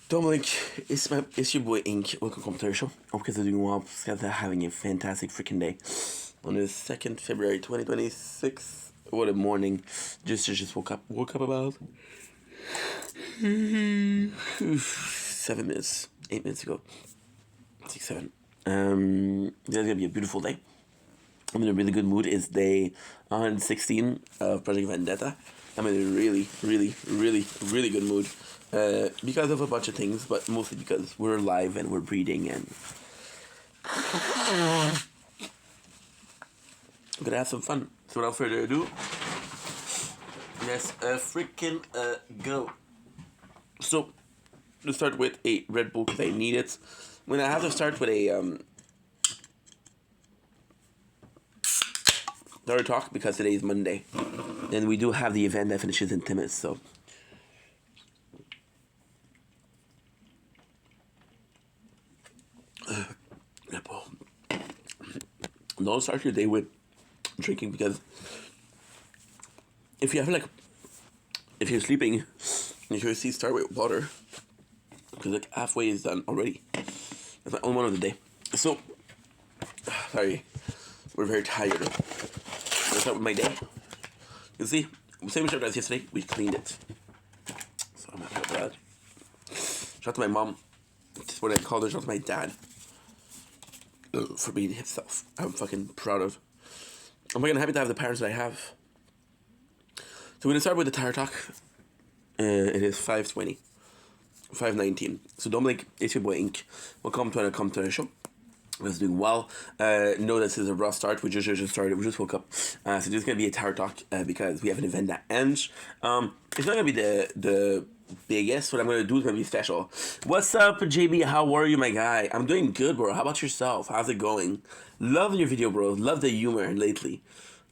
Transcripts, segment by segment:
Dominic, it's your boy Ink. Welcome to the show. Hope you guys are doing well. Guys are having a fantastic freaking day. On the 2nd February 2026. What a morning. Just woke up. Woke up about 7 minutes. 8 minutes ago. 6, 7. Today's gonna be a beautiful day. I'm in a really good mood. It's day 116 of Project Vendetta. I'm in a really good mood. Because of a bunch of things, but mostly because we're alive and we're breathing and we're gonna have some fun. So without further ado, let's freaking go. So let's start with a Red Bull because I need it. When I have to start with a another talk because today is Monday, and we do have the event that finishes in 10 minutes. So. Don't start your day with drinking because if you're sleeping, you should see start with water because halfway is done already. That's my only one of the day. So sorry, we're very tired. Let's start with my day. You see, same shirt as yesterday. We cleaned it, so I'm happy about that. Shout out to my mom. That's what I called her. Shout out to my dad. For being himself. I'm fucking proud of. I'm fucking happy to have the parents that I have. So we're gonna start with the tire talk. It is 5:20. 5:19. So Dominic, it's your boy Ink. Welcome to the show. It's doing well. No, this is a rough start. We just started. We just woke up. So this is gonna be a tire talk because we have an event that ends. It's not gonna be the biggest. What I'm gonna do is gonna be special. What's up, JB? How are you, my guy? I'm doing good, bro. How about yourself? How's it going? Love your video, bro. Love the humor lately.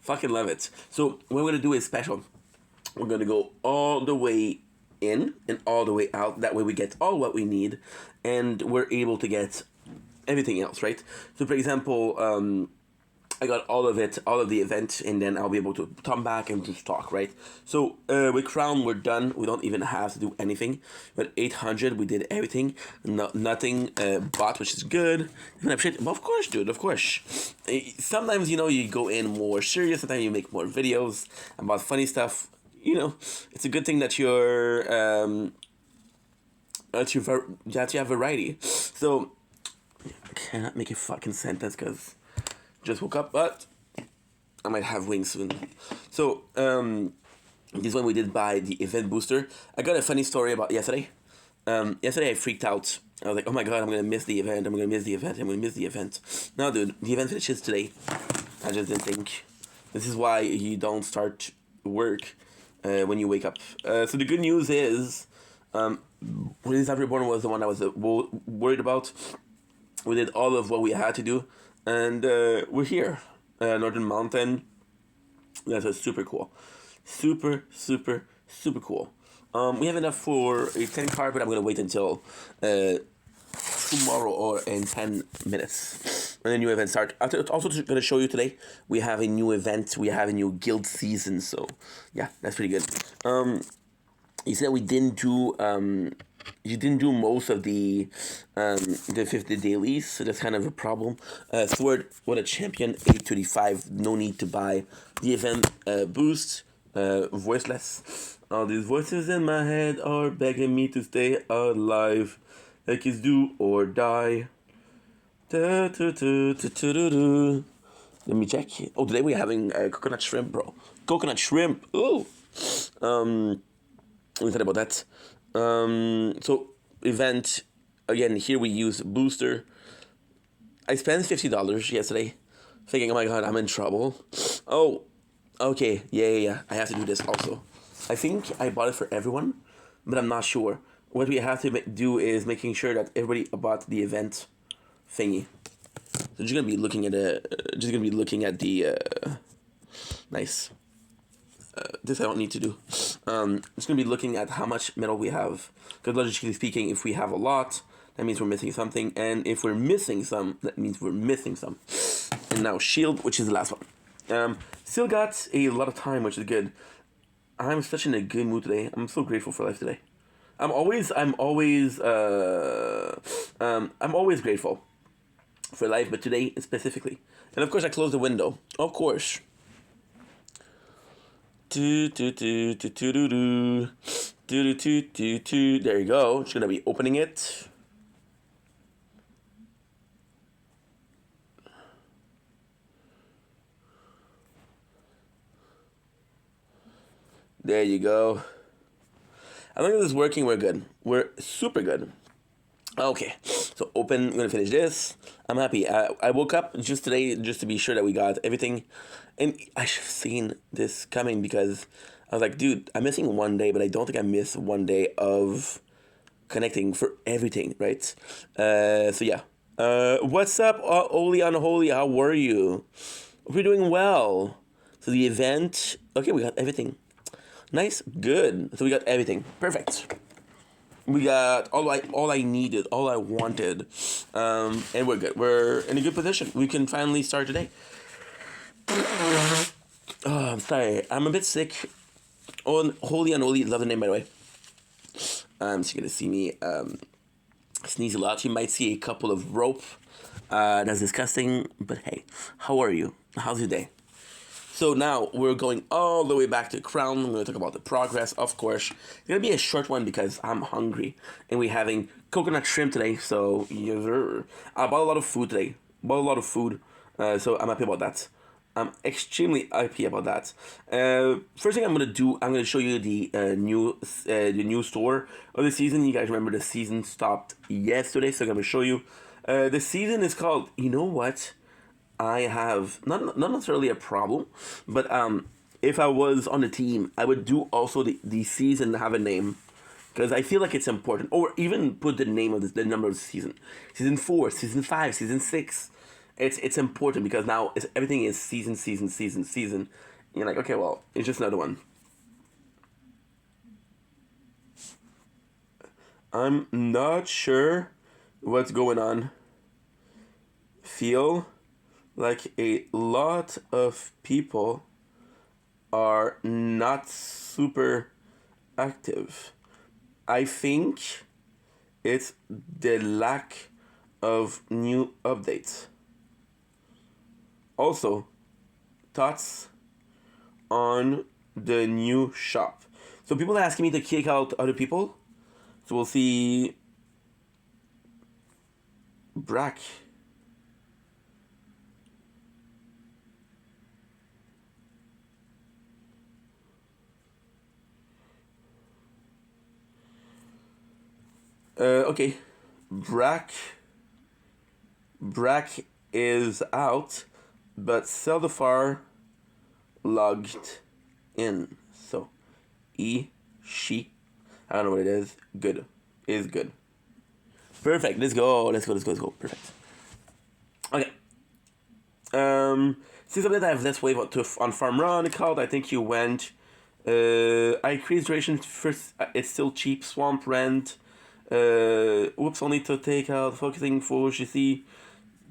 Fucking love it. So what we're gonna do is special. We're gonna go all the way in and all the way out. That way we get all what we need, and we're able to get everything else, right? So for example, I got all of the event, and then I'll be able to come back and just talk, right? So with Crown, we're done. We don't even have to do anything. But 800, we did everything. Nothing bought, which is good. Of course, dude, of course. Sometimes, you go in more serious. Sometimes you make more videos about funny stuff. It's a good thing that that you have variety. So I cannot make a fucking sentence because just woke up, but I might have wings soon. So, this one we did buy the event booster. I got a funny story about yesterday. Yesterday I freaked out. I was like, oh my god, I'm gonna miss the event. I'm gonna miss the event. No, dude, the event finishes today. I just didn't think. This is why you don't start work when you wake up. So the good news is, Release Reborn was the one I was worried about. We did all of what we had to do. And we're here. Northern Mountain. That's super cool. Super cool. We have enough for a 10 card, but I'm going to wait until tomorrow or in 10 minutes. When the new event starts. I'm also going to show you today, we have a new event. We have a new guild season. So, yeah, that's pretty good. You said we didn't do... you didn't do most of the 50 dailies, so that's kind of a problem. Thwart, what a champion, 825, no need to buy the event boost, voiceless. All these voices in my head are begging me to stay alive, like it's do or die. Let me check. Oh, today we're having coconut shrimp, bro. Coconut shrimp, ooh. We said about that. So event again. Here we use booster. I spent $50 yesterday, thinking, oh my god, I'm in trouble. Oh, okay, yeah. I have to do this also. I think I bought it for everyone, but I'm not sure. What we have to do is making sure that everybody bought the event thingy. So just gonna be looking at the nice. This I don't need to do. I'm just going to be looking at how much metal we have. Because logically speaking, if we have a lot, that means we're missing something. And if we're missing some, that means we're missing some. And now shield, which is the last one. Still got a lot of time, which is good. I'm such in a good mood today. I'm so grateful for life today. I'm always grateful for life, but today specifically. And of course, I closed the window. Of course. Do do do do do do do do do do do. There you go. Just gonna be opening it. There you go. As long as it's working, we're good. We're super good. Okay, so open. I'm gonna finish this. I'm happy. I woke up just today just to be sure that we got everything, and I should have seen this coming because I was like, dude, I'm missing one day, but I don't think I missed one day of connecting for everything, right? So yeah. What's up, Holy Unholy? How were you? We're doing well. So the event. Okay, we got everything. Nice, good. So we got everything. Perfect. We got all I needed, all I wanted, and we're good. We're in a good position. We can finally start today. Oh, I'm sorry. I'm a bit sick. Oh, Holy Unholy, love the name by the way. So you're gonna see me sneeze a lot. You might see a couple of rope. That's disgusting. But hey, how are you? How's your day? So now we're going all the way back to Crown. I'm going to talk about the progress, of course. It's going to be a short one because I'm hungry. And we're having coconut shrimp today. So, yes, I bought a lot of food today. So I'm happy about that. I'm extremely happy about that. First thing I'm going to do, I'm going to show you the new store of the season. You guys remember the season stopped yesterday. So I'm going to show you. The season is called, you know what? I have not necessarily a problem, but if I was on a team, I would do also the season have a name, because I feel like it's important, or even put the name of the number of the season 4, season 5, season 6. It's important because now everything is season. You're like, okay, well, it's just another one. I'm not sure what's going on. Feel like a lot of people are not super active. I think it's the lack of new updates. Also, thoughts on the new shop. So people are asking me to kick out other people. So we'll see. Brack. Okay. Brack is out, but Seldafar logged in. So, she, I don't know what it is. Good. Is good. Perfect. Let's go. Perfect. Okay. Since update I have less wave on farm run called. I think you went. I increased duration first. It's still cheap. Swamp rent. Whoops, only to take out focusing for GC.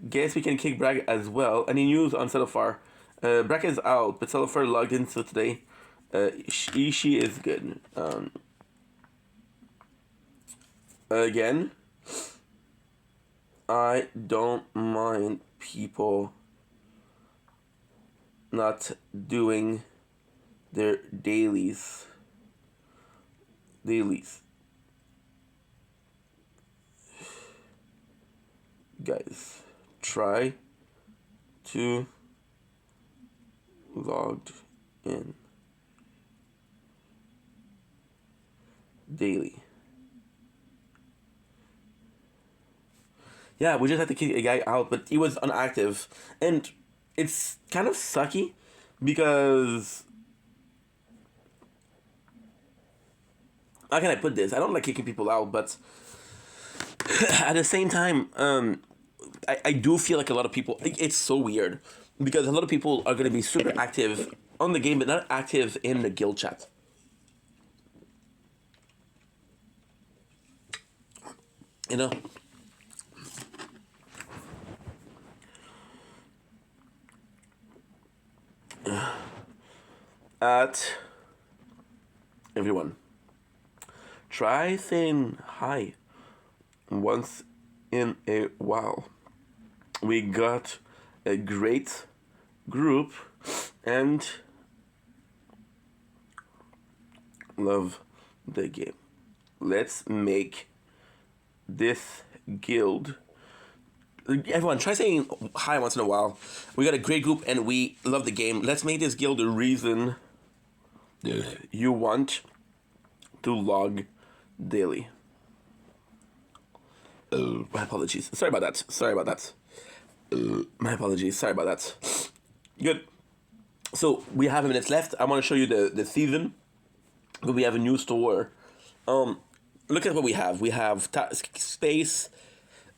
Guess we can kick Bragg as well. Any news on Seldafar? Bragg is out, but Seldafar logged in so today. She is good. Again, I don't mind people not doing their dailies. Guys, try to log in daily. Yeah, we just had to kick a guy out, but he was inactive. And it's kind of sucky because how can I put this? I don't like kicking people out, but at the same time, I do feel like a lot of people. It's so weird because a lot of people are going to be super active on the game, but not active in the guild chat. You know. At everyone. Try saying hi once in a while. We got a great group and love the game. Let's make this guild. Everyone, try saying hi once in a while. We got a great group and we love the game. Let's make this guild a reason you want to log daily. My apologies. Sorry about that. My apologies. Sorry about that. Good. So we have minutes left. I want to show you the season. But we have a new store. Look at what we have. We have Space,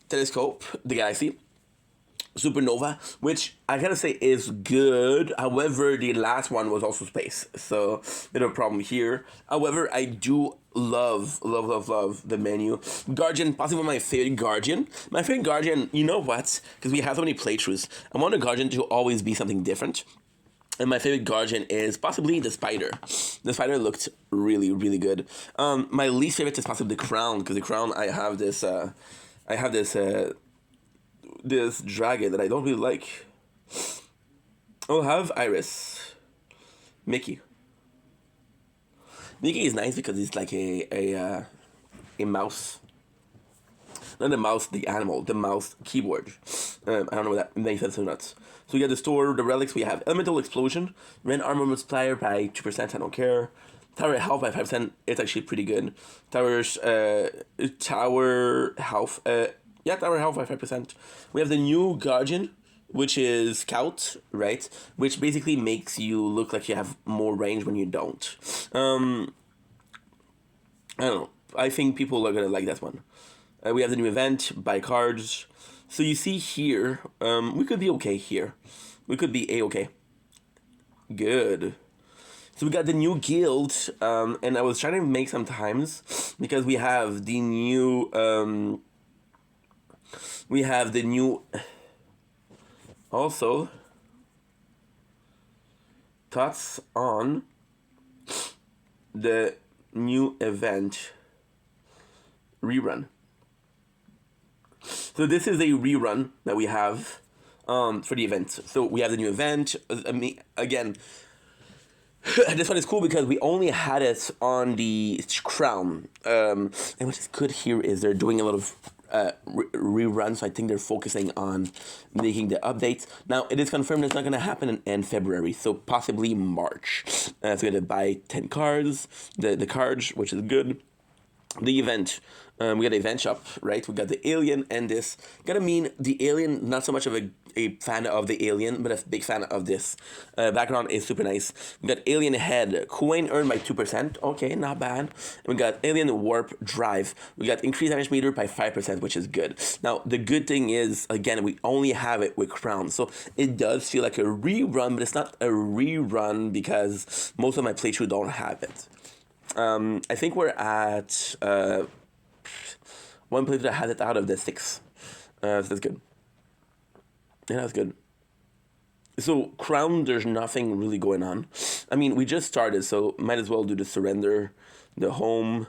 Telescope, the Galaxy, Supernova, which I gotta say is good. However, the last one was also space, so bit of a problem here. However, I do love the menu. Guardian, possibly my favorite Guardian. My favorite Guardian, you know what? Because we have so many playthroughs. I want a Guardian to always be something different. And my favorite Guardian is possibly the Spider. The Spider looked really, really good. My least favorite is possibly the Crown, because the Crown I have this dragon that I don't really like. I'll have Iris. Mickey. Mickey is nice because it's like a mouse. Not the mouse, the animal, the mouse keyboard. I don't know what that makes sense or not. So we got the store, the relics. We have Elemental Explosion, Ren Armor Multiplier by 2%. I don't care. Tower Health by 5%. It's actually pretty good. Tower Health. Tower Health by 5%. We have the new Guardian, which is Scout, right? Which basically makes you look like you have more range when you don't. I don't know. I think people are gonna like that one. We have the new event, buy cards. So you see here, we could be okay here. We could be A-okay. Good. So we got the new guild, and I was trying to make some times because we have the new, also, thoughts on the new event rerun. So this is a rerun that we have for the event. So we have the new event. Again, this one is cool because we only had it on the Crown. And what is good here is they're doing a lot of reruns. So I think they're focusing on making the updates. Now, it is confirmed it's not going to happen in February. So possibly March. So we're going to buy 10 cards. The cards, which is good. The event, we got the event shop, right? We got the alien and this. Gotta mean the alien, not so much of a fan of the alien, but a big fan of this. Background is super nice. We got alien head, coin earned by 2%. Okay, not bad. And we got alien warp drive. We got increased damage meter by 5%, which is good. Now, the good thing is, again, we only have it with Crown. So it does feel like a rerun, but it's not a rerun because most of my playthrough don't have it. I think we're at one playthrough that has it out of the 6. So that's good. Yeah, that's good. So, Crown, there's nothing really going on. I mean, we just started, so might as well do the surrender, the home.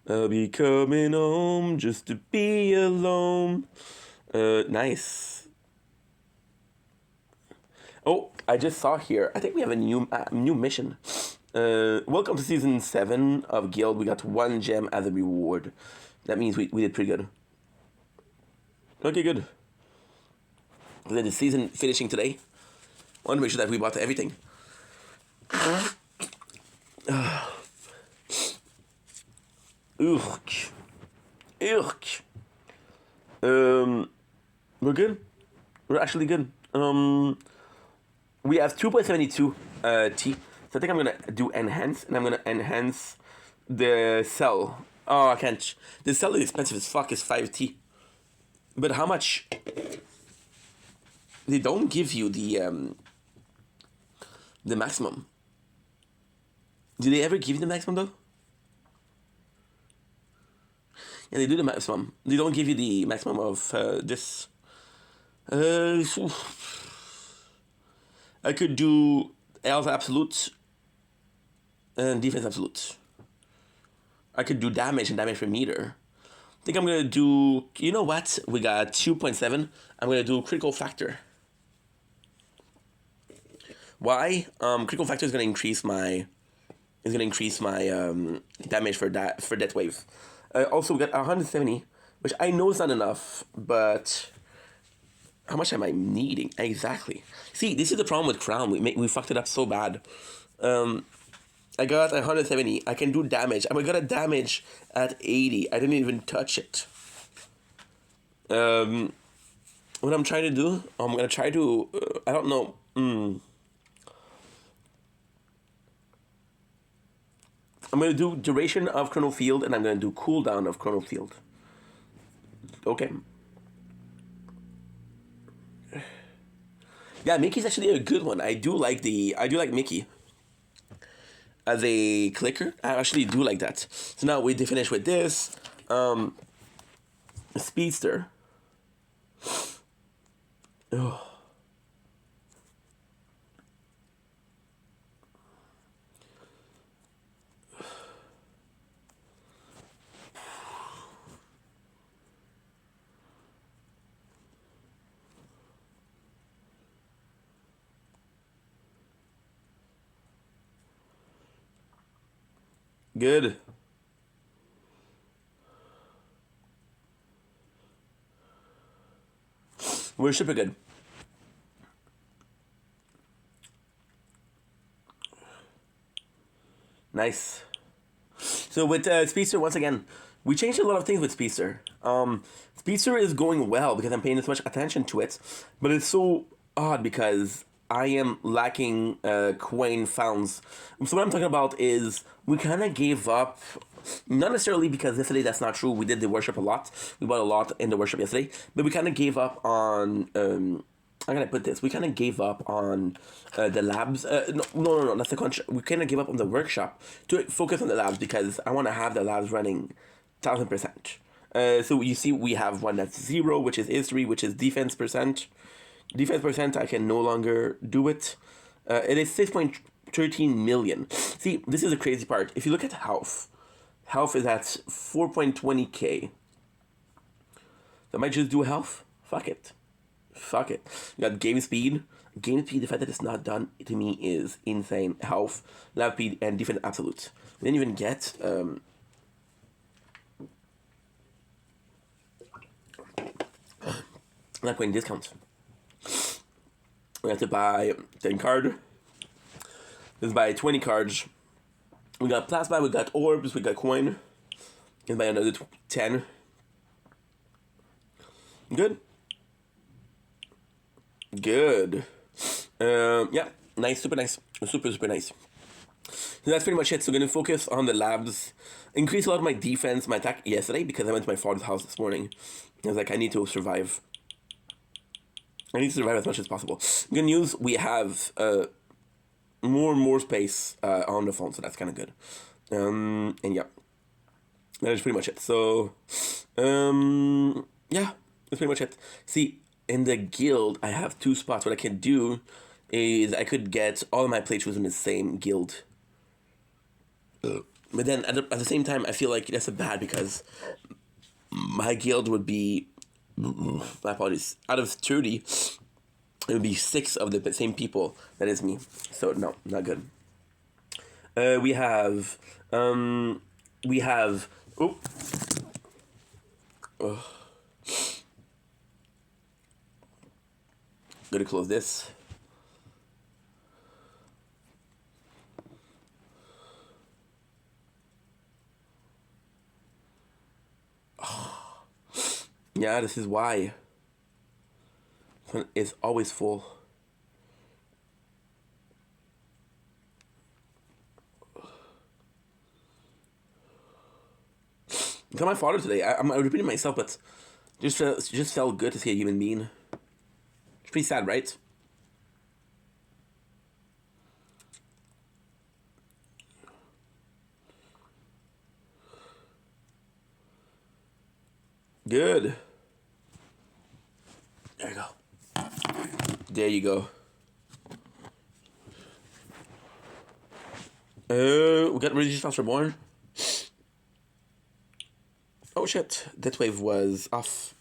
I'll be coming home just to be alone. Nice. Oh, I just saw here. I think we have a new mission. Welcome to season 7 of Guild. We got 1 gem as a reward. That means we did pretty good. Okay, good. Then the season finishing today. I want to make sure that we bought everything. Ugh. We're good. We're actually good. We have 2.72 T. So I think I'm going to do enhance, and I'm going to enhance the cell. Oh, I can't. The cell is expensive as fuck, it's 5T. But how much? They don't give you the maximum. Do they ever give you the maximum, though? Yeah, they do the maximum. They don't give you the maximum of this. I could do health absolute and defense absolute. I could do damage and damage per meter. I think I'm gonna do. You know what? We got 2.7. I'm gonna do critical factor. Why? Critical factor is gonna increase my. Is gonna increase my damage for death wave. Also, we got 170, which I know is not enough, but how much am I needing exactly? See, this is the problem with Crown. We fucked it up so bad. I got 170. I can do damage. I got a damage at 80. I didn't even touch it. What I'm trying to do, I'm gonna try to. I don't know. I'm gonna do duration of chrono field, and I'm gonna do cooldown of chrono field. Okay. Yeah, Mickey's actually a good one. I do like Mickey as a clicker. I actually do like that. So now we finish with this. Speedster. Oh. Good. We're super good. Nice. So with Speedster, once again, we changed a lot of things with Speedster. Speedster is going well because I'm paying so much attention to it, but it's so odd because I am lacking coin founds. So what I'm talking about is we kind of gave up, not necessarily because yesterday that's not true. We did the worship a lot. We bought a lot in the worship yesterday, but we kind of gave up on. How can I put this? We kind of gave up on the labs. No. That's the contrary. We kind of gave up on the workshop to focus on the labs because I want to have the labs running 1000%. So you see, we have one that's 0, which is history, which is defense percent. Defense percent, I can no longer do it. It is 6.13 million. See, this is the crazy part. If you look at health is at 4.20k. So I might just do health. Fuck it. You got game speed. Game speed, the fact that it's not done to me is insane. Health, lab speed, and defense absolute. We didn't even get not going discounts. We have to buy 10 cards. Let's buy 20 cards. We got plasma, we got orbs, we got coin. Let's buy another 10. Good. Yeah, nice, super nice. Super nice. So that's pretty much it. So I'm going to focus on the labs. Increase a lot of my defense, my attack yesterday because I went to my father's house this morning. I was like, I need to survive. As much as possible. Good news, we have more and more space on the phone, so that's kind of good. And yeah, that is pretty much it. So, yeah, that's pretty much it. See, in the guild, I have 2 spots. What I can do is I could get all of my playthroughs in the same guild. But then at the same time, I feel like that's bad because my guild would be, my apologies, out of 30, it would be 6 of the same people that is me. So no, not good. We have oh. Gonna close this. Yeah, this is why. It's always full. Tell my father today. I'm repeating myself, but just felt good to see a human being. It's pretty sad, right? Good. There you go. There you go. We got Religious Foster Born. shit, that wave was off.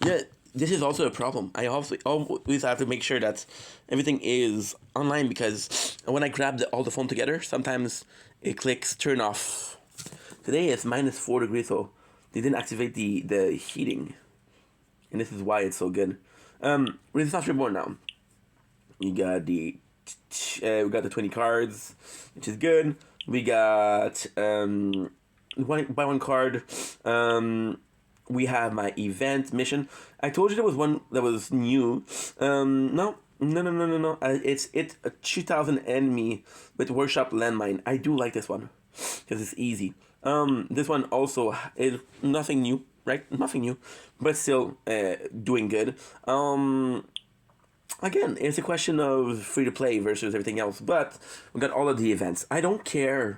Yeah, this is also a problem. I always have to make sure that everything is online because when I grab all the phone together, sometimes it clicks turn off. Today it's -4 degrees, so they didn't activate the heating, and this is why it's so good. Resistance Reborn now. You got we got the 20 cards, which is good. We got buy one card. We have my event mission. I told you there was one that was new. No. It's a 2000 enemy with workshop landmine. I do like this one because it's easy. This one also is nothing new, right? Nothing new, but still doing good. Again, it's a question of free to play versus everything else, but we got all of the events. I don't care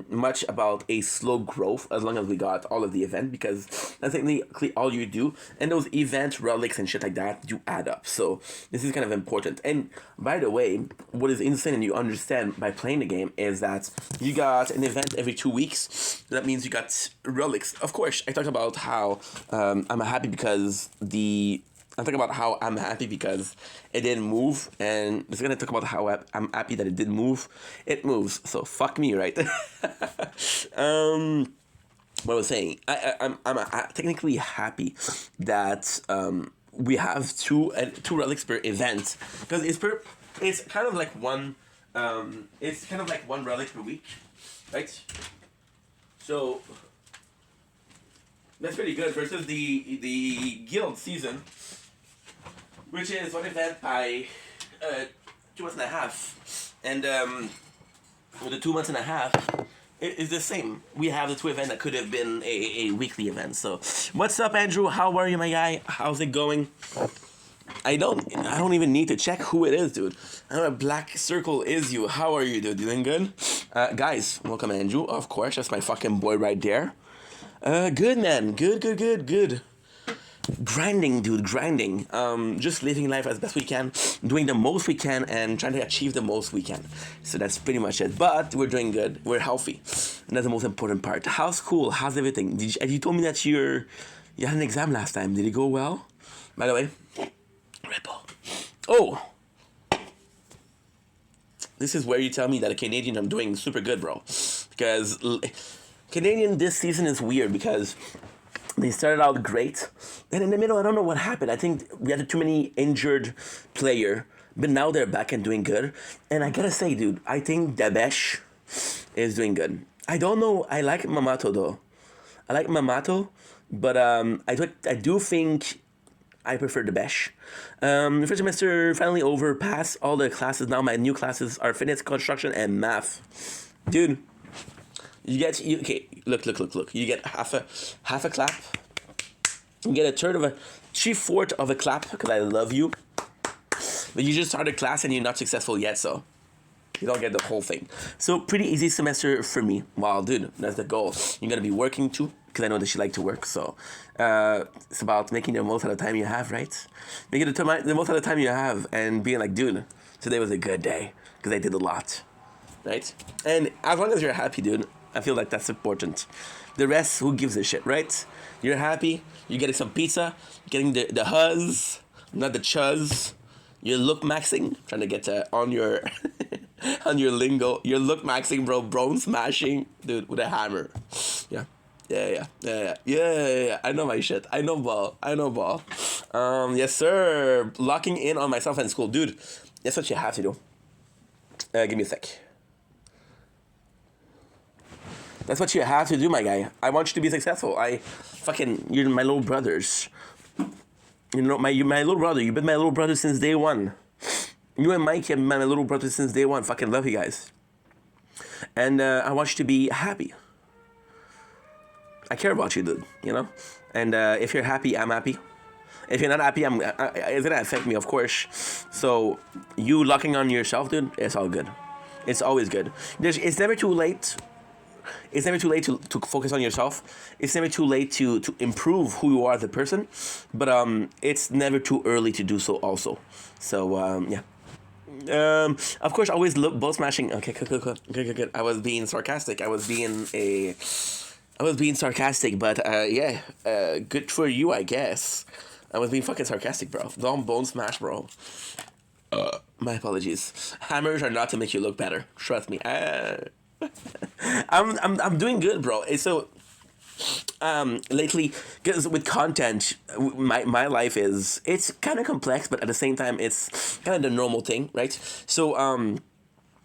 much about a slow growth as long as we got all of the event, because that's technically all you do, and those event relics and shit like that do add up. So this is kind of important. And by the way, what is insane and you understand by playing the game is that you got an event every 2 weeks. That means you got relics. Of course, I talked about how I'm happy because I'm happy because it didn't move, and it's gonna talk about how I'm happy that it did move. It moves, so fuck me, right? What I was saying, I'm technically happy that we have two relics per event, because it's kind of like one relic per week, right? So that's pretty good versus the guild season, which is one event by 2 months and a half. And with the 2 months and a half, it is the same. We have the 2 event that could have been a weekly event. So, what's up, Andrew? How are you, my guy? How's it going? I don't even need to check who it is, dude. I know a black circle is you. How are you, dude? You doing good? Guys, welcome, Andrew. Of course, that's my fucking boy right there. Good, man. Good. Grinding, dude, grinding. Just living life as best we can, doing the most we can, and trying to achieve the most we can. So that's pretty much it. But we're doing good. We're healthy, and that's the most important part. How's school? How's everything? You told me that you had an exam last time. Did it go well? By the way, Red Bull. Oh, this is where you tell me that a Canadian I'm doing super good, bro. Because Canadian this season is weird because they started out great, and in the middle, I don't know what happened. I think we had too many injured player, but now they're back and doing good. And I gotta say, dude, I think Dabesh is doing good. I don't know. I like Mamato though. I like Mamato, but I do think I prefer Dabesh. The first semester finally over. Passed all the classes. Now my new classes are fitness, construction, and math. Dude. Okay, look. You get half a clap. You get 3/4 of a clap because I love you. But you just started class and you're not successful yet, so you don't get the whole thing. So pretty easy semester for me. Wow, dude, that's the goal. You're gonna be working too, because I know that you like to work. So it's about making the most out of the time you have, right? Making the most out of the time you have and being like, dude, today was a good day because I did a lot, right? And as long as you're happy, dude, I feel like that's important. The rest, who gives a shit, right? You're happy, you're getting some pizza, you're getting the huzz, not the chuzz. You're look maxing, trying to get on your on your lingo. You're look maxing, bro. Bone smashing, dude, with a hammer. Yeah. I know my shit. I know ball. Yes, sir. Locking in on myself and school, dude. That's what you have to do. Give me a sec. That's what you have to do, my guy. I want you to be successful. You're my little brothers. You know, my little brother. You've been my little brother since day one. You and Mike have been my little brother since day one. Fucking love you guys. And I want you to be happy. I care about you, dude. You know? And if you're happy, I'm happy. If you're not happy, it's gonna affect me, of course. So, you locking on yourself, dude, it's all good. It's always good. It's never too late. It's never too late to focus on yourself. It's never too late to improve who you are as a person. But it's never too early to do so also. So, yeah. Of course, always look both smashing. Okay, good. I was being sarcastic. I was being I was being sarcastic, but yeah, good for you, I guess. I was being fucking sarcastic, bro. Don't bone smash, bro. My apologies. Hammers are not to make you look better. Trust me. I'm doing good, bro. So lately, because with content, my life is, it's kind of complex, but at the same time it's kind of the normal thing, right? So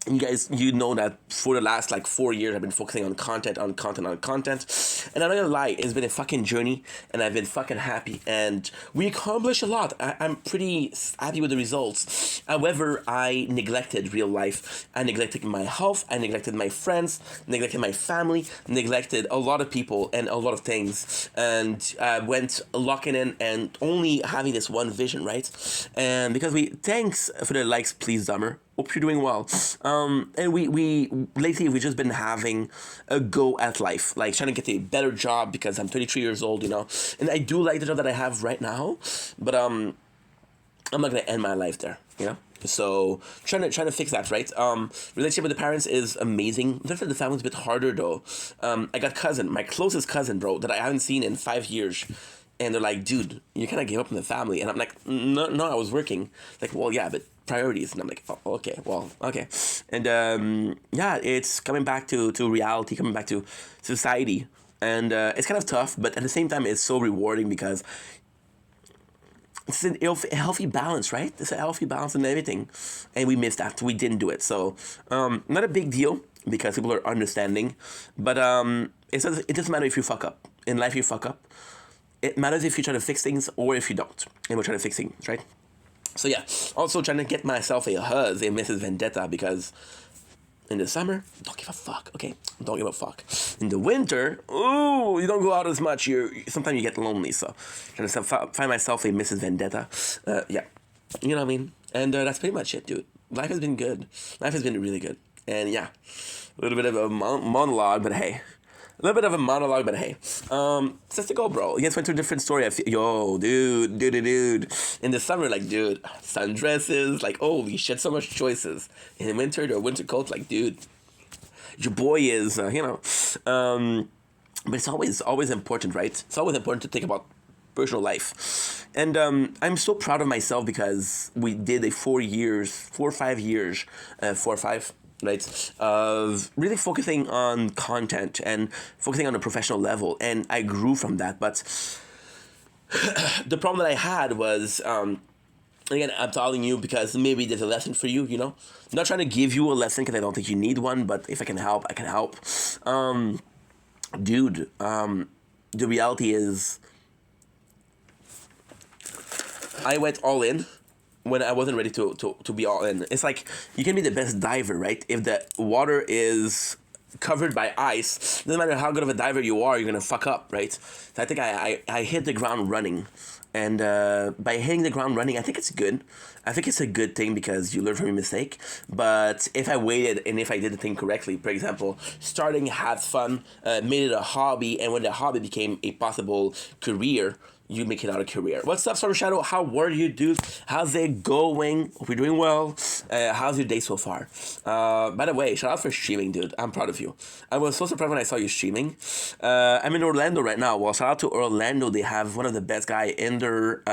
you guys, you know that for the last like 4 years I've been focusing on content, and I'm not gonna lie, it's been a fucking journey, and I've been fucking happy, and we accomplished a lot. I'm pretty happy with the results. However, I neglected real life. I neglected my health, I neglected my friends, neglected my family, neglected a lot of people and a lot of things, and went locking in and only having this one vision, right? And because thanks for the likes, please, Dumber. Hope you're doing well. And we lately we've just been having a go at life, like trying to get a better job because I'm 33 years old, you know, and I do like the job that I have right now, but I'm not gonna end my life there, you know. So trying to fix that, right? Relationship with the parents is amazing. The family's a bit harder though. I got my closest cousin, bro, that I haven't seen in 5 years. And they're like, dude, you kind of gave up on the family. And I'm like, no, I was working. Like, well, yeah, but priorities. And I'm like, oh, okay, well, okay. And yeah, it's coming back to reality, coming back to society. And it's kind of tough, but at the same time, it's so rewarding because it's a healthy balance, right? It's a healthy balance in everything. And we missed that. We didn't do it. So not a big deal because people are understanding. But it doesn't matter if you fuck up. In life, you fuck up. It matters if you try to fix things or if you don't. And we're trying to fix things, right? So yeah, also trying to get myself a huzz, a Mrs. Vendetta, because in the summer, don't give a fuck, okay? Don't give a fuck. In the winter, ooh, you don't go out as much. Sometimes you get lonely, so trying to find myself a Mrs. Vendetta. Yeah, you know what I mean? And that's pretty much it, dude. Life has been good. Life has been really good. And yeah, a little bit of a monologue, but hey. A little bit of a monologue, but hey. Just to go, bro. You guys went through a different story. Yo, dude. In the summer, like, dude, sundresses, like, holy shit, so much choices. In winter, the winter coat, like, dude, your boy is, you know. But it's always important, right? It's always important to think about personal life. And I'm so proud of myself because we did a 4 or 5 years, 4 or 5, right, of really focusing on content and focusing on a professional level, and I grew from that. But the problem that I had was, again, I'm telling you because maybe there's a lesson for you, you know. I'm not trying to give you a lesson because I don't think you need one, but if I can help, I can help. Dude, the reality is I went all in when I wasn't ready to be all in. It's like you can be the best diver, right? If the water is covered by ice, doesn't matter how good of a diver you are, you're gonna fuck up, right? So I think I hit the ground running, and by hitting the ground running, I think it's good. I think it's a good thing because you learn from your mistake. But if I waited and if I did the thing correctly, for example, starting had fun, made it a hobby, and when the hobby became a possible career, you make it out a career. What's up, Storm Shadow? How are you, dude? How's it going? Hope you're doing well. How's your day so far? By the way, shout out for streaming, dude. I'm proud of you. I was so surprised when I saw you streaming. I'm in Orlando right now. Well, shout out to Orlando. They have one of the best guy in their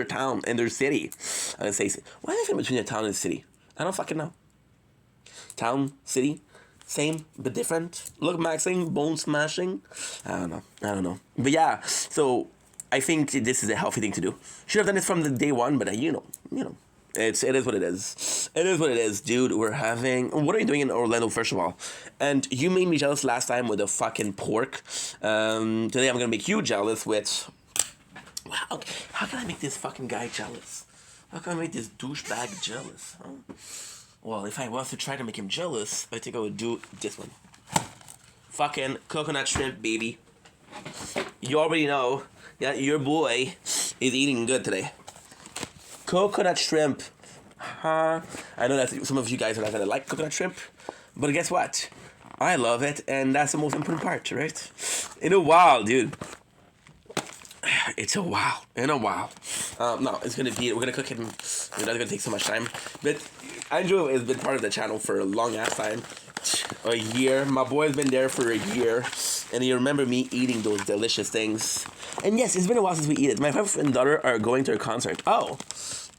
town, in their city. I would say, what is the difference between a town and a city? I don't fucking know. Town, city, same but different. Look maxing, bone smashing. I don't know. But yeah, so I think this is a healthy thing to do. Should have done it from the day one, but you know, it is what it is. It is what it is, dude. We're having. What are you doing in Orlando, first of all? And you made me jealous last time with the fucking pork. Today I'm gonna make you jealous with. Wow, how can I make this fucking guy jealous? How can I make this douchebag jealous? Huh? Well, if I was to try to make him jealous, I think I would do this one. Fucking coconut shrimp, baby. You already know. Yeah, your boy is eating good today. Coconut shrimp. Huh? I know that some of you guys are not gonna like coconut shrimp, but guess what? I love it, and that's the most important part, right? In a while, dude. It's a while. In a while. No, it's gonna be. We're gonna cook it. It's not gonna take so much time. But Andrew has been part of the channel for a long ass time. A year. My boy's been there for a year. and you remember me eating those delicious things. And yes, it's been a while since we eat it. My wife and daughter are going to a concert. Oh,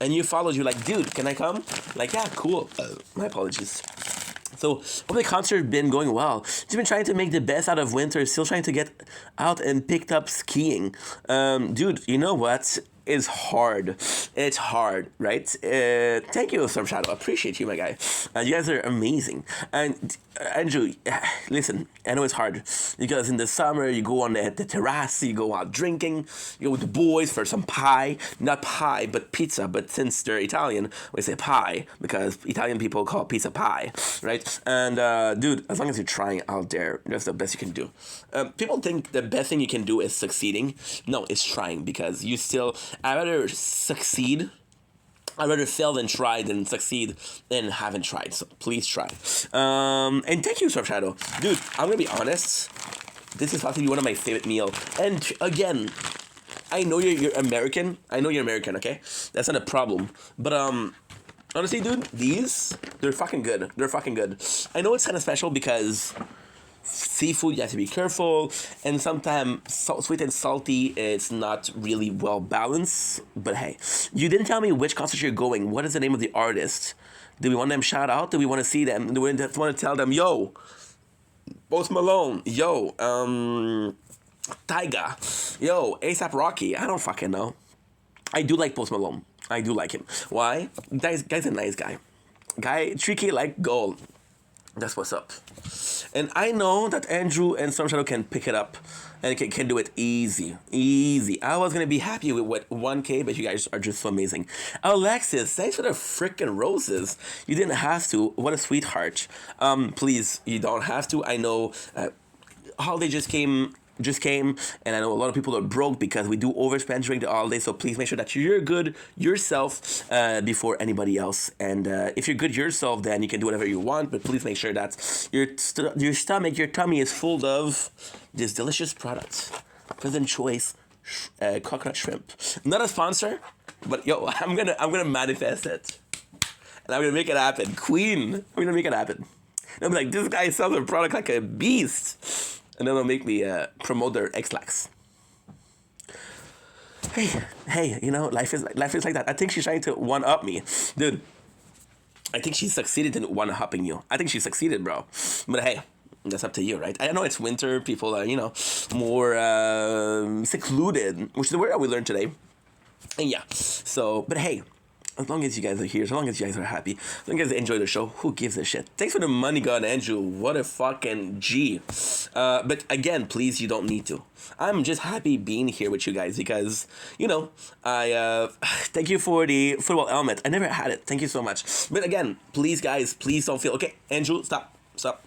and you followed. You're like, dude, can I come? Like, yeah, cool. My apologies. So, hope the concert been going well. Just been trying to make the best out of winter. Still trying to get out and picked up skiing. Dude, you know what? It's hard. It's hard, right? Thank you, Storm Shadow. Appreciate you, my guy. You guys are amazing. And Andrew, listen, I know it's hard because in the summer you go on the terrace, you go out drinking, you go with the boys for some pie. Not pie, but pizza. But since they're Italian, we say pie because Italian people call pizza pie, right? And dude, as long as you're trying out there, that's the best you can do. People think the best thing you can do is succeeding. No, it's trying because you still. I'd rather succeed. I'd rather fail than try than succeed than haven't tried. So please try. And thank you, Surf Shadow. Dude, I'm gonna be honest. This is possibly one of my favorite meals. And again, I know you're American. I know you're American, okay? That's not a problem. But honestly, dude, they're fucking good. They're fucking good. I know it's kind of special because seafood, you have to be careful, and sometimes sweet and salty, it's not really well balanced. But hey, you didn't tell me which concert you're going. What is the name of the artist? Do we want them shout out? Do we want to see them? Do we want to tell them, yo, Post Malone, yo, Tyga, yo, ASAP Rocky? I don't fucking know. I do like Post Malone. I do like him. Why? Guy's a nice guy. Guy, tricky like gold. That's what's up. And I know that Andrew and Storm Shadow can pick it up and can do it easy. Easy. I was going to be happy with what 1K, but you guys are just so amazing. Alexis, thanks for the freaking roses. You didn't have to. What a sweetheart. Please, you don't have to. I know holiday just came, and I know a lot of people are broke because we do overspend during the holiday, so please make sure that you're good yourself before anybody else. And if you're good yourself, then you can do whatever you want, but please make sure that your stomach, your tummy is full of this delicious product. President Choice coconut shrimp. Not a sponsor, but yo, I'm gonna manifest it. And I'm gonna make it happen. Queen, I'm gonna make it happen. And I'm like, this guy sells a product like a beast. And then they'll make me promote their X-Lax. Hey, you know, life is like that. I think she's trying to one-up me. Dude, I think she succeeded in one-upping you. I think she succeeded, bro. But hey, that's up to you, right? I know it's winter. People are, you know, more secluded, which is the word that we learned today. And yeah, so, but hey, as long as you guys are here, as long as you guys are happy, as long as you enjoy the show, who gives a shit? Thanks for the money, God, Andrew. What a fucking G. But again, please, you don't need to. I'm just happy being here with you guys because, you know, I thank you for the football helmet. I never had it. Thank you so much. But again, please, guys, please don't feel... Okay, Andrew, stop. Stop,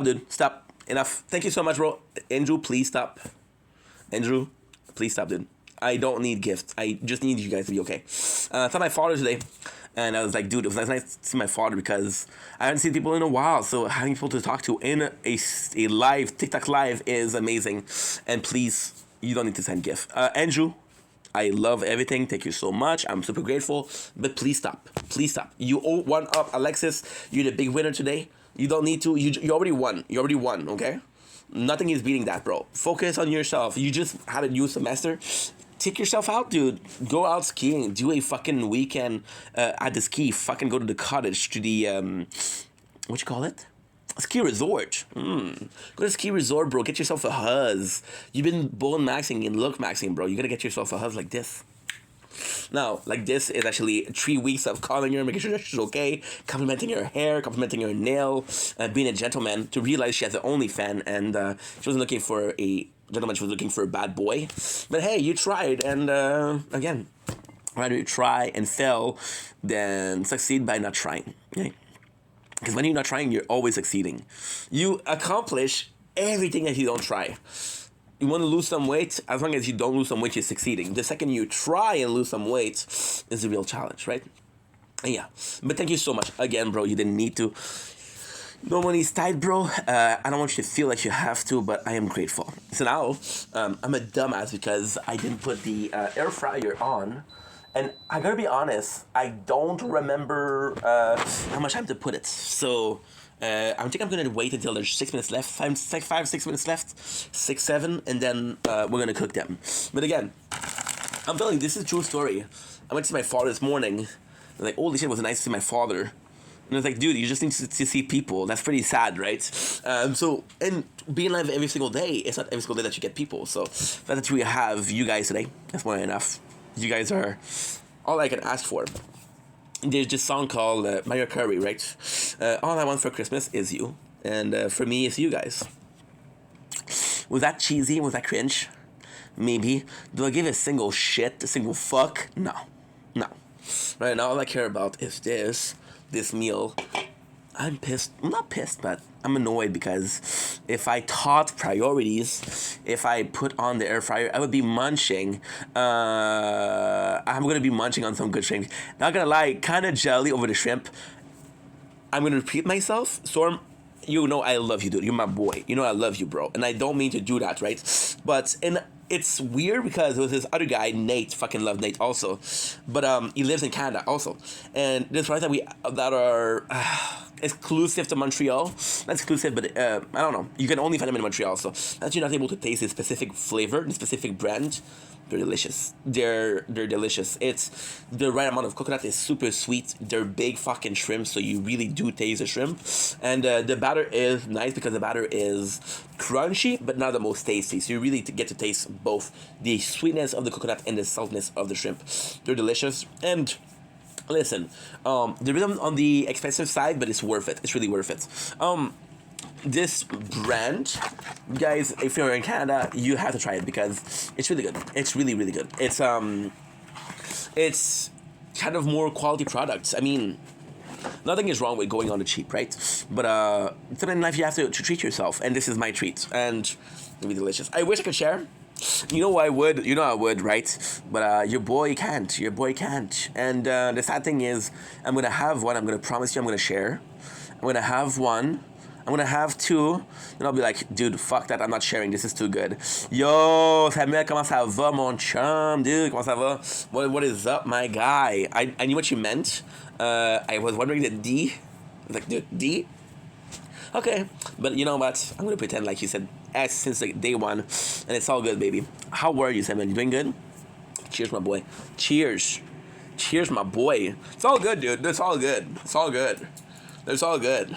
dude. Stop. Enough. Thank you so much, bro. Andrew, please stop. Andrew, please stop, dude. I don't need gifts. I just need you guys to be okay. I saw my father today, and I was like, dude, it was nice to see my father because I haven't seen people in a while. So having people to talk to in a live, TikTok live is amazing. And please, you don't need to send gift. Andrew, I love everything. Thank you so much. I'm super grateful. But please stop. Please stop. You owe one up. Alexis, you're the big winner today. You don't need to. You already won. You already won, okay? Nothing is beating that, bro. Focus on yourself. You just had a new semester. Take yourself out, dude. Go out skiing. Do a fucking weekend at the ski. Fucking go to the cottage, to the, what you call it? A ski resort. Go to a ski resort, bro. Get yourself a huzz. You've been bone maxing and look maxing, bro. You gotta get yourself a huzz like this. Now, like this is actually 3 weeks of calling her, making sure that she's okay, complimenting her hair, complimenting her nail, being a gentleman, to realize she has an OnlyFans, and she wasn't looking for a gentleman, she was looking for a bad boy. But hey, you tried, and again, rather you try and fail than succeed by not trying. Okay? Because when you're not trying, you're always succeeding. You accomplish everything that you don't try. You want to lose some weight? As long as you don't lose some weight, you're succeeding. The second you try and lose some weight is the real challenge, right? And yeah. But thank you so much. Again, bro, you didn't need to. No money's tight, bro. I don't want you to feel like you have to, but I am grateful. So now, I'm a dumbass because I didn't put the air fryer on. And I gotta be honest, I don't remember how much time to put it. So I think I'm gonna wait until there's 6 minutes left, 6 minutes left, 6, 7, and then we're gonna cook them. But again, I'm telling you, this is a true story. I went to see my father this morning. And like, holy shit, was it nice to see my father. And it's like, dude, you just need to see people. That's pretty sad, right? So, and being alive every single day, it's not every single day that you get people. So, that we have you guys today. That's more than enough. You guys are all I can ask for. There's this song called Mariah Carey, right? All I want for Christmas is you. And for me, it's you guys. Was that cheesy? Was that cringe? Maybe. Do I give a single shit? A single fuck? No. No. Right now, all I care about is this meal. I'm pissed. I'm not pissed, but I'm annoyed because if I taught priorities, if I put on the air fryer, I would be munching. I'm gonna be munching on some good shrimp. Not gonna lie, kind of jelly over the shrimp. I'm gonna repeat myself. Storm, you know I love you, dude. You're my boy. You know I love you, bro. And I don't mean to do that, right? But it's weird because there was this other guy, Nate. Fucking love Nate also, but he lives in Canada also. And there's products that are exclusive to Montreal. Not exclusive, but I don't know. You can only find them in Montreal. So that you're not able to taste a specific flavor, a specific brand. They're delicious. They're delicious. It's the right amount of coconut. Is super sweet. They're big fucking shrimp, so you really do taste the shrimp. And the batter is nice because the batter is crunchy, but not the most tasty. So you really get to taste both the sweetness of the coconut and the saltiness of the shrimp. They're delicious. And listen, they're on the expensive side, but it's worth it. It's really worth it. This brand, guys, if you're in Canada, you have to try it because it's really good. It's really, really good. It's kind of more quality products. I mean, nothing is wrong with going on the cheap, right? But sometimes in life you have to treat yourself, and this is my treat, and it'll be delicious. I wish I could share. You know I would. You know I would, right? But your boy can't. Your boy can't. And the sad thing is, I'm gonna have one. I'm gonna promise you, I'm gonna share. I'm gonna have one. I'm gonna have two, and I'll be like, dude, fuck that, I'm not sharing, this is too good. Yo, Samuel, comment ça va, mon chum, dude, comment ça va? What is up, my guy? I knew what you meant. I was wondering the D. I was like, dude, D? Okay, but you know what? I'm gonna pretend like you said S since like day one, and it's all good, baby. How were you, Samuel? You doing good? Cheers, my boy. Cheers. Cheers, my boy. It's all good, dude. It's all good. It's all good. It's all good.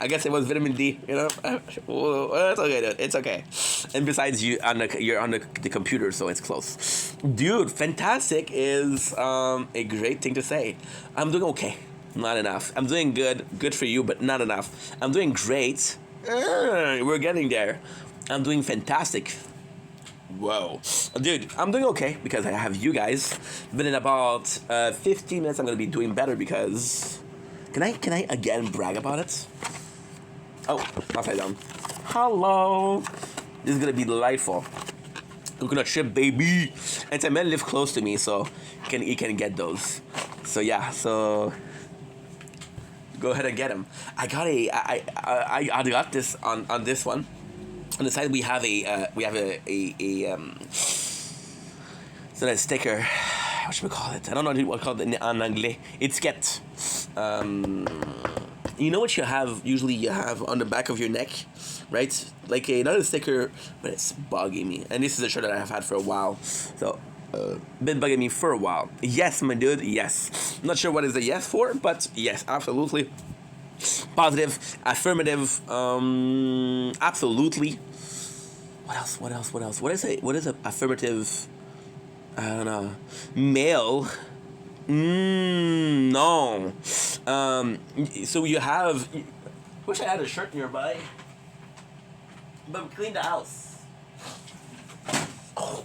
I guess it was vitamin D, you know? It's okay, dude. It's okay. And besides, you're on the computer, so it's close. Dude, fantastic is a great thing to say. I'm doing okay. Not enough. I'm doing good. Good for you, but not enough. I'm doing great. We're getting there. I'm doing fantastic. Whoa. Dude, I'm doing okay because I have you guys. But in about 15 minutes, I'm going to be doing better because... Can I again brag about it? Oh, upside down. Hello. This is gonna be delightful. Coconut shrimp, baby. And Samuel live close to me, so he can get those. So yeah, so go ahead and get them. I got this on this one. On the side we have a so that sticker. What should we call it? I don't know what to call it in anglais. Etiquette. You know what usually you have on the back of your neck, right? Like another sticker, but it's bugging me. And this is a shirt that I have had for a while. So, been bugging me for a while. Yes, my dude, yes. Not sure what is a yes for, but yes, absolutely. Positive, affirmative, absolutely. What else? What is a affirmative... I don't know. Male? No. So you have... Wish I had a shirt nearby. But we cleaned the house. Oh.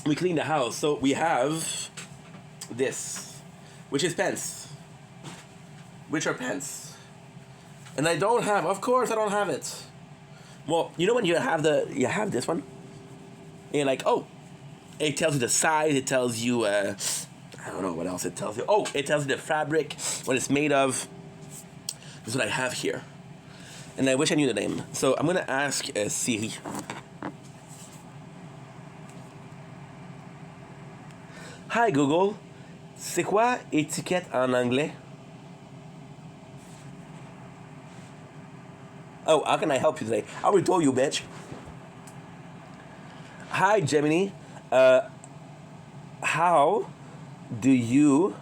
We cleaned the house. So we have this. Which is pants. Which are pants. And I don't have... Of course I don't have it. Well, you know when you have this one? And you're like, oh, it tells you the size, it tells you, I don't know what else it tells you. Oh, it tells you the fabric, what it's made of. This is what I have here. And I wish I knew the name. So I'm going to ask Siri. Hi Google, c'est quoi étiquette en anglais? Oh, how can I help you today? I already told you, bitch. Hi Gemini, how do you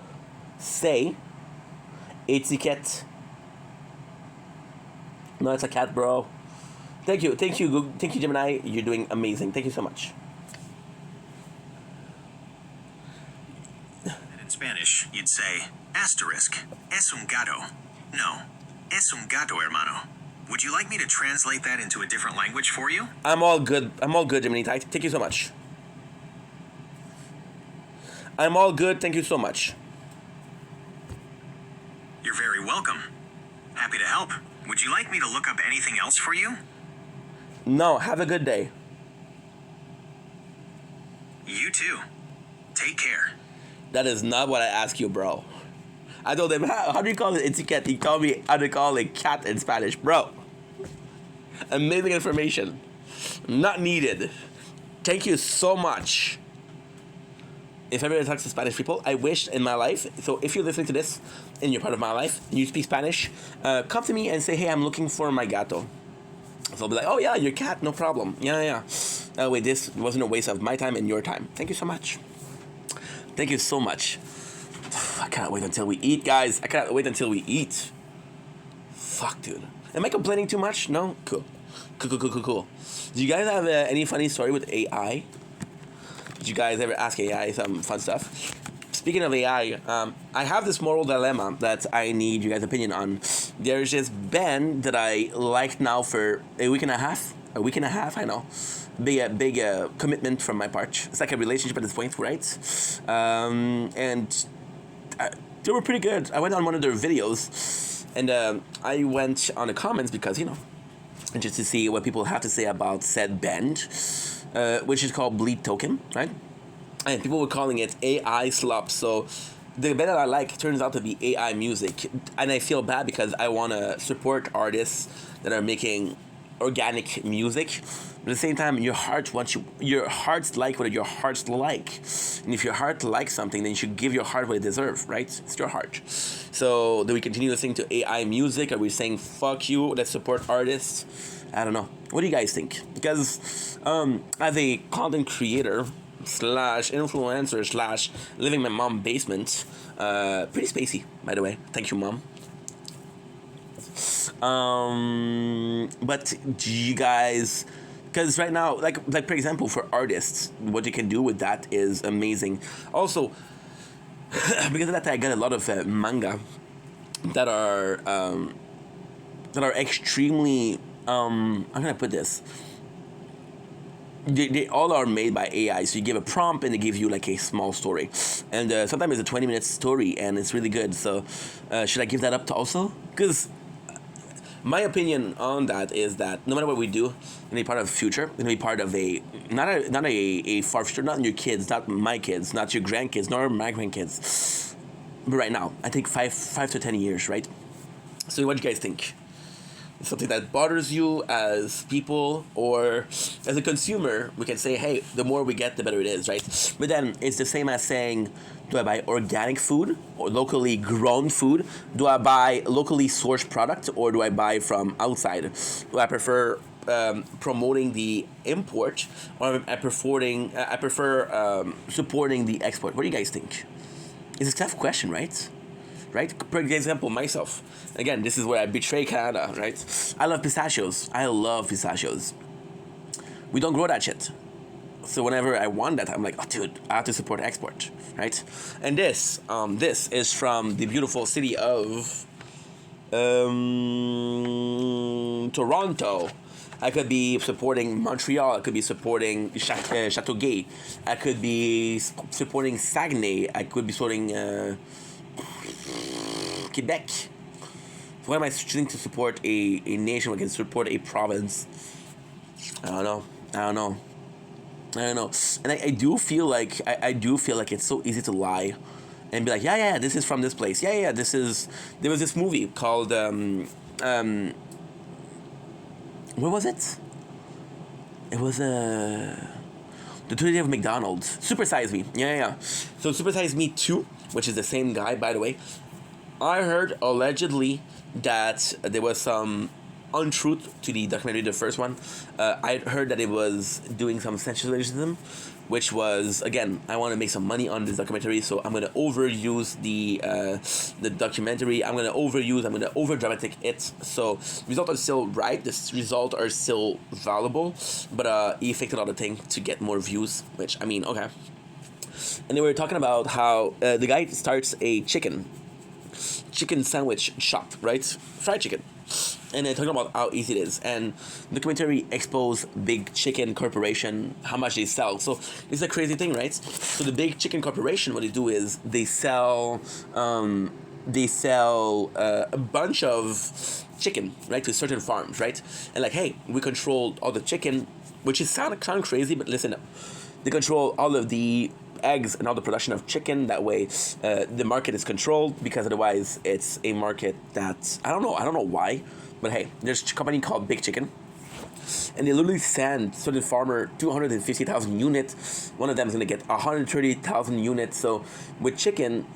say etiquette? No, it's a cat, bro. Thank you, Google. Thank you, Gemini. You're doing amazing. Thank you so much. In Spanish, you'd say asterisk, es un gato. No, es un gato, hermano. Would you like me to translate that into a different language for you? I'm all good. Gemini. Thank you so much. I'm all good. Thank you so much. You're very welcome. Happy to help. Would you like me to look up anything else for you? No, have a good day. You too. Take care. That is not what I asked you, bro. I told him, how do you call it etiquette? He told me how to call it cat in Spanish. Bro, amazing information. Not needed. Thank you so much. If everybody talks to Spanish people, I wish in my life, so if you're listening to this and you're part of my life and you speak Spanish, come to me and say, hey, I'm looking for my gato. So I'll be like, oh yeah, your cat, no problem. Yeah. Wait, this wasn't a waste of my time and your time. Thank you so much. Thank you so much. I cannot wait until we eat, guys. I cannot wait until we eat. Fuck, dude. Am I complaining too much? No? Cool. Do you guys have any funny story with AI? Did you guys ever ask AI some fun stuff? Speaking of AI, I have this moral dilemma that I need you guys' opinion on. There's this band that I liked now for a week and a half. I know. Big commitment from my part. It's like a relationship at this point, right? And they were pretty good. I went on one of their videos, and I went on the comments because, just to see what people have to say about said band, which is called Bleed Token, right? And people were calling it AI slop. So the band that I like turns out to be AI music, and I feel bad because I want to support artists that are making organic music. But at the same time, your heart's like what your heart's like. And if your heart likes something, then you should give your heart what it deserves, right? It's your heart. So do we continue listening to AI music? Are we saying fuck you, let's support artists? I don't know. What do you guys think? Because as a content creator slash influencer slash living in my mom's basement, pretty spacey, by the way. Thank you, Mom. But do you guys, because right now, like for example, for artists, what you can do with that is amazing. Also, because of that, I got a lot of manga that are extremely how can I put this? They all are made by AI. So you give a prompt and they give you like a small story, and sometimes it's a 20-minute story and it's really good. So should I give that up to also? Because my opinion on that is that no matter what we do, we're gonna be part of the future. We're gonna be part of not a far future, not your kids, not my kids, not your grandkids, nor my grandkids. But right now, I think 5 to 10 years, right? So what do you guys think? Something that bothers you as people or as a consumer, we can say, hey, the more we get, the better it is, right? But then it's the same as saying, do I buy organic food or locally grown food? Do I buy locally sourced product or do I buy from outside? Do I prefer promoting the import or I prefer supporting the export? What do you guys think? It's a tough question, right? Right? For example, myself. Again, this is where I betray Canada, right? I love pistachios. We don't grow that shit. So whenever I want that, I'm like, oh, dude, I have to support export, right? And this is from the beautiful city of Toronto. I could be supporting Montreal. I could be supporting Chateauguay. I could be supporting Saguenay. I could be supporting Quebec. Why am I choosing to support a nation when I can support a province? I don't know. And I do feel like it's so easy to lie and be like, yeah, this is from this place. Yeah, there was this movie called what was it? It was The today of McDonald's. Super Size Me. Yeah. So Super Size Me 2, which is the same guy, by the way. I heard allegedly that there was some untruth to the documentary, the first one. I heard that it was doing some sensationalism, which was, again, I want to make some money on this documentary, so I'm going to overuse the documentary. I'm going to over dramatic it. So results are still right. The results are still valuable, but he faked another thing to get more views, which, I mean, okay. And they were talking about how the guy starts a chicken sandwich shop, right? Fried chicken. And they're talking about how easy it is. And the documentary exposed Big Chicken Corporation, how much they sell. So it's a crazy thing, right? So the Big Chicken Corporation, what they do is they sell a bunch of chicken, right, to certain farms, right? And like, hey, we control all the chicken, which is sound crazy, but listen up. They control all of the eggs and all the production of chicken. That way the market is controlled, because otherwise it's a market that I don't know why, but hey, there's a company called Big Chicken, and they literally send certain farmer 250,000 units. One of them is going to get 130,000 units. So with chicken,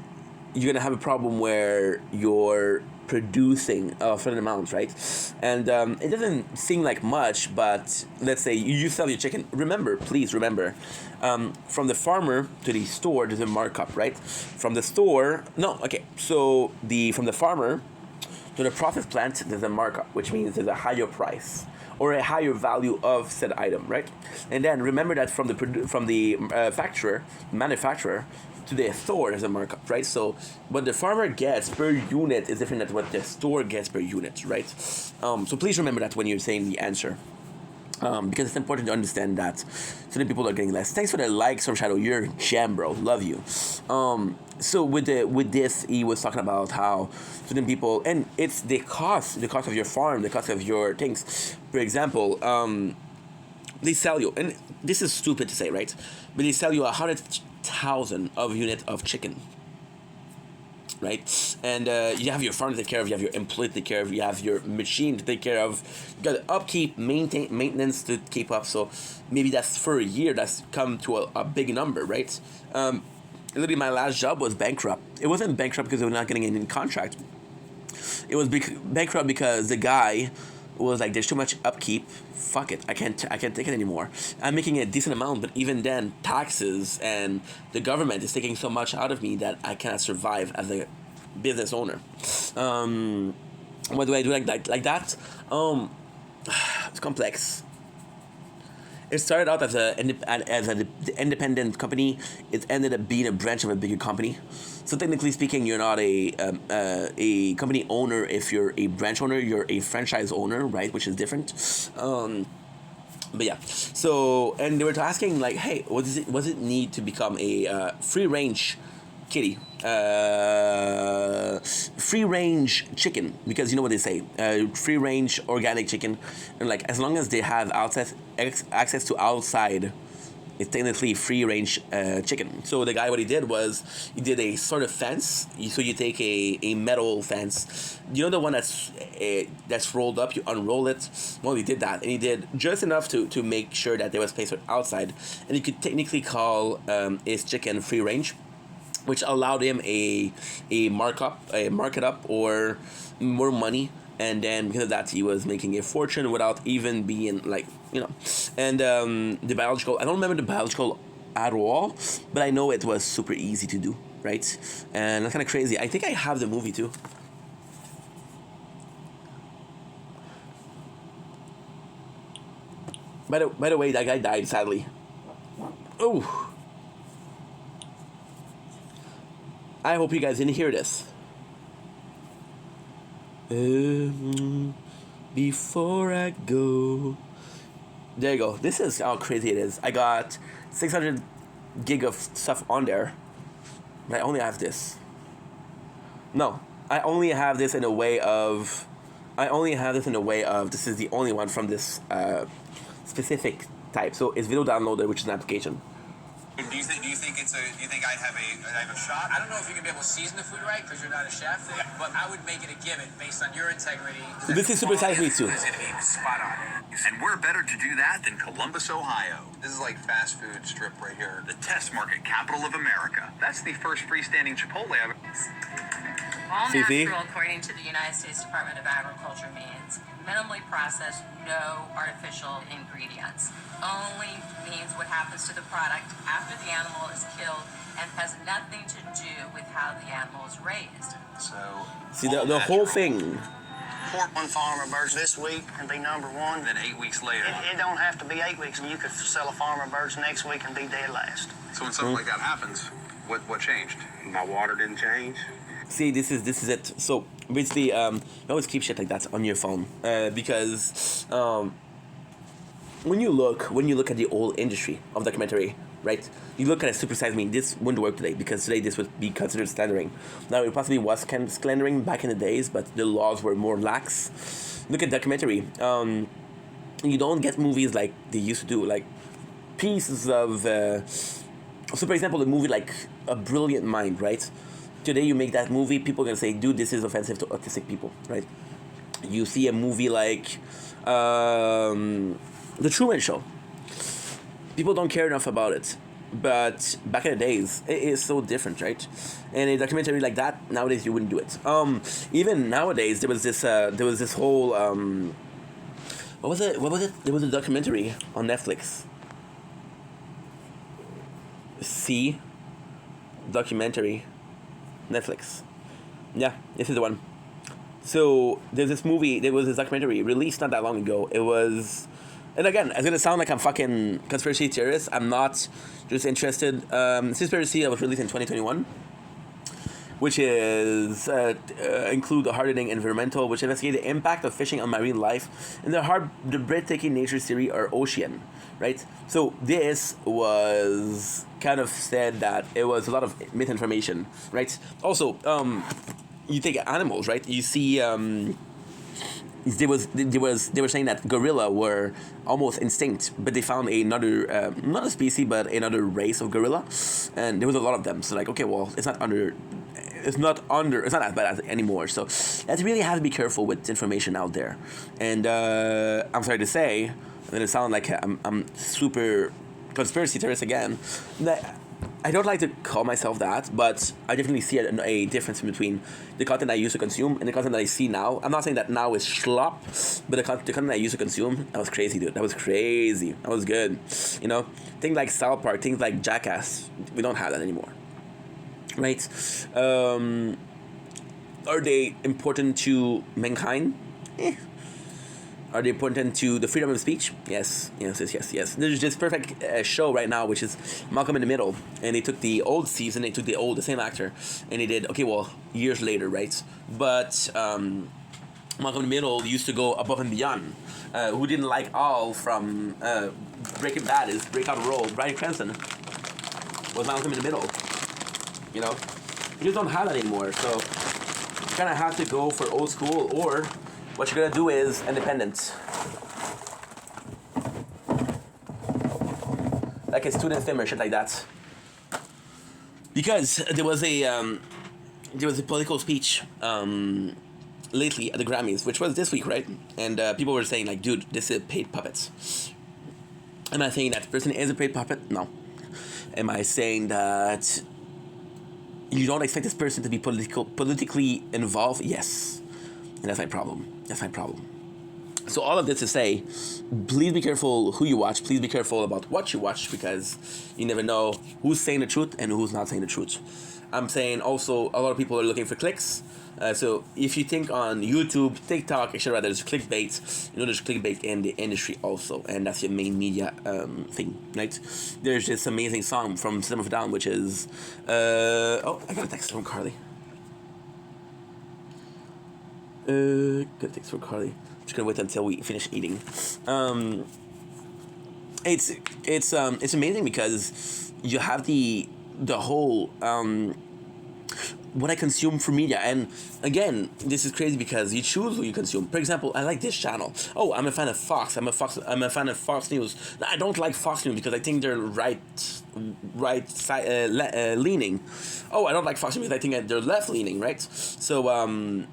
you're going to have a problem where you're producing a certain amount, right? And it doesn't seem like much, but let's say you sell your chicken. Please remember, from the farmer to the store, there's a markup, right? From the store, from the farmer to the process plant, there's a markup, which means there's a higher price or a higher value of said item, right? And then remember that from the manufacturer to the store, there's a markup, right? So what the farmer gets per unit is different than what the store gets per unit, right? So please remember that when you're saying the answer. Because it's important to understand that certain people are getting less. Thanks for the like, Storm Shadow. You're jam, bro. Love you. So with this, he was talking about how certain people, and it's the cost of your farm, the cost of your things. For example, they sell you, and this is stupid to say, right? But they sell you 100,000 of unit of chicken, right? And you have your farm to take care of, you have your employee to take care of, you have your machine to take care of, you got upkeep, maintenance to keep up. So maybe that's for a year, that's come to a big number, right? Literally, my last job was bankrupt. It wasn't bankrupt because they were not getting any contract. It was bankrupt because the guy was like, there's too much upkeep. Fuck it, I can't take it anymore. I'm making a decent amount, but even then, taxes and the government is taking so much out of me that I cannot survive as a business owner. What do I do like that? It's complex. It started out as an independent company. It ended up being a branch of a bigger company. So technically speaking, you're not a company owner if you're a branch owner. You're a franchise owner, right? Which is different. But yeah. So, and they were asking like, hey, what does it need to become a free range kitty? Free range chicken, because you know what they say, free range organic chicken, and like as long as they have access to outside, it's technically free range chicken. So the guy, what he did was he did a sort of fence. So you take a metal fence, you know, the one that's rolled up, you unroll it. Well, he did that, and he did just enough to make sure that there was space outside, and you could technically call his chicken free range, which allowed him a market up or more money. And then because of that, he was making a fortune without even being like, you know. And the biological, I don't remember the biological at all, but I know it was super easy to do, right? And that's kind of crazy. I think I have the movie too. By the way, that guy died sadly. Oh. I hope you guys didn't hear this. Before I go. There you go. This is how crazy it is. I got 600 gig of stuff on there. But I only have this. No. I only have this in a way of... This is the only one from this specific type. So it's video downloader, which is an application. Do you think it's you think I'd have a shot? I don't know if you're gonna be able to season the food right because you're not a chef, but I would make it a given based on your integrity. So this is Super Size Me too. It's gonna be spot on. And we're better to do that than Columbus, Ohio. This is like fast food strip right here. The test market capital of America. That's the first freestanding Chipotle I've... All Fifi? natural, according to the United States Department of Agriculture, means minimally processed, no artificial ingredients. Only means what happens to the product after the animal is killed and has nothing to do with how the animal is raised. So... See, the whole thing. Port one farmer birds this week and be number one. Then 8 weeks later. It don't have to be 8 weeks, and you could sell a farmer birds next week and be dead last. So when something like that happens, what changed? My water didn't change. See, this is it. So basically, you always keep shit like that on your phone because when you look at the old industry of documentary, right? You look at a Super Size Me. This wouldn't work today because today this would be considered slandering. Now it possibly was kind of slandering back in the days, but the laws were more lax. Look at documentary. You don't get movies like they used to do, like pieces of. So for example, a movie like A Brilliant Mind, right? Today you make that movie, people are gonna say, dude, this is offensive to autistic people, right? You see a movie like The Truman Show. People don't care enough about it. But back in the days, it is so different, right? And a documentary like that, nowadays you wouldn't do it. Even nowadays, there was this whole what was it? There was a documentary on Netflix. See? Documentary. Netflix. Yeah, this is the one. So there's this movie, there was this documentary released not that long ago. It was, and again, it's gonna sound like I'm fucking conspiracy theorist. I'm not just interested. Conspiracy that was released in 2021, which is include the hard-hitting environmental, which investigate the impact of fishing on marine life and the breathtaking nature series or ocean, right? So this was kind of said that it was a lot of misinformation, right? Also, you take animals, right? You see, they were saying that gorilla were almost extinct, but they found another not a species but another race of gorilla, and there was a lot of them. So like, okay, well, it's not as bad as anymore. So let's really have to be careful with information out there. And I'm sorry to say, I'm gonna sound like I'm super conspiracy theorist again. I don't like to call myself that, but I definitely see a difference between the content I used to consume and the content that I see now. I'm not saying that now is schlop, but the content I used to consume, that was crazy, dude. That was crazy. That was good. You know, things like South Park, things like Jackass, we don't have that anymore. Right? Are they important to mankind? Are they important to the freedom of speech? Yes. There's this perfect show right now, which is Malcolm in the Middle, and they took the old season, they took the same actor, and they did, okay, well, years later, right? But Malcolm in the Middle used to go above and beyond. Who didn't like all from Breaking Bad is breakout role. Bryan Cranston was Malcolm in the Middle. You know, you just don't have that anymore. So you kind of have to go for old school, or what you're gonna do is independent, like a student film or shit like that. Because there was a political speech lately at the Grammys, which was this week, right? And people were saying like, dude, this is paid puppets. Am I saying that the person is a paid puppet? No. Am I saying that you don't expect this person to be politically involved? Yes. And that's my problem. So all of this to say, please be careful who you watch. Please be careful about what you watch, because you never know who's saying the truth and who's not saying the truth. I'm saying also a lot of people are looking for clicks. So if you think on YouTube, TikTok, etc., there's clickbait. You know, there's clickbait in the industry also, and that's your main media thing, right? There's this amazing song from System of a Down, which is I got a text from Carly. Good text from Carly. I'm just gonna wait until we finish eating. It's amazing because you have the whole what I consume for media. And again, this is crazy because you choose who you consume. For example, I like this channel. Oh, I'm a fan of Fox. I'm a fan of Fox News. I don't like Fox News because I think they're leaning. Oh, I don't like Fox News because I think they're left leaning, right? So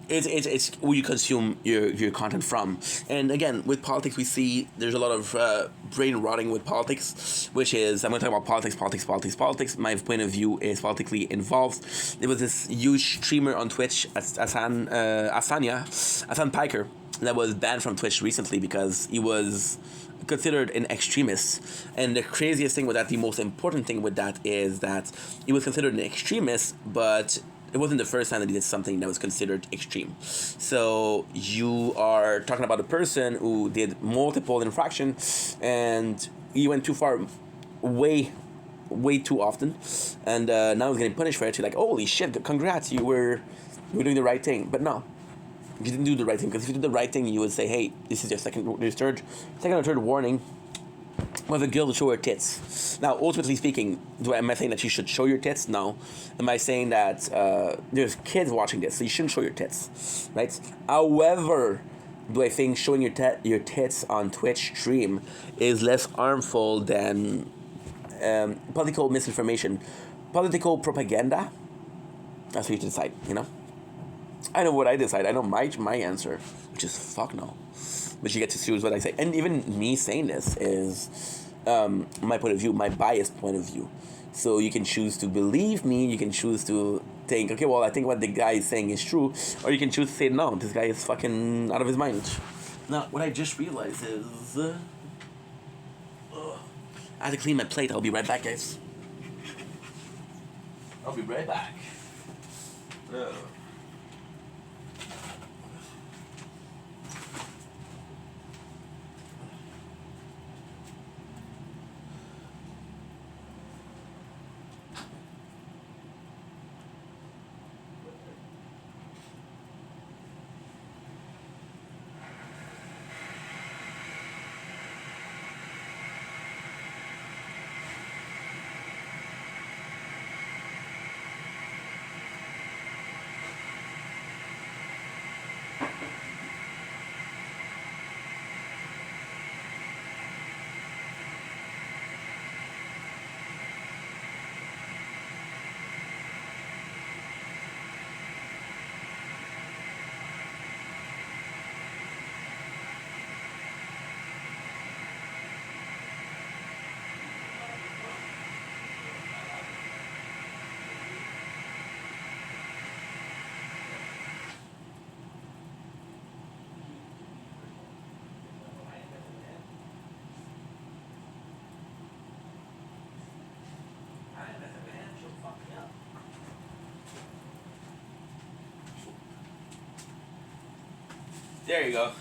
it's who you consume your content from. And again, with politics, we see there's a lot of brain rotting with politics, which is, I'm going to talk about politics. My point of view is politically involved. There was this huge streamer on Twitch, Hassan Piker, that was banned from Twitch recently because he was considered an extremist. And the craziest thing with that, the most important thing with that, is that he was considered an extremist, but it wasn't the first time that he did something that was considered extreme. So you are talking about a person who did multiple infractions and he went too far, way too often, and now he's getting punished for it. You're like, holy shit, congrats, you were doing the right thing. But no, you didn't do the right thing, because if you did the right thing, you would say, hey, this is your second or third warning. With a girl to show her tits. Now, ultimately speaking, am I saying that you should show your tits? No. Am I saying that there's kids watching this, so you shouldn't show your tits, right? However, do I think showing your tits on Twitch stream is less harmful than political misinformation, political propaganda? That's what you decide, you know? I know what I decide. I know my answer, which is fuck no. But you get to choose what I say. And even me saying this is my point of view, my biased point of view. So you can choose to believe me, you can choose to think, okay, well, I think what the guy is saying is true, or you can choose to say, no, this guy is fucking out of his mind. Now, what I just realized is, I have to clean my plate. I'll be right back, guys. I'll be right back. There you go.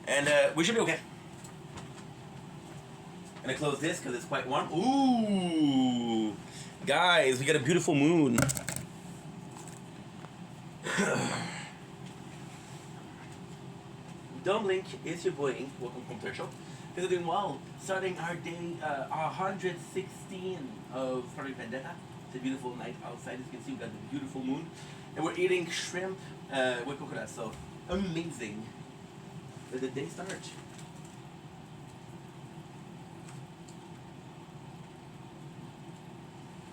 And we should be okay. I'm gonna close this because it's quite warm. Ooh, guys, we got a beautiful moon. Dumbling, it's your boy. Welcome from Third Show. Because we're doing well. Starting our day, 116 of Project Vendetta. It's a beautiful night outside. As you can see, we got the beautiful moon. And we're eating shrimp with coconut. So amazing. Let the day start.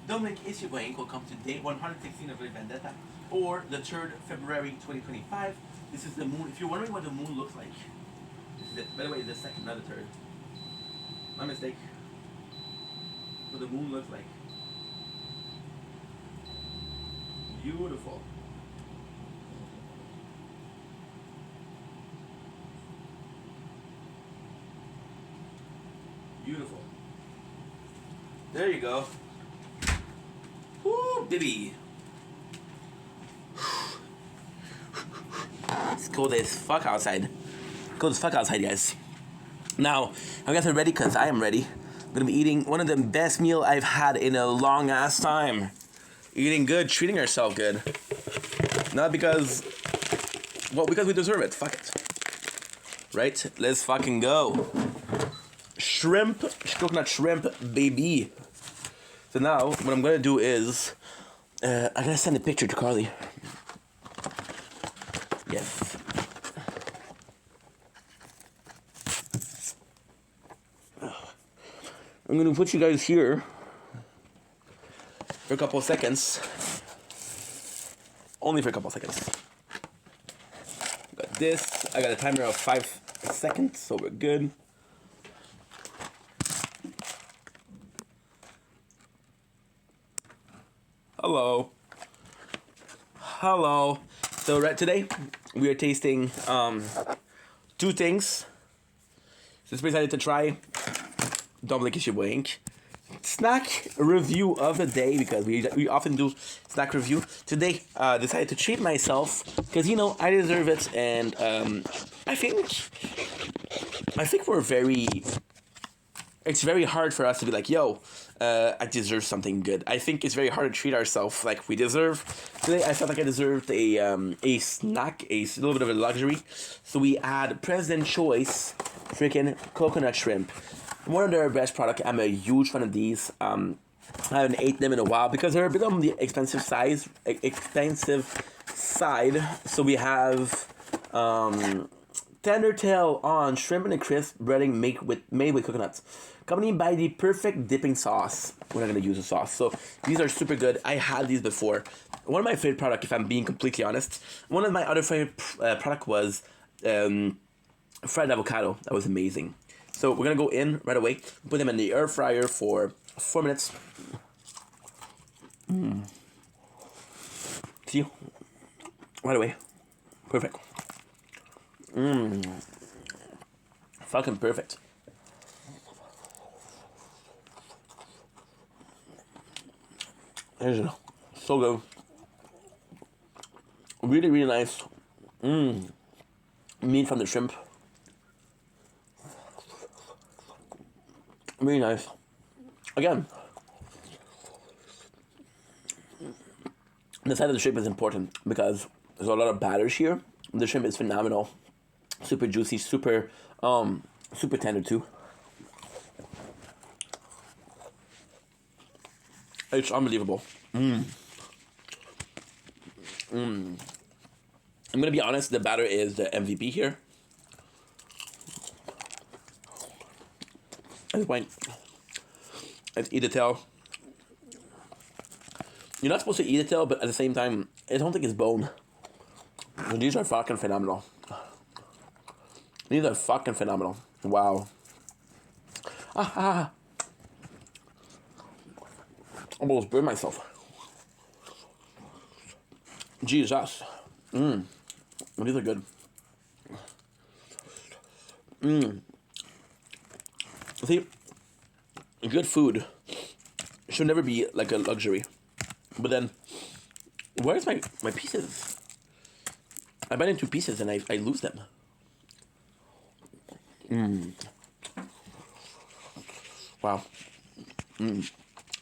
Dumbling, it's your boy. Welcome to day 116 of Project Vendetta. Or the 3rd February 2025. This is the moon. If you're wondering what the moon looks like, this is it. By the way, the second, not the third. My mistake. What the moon looks like. Beautiful. Beautiful. There you go. Woo, baby. It's cold as fuck outside. Cold as fuck outside, guys. Now, I guess I'm ready because I am ready. I'm gonna be eating one of the best meal I've had in a long ass time. Eating good, treating ourselves good. Not because, well, because we deserve it. Fuck it. Right? Let's fucking go. Shrimp, coconut shrimp, baby. So now, what I'm gonna do is I gotta send a picture to Carly. Yes. I'm gonna put you guys here for a couple of seconds. Only for a couple of seconds. Got this. I got a timer of 5 seconds, so we're good. Hello. Hello. So today we are tasting 2 things. Just decided to try double wink. Snack review of the day, because we often do snack review. Today decided to treat myself because I deserve it, and I think we're very. It's very hard for us to be like, yo, I deserve something good. I think it's very hard to treat ourselves like we deserve. Today, I felt like I deserved a snack, a little bit of a luxury. So we had President Choice freaking coconut shrimp. One of their best products. I'm a huge fan of these. I haven't ate them in a while because they're a bit on the expensive side. So we have tender tail on shrimp and a crisp breading made with coconuts, accompanied by the perfect dipping sauce. We're not gonna use a sauce, so these are super good. I had these before. One of my favorite products, if I'm being completely honest. One of my other favorite product was fried avocado. That was amazing. So we're gonna go in right away. Put them in the air fryer for 4 minutes. See, right away, perfect. Fucking perfect. There's so good. Really, really nice. Meat from the shrimp. Really nice. Again, the side of the shrimp is important because there's a lot of batters here. The shrimp is phenomenal. Super juicy, super tender too. It's unbelievable. I'm gonna be honest, the batter is the MVP here. Let's eat the tail. You're not supposed to eat the tail, but at the same time, I don't think it's bone. These are fucking phenomenal. These are fucking phenomenal. Wow. Almost burned myself. Jesus. These are good. See, good food should never be like a luxury. But then, where's my pieces? I bite into pieces and I lose them. Wow.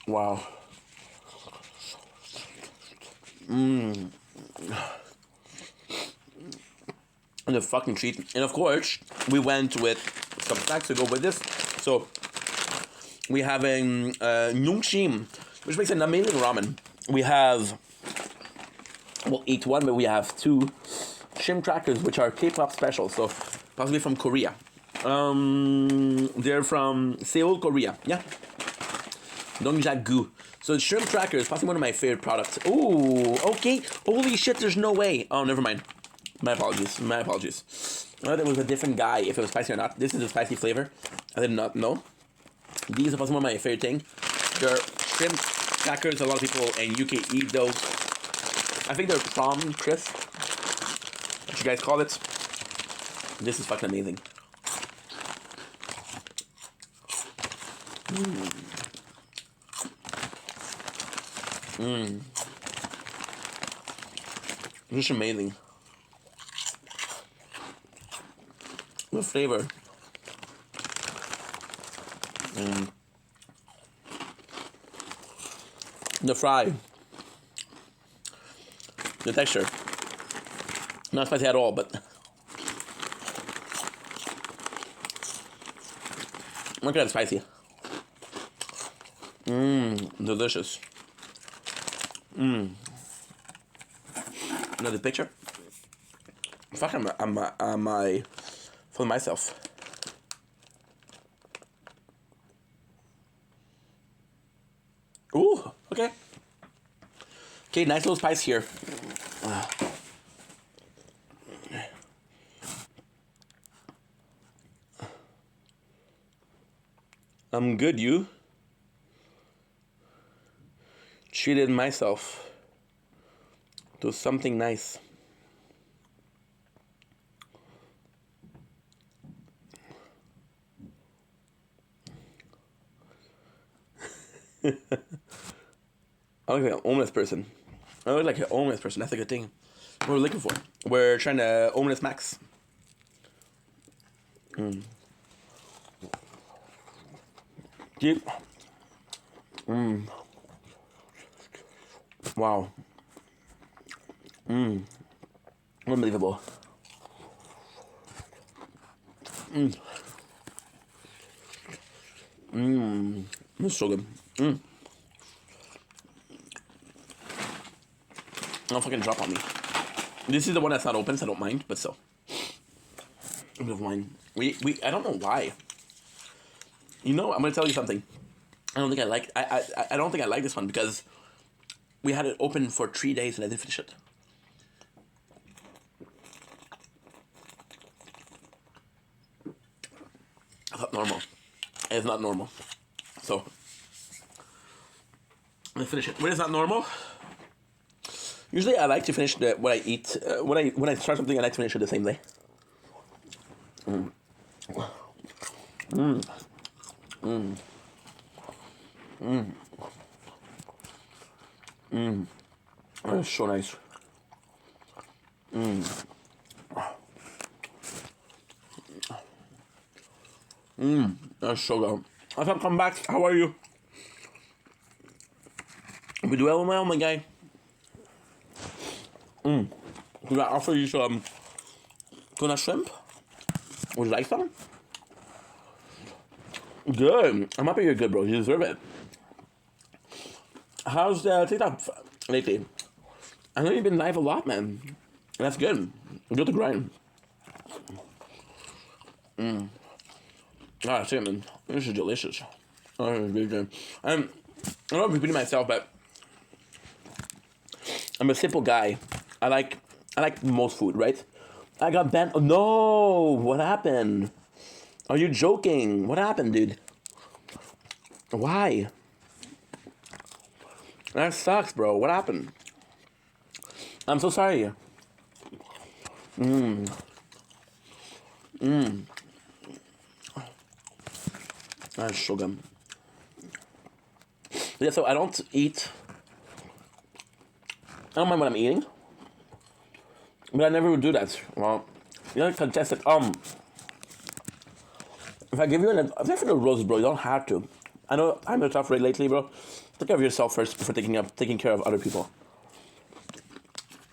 Wow. And a fucking treat. And of course, we went with some snacks to go with this. So, we have a Nungshim, which makes an amazing ramen. We have, we'll eat one, but we have 2 shrimp crackers, which are K-pop special, so possibly from Korea. They're from Seoul, Korea. Yeah. Dongjak-gu. So shrimp crackers, possibly one of my favorite products. Ooh, okay. Holy shit, there's no way. Oh, never mind. My apologies. I thought it was a different guy, if it was spicy or not. This is a spicy flavor. I did not know. These are possibly one of my favorite things. They're shrimp crackers. A lot of people in UK eat those. I think they're prawn crisp, what you guys call it. This is fucking amazing. This is amazing. The flavor. The fry. The texture. Not spicy at all, but look at that spicy. Delicious. Another picture. Fuck, I'm my for myself. Ooh, okay. Okay, nice little spice here. I'm good, you? Treated myself to something nice. I look like an homeless person. I look like an homeless person. That's a good thing. What we're looking for. We're trying to homeless max. Keep. Wow. Unbelievable. It's so good. Don't fucking drop on me. This is the one that's not open, so I don't mind, but still. A bit of wine. I don't know why. You know, I'm gonna tell you something. I don't think I like this one because we had it open for 3 days and I didn't finish it. It's not normal. It's not normal. So I'm gonna finish it. When it's not normal, usually I like to finish what I eat. When I start something, I like to finish it the same day. That's so nice. That's so good. I've come back. How are you? We do well, my guy. Could I offer you some tuna shrimp? Would you like some? Good. I'm happy you're good, bro. You deserve it. How's the TikTok lately? I know you've been live a lot, man. That's good. Good to grind. Ah, man. This is delicious. Oh, it's really good. I'm not repeating myself, but I'm a simple guy. I like most food, right? I got banned. Oh, no! What happened? Are you joking? What happened, dude? Why? That sucks, bro. What happened? I'm so sorry. That's so good. Yeah, so I don't eat. I don't mind what I'm eating. But I never would do that. Well, you know, contested. If I give you an advice for the roses, bro, you don't have to. I know I'm a tough rate lately, bro. Take care of yourself first before taking care of other people.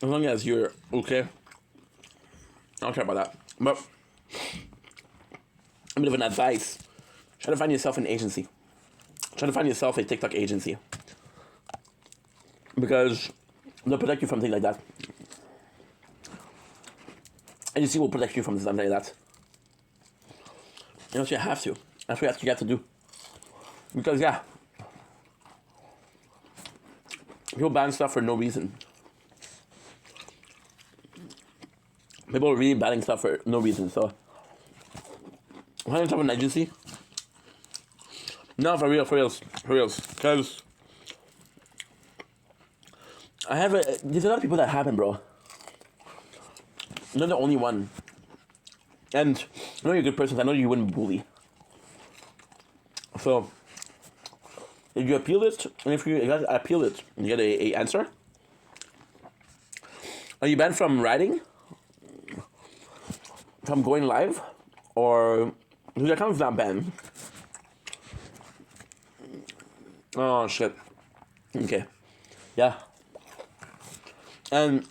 As long as you're okay, I don't care about that. But a bit of an advice: try to find yourself an agency. Try to find yourself a TikTok agency because they'll protect you from things like that. Agency will protect you from something like that. You know, so you have to. That's what you have to do. Because yeah, people ban stuff for no reason. People are really banning stuff for no reason. So, why don't you have an agency? No, for reals. Because there's a lot of people that happen, bro. You're not the only one. And I know you're a good person. I know you wouldn't bully. So, if you appeal it, and if you appeal it, and you get a answer. Are you banned from writing? From going live? Or your account's not banned? Oh shit. Okay. Yeah. And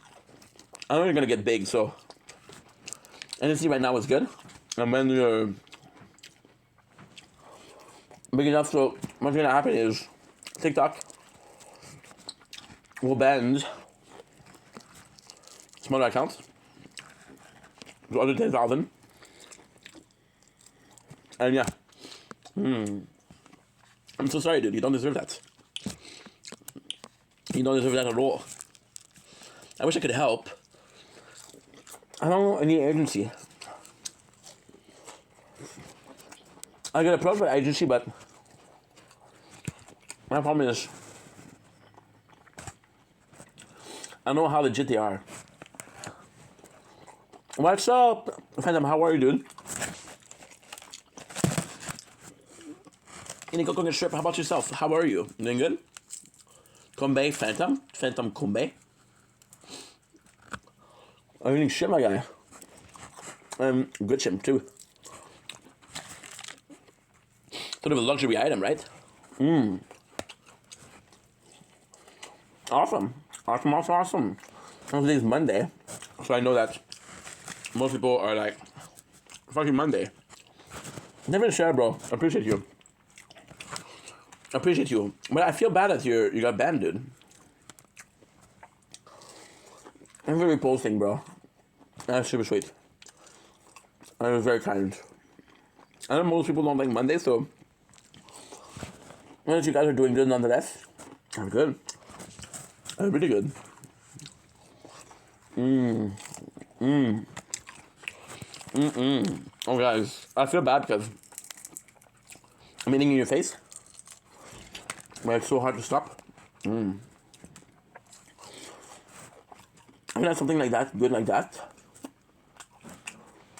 I know you're gonna get big, so NSC right now is good. And when you're big enough, so what's gonna happen is TikTok will bend smaller accounts. The other 10,000. And yeah. I'm so sorry, dude. You don't deserve that. You don't deserve that at all. I wish I could help. I don't know any agency. I get approached by agency, but my problem is I don't know how legit they are. What's up, Phantom? How are you, dude? Any coconut and strip? How about yourself? How are you? Doing good? Kombe, Phantom? Phantom Kombe? I'm eating shit, my guy. Good shit, too. Sort of a luxury item, right? Awesome. Awesome. Today's Monday, so I know that most people are like, fucking Monday. Never share, bro. I appreciate you. But I feel bad that you got banned, dude. I'm very posting, bro. That's super sweet. I was very kind. I know most people don't like Monday, so I know you guys are doing good nonetheless. I'm good. I'm really good. Oh, guys, I feel bad because I'm eating in your face. But it's so hard to stop. I haven't had something like that, good like that,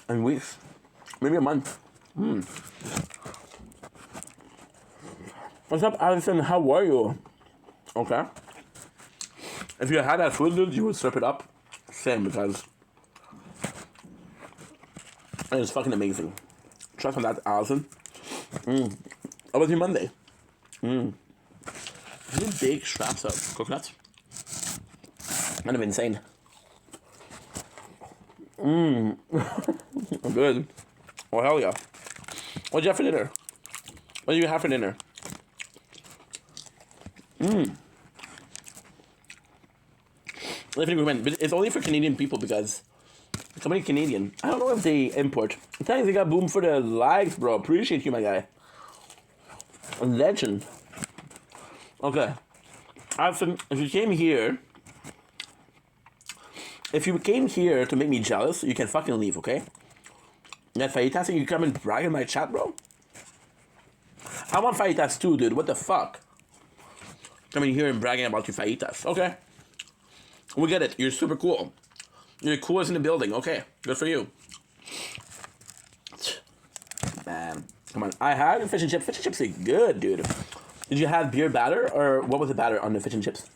in weeks, maybe a month. What's up, Allison? How are you? Okay. If you had that food, dude, you would slurp it up. Same, because it's fucking amazing. Trust on that, Allison. How was your Monday? These big straps of coconuts. Kind of insane. Good. Oh, hell yeah. What'd you have for dinner? What did you have for dinner? It's only for Canadian people because somebody Canadian. I don't know if they import. Thanks, they got boom for the likes, bro. Appreciate you, my guy. A legend. Okay. If you came here to make me jealous, you can fucking leave, okay? That fajitas, you come and brag in my chat, bro? I want fajitas too, dude. What the fuck? Coming here and bragging about your fajitas. Okay. We get it. You're super cool. You're the coolest in the building. Okay. Good for you. Man. Come on. I had fish and chips. Fish and chips are good, dude. Did you have beer batter, or what was the batter on the fish and chips?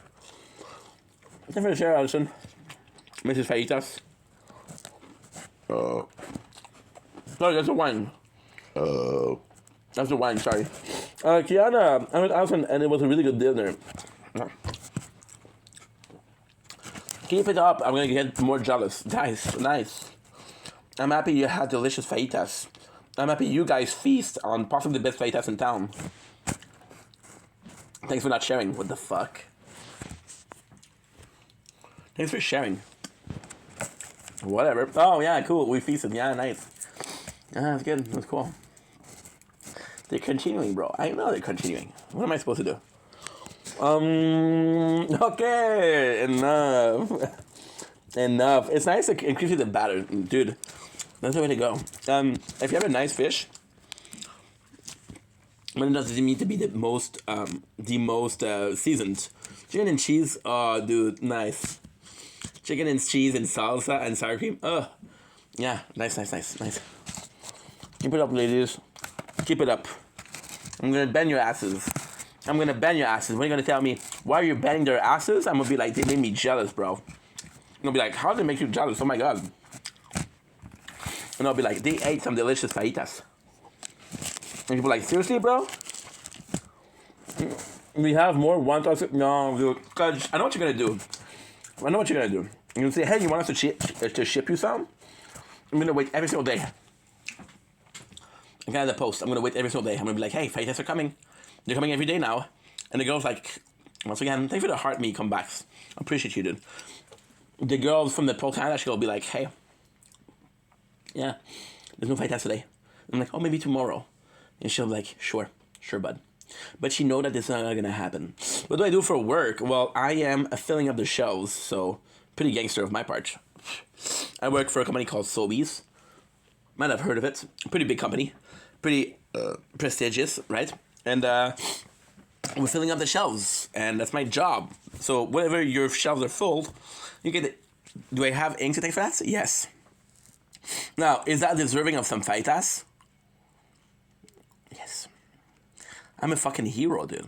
Thanks for the share, Allison. Mrs. Fajitas. Sorry, that's a wine. That's the wine, sorry. Kiana, I met Allison, and it was a really good dinner. Keep it up. I'm gonna get more jealous. Nice. I'm happy you had delicious fajitas. I'm happy you guys feast on possibly the best fajitas in town. Thanks for not sharing. What the fuck? Thanks for sharing. Whatever. Oh, yeah, cool. We feasted. Yeah, nice. Yeah, that's good. That's cool. They're continuing, bro. I know they're continuing. What am I supposed to do? Okay. Enough. It's nice to increase the batter. Dude, that's the way to go. If you have a nice fish, but it doesn't need to be the most seasoned. Chicken and cheese, oh, dude, nice. Chicken and cheese and salsa and sour cream, yeah, nice. Keep it up, ladies. Keep it up. I'm gonna bend your asses. When are you gonna tell me why you're bending their asses? I'm gonna be like, they made me jealous, bro. I'm gonna be like, how did they make you jealous? Oh my god. And I'll be like, they ate some delicious fajitas. And people are like, seriously, bro? We have more 1,000. No, dude. Cause I know what you're gonna do. You're gonna say, hey, you want us to ship you some? I'm gonna wait every single day. I got the post. I'm gonna wait every single day. I'm gonna be like, hey, fajitas are coming. They're coming every day now. And the girl's like, once again, thank you for the heart me comebacks. Appreciate you, dude. The girl from the Pro Canada show will be like, hey, yeah, there's no fight test today. I'm like, oh, maybe tomorrow. And she'll be like, sure, bud. But she know that this is not gonna happen. What do I do for work? Well, I am filling up the shelves, so pretty gangster of my part. I work for a company called Sobeys. Might have heard of it. Pretty big company. Pretty prestigious, right? And we're filling up the shelves, and that's my job. So whenever your shelves are full, you get it. Do I have ink to take for that? Yes. Now, is that deserving of some faitas? Yes. I'm a fucking hero, dude.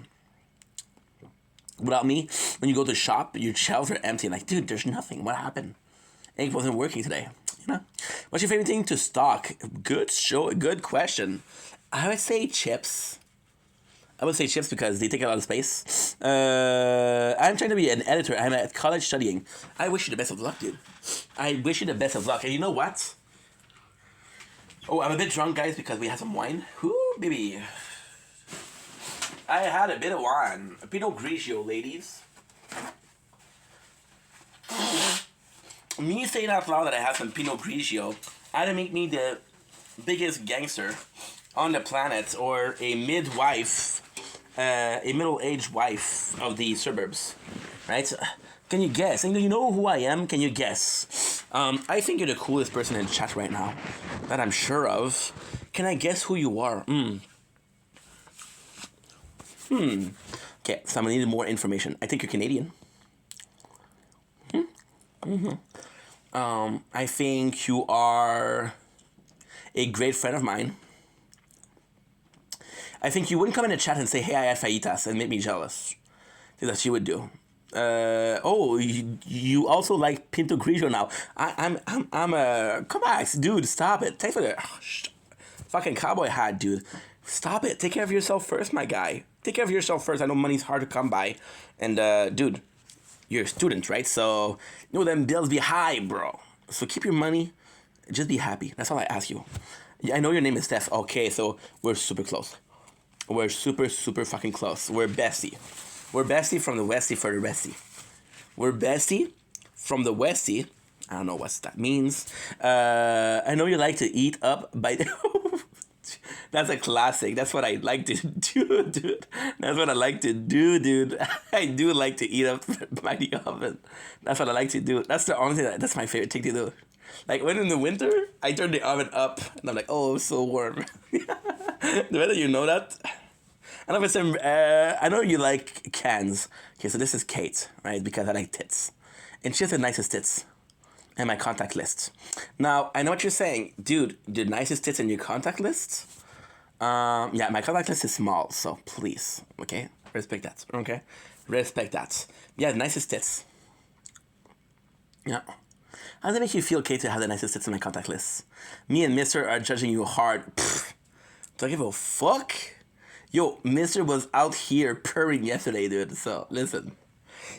Without me, when you go to shop, your shelves are empty. Like, dude, there's nothing. What happened? Ink wasn't working today. You know? What's your favorite thing to stock? Good show. Good question. I would say chips. I would say chips because they take a lot of space. I'm trying to be an editor. I'm at college studying. I wish you the best of luck, dude. I wish you the best of luck. And you know what? Oh, I'm a bit drunk, guys, because we had some wine. Whoo, baby. I had a bit of wine. A Pinot Grigio, ladies. Me saying out loud that I have some Pinot Grigio, either make me the biggest gangster on the planet or a midwife, a middle-aged wife of the suburbs, right? Can you guess? And you know who I am? Can you guess? I think you're the coolest person in chat right now that I'm sure of. Can I guess who you are? Okay, so I'm gonna need more information. I think you're Canadian. I think you are a great friend of mine. I think you wouldn't come in the chat and say, hey, I had fajitas and make me jealous. I think that you would do. You also like Pinto Grigio now. I'm a... Come on, dude, stop it. Thanks for the... fucking cowboy hat, dude. Stop it. Take care of yourself first, my guy. Take care of yourself first. I know money's hard to come by. And, dude, you're a student, right? So, you know, them bills be high, bro. So keep your money. Just be happy. That's all I ask you. I know your name is Steph. Okay, so we're super close. We're super fucking close. We're bestie. We're bestie from the Westie for the Restie. We're bestie from the Westie. I don't know what that means. I know you like to eat up by the... That's a classic. That's what I like to do, dude. That's what I like to do, dude. I do like to eat up by the oven. That's what I like to do. That's the only thing that's my favorite thing to do. Like when in the winter, I turn the oven up and I'm like, oh, it's so warm. The better you know that. I know, I know you like cans. Okay, so this is Kate, right? Because I like tits. And she has the nicest tits in my contact list. Now, I know what you're saying. Dude, the nicest tits in your contact list? Yeah, my contact list is small, so please, okay? Respect that, okay? Respect that. Yeah, the nicest tits. Yeah. How does it make you feel, Kate, to have the nicest tits in my contact list? Me and Mr. are judging you hard. Pfft. Do I give a fuck? Yo, Mr. was out here purring yesterday, dude, so listen.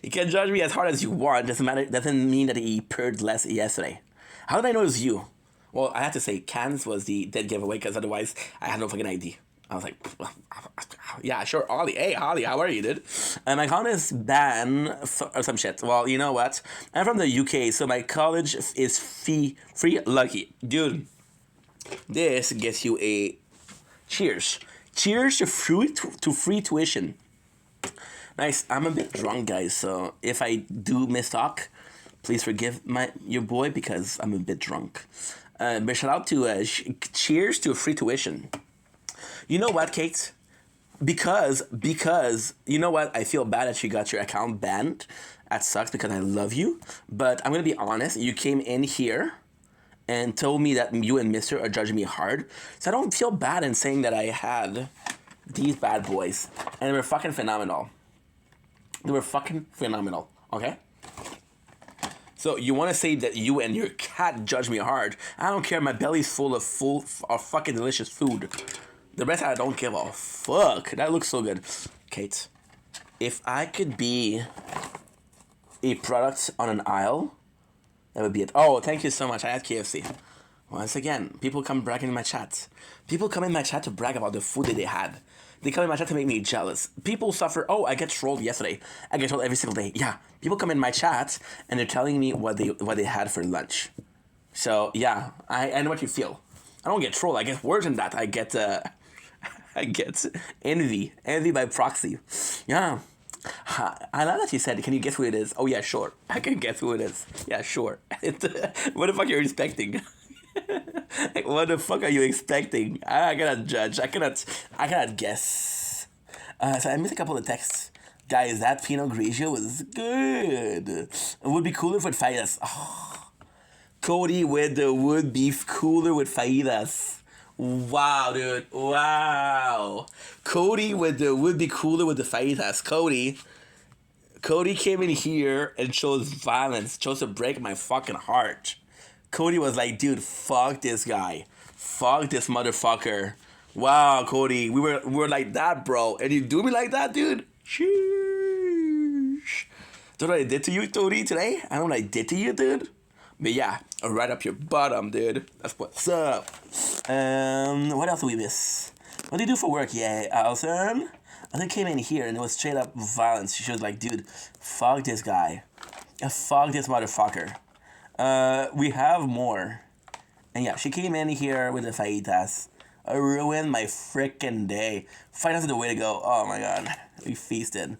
You can judge me as hard as you want. Doesn't mean that he purred less yesterday. How did I know it was you? Well, I had to say Cans was the dead giveaway because otherwise I had no fucking ID. I was like, yeah, sure, Ollie. Hey, Ollie, how are you, dude? And my college is ban or some shit. Well, you know what? I'm from the UK, so my college is free lucky. Dude, this gets you a cheers. Cheers to free tuition. Nice. I'm a bit drunk, guys, so if I do mistalk, please forgive your boy because I'm a bit drunk. But shout out to cheers to free tuition. You know what, Kate? Because you know what? I feel bad that you got your account banned. That sucks because I love you. But I'm gonna be honest. You came in here and told me that you and Mr. are judging me hard. So I don't feel bad in saying that I had these bad boys, and they were fucking phenomenal. They were fucking phenomenal, okay? So you want to say that you and your cat judge me hard? I don't care. My belly's full of fucking delicious food. The rest I don't give a fuck. That looks so good. Kate, if I could be a product on an aisle, that would be it. Oh, thank you so much. I had KFC. Once again, people come bragging in my chat. People come in my chat to brag about the food that they had. They come in my chat to make me jealous. People suffer. Oh, I get trolled yesterday. I get trolled every single day. Yeah, people come in my chat and they're telling me what they had for lunch. So yeah, I know what you feel. I don't get trolled. I get worse than that. I get envy by proxy. Yeah. I love that you said, can you guess who it is? Oh yeah, sure. I can guess who it is. Yeah, sure. What the fuck are you expecting? Like, what the fuck are you expecting? I cannot judge. I cannot guess. So I missed a couple of texts. Guys, that Pinot Grigio was good. It would be cooler if it fajitas. Oh, Cody with the wood beef cooler with fajitas. Wow, dude. Wow. Cody with the would be cooler with the fajitas. Cody came in here and chose violence, chose to break my fucking heart. Cody was like, dude, fuck this guy. Fuck this motherfucker. Wow, Cody. We were like that, bro. And you do me like that, dude? Sheesh. Do you know what I did to you, Cody, today? I know what I did to you, dude. But yeah, right up your bottom, dude. That's what's up. What else do we miss? What do you do for work? Yeah, Alison. I think came in here and it was straight up violence. She was like, dude, fuck this guy. Fuck this motherfucker. We have more. And yeah, she came in here with the fajitas. I ruined my freaking day. Fajitas is the way to go. Oh my god. We feasted.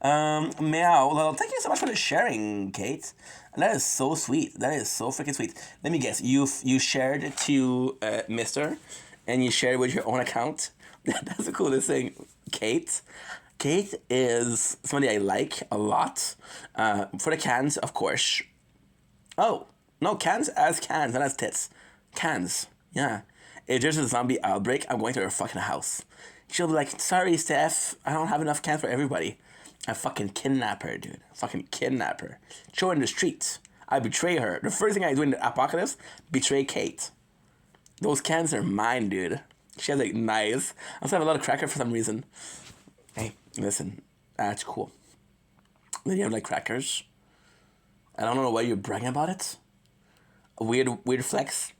Meow. Well, thank you so much for the sharing, Kate. That is so sweet. That is so freaking sweet. Let me guess. You shared to Mister, and you shared with your own account. That's the coolest thing. Kate. Kate is somebody I like a lot. For the cans, of course. Oh, no, cans as cans, not as tits. Cans, yeah. If there's a zombie outbreak, I'm going to her fucking house. She'll be like, sorry, Steph, I don't have enough cans for everybody. I fucking kidnap her, dude. Fucking kidnap her. Throw her in the streets. I betray her. The first thing I do in the apocalypse, betray Kate. Those cans are mine, dude. She has like knives. I also have a lot of cracker for some reason. Hey, listen, that's cool. Then you have like crackers. I don't know why you're bragging about it. A weird flex.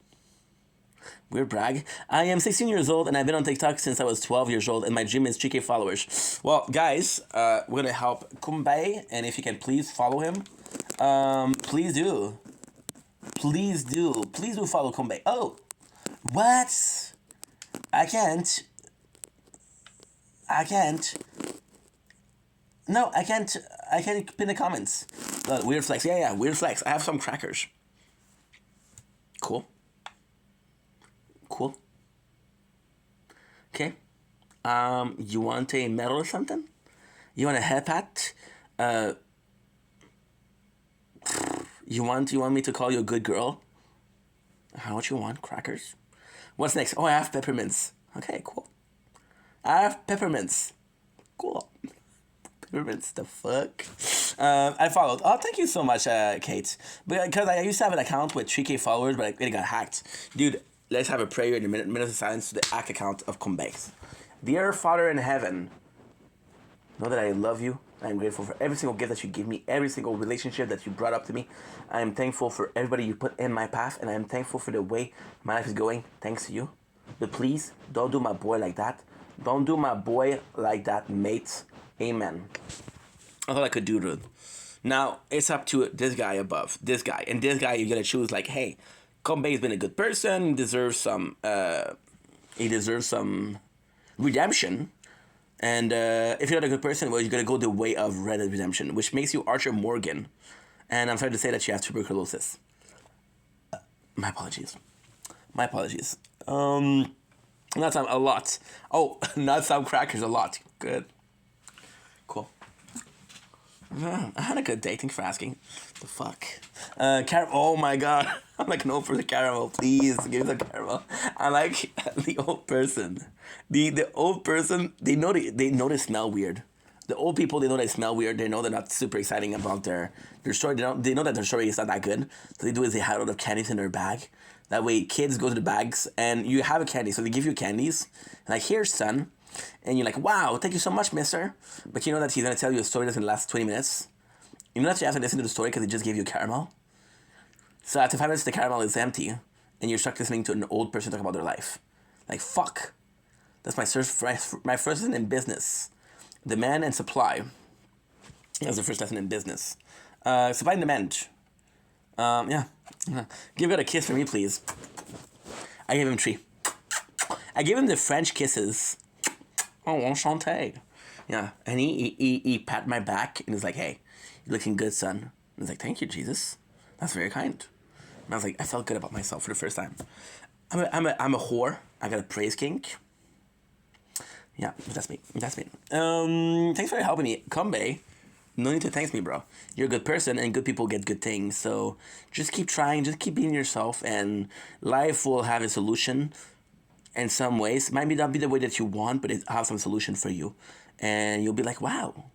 Weird brag. I am 16 years old and I've been on TikTok since I was 12 years old and my gym is 3K followers. Well, guys, we're going to help Kumbay, and if you can please follow him, please do. Please do. Please do follow Kumbay. Oh, what? I can't. No, I can't pin the comments. Weird flex. Yeah, weird flex. I have some crackers. Cool. Okay. You want a medal or something? You want a head pat? You want me to call you a good girl? How much you want? Crackers? What's next? Oh, I have peppermints. Okay, cool. I have peppermints. Cool. Peppermints, the fuck? I followed. Oh, thank you so much, Kate. Because I used to have an account with 3K followers, but it got hacked. Dude, let's have a prayer in a minute of silence to the hack account of Comebacks. Dear Father in heaven, know that I love you. I am grateful for every single gift that you give me, every single relationship that you brought up to me. I am thankful for everybody you put in my path, and I am thankful for the way my life is going, thanks to you. But please, don't do my boy like that. Don't do my boy like that, mate. Amen. That's all I could do, dude. Now, it's up to this guy above. This guy. And this guy, you're going to choose, like, hey, Combay's been a good person, deserves some redemption. And if you're not a good person, well, you're going to go the way of Red Dead Redemption, which makes you Archer Morgan. And I'm sorry to say that you have tuberculosis. My apologies. Not some, a lot. Oh, not some crackers, a lot. Good. Cool. I had a good day. Thanks for asking. The fuck? Oh my god. I'm like, no for the caramel. Please, give me the caramel. I like the old person. The old person, they know they smell weird. The old people, they know they smell weird. They know they're not super exciting about their story. They know that their story is not that good. So they do is they hide a lot of candies in their bag. That way, kids go to the bags and you have a candy. So they give you candies. Like, here's son. And you're like, wow, thank you so much, mister. But you know that he's going to tell you a story that's going to last 20 minutes. You know that you have to listen to the story because he just gave you a caramel. So after 5 minutes, the caramel is empty. And you're stuck listening to an old person talk about their life. Like, fuck. That's my first lesson in business. Demand and supply. That was the first lesson in business. Supply and demand. Yeah. Give God a kiss for me, please. I gave him 3. I gave him the French kisses. Oh, enchanté. Yeah, and he pat my back and he's like, "Hey, you're looking good, son." And I was like, "Thank you, Jesus. That's very kind." And I was like, I felt good about myself for the first time. I'm a whore. I got a praise kink. Yeah, that's me. That's me. Thanks for helping me. Combe, no need to thank me, bro. You're a good person, and good people get good things. So just keep trying. Just keep being yourself, and life will have a solution. In some ways, it might not be the way that you want, but it has some solution for you, and you'll be like, "Wow,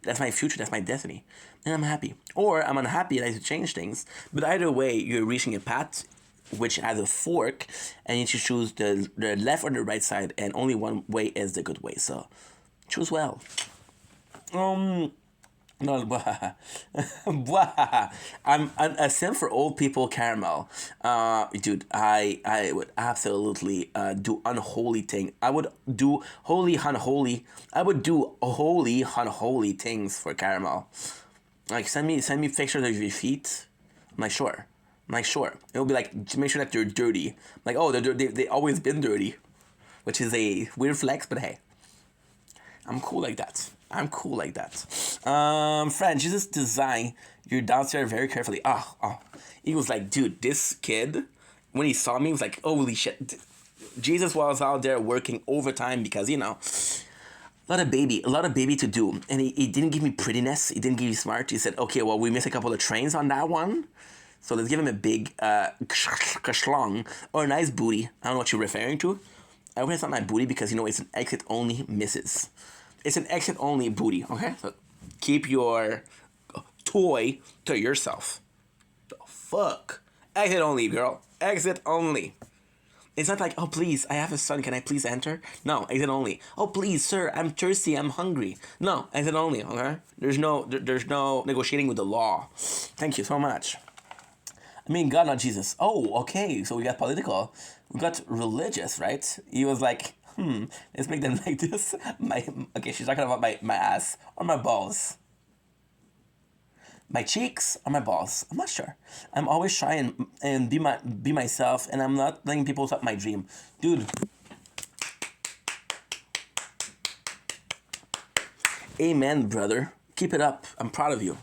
that's my future. That's my destiny," and I'm happy. Or I'm unhappy and I have to change things. But either way, you're reaching a path which has a fork, and you need to choose the left or the right side, and only one way is the good way. So choose well. No, I'm a sim for old people caramel. Dude, I would absolutely do unholy thing. I would do holy unholy. I would do holy unholy things for caramel. Like send me pictures of your feet. I'm like sure. It'll be like just make sure that they're dirty. Like oh they always been dirty, which is a weird flex, but hey. I'm cool like that. Friend, Jesus design your downstairs very carefully. He was like, dude, this kid, when he saw me, he was like, holy shit. Jesus was out there working overtime because, a lot of baby to do. And he didn't give me prettiness. He didn't give me smart. He said, okay, well, we missed a couple of trains on that one. So let's give him a big kashlong or a nice booty. I don't know what you're referring to. I hope it's not my booty because, it's an exit only misses. It's an exit only booty, okay? So keep your toy to yourself. The fuck? Exit only, girl. Exit only. It's not like, oh, please, I have a son. Can I please enter? No, exit only. Oh, please, sir, I'm thirsty. I'm hungry. No, exit only, okay? There's no negotiating with the law. Thank you so much. I mean, God, not Jesus. Oh, okay, so we got political. We got religious, right? He was like, let's make them like this. Okay, she's talking about my ass or my balls. My cheeks or my balls. I'm not sure. I'm always trying and be myself, and I'm not letting people stop my dream. Dude. Amen, brother. Keep it up. I'm proud of you.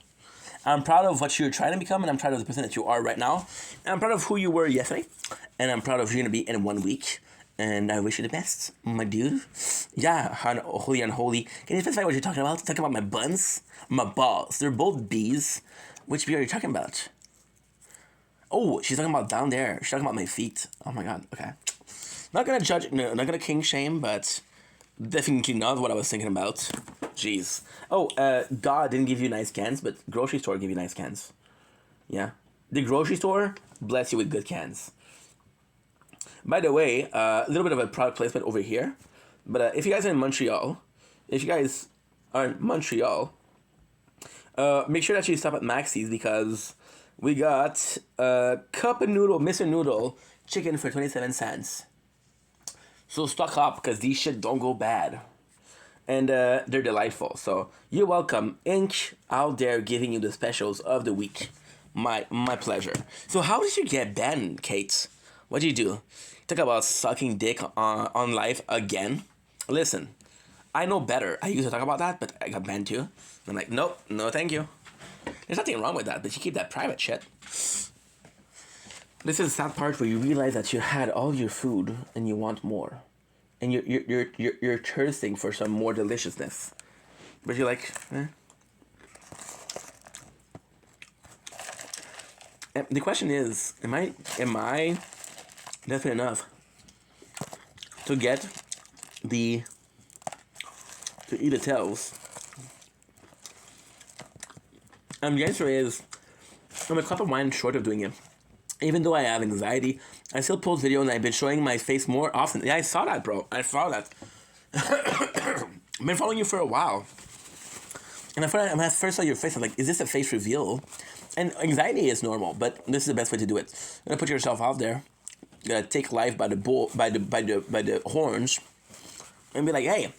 I'm proud of what you're trying to become, and I'm proud of the person that you are right now. And I'm proud of who you were yesterday, and I'm proud of who you're going to be in 1 week. And I wish you the best, my dude. Yeah, holy unholy. Can you specify what you're talking about? Talking about my buns? My balls. They're both B's. Which B are you talking about? Oh, she's talking about down there. She's talking about my feet. Oh my god, okay. Not gonna judge, no, not gonna king shame, but definitely not what I was thinking about. Jeez. Oh, God didn't give you nice cans, but grocery store give you nice cans. Yeah. The grocery store bless you with good cans. By the way, a little bit of a product placement over here. But if you guys are in Montreal, make sure that you stop at Maxie's because we got cup and noodle, Mr. Noodle chicken for 27 cents. So stock up because these shit don't go bad. And they're delightful. So you're welcome. Inc. out there giving you the specials of the week. My pleasure. So how did you get banned, Kate? What did you do? Talk about sucking dick on life again? Listen, I know better. I used to talk about that, but I got banned too. I'm like, nope, no thank you. There's nothing wrong with that, but you keep that private shit. This is the sad part where you realize that you had all your food and you want more. And you're thirsting for some more deliciousness. But you're like, eh. And the question is, am I desperate enough to get to eat the tails? And the answer is, I'm a cup of wine short of doing it. Even though I have anxiety, I still post video and I've been showing my face more often. Yeah, I saw that, bro. I saw that. I've been following you for a while. And when I first saw your face, I was like, is this a face reveal? And anxiety is normal, but this is the best way to do it. You're gonna put yourself out there. You gotta take life by the horns. and be like, hey,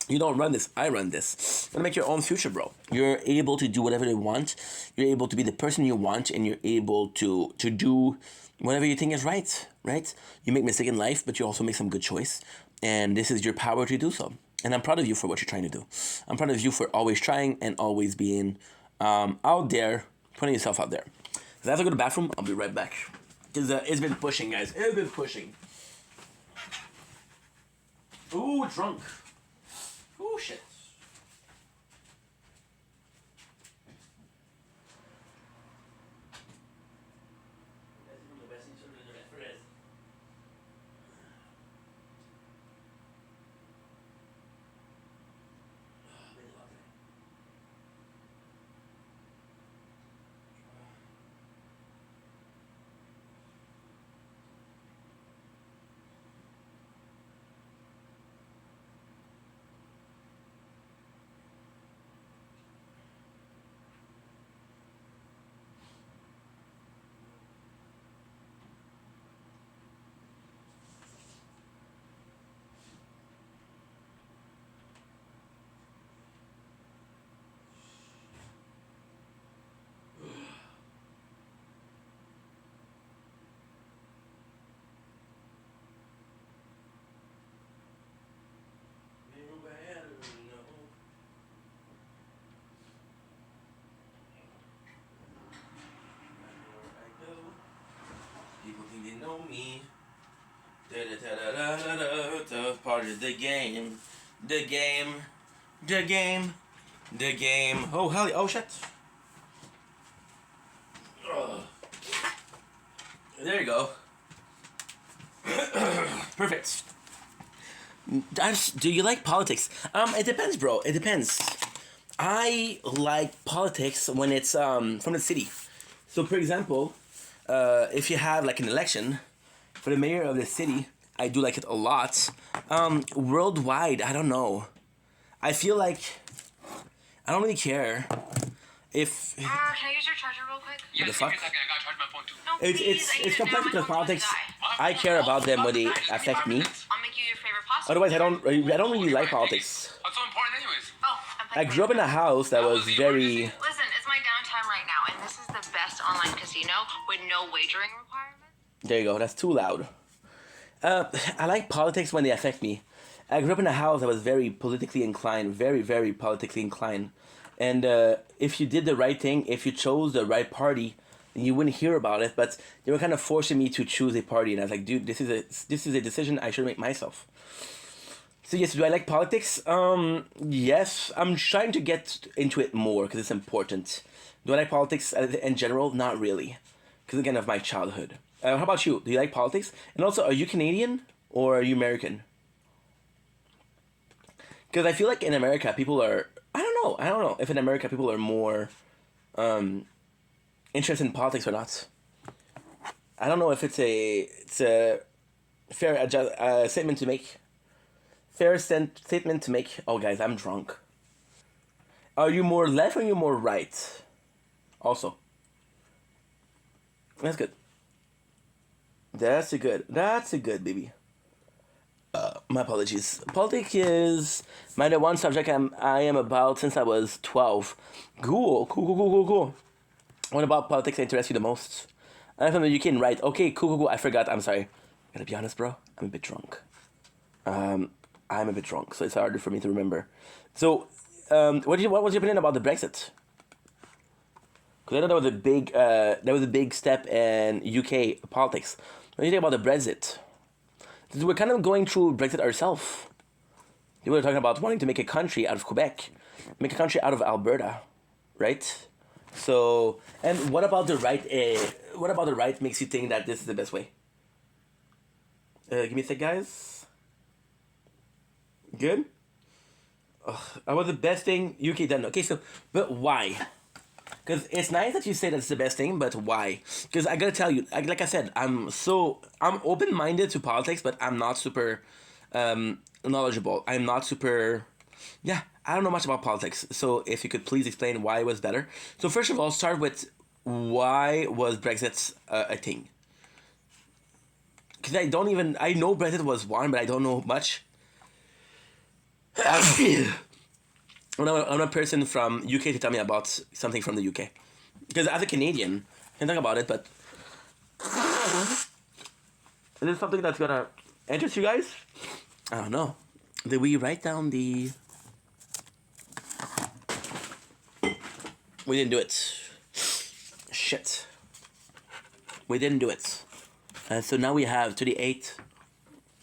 you don't run this, I run this. And make your own future, bro. You're able to do whatever you want. You're able to be the person you want, and you're able to do whatever you think is right, right? You make mistakes in life, but you also make some good choice. And this is your power to do so. And I'm proud of you for what you're trying to do. I'm proud of you for always trying and always being out there, putting yourself out there. If I have to go to the bathroom, I'll be right back. Because it's been pushing, guys. It's been pushing. Ooh, drunk. Ooh, shit. People think they know me. Part of the game. The game. The game. The game. Oh, hell. Oh, shit. Ugh. There you go. Perfect. Do you like politics? It depends, bro. It depends. I like politics when it's from the city. So, for example, if you have like an election for the mayor of the city, I do like it a lot. Worldwide, I don't know. I feel like I don't really care if. Can I use your charger real quick? What the fuck? No, It's please, I need it's it now. complex My because phone's politics. gonna die. I care about them when they affect me. I'll make you your favorite pasta. Otherwise, I don't really like politics. What's so important, anyways? Oh, I grew up in a house that was very. Listen, it's my downtime right now, and this is the best online casino with no wagering requirements. There you go. That's too loud. I like politics when they affect me. I grew up in a house that was very politically inclined, very, very politically inclined. And if you did the right thing, if you chose the right party, you wouldn't hear about it. But they were kind of forcing me to choose a party, and I was like, dude, this is a decision I should make myself. So yes, do I like politics? Yes, I'm trying to get into it more because it's important. Do I like politics in general? Not really, because again of my childhood. How about you? Do you like politics? And also, are you Canadian or are you American? Because I feel like in America, people are. I don't know if in America people are more interested in politics or not. I don't know if it's a fair statement to make. Fair statement to make. Oh, guys, I'm drunk. Are you more left or are you more right? Also. That's good. That's a good, baby. My apologies. Politics is the one subject I am about since I was 12. Cool. What about politics interests you the most? I'm from the UK, right? Okay, cool. I forgot. I'm sorry. I gotta be honest, bro. I'm a bit drunk. I'm a bit drunk, so it's harder for me to remember. So, what was your opinion about the Brexit? Because I know that was a big step in UK politics. What do you think about the Brexit? We're kind of going through Brexit ourselves. We were talking about wanting to make a country out of Quebec, make a country out of Alberta, right? So, and what about the right? What about the right makes you think that this is the best way? Give me a sec, guys. Good. That was the best thing UK done. Okay, so but why? Because it's nice that you say that's the best thing, but why? Because I gotta tell you, like I said, I'm open-minded to politics, but I'm not super knowledgeable. I'm not super, I don't know much about politics. So if you could please explain why it was better. So first of all, start with why was Brexit a thing? Because I know Brexit was one, but I don't know much. I'm a person from UK to tell me about something from the UK. Because as a Canadian, I can talk about it, but is this something that's gonna interest you guys? I don't know. Did we write down the... We didn't do it. Shit. We didn't do it. So now we have 38,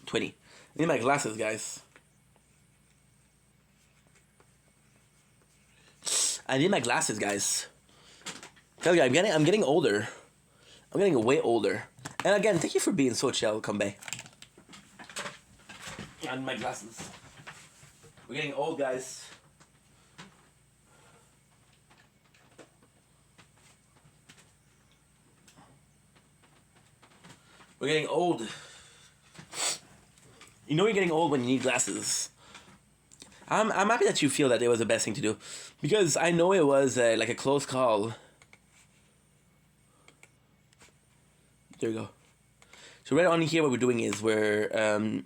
20. I need my glasses, guys. I need my glasses, guys. Tell you, I'm getting older. I'm getting way older. And again, thank you for being so chill, Kombe. I need my glasses. We're getting old, guys. We're getting old. You know you're getting old when you need glasses. I'm happy that you feel that it was the best thing to do, because I know it was like a close call. There you go. So right on here, what we're doing is we're gonna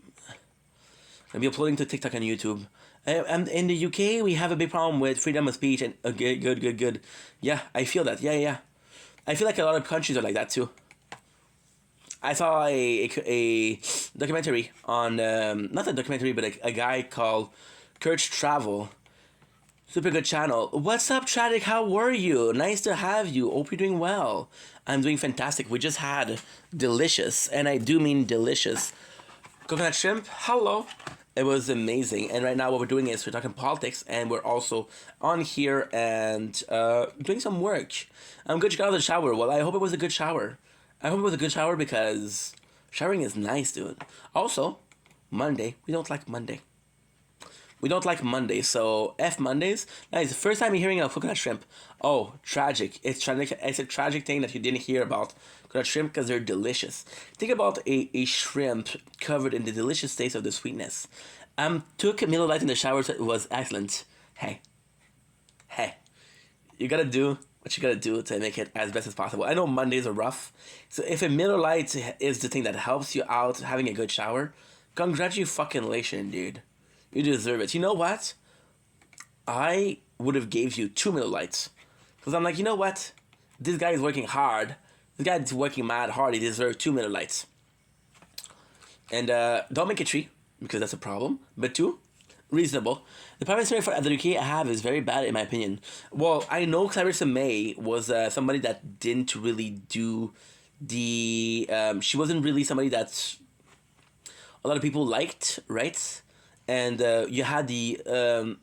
be uploading to TikTok and YouTube. And in the UK, we have a big problem with freedom of speech and good. Yeah, I feel that. Yeah. I feel like a lot of countries are like that too. I saw a documentary on not a documentary, but a guy called Kurt's Travel. Super good channel. What's up, Tragic? How are you? Nice to have you. Hope you're doing well. I'm doing fantastic. We just had delicious, and I do mean delicious, coconut shrimp. Hello. It was amazing. And right now what we're doing is we're talking politics, and we're also on here and doing some work. I'm good to get out of the shower. Well, I hope it was a good shower. I hope it was a good shower because showering is nice, dude. Also, Monday. We don't like Monday. We don't like Monday, so F Mondays. Nice. The first time you're hearing of coconut shrimp. Oh, tragic. It's tragic. It's a tragic thing that you didn't hear about coconut shrimp because they're delicious. Think about a shrimp covered in the delicious taste of the sweetness. Took Miller Lite in the shower, so it was excellent. Hey. You gotta do what you gotta do to make it as best as possible. I know Mondays are rough, so if a Miller Lite is the thing that helps you out having a good shower, congratulations, dude. You deserve it. You know what? I would have gave you 2 Miller Lites. Because I'm like, you know what? This guy is working hard. This guy is working mad hard. He deserves 2 Miller Lites. And don't make it 3, because that's a problem. But 2, reasonable. The private story for the UK I have is very bad in my opinion. Well, I know Clarissa May was somebody that didn't really do the... she wasn't really somebody that a lot of people liked, right? And you had the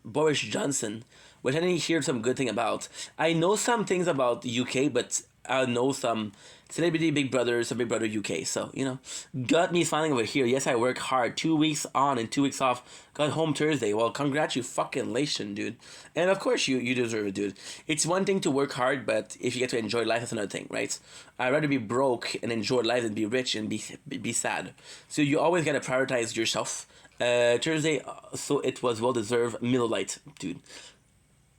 Boris Johnson, which I didn't hear some good thing about. I know some things about the UK, but I know some Celebrity Big Brother, some Big Brother UK. So, you know, got me smiling over here. Yes, I work hard. 2 weeks on and 2 weeks off. Got home Thursday. Well, congratulations, dude. And of course, you deserve it, dude. It's one thing to work hard, but if you get to enjoy life, that's another thing, right? I'd rather be broke and enjoy life than be rich and be sad. So you always gotta prioritize yourself. Thursday, so it was well deserved. Miller Lite, dude.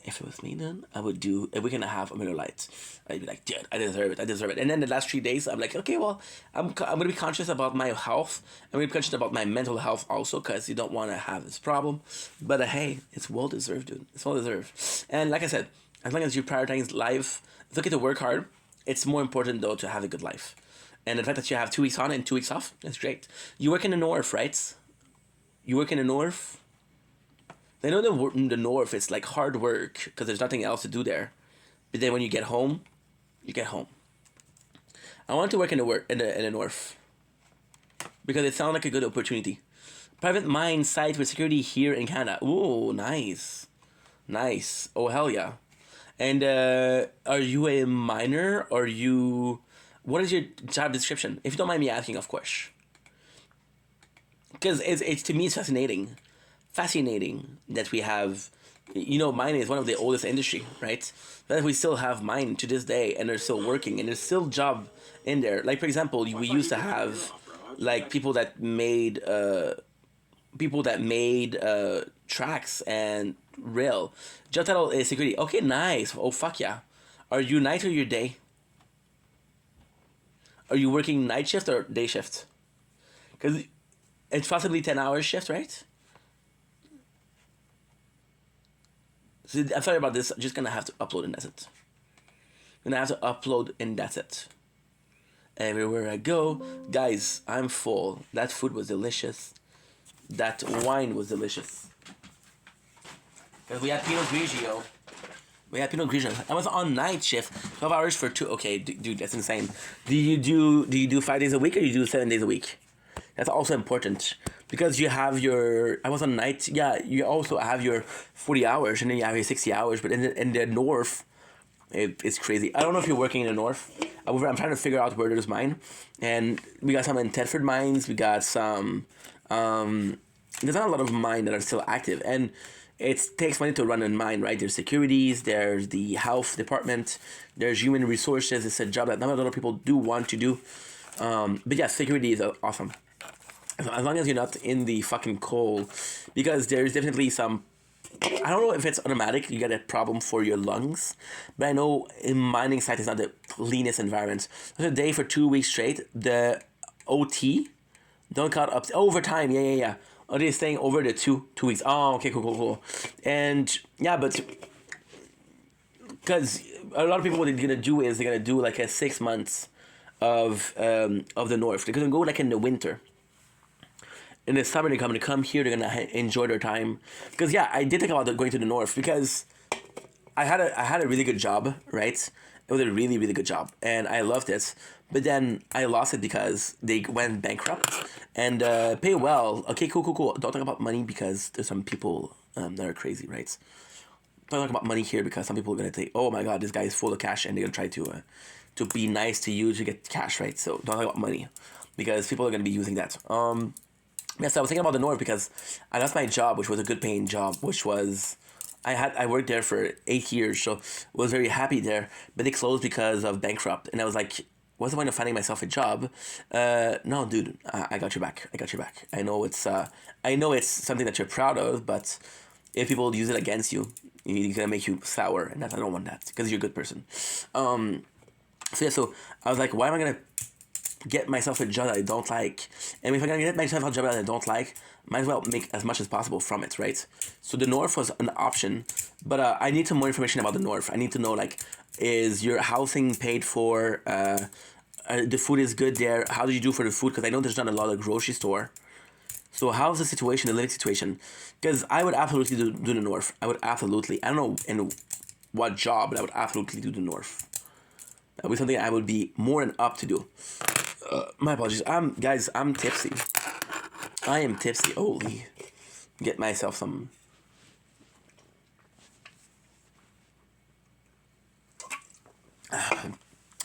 If it was me, then I would do a week and a half of Miller Lite. I'd be like, dude, I deserve it. And then the last 3 days, I'm like, okay, well, I'm gonna be conscious about my health. I'm gonna be conscious about my mental health also, because you don't want to have this problem. But hey, it's well deserved, dude. It's well deserved. And like I said, as long as you prioritize life, it's okay to work hard. It's more important though to have a good life. And the fact that you have 2 weeks on and 2 weeks off, that's great. You work in the north, right? You work in the north. I know the north is like hard work because there's nothing else to do there. But then when you get home, you get home. I want to work in the north because it sounds like a good opportunity. Private mine site with security here in Canada. Ooh, nice. Oh, hell yeah. And are you a miner? Or you... What is your job description? If you don't mind me asking, of course. Because it's to me, it's fascinating that we have, you know, mining is one of the oldest industry, right? That we still have mine to this day, and they're still working, and there's still job in there. Like, for example, we used to have like people that made tracks and rail. Job title is security. Okay, nice. Oh, fuck yeah. Are you night or your day? Are you working night shift or day shift? Because it's possibly 10-hour shift, right? So I'm sorry about this. I'm just gonna have to upload and that's it. I'm gonna have to upload and that's it. Everywhere I go, guys, I'm full. That food was delicious. That wine was delicious. Because we had Pinot Grigio. I was on night shift, 12 hours for 2. Okay, dude, that's insane. Do you do 5 days a week or you do 7 days a week? That's also important because you have your. I was on night. Yeah, you also have your 40 hours and then you have your 60 hours. But in the north, it's crazy. I don't know if you're working in the north. I'm trying to figure out where there's mine, and we got some in Tedford mines. We got some. There's not a lot of mine that are still active, and it takes money to run a mine, right? There's securities, there's the health department, there's human resources. It's a job that not a lot of people do want to do. But yeah, security is awesome. As long as you're not in the fucking coal, because there's definitely some. I don't know if it's automatic. You get a problem for your lungs, but I know in mining site is not the cleanest environment. There's a day for 2 weeks straight. The OT, don't count up overtime. Yeah. Oh, they're staying over the two weeks. Oh, okay, cool. And yeah, but because a lot of people, what they're gonna do is they're gonna do like a 6 months of the north. They're gonna go like in the winter. In the summer, they're going to come here. They're going to enjoy their time. Because yeah, I did think about going to the north because I had a really good job, right? It was a really, really good job, and I loved it. But then I lost it because they went bankrupt and pay well. Okay, cool. Don't talk about money because there's some people that are crazy, right? Don't talk about money here because some people are going to say, "Oh my God, this guy is full of cash," and they're going to try to be nice to you to get cash, right? So don't talk about money because people are going to be using that. Yes, I was thinking about the north because I lost my job, which was a good paying job, which was I worked there for 8 years, so was very happy there. But they closed because of bankrupt, and I was like, what's the point of finding myself a job? No, dude, I got your back. I know it's something that you're proud of, but if people use it against you, it's gonna make you sour, and I don't want that because you're a good person. So I was like, why am I gonna get myself a job that I don't like? And if I'm gonna get myself a job that I don't like, might as well make as much as possible from it, right? So the north was an option, but I need some more information about the north. I need to know, like, is your housing paid for? The food is good there. How do you do for the food? Because I know there's not a lot of grocery store. So how's the situation, the living situation? Because I would absolutely do the north. I don't know in what job, but I would absolutely do the north. That would be something I would be more than up to do. My apologies. Guys, I'm tipsy. I am tipsy. Holy. Get myself some.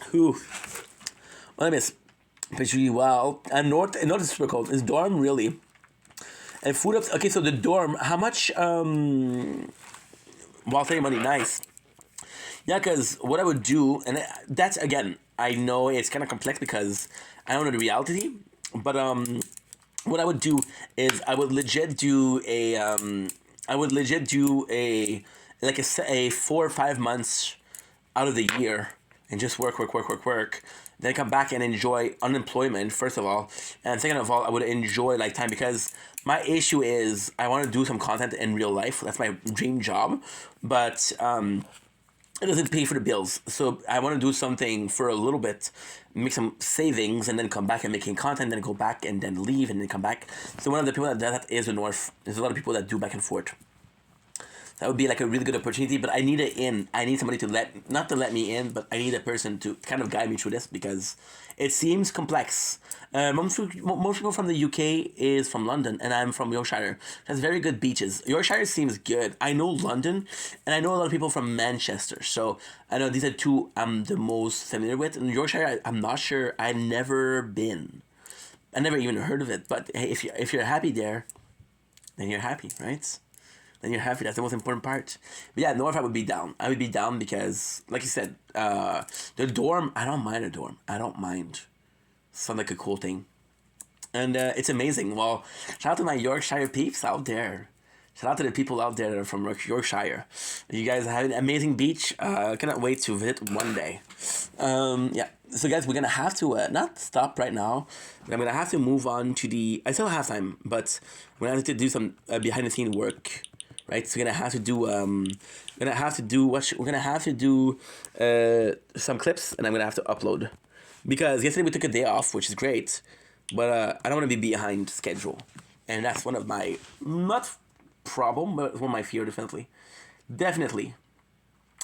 Whew. Well, I miss. Pretty well. And north is super cold. Is dorm really? And food up. Okay, so the dorm. How much? While saving money, nice. Yeah, because what I would do, and that's again, I know it's kind of complex because I don't know the reality, but what I would do is I would legit do like a 4 or 5 months out of the year and just work, then come back and enjoy unemployment first of all, and second of all, I would enjoy like time because my issue is I want to do some content in real life. That's my dream job, but it doesn't pay for the bills. So I want to do something for a little bit, make some savings, and then come back and making content, then go back and then leave and then come back. So one of the people that does that is the North. There's a lot of people that do back and forth. That would be like a really good opportunity, but I need an in. I need somebody not to let me in, but I need a person to kind of guide me through this because it seems complex. Most people from the UK is from London, and I'm from Yorkshire. It has very good beaches. Yorkshire seems good. I know London, and I know a lot of people from Manchester. So I know these are two I'm the most familiar with. And Yorkshire, I'm not sure. I've never been. I never even heard of it. But hey, if you're happy there, then you're happy, right? Then you're happy. That's the most important part. But yeah, North, I would be down. I would be down because, like you said, the dorm, I don't mind a dorm. I don't mind. Sounds like a cool thing. And it's amazing. Well, shout out to my Yorkshire peeps out there. Shout out to the people out there that are from Yorkshire. You guys have an amazing beach. Cannot wait to visit one day. Yeah. So guys, we're going to have to not stop right now. I'm going to have to move on to the... I still have time, but we're going to have to do some behind-the-scenes work right? So we're gonna have to do we're gonna have to do some clips, and I'm gonna have to upload because yesterday we took a day off, which is great, but I don't want to be behind schedule, and that's one of my not problem, but one of my fear definitely.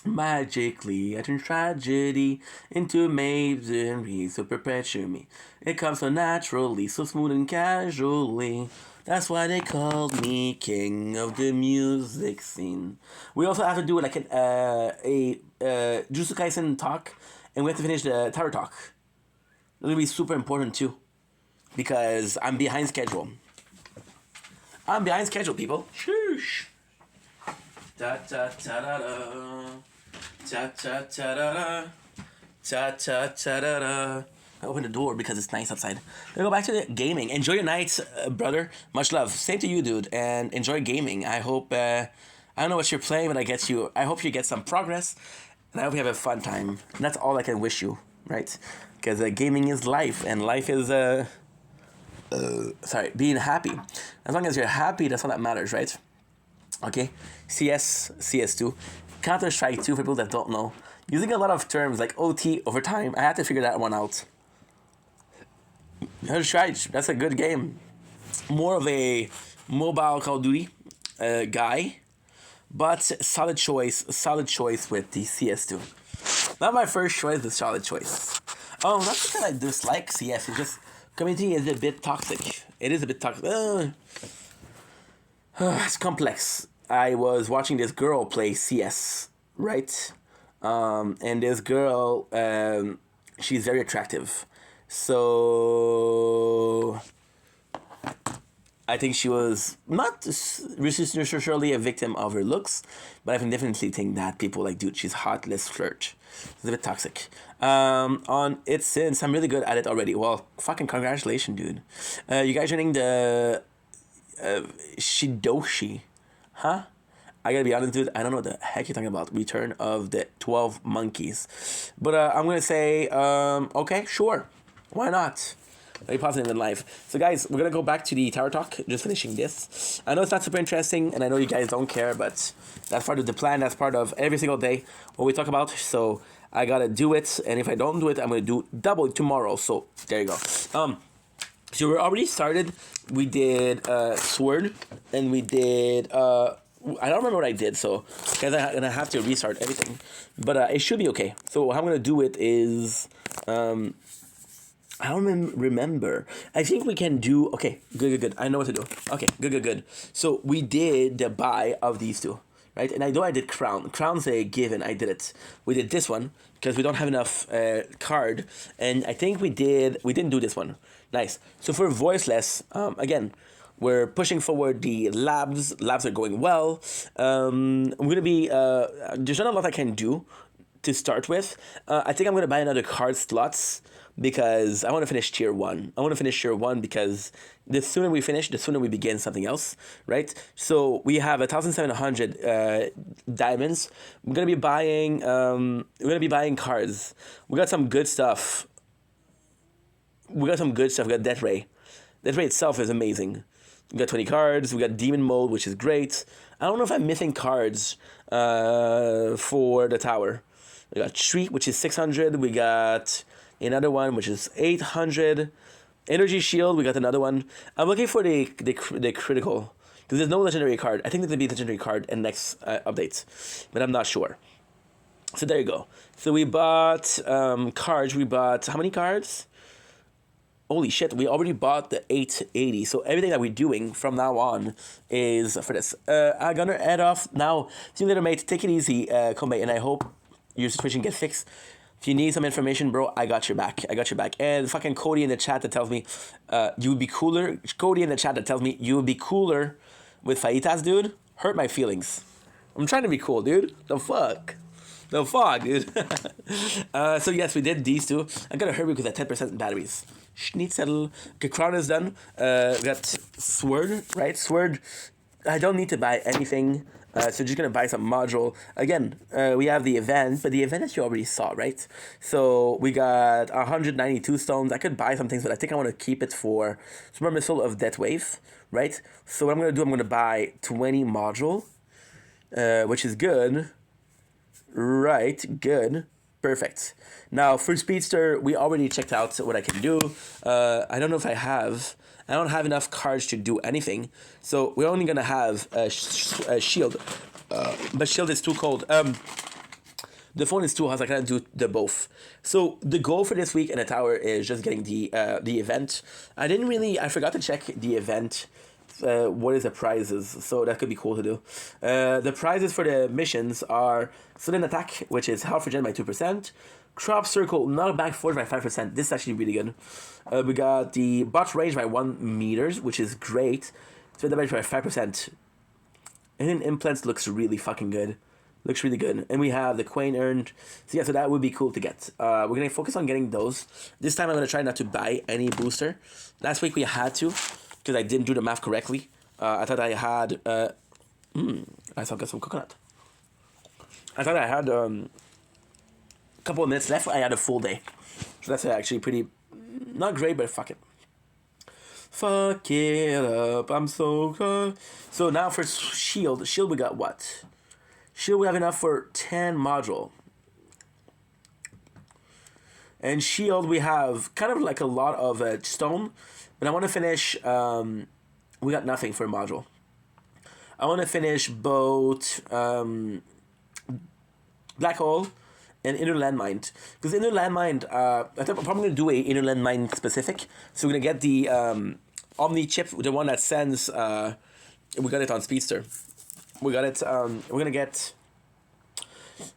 Magically, I turn tragedy into misery, so perpetuate me. It comes so naturally, so smooth and casually. That's why they called me king of the music scene. We also have to do like a Jujutsu Kaisen talk, and we have to finish the tower talk. It's gonna be super important too, because I'm behind schedule. I'm behind schedule, people. Sheesh. Da da da da da. Ta ta ta da da. Ta ta ta da da. I opened the door because it's nice outside. Gonna go back to the gaming. Enjoy your night, brother. Much love. Same to you, dude. And enjoy gaming. I hope. I don't know what you're playing, but I hope you get some progress, and I hope you have a fun time. And that's all I can wish you, right? Because gaming is life, and life is being happy. As long as you're happy, that's all that matters, right? Okay, CS2, Counter-Strike 2 for people that don't know. Using a lot of terms like OT, overtime, I had to figure that one out. Counter-Strike, that's a good game. More of a mobile Call of Duty guy, but solid choice with the CS2. Not my first choice, but solid choice. Oh, not because I dislike CS, it's just community is a bit toxic. It is a bit toxic. It's complex. I was watching this girl play CS, right? And this girl, she's very attractive. So I think she was not necessarily a victim of her looks, but I can definitely think that people like, dude, she's hot, let's flirt. It's a bit toxic. On it since I'm really good at it already. Well, fucking congratulations, dude. You guys joining the Shidoshi, huh? I gotta be honest, dude. I don't know what the heck you're talking about. Return of the 12 Monkeys. But I'm gonna say, okay, sure. Why not? Very positive in life. So, guys, we're gonna go back to the tower talk. Just finishing this. I know it's not super interesting, and I know you guys don't care, but that's part of the plan. That's part of every single day what we talk about. So I gotta do it, and if I don't do it, I'm gonna do double tomorrow. So there you go. So we're already started. We did Sword, and we did I don't remember what I did, so guys, I'm gonna have to restart everything, but it should be okay. So how I'm gonna do it is I don't remember. I think we can do okay. Good. I know what to do. Okay, good. So we did the buy of these two, right? And I know I did crown. Crown's a given. I did it. We did this one because we don't have enough card, and I think we didn't do this one. Nice. So for voiceless, again, we're pushing forward the labs. Labs are going well. I'm gonna be there's not a lot I can do to start with. I think I'm gonna buy another card slots because I want to finish tier 1. I want to finish tier 1 because the sooner we finish, the sooner we begin something else, right? So we have 1,700 diamonds. We're gonna be buying cards. We got some good stuff. We got Death Ray. Death Ray itself is amazing. We got 20 cards. We got Demon Mode, which is great. I don't know if I'm missing cards for the tower. We got Treat, which is 600. We got another one, which is 800. Energy Shield, we got another one. I'm looking for the critical, because there's no legendary card. I think there's going to be a legendary card in next updates, but I'm not sure. So there you go. So we bought cards. We bought, how many cards? Holy shit, we already bought the 880. So everything that we're doing from now on is for this. I'm going to head off now. See you later, mate. Take it easy, Kombe, and I hope your situation gets fixed. If you need some information, bro, I got your back. And fucking Cody in the chat that tells me you would be cooler. Cody in the chat that tells me you would be cooler with Faitas, dude. Hurt my feelings. I'm trying to be cool, dude. The fuck, dude. So yes, we did these two. I gotta hurry because I 10% batteries. Schnitzel. Okay, crown is done. We got Sword, right? Sword. I don't need to buy anything. So just gonna buy some module. Again, we have the event, but the event that you already saw, right? So we got 192 stones. I could buy some things, but I think I want to keep it for Super Missile of Death Wave, right? So what I'm gonna do, I'm gonna buy 20 module. which is good. Right, good. Perfect. Now, for Speedster, we already checked out what I can do. I don't know if I have... I don't have enough cards to do anything. So, we're only going to have a shield. But shield is too cold. The phone is too hot, so I cannot do the both. So, the goal for this week in the tower is just getting the event. I forgot to check the event. What is the prizes? So that could be cool to do. The prizes for the missions are sudden attack, which is health regen by 2%. Crop circle, knockback force by 5%. This is actually really good. We got the bot range by 1 meters, which is great. So damage by 5%. And then implants looks really fucking good. Looks really good. And we have the coin earned. So yeah, so that would be cool to get. We're going to focus on getting those. This time I'm going to try not to buy any booster. Last week we had to, because I didn't do the math correctly. I thought I had... I still got some coconut. I thought I had a couple of minutes left. I had a full day. So that's actually pretty... Not great, but fuck it. Fuck it up. I'm so good. So now for shield. Shield we got what? Shield we have enough for 10 module. And shield we have kind of like a lot of stone. But I want to finish... we got nothing for module. I want to finish both Black Hole and Inner Landmine. Because Inner Landmine, I think I'm probably going to do a Inner Landmine specific. So we're going to get the Omni chip, the one that sends... we got it on Speedster. We got it... we're going to get...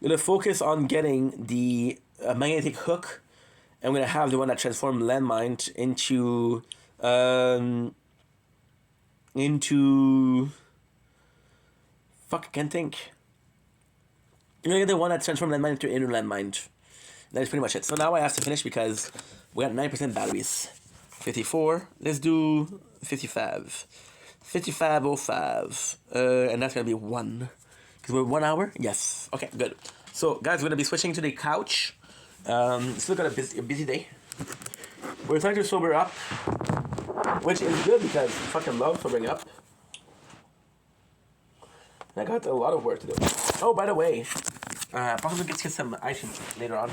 We're going to focus on getting the magnetic hook. And we're going to have the one that transforms Landmine into... Fuck, I can't think. You're gonna get the one that transforms landmine into inner landmine. That is pretty much it. So now I have to finish because we got 9% batteries. 54. Let's do 55. 55.05. And that's gonna be 1. Because we're 1 hour? Yes. Okay, good. So, guys, we're gonna be switching to the couch. Still got a busy day. We're trying to sober up. Which is good because I fucking love sobering up. And I got a lot of work to do. Oh, by the way, possibly get some ice cream later on.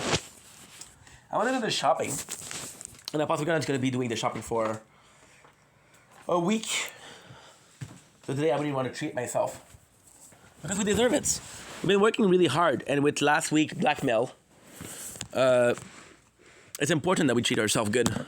I want to do the shopping. And I'm possibly going to be doing the shopping for a week. So today I really want to treat myself. Because we deserve it. We've been working really hard. And with last week blackmail, it's important that we treat ourselves good.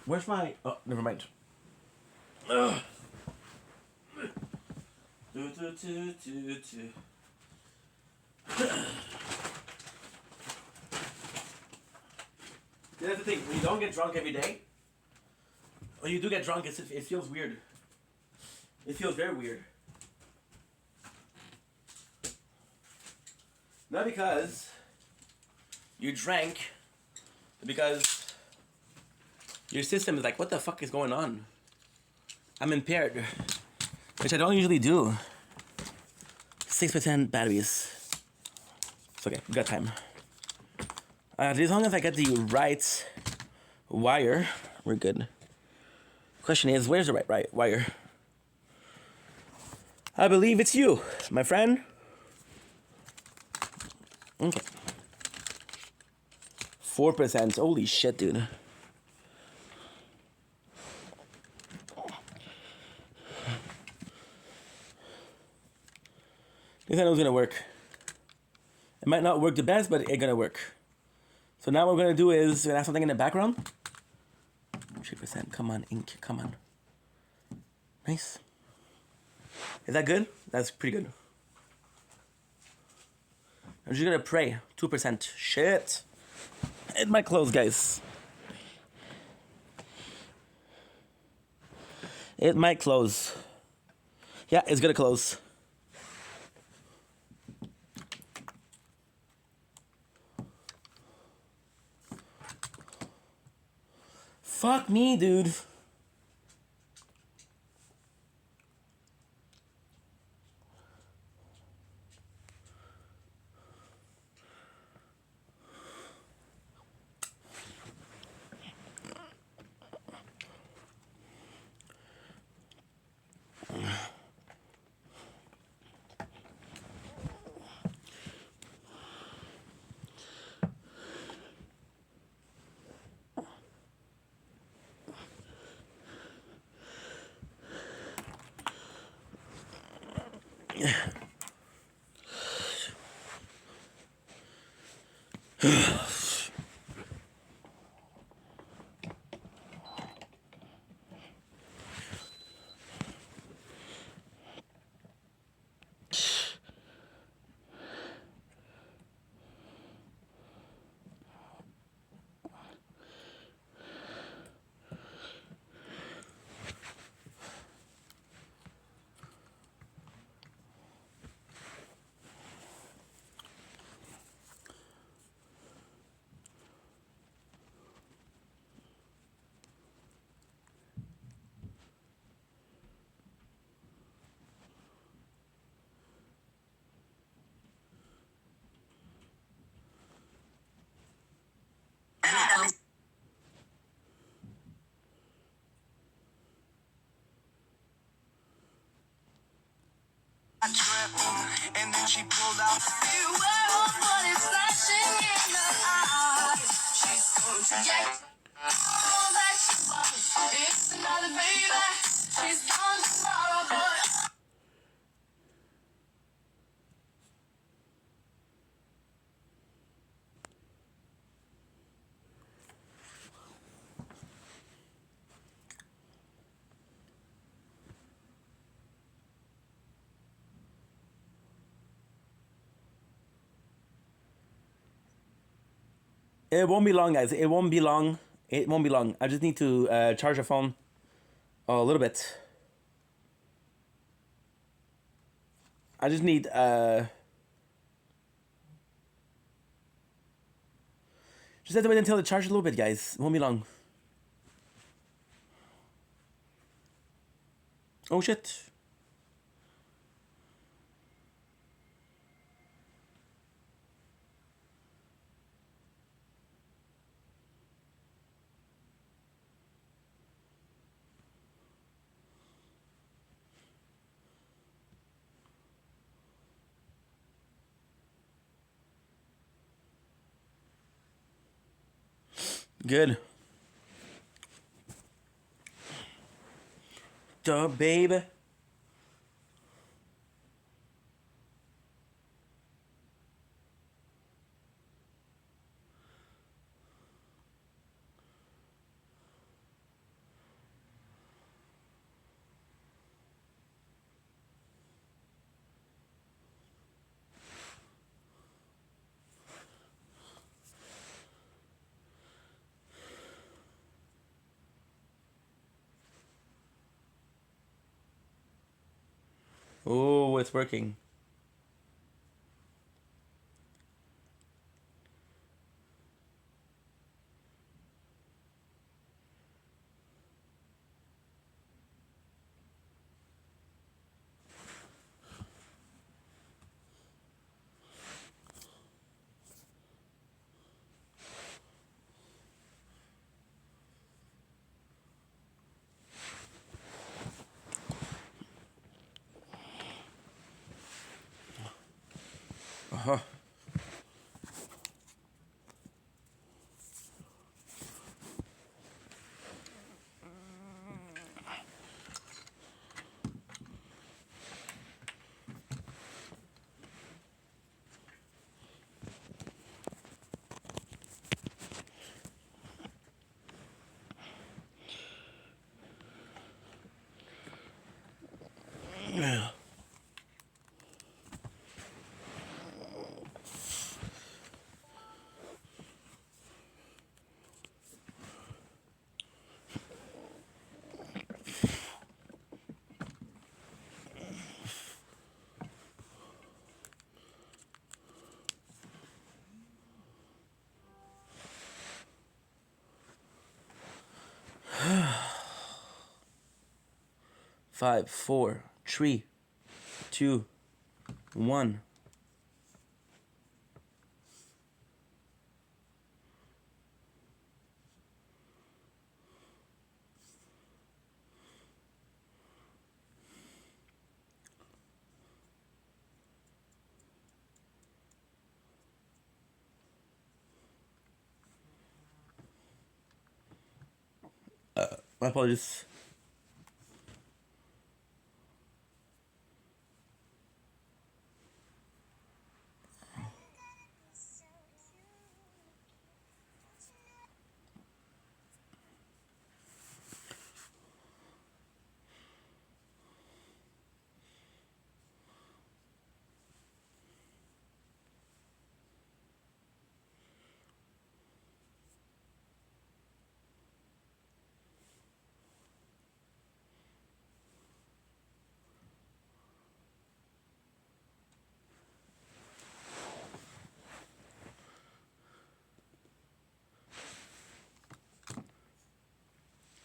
Where's my... Oh, never mind. The other thing, when you don't get drunk every day, when you do get drunk, it feels weird. It feels very weird. Not because you drank, but because your system is like, what the fuck is going on? I'm impaired, which I don't usually do. 6% batteries. It's okay, we got time. As long as I get the right wire, we're good. Question is, where's the right wire? I believe it's you, my friend. Okay. 4%. Holy shit, dude. This I know it's gonna work. It might not work the best, but it's gonna work. So now what we're gonna do is we're gonna have something in the background. 3%. Come on, ink. Come on. Nice. Is that good? That's pretty good. I'm just gonna pray. 2%. Shit. It might close, guys. It might close. Yeah, it's gonna close. Fuck me, dude. And then she pulled out what is flashing in her eyes. She's going to get all that she wants. It's another baby. She's gone tomorrow, boy. It won't be long, guys. It won't be long. It won't be long. I just need to charge the phone a little bit. I just need just have to wait until it charges a little bit, guys. It won't be long. Oh shit. Good. Duh, baby. Oh, it's working. Uh-huh. Yeah. 5, 4, 3, 2, 1. My apologies.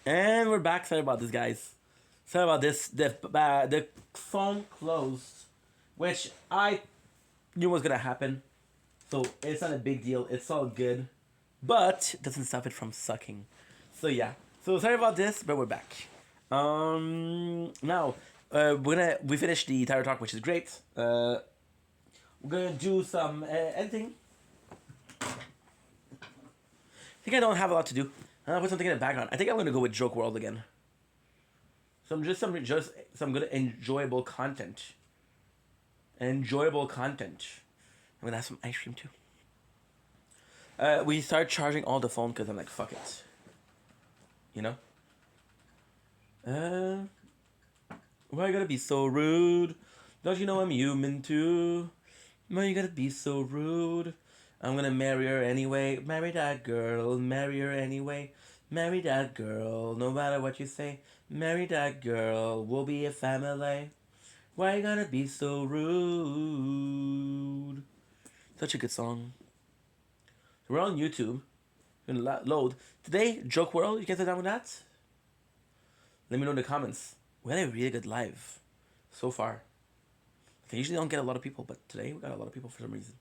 And we're back. Sorry about this, guys. Sorry about this. The phone closed, which I knew was gonna happen. So it's not a big deal. It's all good, but it doesn't stop it from sucking. So yeah. So sorry about this, but we're back. Now we finished the entire talk, which is great. We're gonna do some editing. I think I don't have a lot to do. I'll put something in the background. I think I'm gonna go with Joke World again. Some good enjoyable content. Enjoyable content. I'm gonna have some ice cream too. We started charging all the phone because I'm like, fuck it. You know? Why you gotta be so rude? Don't you know I'm human too? Why you gotta be so rude? I'm gonna marry her anyway. Marry that girl. Marry her anyway. Marry that girl. No matter what you say. Marry that girl. We'll be a family. Why you gotta be so rude? Such a good song. We're on YouTube. We're gonna load. Today, Joke World. You guys are down with that? Let me know in the comments. We had a really good live so far. I usually don't get a lot of people, but today we got a lot of people for some reason.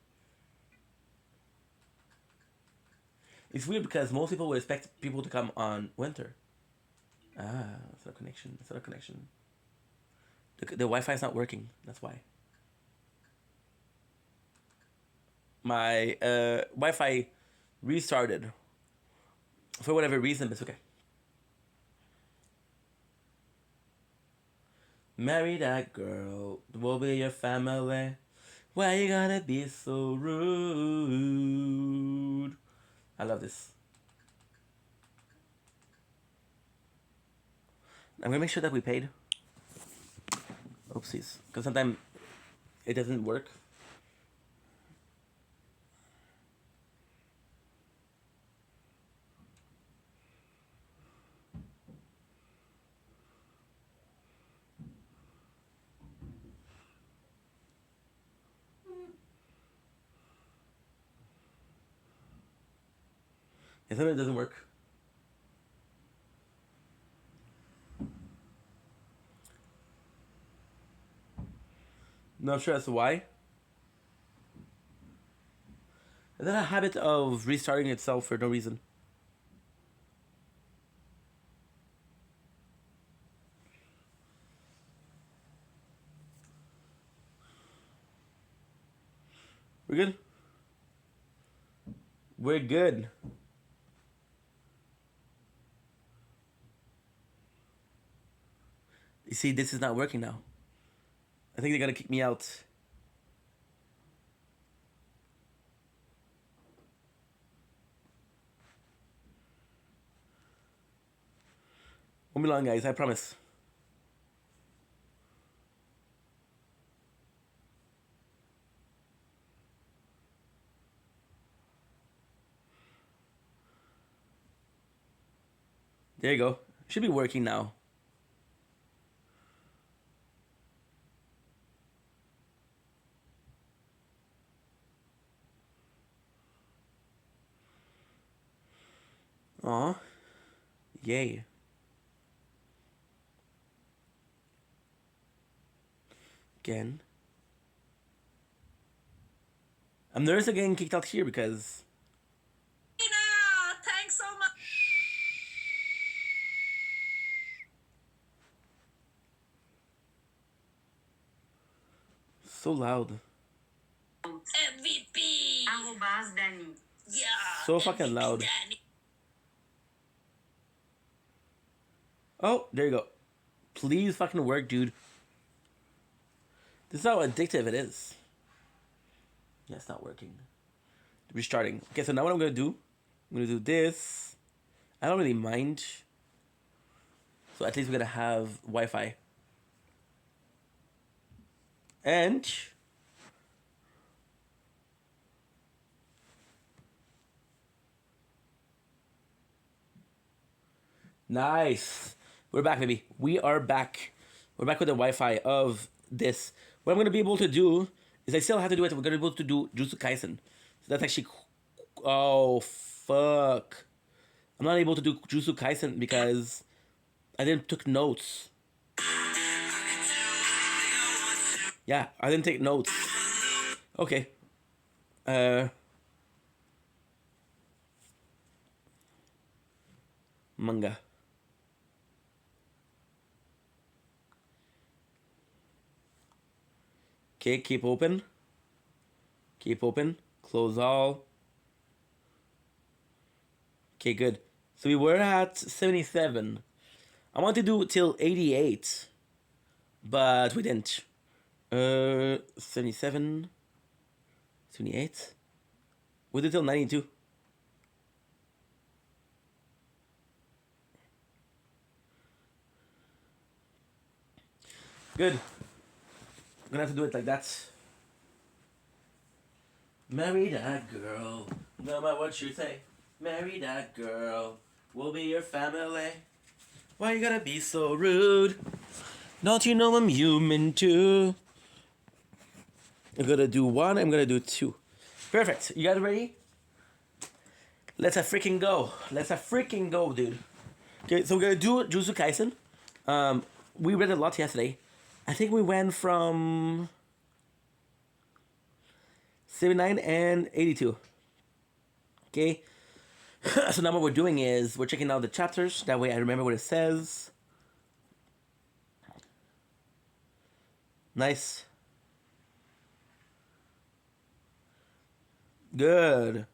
It's weird because most people would expect people to come on winter. It's not a connection. It's not a connection. The Wi-Fi is not working. That's why. My Wi-Fi restarted for whatever reason, but it's okay. Marry that girl, we'll be your family. Why you gotta be so rude? I love this. I'm gonna make sure that we paid. Oopsies. Because sometimes it doesn't work. And sometimes it doesn't work. Not sure as to why. Is that a habit of restarting itself for no reason? We're good? We're good. You see, this is not working now. I think they're gonna kick me out. Won't be long, guys, I promise. There you go. Should be working now. Aw. Yay. Again. I'm nervous of getting kicked out here because... Thanks so much. So loud. MVP. Danny. Yeah. So fucking MVP loud. Danny. Oh, there you go. Please fucking work, dude. This is how addictive it is. Yeah, it's not working. Restarting. Okay, so now what I'm gonna do, I'm gonna do this. I don't really mind. So at least we're gonna have Wi-Fi. And nice. We're back, baby. We are back. We're back with the Wi-Fi of this. What I'm gonna be able to do is I still have to do it. We're gonna be able to do Jujutsu Kaisen. So that's actually, oh fuck. I'm not able to do Jujutsu Kaisen because I didn't took notes. Yeah, I didn't take notes. Okay. Manga. Okay, keep open. Keep open. Close all. Okay, good. So we were at 77. I want to do till 88, but we didn't. 77, 78. We did till 92. Good. I'm gonna have to do it like that. Marry that girl, no matter what you say. Marry that girl, we'll be your family. Why you gotta be so rude? Don't you know I'm human too? I'm gonna do one, I'm gonna do two. Perfect. You guys ready? Let's a freaking go. Let's a freaking go, dude. Okay, so we're gonna do Jujutsu Kaisen. We read a lot yesterday. I think we went from 79 and 82. Okay. So now what we're doing is we're checking out the chapters. That way I remember what it says. Nice. Good.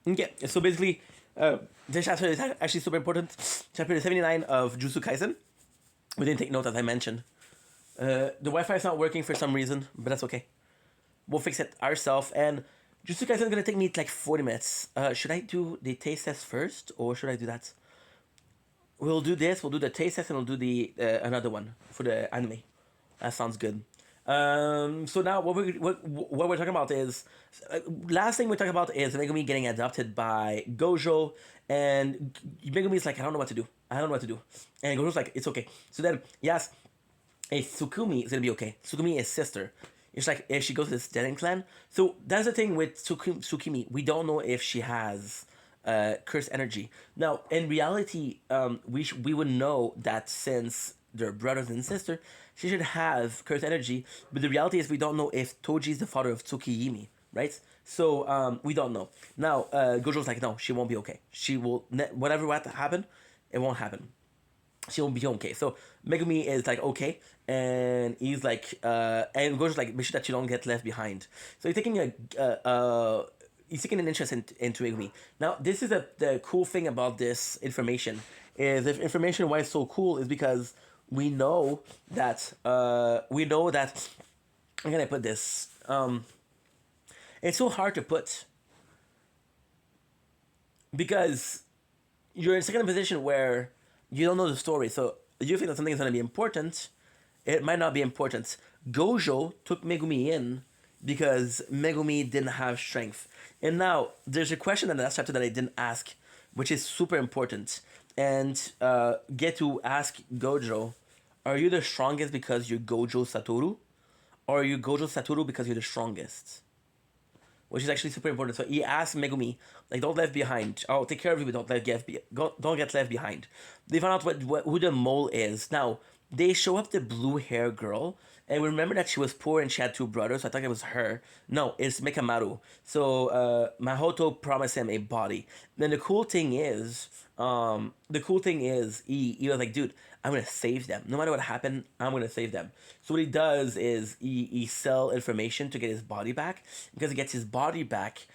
Okay, so basically, this chapter is actually super important. Chapter 79 of Jujutsu Kaisen. We didn't take note, as I mentioned. The Wi-Fi is not working for some reason, but that's okay. We'll fix it ourselves. And Jujutsu Kaisen is gonna take me like 40 minutes. Should I do the taste test first, or should I do that? We'll do this. We'll do the taste test, and we'll do the another one for the anime. That sounds good. So now what we're talking about is last thing we're talking about is Megumi getting adopted by Gojo, and Megumi's like, I don't know what to do. I don't know what to do, and Gojo's like, it's okay. So then yes, hey, Tsukumi is gonna be okay. Tsukumi is sister. It's like if she goes to the Denon clan. So that's the thing with Tsukimi. We don't know if she has cursed energy. Now, in reality, we would know that since they're brothers and sister, she should have cursed energy. But the reality is we don't know if Toji is the father of Tsukiyimi, right? So we don't know. Now, Gojo's like, no, she won't be okay. She will, whatever will happen, it won't happen. She'll be okay. So Megumi is like okay, and he's like, and Gojo's like, make sure that you don't get left behind. So he's taking he's taking an interest into Megumi. Now, this is the cool thing about this information is if information why it's so cool is because we know that how can I put this? It's so hard to put because you're in a second position where you don't know the story, so you think that something is going to be important. It might not be important. Gojo took Megumi in because Megumi didn't have strength. And now, there's a question in the last chapter that I didn't ask, which is super important. And get to ask Gojo, are you the strongest because you're Gojo Satoru? Or are you Gojo Satoru because you're the strongest? Which is actually super important. So he asked Megumi, like, don't left behind. I'll take care of you, but don't get left behind. They found out who the mole is. Now, they show up the blue hair girl, and we remember that she was poor and she had two brothers, so I thought it was her. No, it's Mikamaru. So Mahoto promised him a body. Then the cool thing is, he was like, dude, I'm gonna save them. No matter what happened, I'm gonna save them. So what he does is he sell information to get his body back. Because he gets his body back,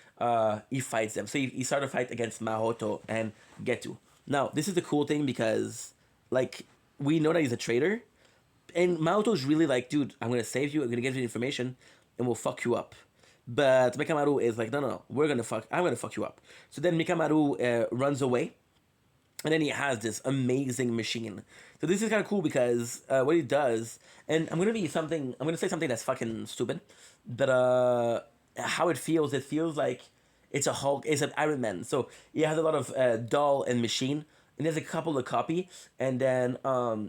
he fights them. So he started a fight against Mahoto and Getu. Now, this is the cool thing because, like, we know that he's a traitor. And Mahoto's really like, dude, I'm gonna save you, I'm gonna give you information, and we'll fuck you up. But Mikamaru is like, no, I'm gonna fuck you up. So then Mikamaru runs away. And then he has this amazing machine. So this is kind of cool because what he does, and I'm gonna say something that's fucking stupid, but how it feels like it's a Hulk, it's an Iron Man. So he has a lot of doll and machine, and there's a couple of copy, and then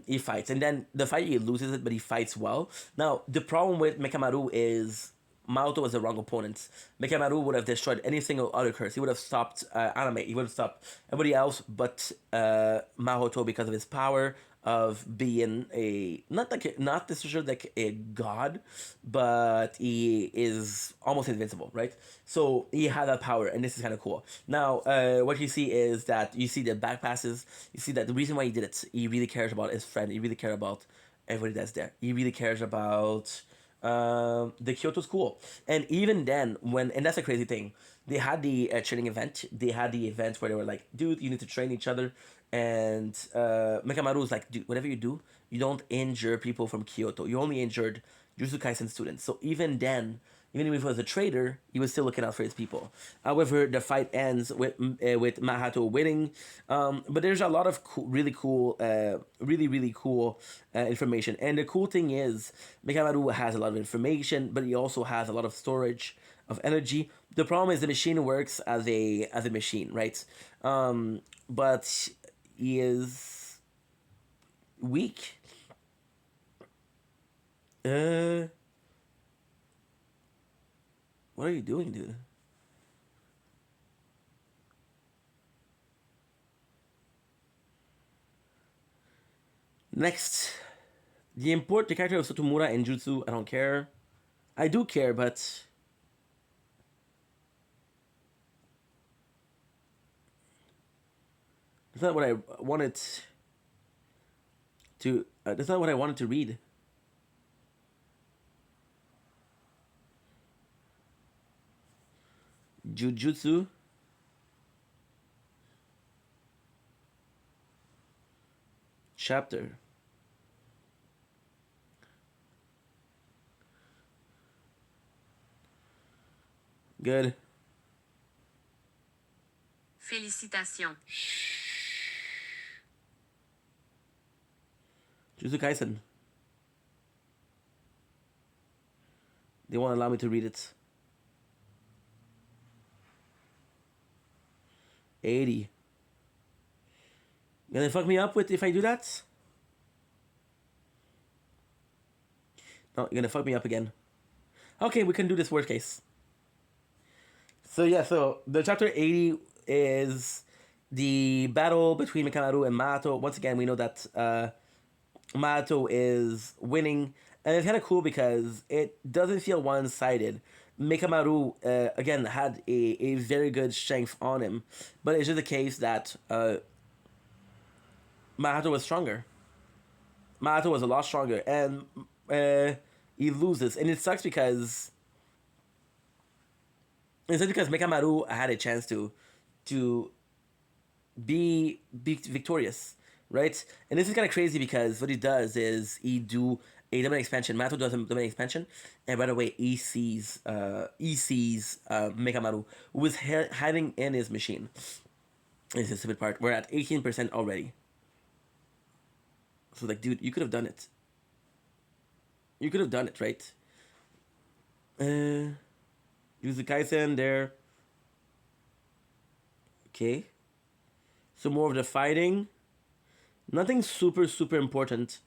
he fights, and then the fight he loses it, but he fights well. Now the problem with Mekamaru is Maoto was the wrong opponent. Mekamaru would have destroyed any single other curse. He would have stopped anime. He would have stopped everybody else but Mahoto because of his power of being a not necessarily like a god, but he is almost invincible, right? So he had that power, and this is kind of cool. Now, what you see is that you see the back passes. You see that the reason why he did it, he really cares about his friend. He really cared about everybody that's there. He really cares about the Kyoto school. And even then, and that's a crazy thing, they had the training event. They had the event where they were like, dude, you need to train each other. And Mekamaru was like, dude, whatever you do, you don't injure people from Kyoto. You only injured Jujutsu Kaisen students. So even then, even if he was a traitor, he was still looking out for his people. However, the fight ends with Mahato winning. But there's a lot of really cool, really cool information. And the cool thing is, Mekamaru has a lot of information, but he also has a lot of storage of energy. The problem is the machine works as a machine, right? But he is weak. What are you doing, dude? Next, the character of Sotomura in Jutsu. I don't care. I do care, but that's not what I wanted to. That's not what I wanted to read. Jujutsu. Chapter. Good. Félicitations. Jujutsu Kaisen. They won't allow me to read it. 80. You gonna fuck me up with if I do that? No, you're gonna fuck me up again. Okay, we can do this worst case. So yeah, so the chapter 80 is the battle between Mikamaru and Mato. Once again, we know that Mato is winning, and it's kind of cool because it doesn't feel one-sided. Mikamaru again had a very good strength on him, but it's just the case that Mato was stronger. Mato was a lot stronger, and he loses, and it sucks because Mekamaru had a chance to be victorious, right? And this is kind of crazy because what he does is he do a domain expansion. Mato does a domain expansion, and by the way, he sees Mekamaru, who is hiding in his machine. This is a stupid part. We're at 18% already. So like, dude, you could have done it. You could have done it, right? Use the Kaisen there. Okay. So more of the fighting. Nothing super important.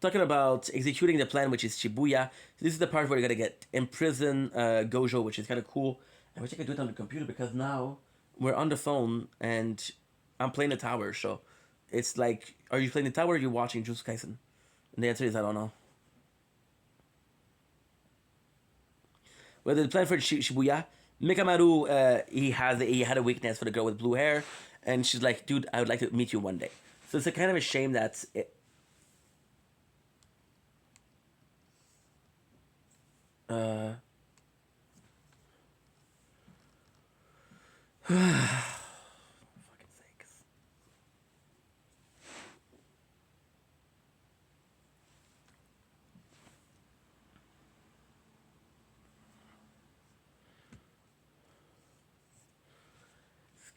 Talking about executing the plan, which is Shibuya. So this is the part where you're gonna get imprison Gojo, which is kind of cool. I wish I could do it on the computer because now we're on the phone and I'm playing the tower. So it's like, are you playing the tower or are you watching Jujutsu Kaisen? And the answer is I don't know. Whether the plan for Shibuya, Mikamaru, he had a weakness for the girl with blue hair, and she's like, dude, I would like to meet you one day. So it's a kind of a shame that it, fucking sakes.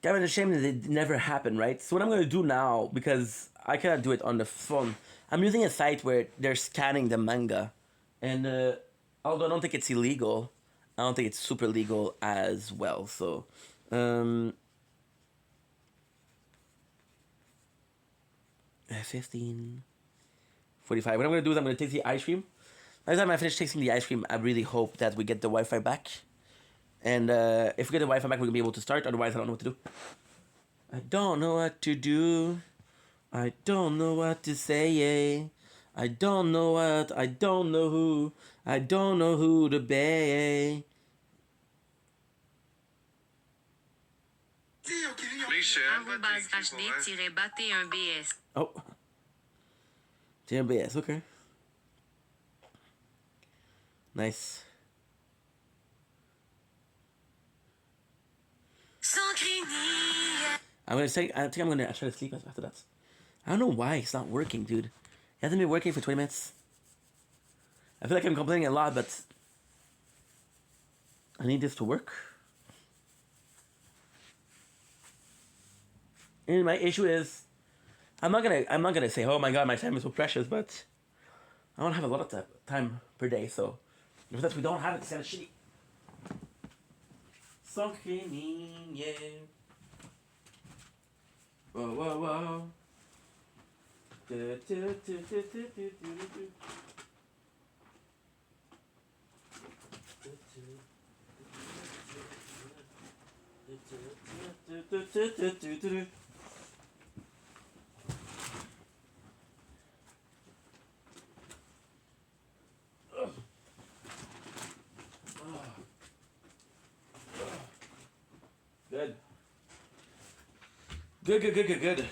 Kind of a shame that it never happened, right? So what I'm gonna do now, because I cannot do it on the phone, I'm using a site where they're scanning the manga, and although I don't think it's illegal, I don't think it's super legal as well. So, 15:45. What I'm gonna do is I'm gonna take the ice cream. By the time I finish tasting the ice cream, I really hope that we get the Wi-Fi back. And if we get the Wi-Fi back, we're gonna be able to start. Otherwise, I don't know what to do. I don't know what to do. I don't know what to say. I don't know what. I don't know who. I don't know who to be. @hd-bas1bs. Oh. JBS, okay. Nice. I'm gonna say. I think I'm gonna try to sleep after that. I don't know why it's not working, dude. It hasn't been working for 20 minutes. I feel like I'm complaining a lot, but I need this to work. And my issue is, I'm not gonna say, oh my god, my time is so precious, but I don't have a lot of time per day, so if that's we don't have it, it's kind of shitty. Something, yeah. Whoa, whoa, whoa. Du, du, du, du, du, du, du, du. Good. Good.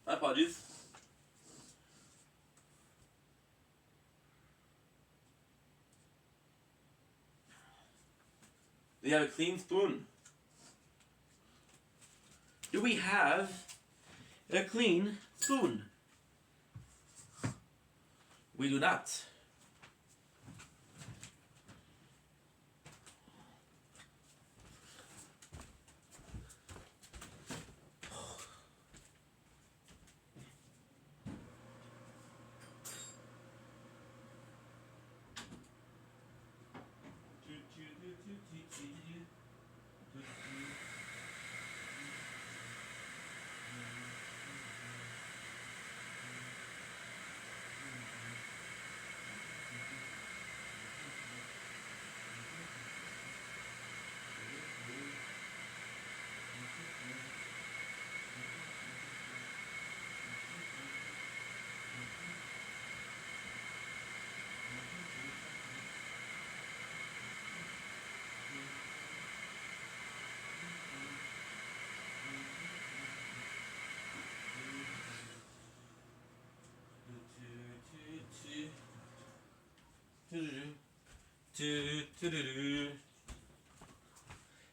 My apologies. We have a clean spoon. Do we have a clean spoon? We do not.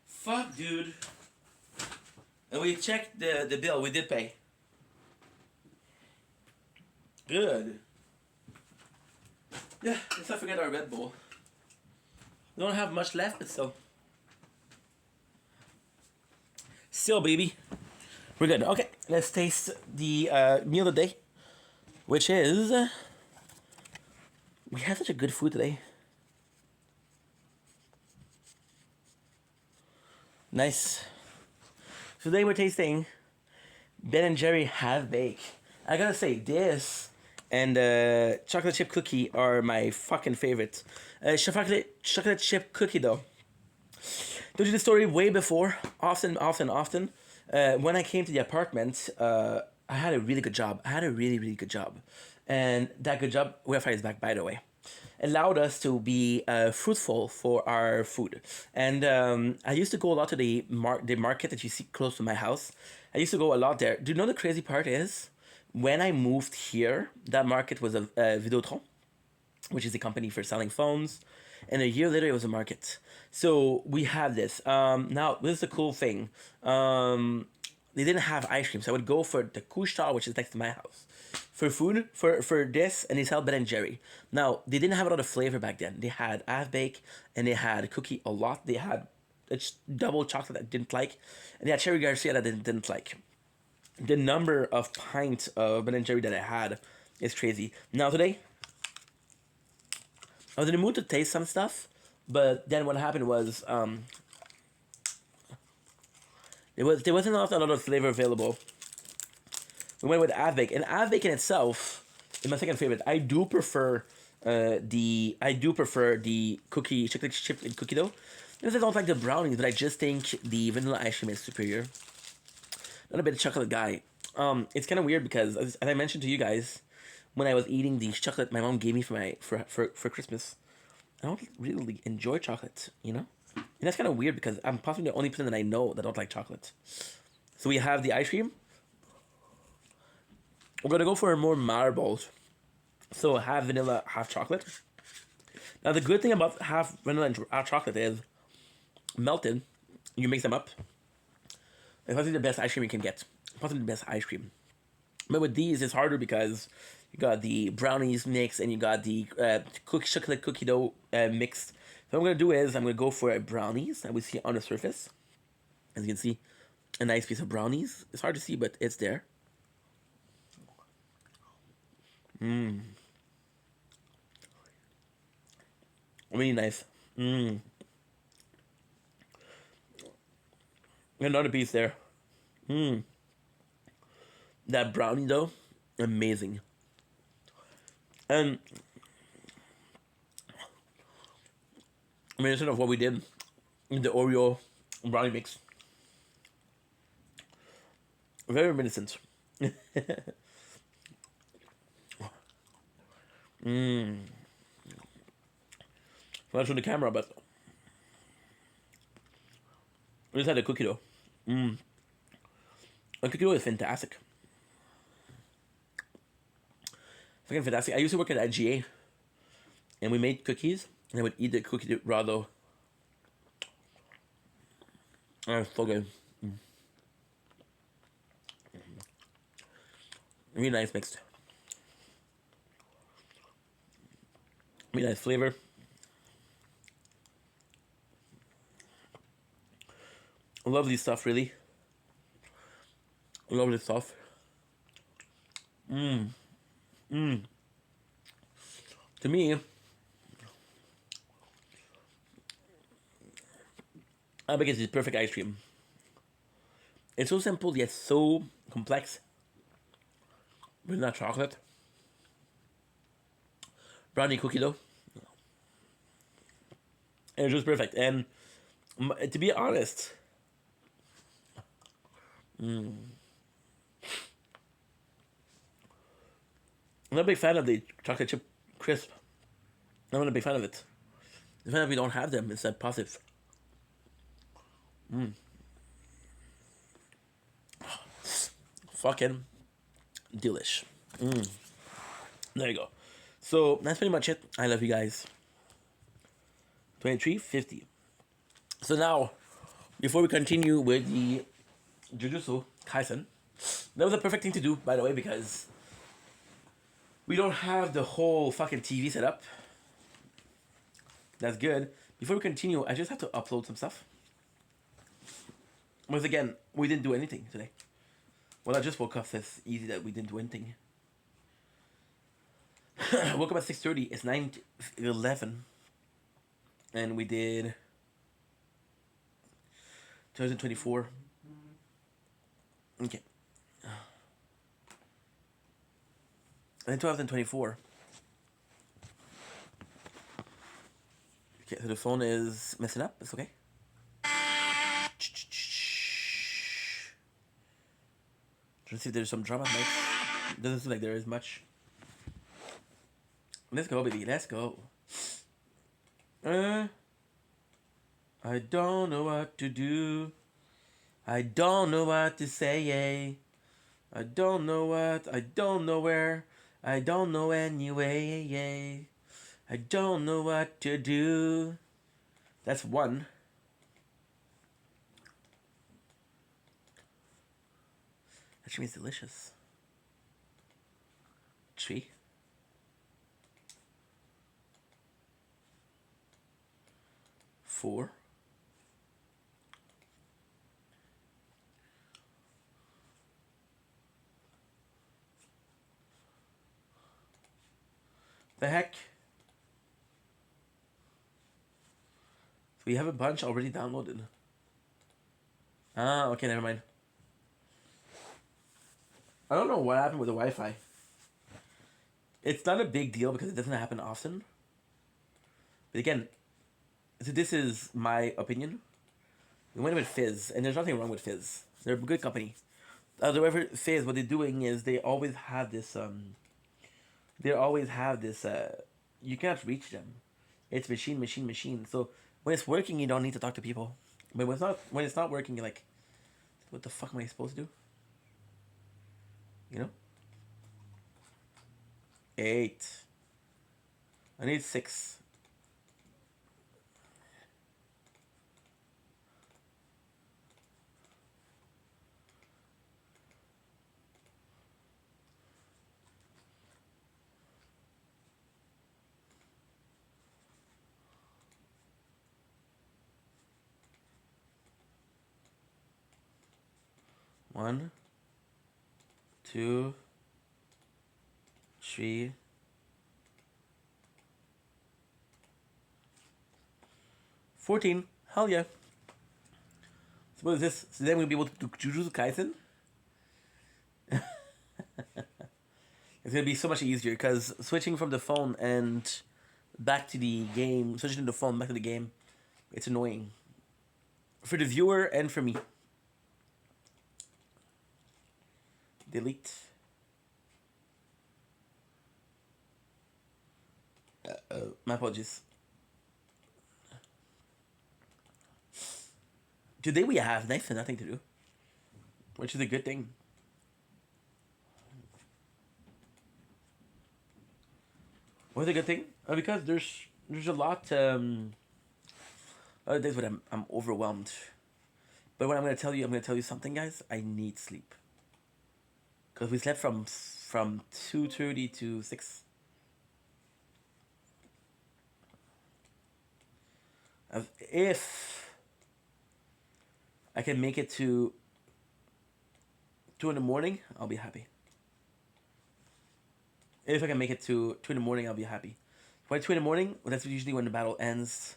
Fuck, dude. And we checked the bill. We did pay. Good. Yeah, let's not forget our Red Bull. We don't have much left, but still. Still, baby. We're good. Okay, let's taste the meal of the day, which is... we had such a good food today. Nice. Today we're tasting Ben & Jerry Half Bake. I gotta say, this and chocolate chip cookie are my fucking favorite. Chocolate chip cookie though. Told you the story way before. Often. When I came to the apartment, I had a really good job. I had a really good job. And that good job, Wi-Fi is back by the way, allowed us to be fruitful for our food. And I used to go a lot to the market that you see close to my house. I used to go a lot there. Do you know the crazy part is? When I moved here, that market was a Videotron, which is a company for selling phones. And a year later, it was a market. So we have this. Now, this is the cool thing. They didn't have ice cream. So I would go for the Couche-Tard, which is next to my house. For food, for this, and they sell Ben & Jerry. Now, they didn't have a lot of flavor back then. They had half-bake, and they had cookie a lot. They had double chocolate that I didn't like. And they had Cherry Garcia that I didn't like. The number of pints of Ben & Jerry that I had is crazy. Now, today, I was in the mood to taste some stuff, but then what happened was there wasn't a lot of flavor available we went with half bake, and half bake in itself is my second favorite. I do prefer the cookie chocolate chip and cookie dough. Because I don't like the brownies, but I just think the vanilla ice cream is superior. Not a bit of chocolate guy. It's kind of weird because as I mentioned to you guys, when I was eating the chocolate my mom gave me for Christmas, I don't really enjoy chocolate, you know? And that's kind of weird because I'm possibly the only person that I know that don't like chocolate. So we have the ice cream. We're gonna go for more marbles. So half vanilla, half chocolate. Now the good thing about half vanilla and half chocolate is melted. You mix them up. It's probably the best ice cream you can get. Probably the best ice cream. But with these, it's harder because you got the brownies mix and you got the chocolate cookie dough mixed. So what I'm gonna do is I'm gonna go for brownies that we see on the surface. As you can see, a nice piece of brownies. It's hard to see, but it's there. Really nice. Another piece there. That brownie though, amazing. And I mean, instead of what we did in the Oreo brownie mix, very reminiscent. Not show the camera, but we just had a cookie dough. The cookie dough is fantastic. Fucking fantastic. I used to work at IGA, and we made cookies, and I would eat the cookie raw dough. Oh, it's so good. Really nice mixed. Really nice flavor. Lovely stuff, really. Lovely stuff. To me, I think it's the perfect ice cream. It's so simple yet so complex. Vanilla chocolate. Brownie cookie dough. And it's just perfect. And to be honest, I'm not a big fan of the chocolate chip crisp. I'm not a big fan of it. The fact that we don't have them is that positive. Fucking delish. There you go. So that's pretty much it. I love you guys. 23.50. So now, before we continue with the Jujutsu Kaisen, that was a perfect thing to do, by the way, because we don't have the whole fucking TV set up. That's good. Before we continue, I just have to upload some stuff. Once again, we didn't do anything today. Well, I just woke up, so it's easy that we didn't do anything. I woke up at 6:30. It's 9:11. And we did 2024. Okay. And 2024. Okay, so the phone is messing up. It's okay. Trying to see if there's some drama next. Doesn't seem like there is much. Let's go, baby. Let's go. I don't know what to do. I don't know what to say. I don't know what. I don't know where. I don't know anyway. I don't know what to do. That's one. That shit is delicious. 3. 4. The heck? We have a bunch already downloaded. Ah, okay, never mind. I don't know what happened with the Wi-Fi. It's not a big deal because it doesn't happen often. But again, so this is my opinion. We went with Fizz, and there's nothing wrong with Fizz. They're a good company. However, Fizz, what they're doing is they always have this. They always have this. You can't reach them. It's machine, machine, machine. So when it's working, you don't need to talk to people. But when it's not working, you're like, what the fuck am I supposed to do? You know. 8. I need 6. One, 2, 3, 14. Hell yeah. So what is this? So then we'll be able to do Jujutsu Kaisen? It's gonna be so much easier because switching from the phone and back to the game, switching to the phone back to the game, it's annoying. For the viewer and for me. Delete. My apologies. Today we have next to nothing to do, which is a good thing. What's a good thing? Because there's a lot. Other days when I'm overwhelmed. But what I'm gonna tell you something, guys. I need sleep. Cause we slept from 2:30 to 6. If I can make it to 2 in the morning, I'll be happy. If I can make it to 2 in the morning, I'll be happy. Why 2 in the morning? Well, that's usually when the battle ends.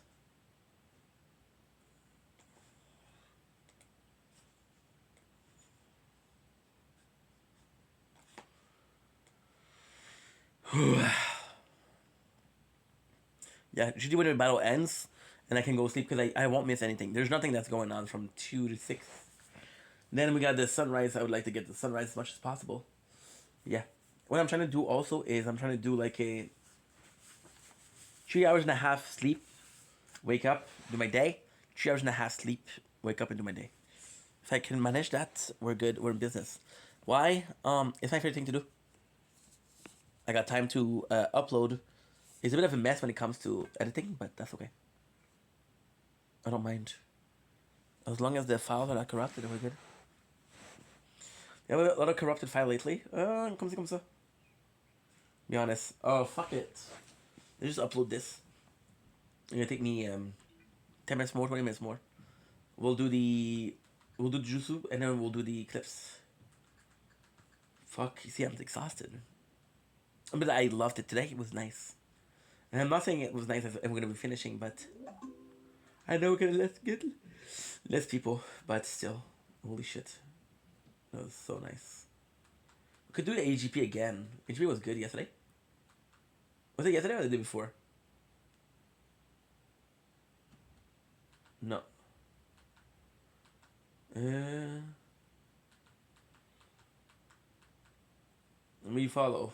Yeah, usually when the battle ends, and I can go sleep because I won't miss anything. There's nothing that's going on from 2 to 6. Then we got the sunrise. I would like to get the sunrise as much as possible. Yeah. What I'm trying to do also is I'm trying to do like a 3 hours and a half sleep, wake up, do my day. 3 hours and a half sleep, wake up and do my day. If I can manage that, we're good. We're in business. Why? It's my favorite thing to do. I got time to upload. It's a bit of a mess when it comes to editing, but that's okay. I don't mind. As long as the files are not corrupted, we're good. Yeah, we have a lot of corrupted file lately. Come ça. Be honest. Oh, fuck it. Let's just upload this. It's gonna take me 10 minutes more, 20 minutes more. We'll do the jutsu and then we'll do the clips. Fuck, you see, I'm exhausted. But I loved it today. It was nice. And I'm not saying it was nice as I'm gonna be finishing, but I know we're gonna get less people, but still, holy shit, that was so nice. We could do the AGP again. AGP was good yesterday. Was it yesterday or the day before? No. Let me follow.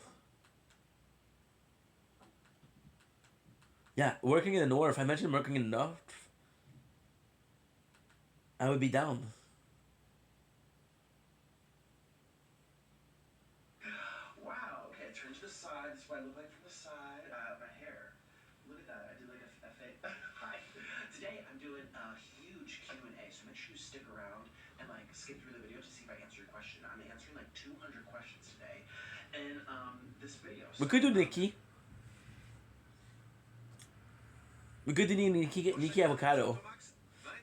Yeah, working in the north. If I mentioned working in the north, I would be down. Wow, okay, turn to the side. This is what I look like from the side. My hair. Look at that. I did like a fake. Hi. Today I'm doing a huge Q&A, so make sure you stick around and like skip through the video to see if I answer your question. I'm answering like 200 questions today. And this video. We could do Nikki. We could do Nikki Avocado.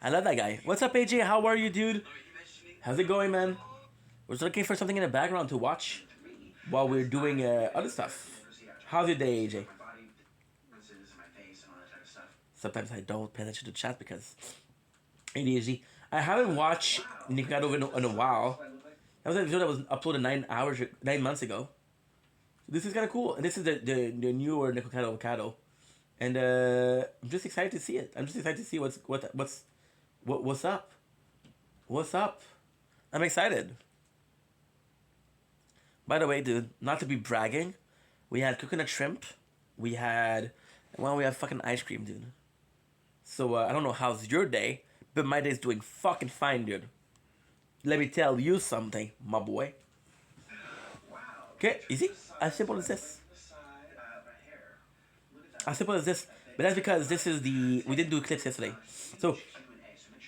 I love that guy. What's up, AJ? How are you, dude? How's it going, man? We're just looking for something in the background to watch while we're doing other stuff. How's your day, AJ? Sometimes I don't pay attention to chat because ADHD. I haven't watched Nikki in a while. That was a video that was uploaded 9 months ago. This is kind of cool, and this is the newer Nicocado Avocado, and I'm just excited to see it. I'm just excited to see what's up. What's up? I'm excited. By the way, dude, not to be bragging, we had coconut shrimp, we had, well, we have fucking ice cream, dude. So I don't know how's your day, but my day's doing fucking fine, dude. Let me tell you something, my boy. Okay, easy. As simple as this. As simple as this. But that's because this is we didn't do clips yesterday. So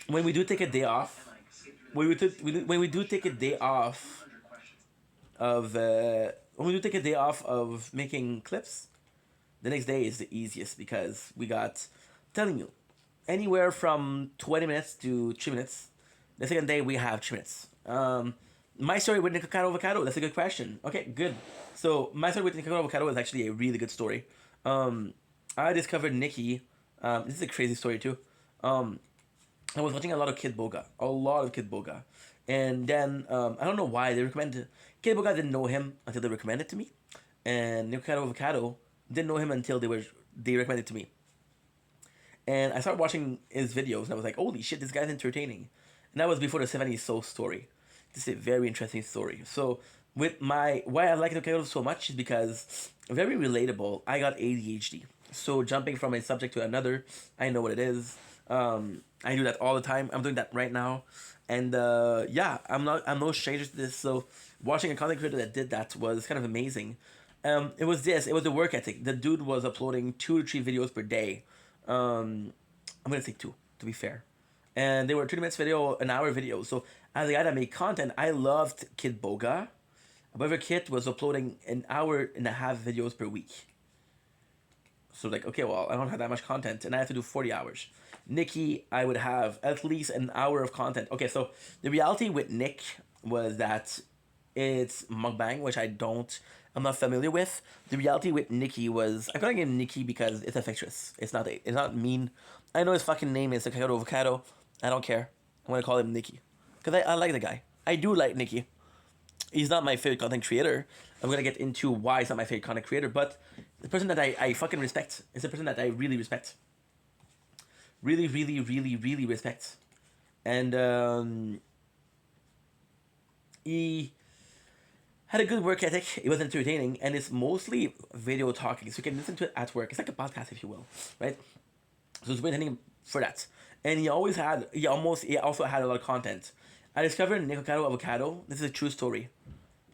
when we do take a day off, when we do take a day off of when we do take a day off of making clips, the next day is the easiest because we got, I'm telling you, anywhere from 20 minutes to 3 minutes. The second day we have 3 minutes. My story with Nicocado Avocado, that's a good question. Okay, good. So my story with Nicocado Avocado is actually a really good story. I discovered Nikki. This is a crazy story too. I was watching a lot of Kid Boga. And then, I don't know why, they recommended, Kid Boga didn't know him until they recommended to me. And Nicocado Avocado didn't know him until they recommended to me. And I started watching his videos, and I was like, holy shit, this guy's entertaining. And that was before the 70s Soul story. This is a very interesting story. So, why I like Nicocado so much is because, very relatable, I got ADHD. So, jumping from a subject to another, I know what it is. I do that all the time. I'm doing that right now. And yeah, I'm no stranger to this. So watching a content creator that did that was kind of amazing. It was the work ethic. The dude was uploading 2 to 3 videos per day. I'm gonna say 2 to be fair. And they were 30 minutes video, an hour video. So as a guy that made content, I loved Kid Boga. However, Kid was uploading an hour and a half videos per week. So like, okay, well, I don't have that much content, and I have to do 40 hours. Nikki, I would have at least an hour of content. Okay, so the reality with Nick was that it's mukbang, which I'm not familiar with. The reality with Nikki was, I'm calling him Nikki because it's affectionate. It's not mean. I know his fucking name is Nicocado Avocado. I don't care. I'm gonna call him Nikki because I like the guy. I do like Nikki. He's not my favorite content creator. I'm gonna get into why he's not my favorite content creator, but the person that I fucking respect is the person that I really respect. Really, really, really, really respect. And he had a good work ethic. It was entertaining, and it's mostly video talking, so you can listen to it at work. It's like a podcast, if you will, right? So it's entertaining for that. And he also had a lot of content. I discovered Nicocado Avocado. This is a true story.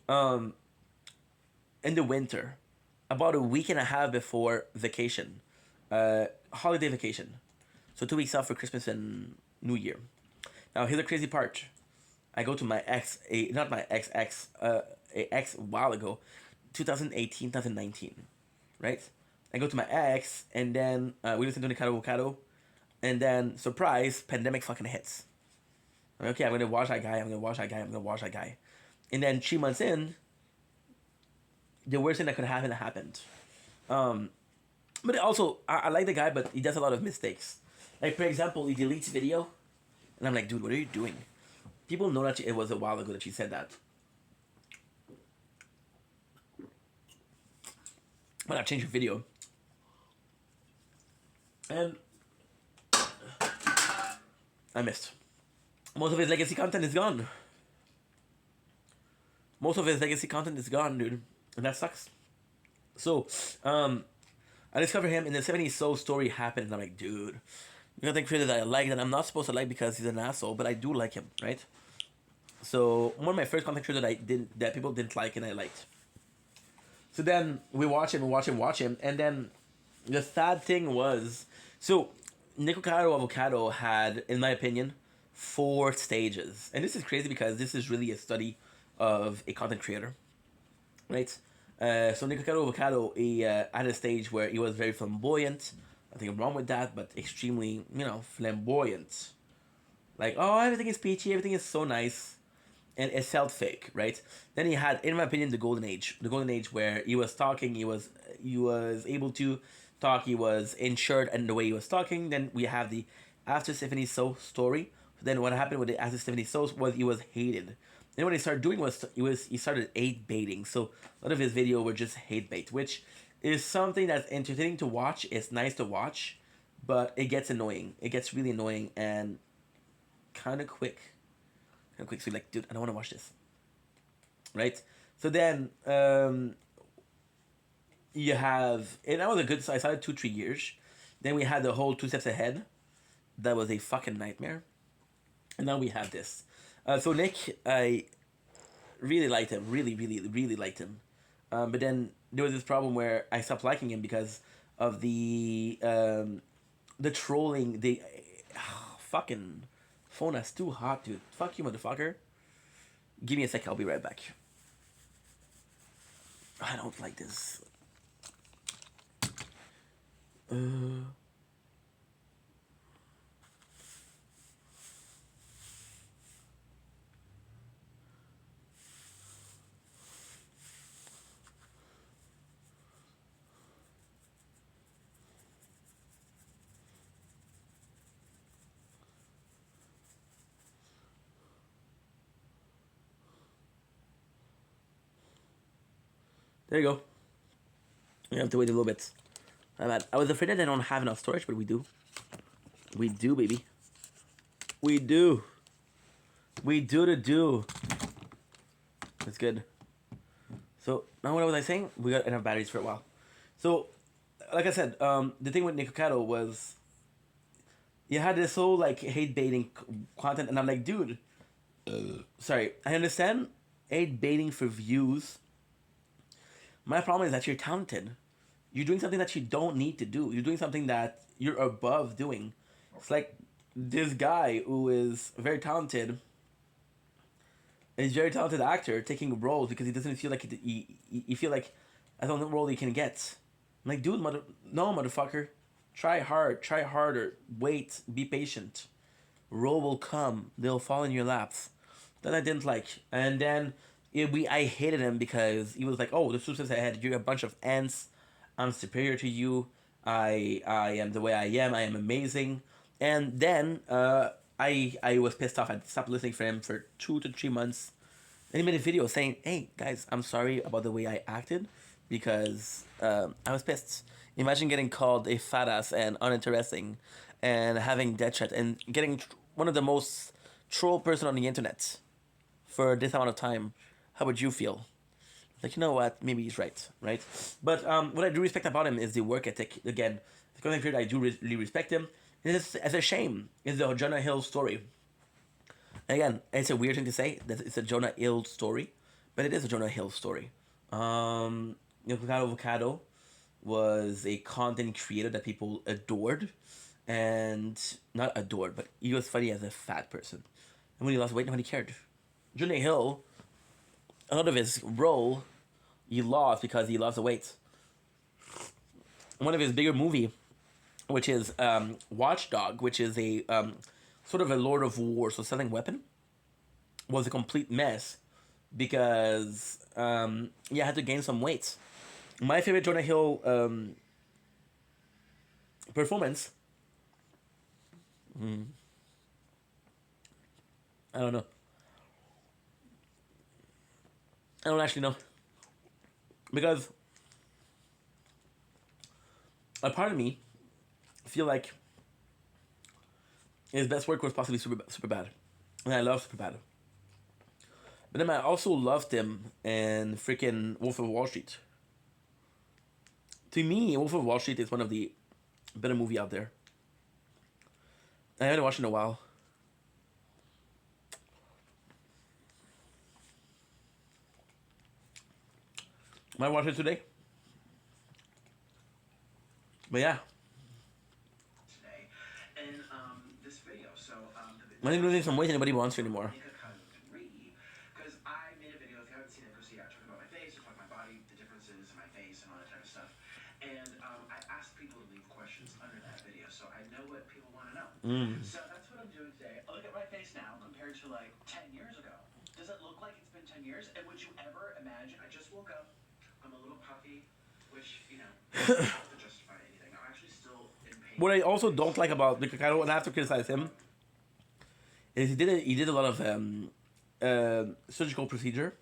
In the winter, about a week and a half before vacation, holiday vacation. So 2 weeks off for Christmas and New Year. Now here's the crazy part. I go to my ex, a ex a while ago, 2018, 2019, right? I go to my ex, and then we listen to Nicocado Avocado, and then surprise, pandemic fucking hits. I'm like, okay, I'm gonna watch that guy. And then 3 months in, the worst thing that could happen happened. But also, I like the guy, but he does a lot of mistakes. Like, for example, he deletes video, and I'm like, dude, what are you doing? People know that it was a while ago that she said that. But I've changed your video. And I missed. Most of his legacy content is gone. Dude. And that sucks. So, I discovered him in the 70s Soul story happened, and I'm like, dude, you content creator that I like that I'm not supposed to like because he's an asshole, but I do like him, right? So one of my first content creators that people didn't like and I liked. So then we watch him, and then the sad thing was, so Nicocado Avocado had, in my opinion, 4 stages, and this is crazy because this is really a study of a content creator, right? So Nicocado Avocado, he had a stage where he was very flamboyant. Nothing wrong with that, but extremely, flamboyant. Like, oh, everything is peachy, everything is so nice. And it felt fake, right? Then he had, in my opinion, the golden age. The golden age where he was talking, he was able to talk, he was insured in the way he was talking. Then we have the After Stephanie So story. Then what happened with the After Stephanie So was he was hated. And what he started doing was he started hate baiting. So a lot of his video were just hate bait, which is something that's entertaining to watch. It's nice to watch, but it gets annoying. It gets really annoying and kind of quick. Kind of quick. So you're like, dude, I don't want to watch this. Right? So then you have, and that was a good. So I started 2-3 years. Then we had the whole 2 Steps Ahead. That was a fucking nightmare. And now we have this. So Nick, I really liked him. Really, really, really liked him. But then there was this problem where I stopped liking him because of the trolling. The fucking phone is too hot, dude. Fuck you, motherfucker. Give me a sec. I'll be right back. I don't like this. There you go. You have to wait a little bit. I was afraid that I don't have enough storage, but we do. We do, baby. We do. We do to do. That's good. So, now what was I saying? We got enough batteries for a while. So, like I said, the thing with Nikocado was you had this whole like hate baiting content, and I'm like, dude, sorry, I understand hate baiting for views. My problem is that you're talented. You're doing something that you don't need to do. You're doing something that you're above doing. It's like this guy who is very talented. He's a very talented actor taking roles because he doesn't feel like he feel like that's the only role he can get. I'm like, dude, no, motherfucker. Try hard, try harder. Wait, be patient. Role will come. They'll fall in your laps. That I didn't like, and then I hated him because he was like, oh, the success I had. You're a bunch of ants. I'm superior to you. I am the way I am. I am amazing. And then I was pissed off. I stopped listening for him for 2 to 3 months. And he made a video saying, hey, guys, I'm sorry about the way I acted because I was pissed. Imagine getting called a fat ass and uninteresting and having death threat and getting one of the most troll person on the internet for this amount of time. How would you feel? Like, you know what? Maybe he's right, right? But what I do respect about him is the work ethic. Again, the content creator, I do really respect him. And it's a shame. It's the Jonah Hill story. Again, it's a weird thing to say that it's a Jonah Hill story, but it is a Jonah Hill story. Avocado was a content creator that people adored, and not adored, but he was funny as a fat person. And when he lost weight, nobody cared. Jonah Hill, a lot of his role, he lost because he lost the weight. One of his bigger movie, which is Watchdog, which is a sort of a Lord of War, so selling weapon, was a complete mess because I had to gain some weight. My favorite Jonah Hill performance, I don't know. I don't actually know. Because a part of me feel like his best work was possibly Superbad. And I love Superbad. But then I also loved him in freaking Wolf of Wall Street. To me, Wolf of Wall Street is one of the better movie out there. I haven't watched it in a while. Might watch it today. But yeah. Today, and this video, so I didn't lose some weight anybody wants to anymore. Because I made a video. If you haven't seen it, go see it. I talk about my face, I talk about my body, the differences in my face, and all that type of stuff. And I asked people to leave questions under that video, so I know what people want to know. So that's what I'm doing today. Look at my face now compared to like 10 years ago. Does it look like it's been 10 years? And would you ever imagine? I just woke up. I'm a little puffy, which, you know, I don't have to justify anything. I'm actually still in pain. What I also don't like about Nick Ricardo, and I have to criticize him, is he did a lot of surgical procedure,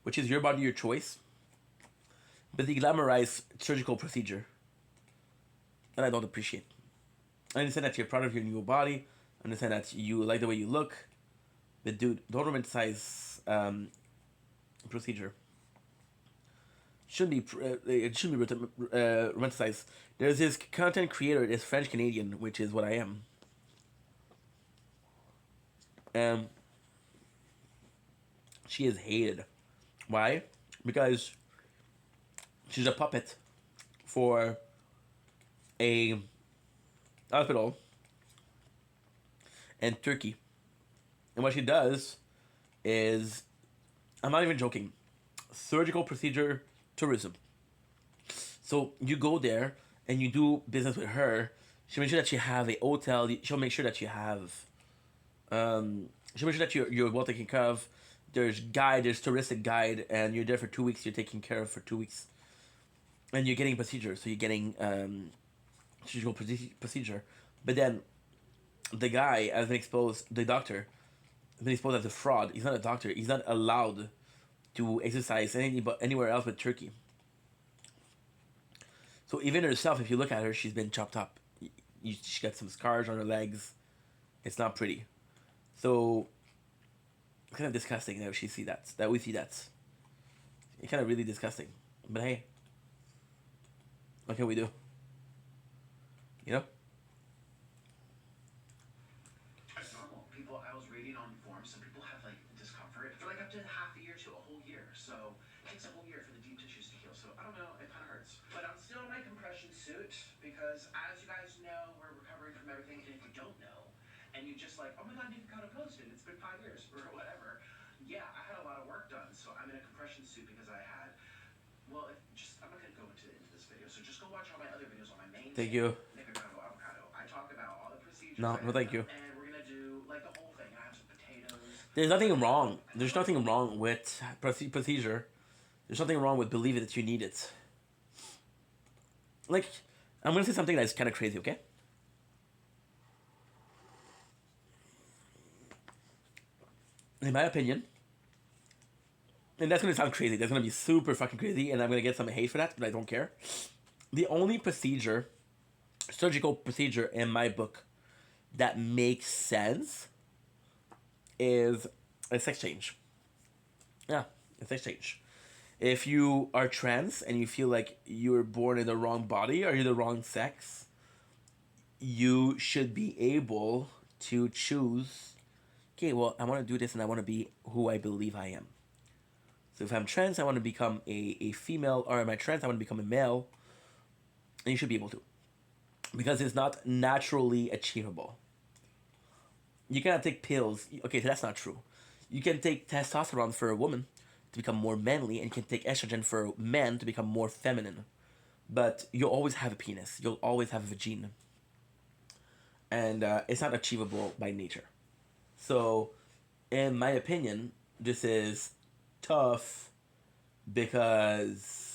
which is your body, your choice, but they glamorize surgical procedure, and I don't appreciate. I understand that you're proud of your new body. I understand that you like the way you look, but dude, don't romanticize procedure. It should be romanticized. There's this content creator, this French Canadian, which is what I am. She is hated. Why? Because she's a puppet for a hospital in Turkey. And what she does is, I'm not even joking, surgical procedure tourism. So you go there and you do business with her. She'll make sure that you have a hotel. She'll make sure that you have, she'll make sure that you're well taken care of. There's touristic guide, and you're there for 2 weeks. You're taken care of for 2 weeks, and you're getting procedure. So you're getting surgical procedure. But then the guy has been exposed. The doctor has been exposed as a fraud. He's not a doctor. He's not allowed to exercise anywhere else but Turkey. So even herself, if you look at her, she's been chopped up. She got some scars on her legs. It's not pretty. So it's kind of disgusting that we see that. It's kind of really disgusting. But hey, what can we do? You know? It's normal. People, I was reading on forums, some people have like discomfort for like up to half a year to a whole year. So it takes a whole year for the deep tissues to heal. So I don't know, it kind of hurts. But I'm still in my compression suit because, as you guys know, we're recovering from everything. And if you don't know, and you just like, oh my god, Nick Cotto posted, it's been 5 years or whatever. Yeah, I had a lot of work done, so I'm in a compression suit because I had. Well, I'm not gonna go into this video, so just go watch all my other videos on my main. Thank you. Nick Cotto avocado. I talk about all the procedures. No, thank you. And we're gonna do like the whole thing. I have some potatoes. There's nothing wrong. There's nothing wrong with procedure. There's nothing wrong with believing that you need it. Like, I'm gonna say something that's kind of crazy, okay? In my opinion, and that's gonna sound crazy. That's gonna be super fucking crazy, and I'm gonna get some hate for that, but I don't care. The only surgical procedure in my book that makes sense is a sex change. Yeah, a sex change. If you are trans and you feel like you were born in the wrong body or you're the wrong sex, you should be able to choose, okay, well, I want to do this and I want to be who I believe I am. So if I'm trans, I want to become a female, or am I trans, I want to become a male, and you should be able to. Because it's not naturally achievable. You cannot take pills. Okay, so that's not true. You can take testosterone for a woman to become more manly, and you can take estrogen for men to become more feminine. But you'll always have a penis. You'll always have a vagina. And it's not achievable by nature. So, in my opinion, this is tough because...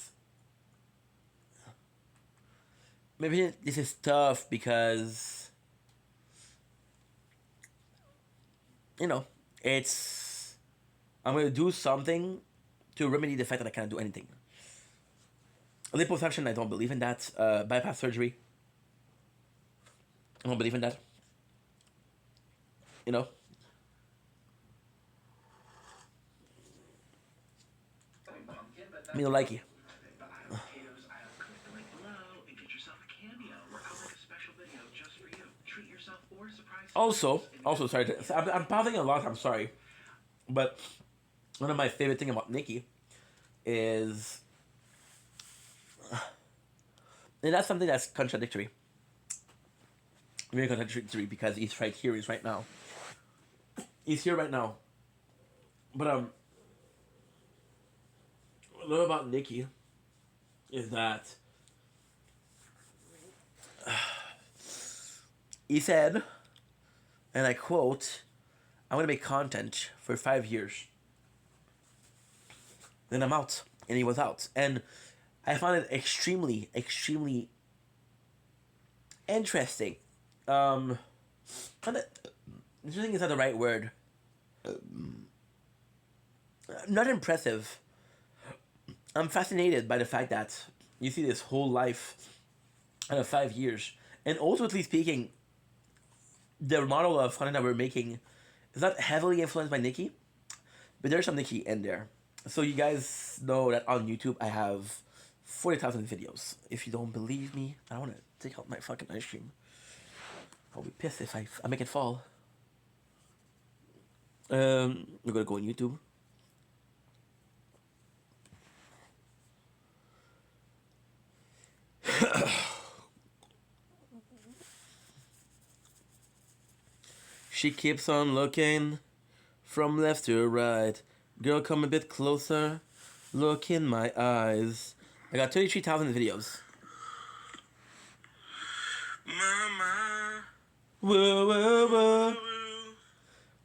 Maybe this is tough because... You know, it's... I'm going to do something to remedy the fact that I can't do anything. Liposuction, I don't believe in that. Bypass surgery, I don't believe in that. You know? I mean, like you. But I have potatoes, I have cooked. They're like, hello, and get yourself a cameo. Or I'll make a special video just for you. Treat yourself or surprise. Also, sorry. I'm pausing a lot. I'm sorry, but one of my favorite thing about Nikki is, and that's something that's contradictory. Very contradictory because he's right here. He's right now. He's here right now. But what I love about Nikki is that he said, and I quote, "I'm gonna make content for 5 years. Then I'm out," and he was out, and I found it extremely, extremely interesting. Interesting is not the right word. not impressive. I'm fascinated by the fact that you see this whole life out of 5 years, and ultimately speaking, the model of content that we're making is not heavily influenced by Nikki, but there's some Nikki in there. So you guys know that on YouTube I have 40,000 videos. If you don't believe me, I don't want to take out my fucking ice cream. I'll be pissed if I make it fall. We're gonna go on YouTube. She keeps on looking from left to right. Girl, come a bit closer. Look in my eyes. I got 33,000 videos. Mama. Whoa, whoa, whoa.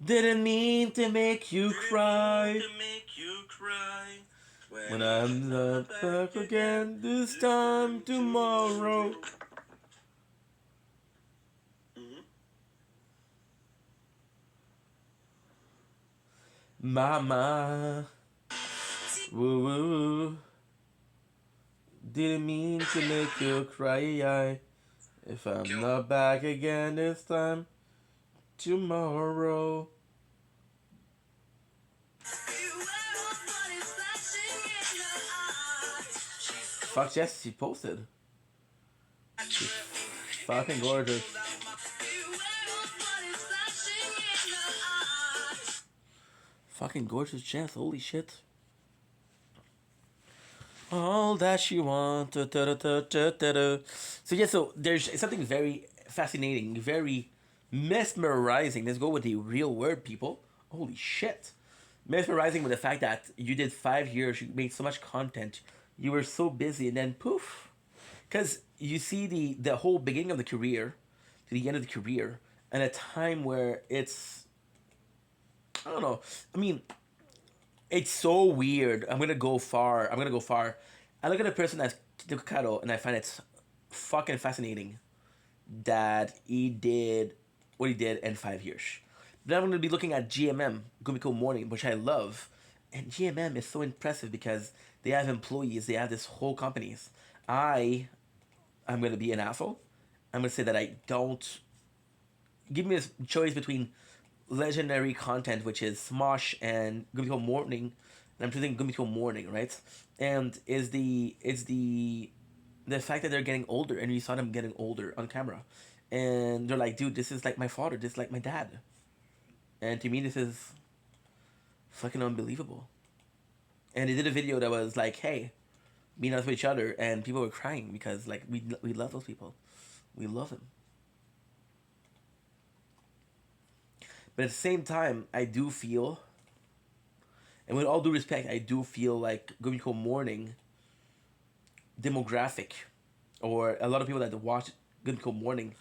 Didn't mean to make you cry. When I'm not back again this time tomorrow. Mama. Woo woo. Didn't mean to make you cry. If I'm not back again this time tomorrow. Fuck yes, she posted. She's fucking gorgeous. Fucking gorgeous Jess, holy shit. All that she wants. So yeah, so there's something very fascinating, very mesmerizing. Let's go with the real word, people. Holy shit. Mesmerizing with the fact that you did 5 years, you made so much content, you were so busy, and then poof. Because you see the whole beginning of the career to the end of the career, and a time where it's, I don't know. I mean, it's so weird. I'm gonna go far. I look at a person that's Kikado, and I find it fucking fascinating that he did what he did in 5 years. Then I'm gonna be looking at GMM, Gumiko Morning, which I love, and GMM is so impressive because they have employees. They have this whole companies. I'm gonna be an asshole. I'm gonna say that I don't. Give me a choice between legendary content, which is Smosh and Gumiko Morning, and I'm choosing Gumiko Morning, right? And the fact that they're getting older, and you saw them getting older on camera, and they're like, dude, this is like my father, this is like my dad, and to me, this is fucking unbelievable. And they did a video that was like, hey, be nice with each other, and people were crying because like we love those people, we love them. But at the same time, I do feel, and with all due respect, I do feel like Gumiko Morning demographic, or a lot of people that watch Gumiko Morning,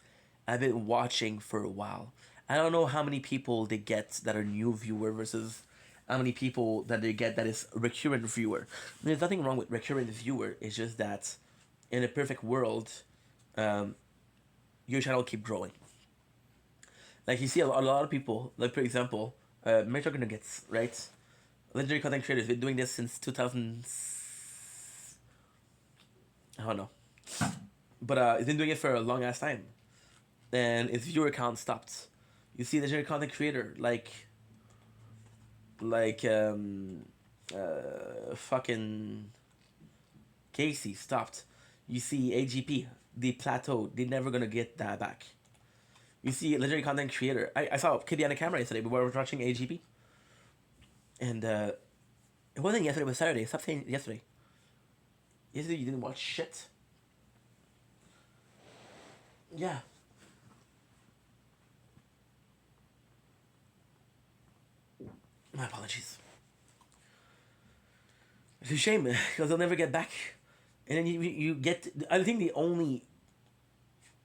I've been watching for a while. I don't know how many people they get that are new viewer versus how many people that they get that is recurrent viewer. There's nothing wrong with recurrent viewer. It's just that in a perfect world, your channel keep growing. Like you see a lot of people, like for example, Metro Nuggets, right? Legendary content creators been doing this since 2000. I don't know, but he's been doing it for a long ass time, and his viewer count stopped. You see legendary content creator fucking Casey stopped. You see AGP, the plateau, they're never gonna get that back. You see legendary content creator. I saw Kitty on the camera yesterday, but we were watching AGP. And it wasn't yesterday, it was Saturday. Stop saying yesterday. Yesterday you didn't watch shit. Yeah. My apologies. It's a shame because they'll never get back. And then you get. I think the only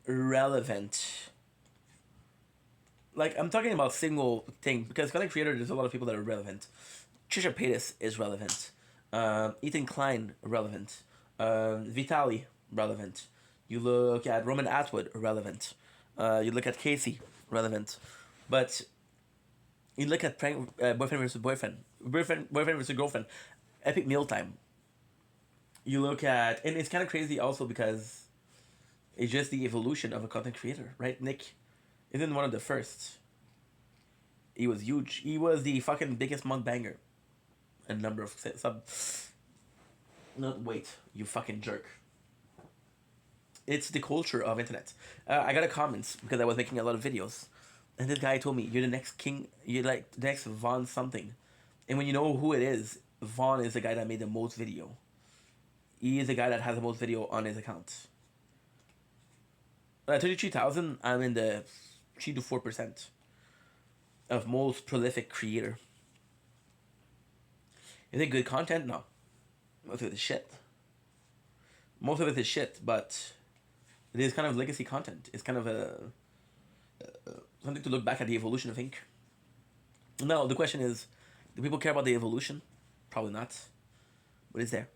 relevant. Like, I'm talking about single thing because content creator, there's a lot of people that are relevant. Trisha Paytas is relevant. Ethan Klein, relevant. Vitali, relevant. You look at Roman Atwood, relevant. You look at Casey, relevant. But You look at prank boyfriend versus boyfriend versus girlfriend, epic mealtime. You look at, and it's kind of crazy also because it's just the evolution of a content creator, right? Nick isn't one of the first. He was huge. He was the fucking biggest mukbanger. A number of sub. Not wait, you fucking jerk. It's the culture of internet. I got a comment because I was making a lot of videos, and this guy told me you're the next king. You're like the next Vaughn something, and when you know who it is, Vaughn is the guy that made the most video. He is the guy that has the most video on his account. 33,000. I'm in the 3 to 4% of most prolific creator. Is it good content? No. Most of it is shit. Most of it is shit, but it is kind of legacy content. It's kind of a something to look back at the evolution of Ink. Now, the question is, do people care about the evolution? Probably not. But it's there.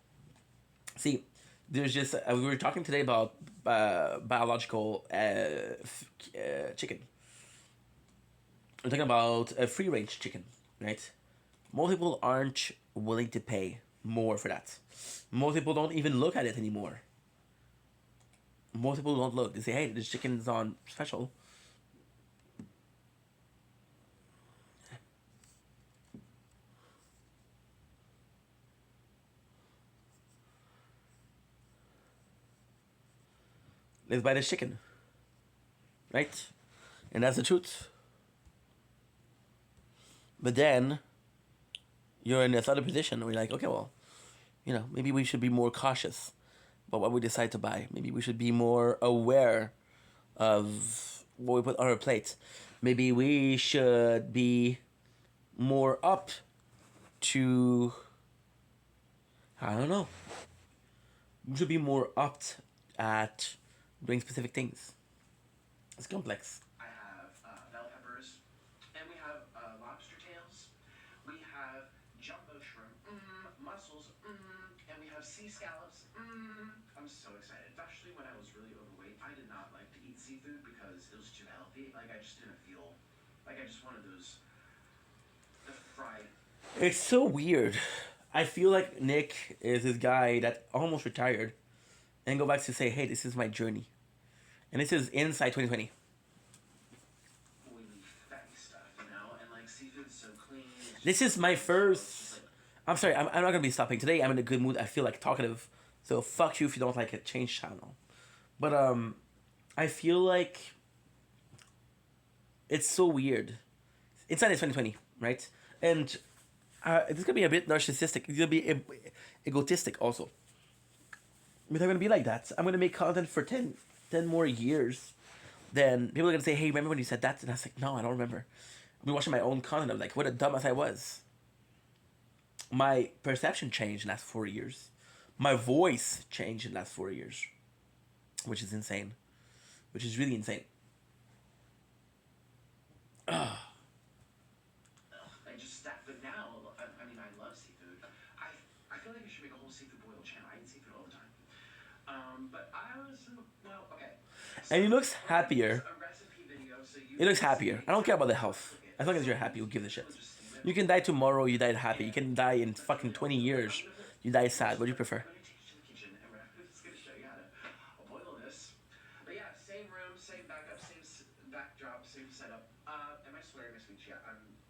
See, there's just... we were talking today about biological chicken. We're talking about a free-range chicken, right? Most people aren't willing to pay more for that. Most people don't even look at it anymore. Most people don't look. They say, hey, this chicken's on special. Let's buy this chicken. Right? And that's the truth. But then you're in this other position where you're like, okay, well, maybe we should be more cautious about what we decide to buy. Maybe we should be more aware of what we put on our plate. Maybe we should be more up to... I don't know. We should be more up at doing specific things. It's complex. I have bell peppers, and we have lobster tails. We have jumbo shrimp, mussels, and we have sea scallops. I'm so excited, especially when I was really overweight. I did not like to eat seafood because it was too healthy. Like, I just didn't feel like I just wanted those fried. It's so weird. I feel like Nick is this guy that almost retired and go back to say, hey, this is my journey. And this is inside 2020. Oily, fatty stuff, and like seafood's so clean. This is my first... I'm sorry, I'm not going to be stopping. Today I'm in a good mood. I feel like talkative. So fuck you if you don't like it. Change channel. But I feel like it's so weird. Inside is 2020, right? And this is going to be a bit narcissistic. It's going to be egotistic also. But I'm going to be like that. I'm going to make content for 10 more years. Then people are going to say, hey, remember when you said that? And I was like, no, I don't remember. I've been watching my own content. I'm like, what a dumbass I was. My perception changed in the last 4 years. My voice changed in the last 4 years. Which is insane. Which is really insane. I just stacked, but now, I mean, I love seafood. I feel like I should make a whole seafood boil channel. I eat seafood all the time. But I was, well, okay. And he looks happier. A recipe video, so He looks happier. I don't care about the health. As long as you're happy, who gives a shit? You can die tomorrow, you died happy. You can die in fucking 20 years, you die sad. What do you prefer? I'm gonna take you to the kitchen, and we're just gonna show you how to boil this. But yeah, same room, same backup, same backdrop, same setup. Am I swearing this week? Yeah,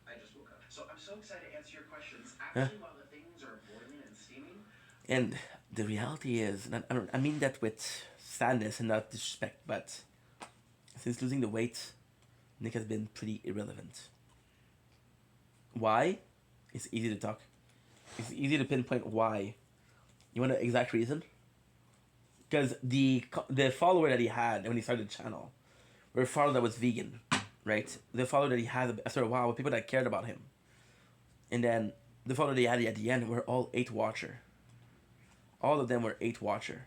I just woke up. So I'm so excited to answer your questions. Actually, while the things are boiling and steaming. And the reality is, I mean that with sadness and not disrespect, but since losing the weight, Nick has been pretty irrelevant. Why? It's easy to talk. It's easy to pinpoint why. You want an exact reason? Because the follower that he had when he started the channel were a follower that was vegan, right? The follower that he had after a while were people that cared about him. And then the follower that he had at the end were all 8 watcher. All of them were 8 watcher.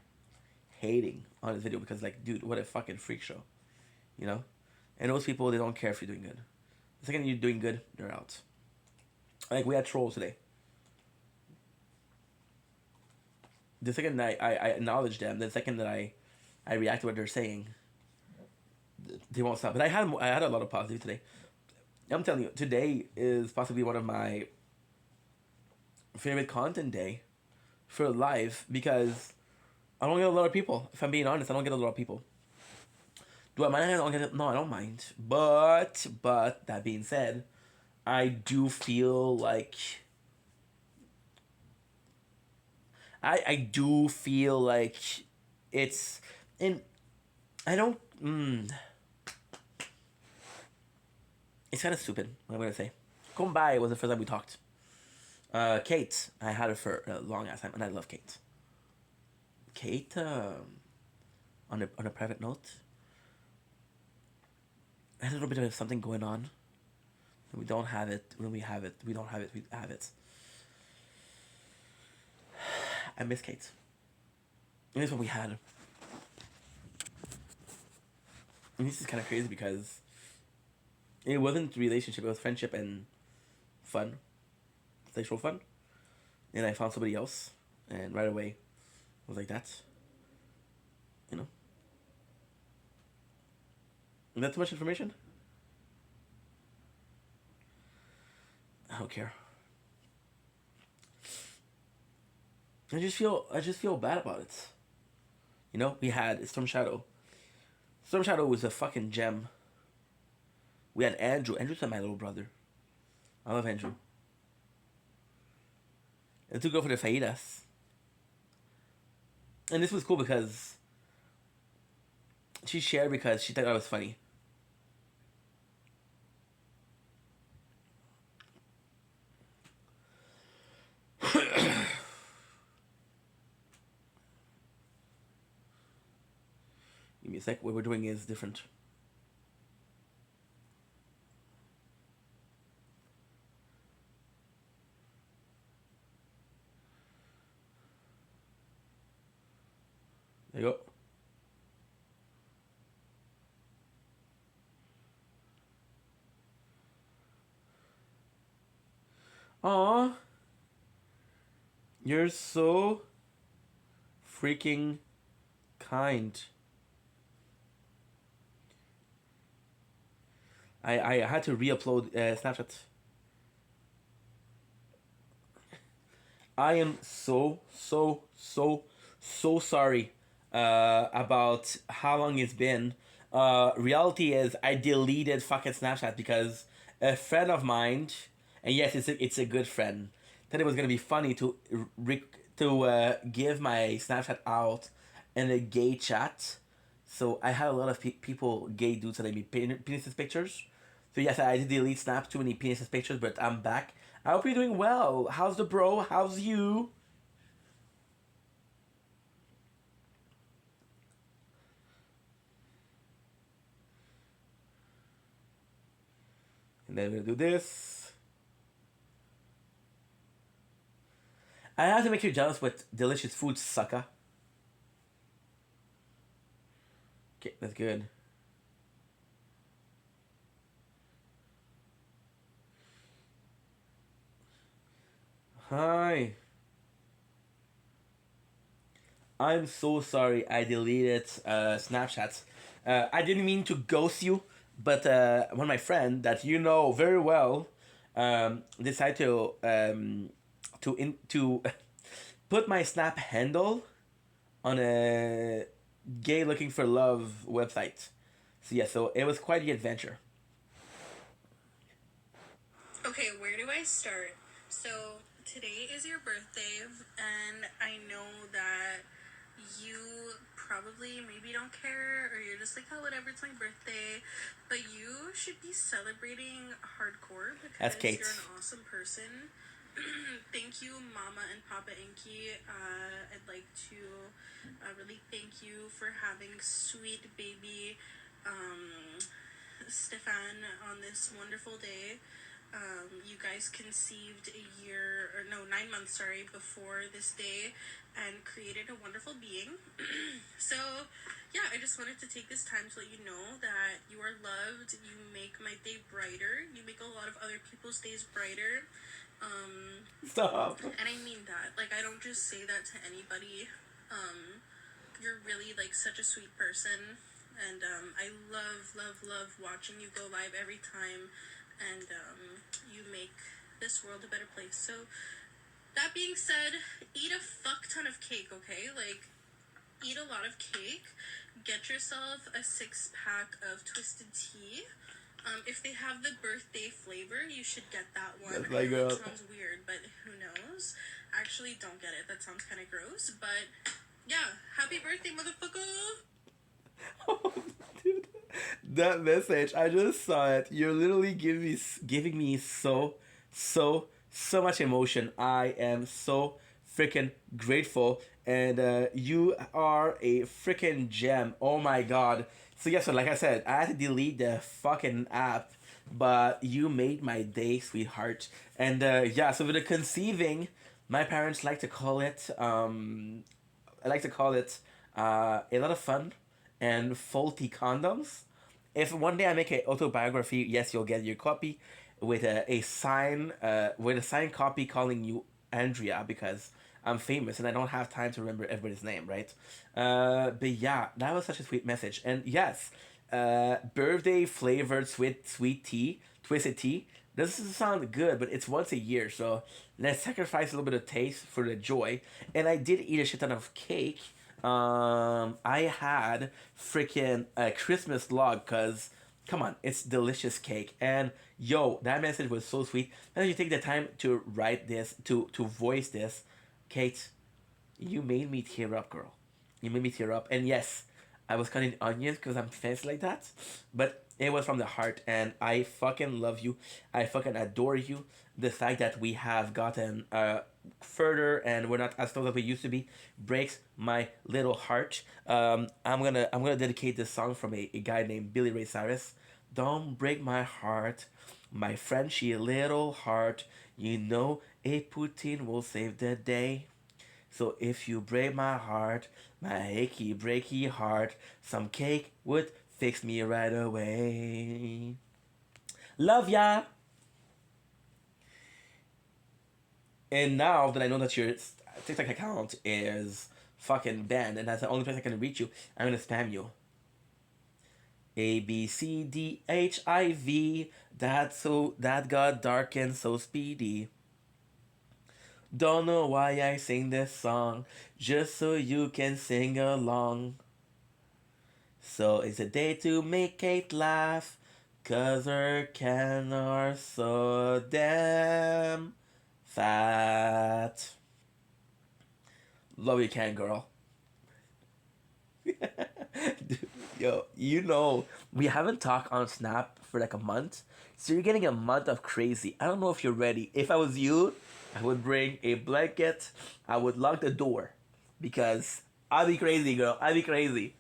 Hating on his video because like, dude, what a fucking freak show. You know? And those people, they don't care if you're doing good. The second you're doing good, they're out. Like, we had trolls today. The second that I acknowledge them, the second that I react to what they're saying, they won't stop. But I had a lot of positive today. I'm telling you, today is possibly one of my favorite content day for live because I don't get a lot of people. If I'm being honest, I don't get a lot of people. Do I mind? I don't get it. No, I don't mind. But that being said, I do feel like I do feel like it's and I don't. It's kind of stupid. What I'm gonna say. Kumbaya was the first time we talked. Kate, I had her for a long ass time, and I love Kate. Kate, on a private note, I had a little bit of something going on. We don't have it. When we have it, we don't have it. We have it. I miss Kate. And this is what we had. And this is kind of crazy because it wasn't relationship. It was friendship and fun, sexual fun. And I found somebody else, and right away, I was like, "That's, you know, is that too much information? I don't care. I just feel bad about it. You know, we had Storm Shadow. Storm Shadow was a fucking gem. We had Andrew. Andrew's my little brother. I love Andrew. And to go for the fajitas. And this was cool because she shared because she thought I was funny. Give me a sec. What we're doing is different. There you go. Aw. You're so freaking kind. I had to re-upload Snapchat. I am so sorry about how long it's been. Reality is I deleted fucking Snapchat because a friend of mine, and yes, it's a good friend, thought it was gonna be funny to give my Snapchat out in a gay chat. So I had a lot of people, gay dudes, sending me penises pictures. So yes, I did delete Snap too many penises pictures, but I'm back. I hope you're doing well. How's the bro? How's you? And then we're gonna do this. I have to make you jealous with delicious food, sucker. Okay, that's good. Hi. I'm so sorry I deleted Snapchat. I didn't mean to ghost you, but one of my friend that you know very well decided to put my Snap handle on a gay looking for love website. So yeah, so it was quite the adventure. Okay, where do I start? So, today is your birthday, and I know that you probably maybe don't care, or you're just like, oh, whatever, it's my birthday. But you should be celebrating hardcore That's because Kate. you're an awesome person. Thank you, Mama and Papa Inky. I'd like to really thank you for having sweet baby Stefan on this wonderful day. You guys conceived 9 months, sorry, before this day and created a wonderful being. So, yeah, I just wanted to take this time to let you know that you are loved. You make my day brighter. You make a lot of other people's days brighter. Stop. And I mean that. Like, I don't just say that to anybody. You're really, like, such a sweet person. And I love watching you go live every time. and you make this world a better place. So that being said, eat a fuck ton of cake, okay? Like, eat a lot of cake. Get yourself a 6-pack of Twisted Tea. If they have the birthday flavor, you should get that one. That's my I know girl. it sounds weird, but who knows? Actually, don't get it. That sounds kind of gross. But yeah, happy birthday, motherfucker! Dude, that message, I just saw it. You're literally giving me so much emotion. I am so freaking grateful, and you are a freaking gem. Oh my god. So yeah, so like I said, I had to delete the fucking app, but you made my day, sweetheart. And yeah, so with the conceiving, my parents like to call it I like to call it a lot of fun and faulty condoms. If one day I make an autobiography, yes, you'll get your copy with a sign with a signed copy calling you Andrea because I'm famous and I don't have time to remember everybody's name, right? But yeah, that was such a sweet message. And yes, birthday flavored sweet tea, twisted tea. This doesn't sound good, but it's once a year, so let's sacrifice a little bit of taste for the joy. And I did eat a shit ton of cake. I had freaking a Christmas log because, come on, it's delicious cake. And yo, that message was so sweet. And you take the time to write this, to voice this, Kate, you made me tear up, girl. You made me tear up. And yes, I was cutting onions because I'm fancy like that. But it was from the heart. And I fucking love you. I fucking adore you. The fact that we have gotten further and we're not as close as we used to be breaks my little heart. I'm gonna dedicate this song from a guy named Billy Ray Cyrus. Don't break my heart, my Frenchy little heart. You know a Putin will save the day. So if you break my heart, my achy breaky heart, some cake would fix me right away. Love ya! And now that I know that your TikTok account is fucking banned and that's the only place I can reach you, I'm gonna spam you. ABCDHIV, that got dark and so speedy. Don't know why I sing this song, just so you can sing along. So it's a day to make Kate laugh, cause her can are so damn fat. Love you can, girl. Dude, yo, you know, we haven't talked on Snap for like a month. So you're getting a month of crazy. I don't know if you're ready. If I was you, I would bring a blanket. I would lock the door. Because I'll be crazy, girl. I'll be crazy.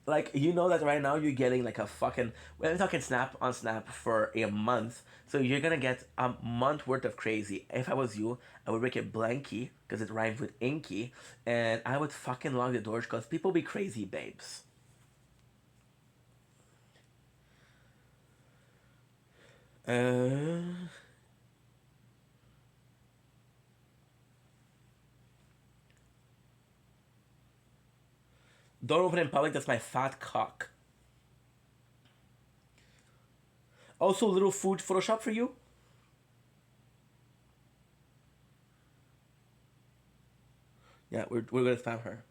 Like, you know that right now you're getting like a fucking. We're talking Snap on Snap for a month. So you're gonna get a month worth of crazy. If I was you, I would make it blanky because it rhymes with inky, and I would fucking lock the doors because people be crazy, babes. Uh, don't open in public. That's my fat cock. Also, a little food Photoshop for you. Yeah, we're gonna spam her.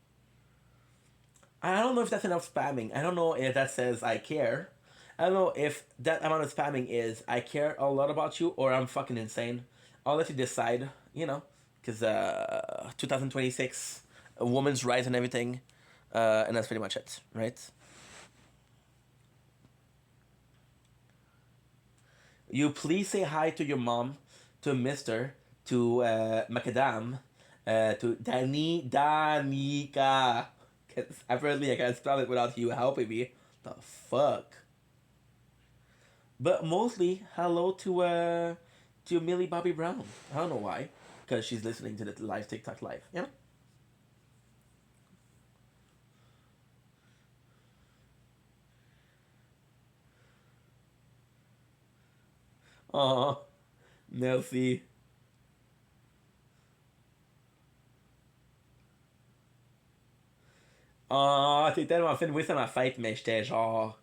I don't know if that's enough spamming. I don't know if that says I care. I don't know if that amount of spamming is I care a lot about you or I'm fucking insane. I'll let you decide, you know, because 2026, a woman's rights and everything, and that's pretty much it, right? You please say hi to your mom, to Mister, to Macadam, to Danica. 'Cause apparently I can't spell it without you helping me. The fuck. But mostly hello to Millie Bobby Brown. I don't know why, because she's listening to the live TikTok live. You know. Aw, merci. Ah, t'es tellement fait une ça ma fête, mais j'étais genre.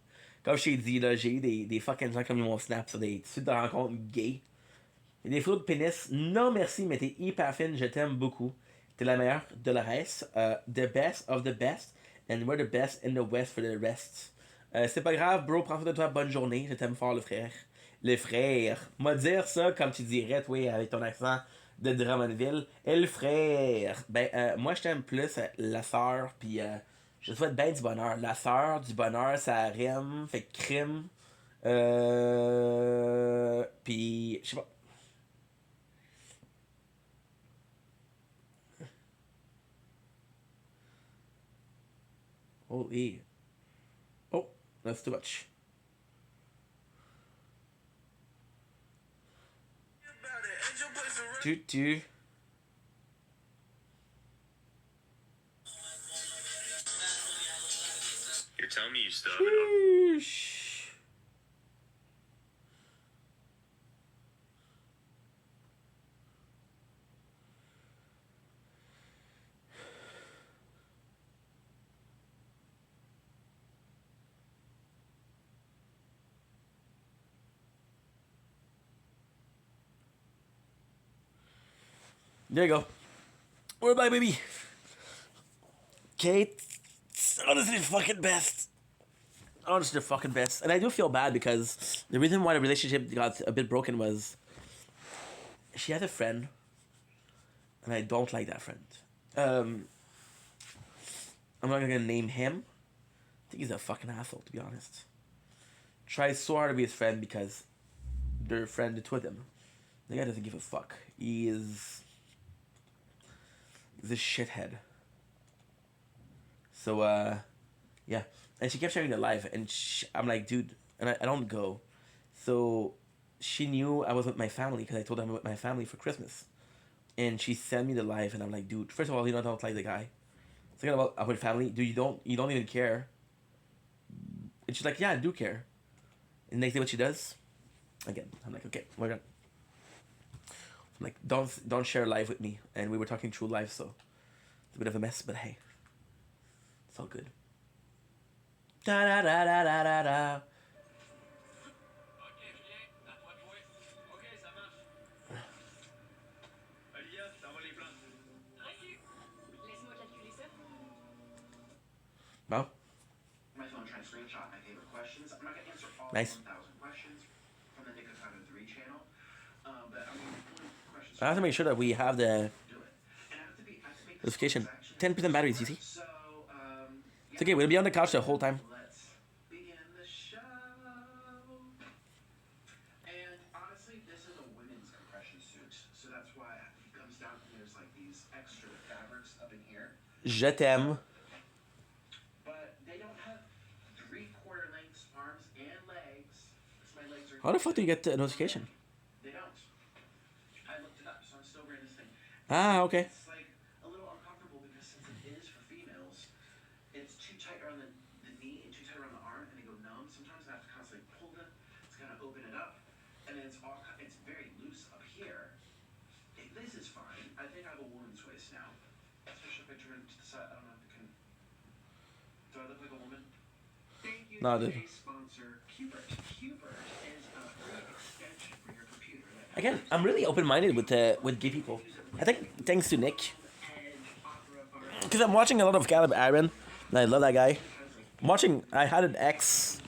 Comme je t'ai dit, là, j'ai eu des fucking gens comme mon snap sur des sites de rencontres gays. Et des photos de pénis. Non, merci, mais t'es hyper fine. Je t'aime beaucoup. T'es la meilleure de le reste. The best of the best. And we're the best in the west for the rest. C'est pas grave, bro. Prends soin de toi. Bonne journée. Je t'aime fort, le frère. Le frère. Moi, dire ça comme tu dirais, toi, avec ton accent de Drummondville. Et le frère. Ben, moi, je t'aime plus la sœur. Puis, je te souhaite bien du bonheur. La sœur, du bonheur, ça rime. Fait que crime. Puis, je sais pas. Holy. Oh, that's too much. Toot toot. You're telling me you still have it Sheesh. There you go. We're back, baby. Kate, honestly, the fucking best. Honestly, the fucking best. And I do feel bad because the reason why the relationship got a bit broken was she had a friend, and I don't like that friend. I'm not gonna name him. I think he's a fucking asshole, to be honest. Tries so hard to be his friend because they're friended with him. The guy doesn't give a fuck. He's a shithead. So, yeah. And she kept sharing the live, and I'm like, dude, and I don't go. So, she knew I was with my family because I told her I'm with my family for Christmas. And she sent me the live, and I'm like, dude, first of all, you know, I don't like the guy. Second of all, I'm with family. Dude, you don't even care. And she's like, yeah, I do care. And next day, what she does, again, I'm like, okay, we're done. I'm like, don't share live with me. And we were talking through live, so it's a bit of a mess, but hey, it's all good. Da da da da da da da. Well, My phone trying to screenshot my favorite questions. I'm not going to answer all nice. 1,000 questions from the Nick of Time 3 channel, but I'm going to pull questions. I have to make sure that we have the Do it. And I have to make this notification. transaction. 10% batteries, you see? So, It's okay, we'll be on the couch the whole time. Let's begin the show. And honestly, this is a women's compression suit, so that's why it comes down and there's like these extra fabrics up in here. Je t'aime. But they don't have 3/4 length arms and legs. My legs are. How the fuck do you get the notification? They don't. I looked it up, so I'm still wearing this thing. Ah, okay. It's like a little uncomfortable because since it is for females, it's too tight around the knee and too tight around the arm, and they go numb. Sometimes I have to constantly pull them to kind of open it up, and then it's very loose up here. This is fine. I think I have a woman's waist now, especially if I turn it to the side. I don't know if it can. Do I look like a woman? Thank you No, to dude. today's sponsor, Cubert. Cubert is a free extension for your computer. Again, I'm really open-minded with gay people. I think thanks to Nick, because I'm watching a lot of Caleb Aaron, and I love that guy. I had an ex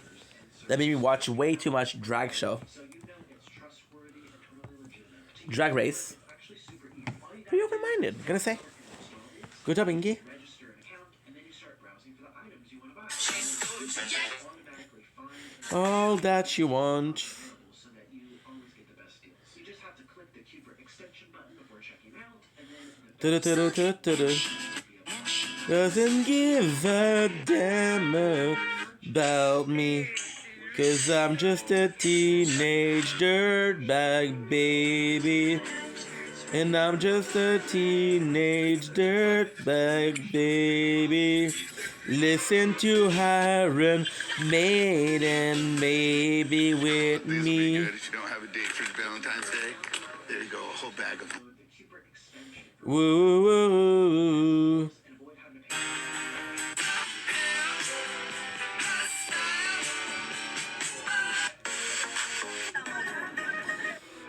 that made me watch way too much drag show. Drag Race. Pretty open-minded, gonna say. Good job, Ingy. All that you want. Doesn't give a damn about me, 'cause I'm just a teenage dirtbag baby. And I'm just a teenage dirtbag baby. Listen to Iron Maiden, maybe with me. Good. If you don't have a date for Valentine's Day, there you go, a whole bag of them. Woo, woo, woo.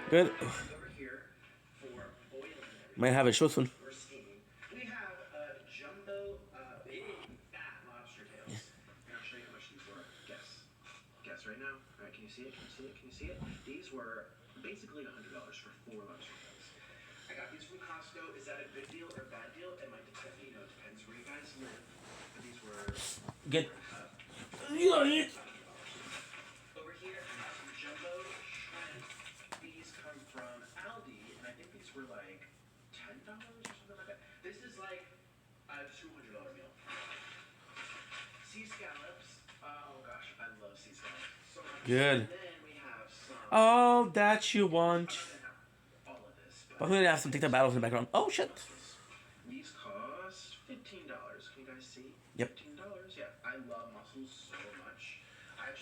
Good. Over here for boiling and everything. Might have a show soon. Or steaming. We have jumbo, big, fat lobster tails. And I'll show you how much these were. Guess. Guess right now. All right, can you see it? Can you see it? Can you see it? These were basically $100 for 4 lobster tails. I got these from Costco. Is that a good deal or bad deal? It might depend. You know, it depends where you guys live. But these were Good. over here. I have some jumbo shrimp. These come from Aldi, and I think these were like $10 or something like that. This is like a $200 meal. Sea scallops. Oh gosh, I love sea scallops so much. Good. And then we have some. All that you want. All of this. I'm gonna have some TikTok battles in the background. Oh shit. These cost $15. Can you guys see? Yep. $15. Yeah, I love mussels so much.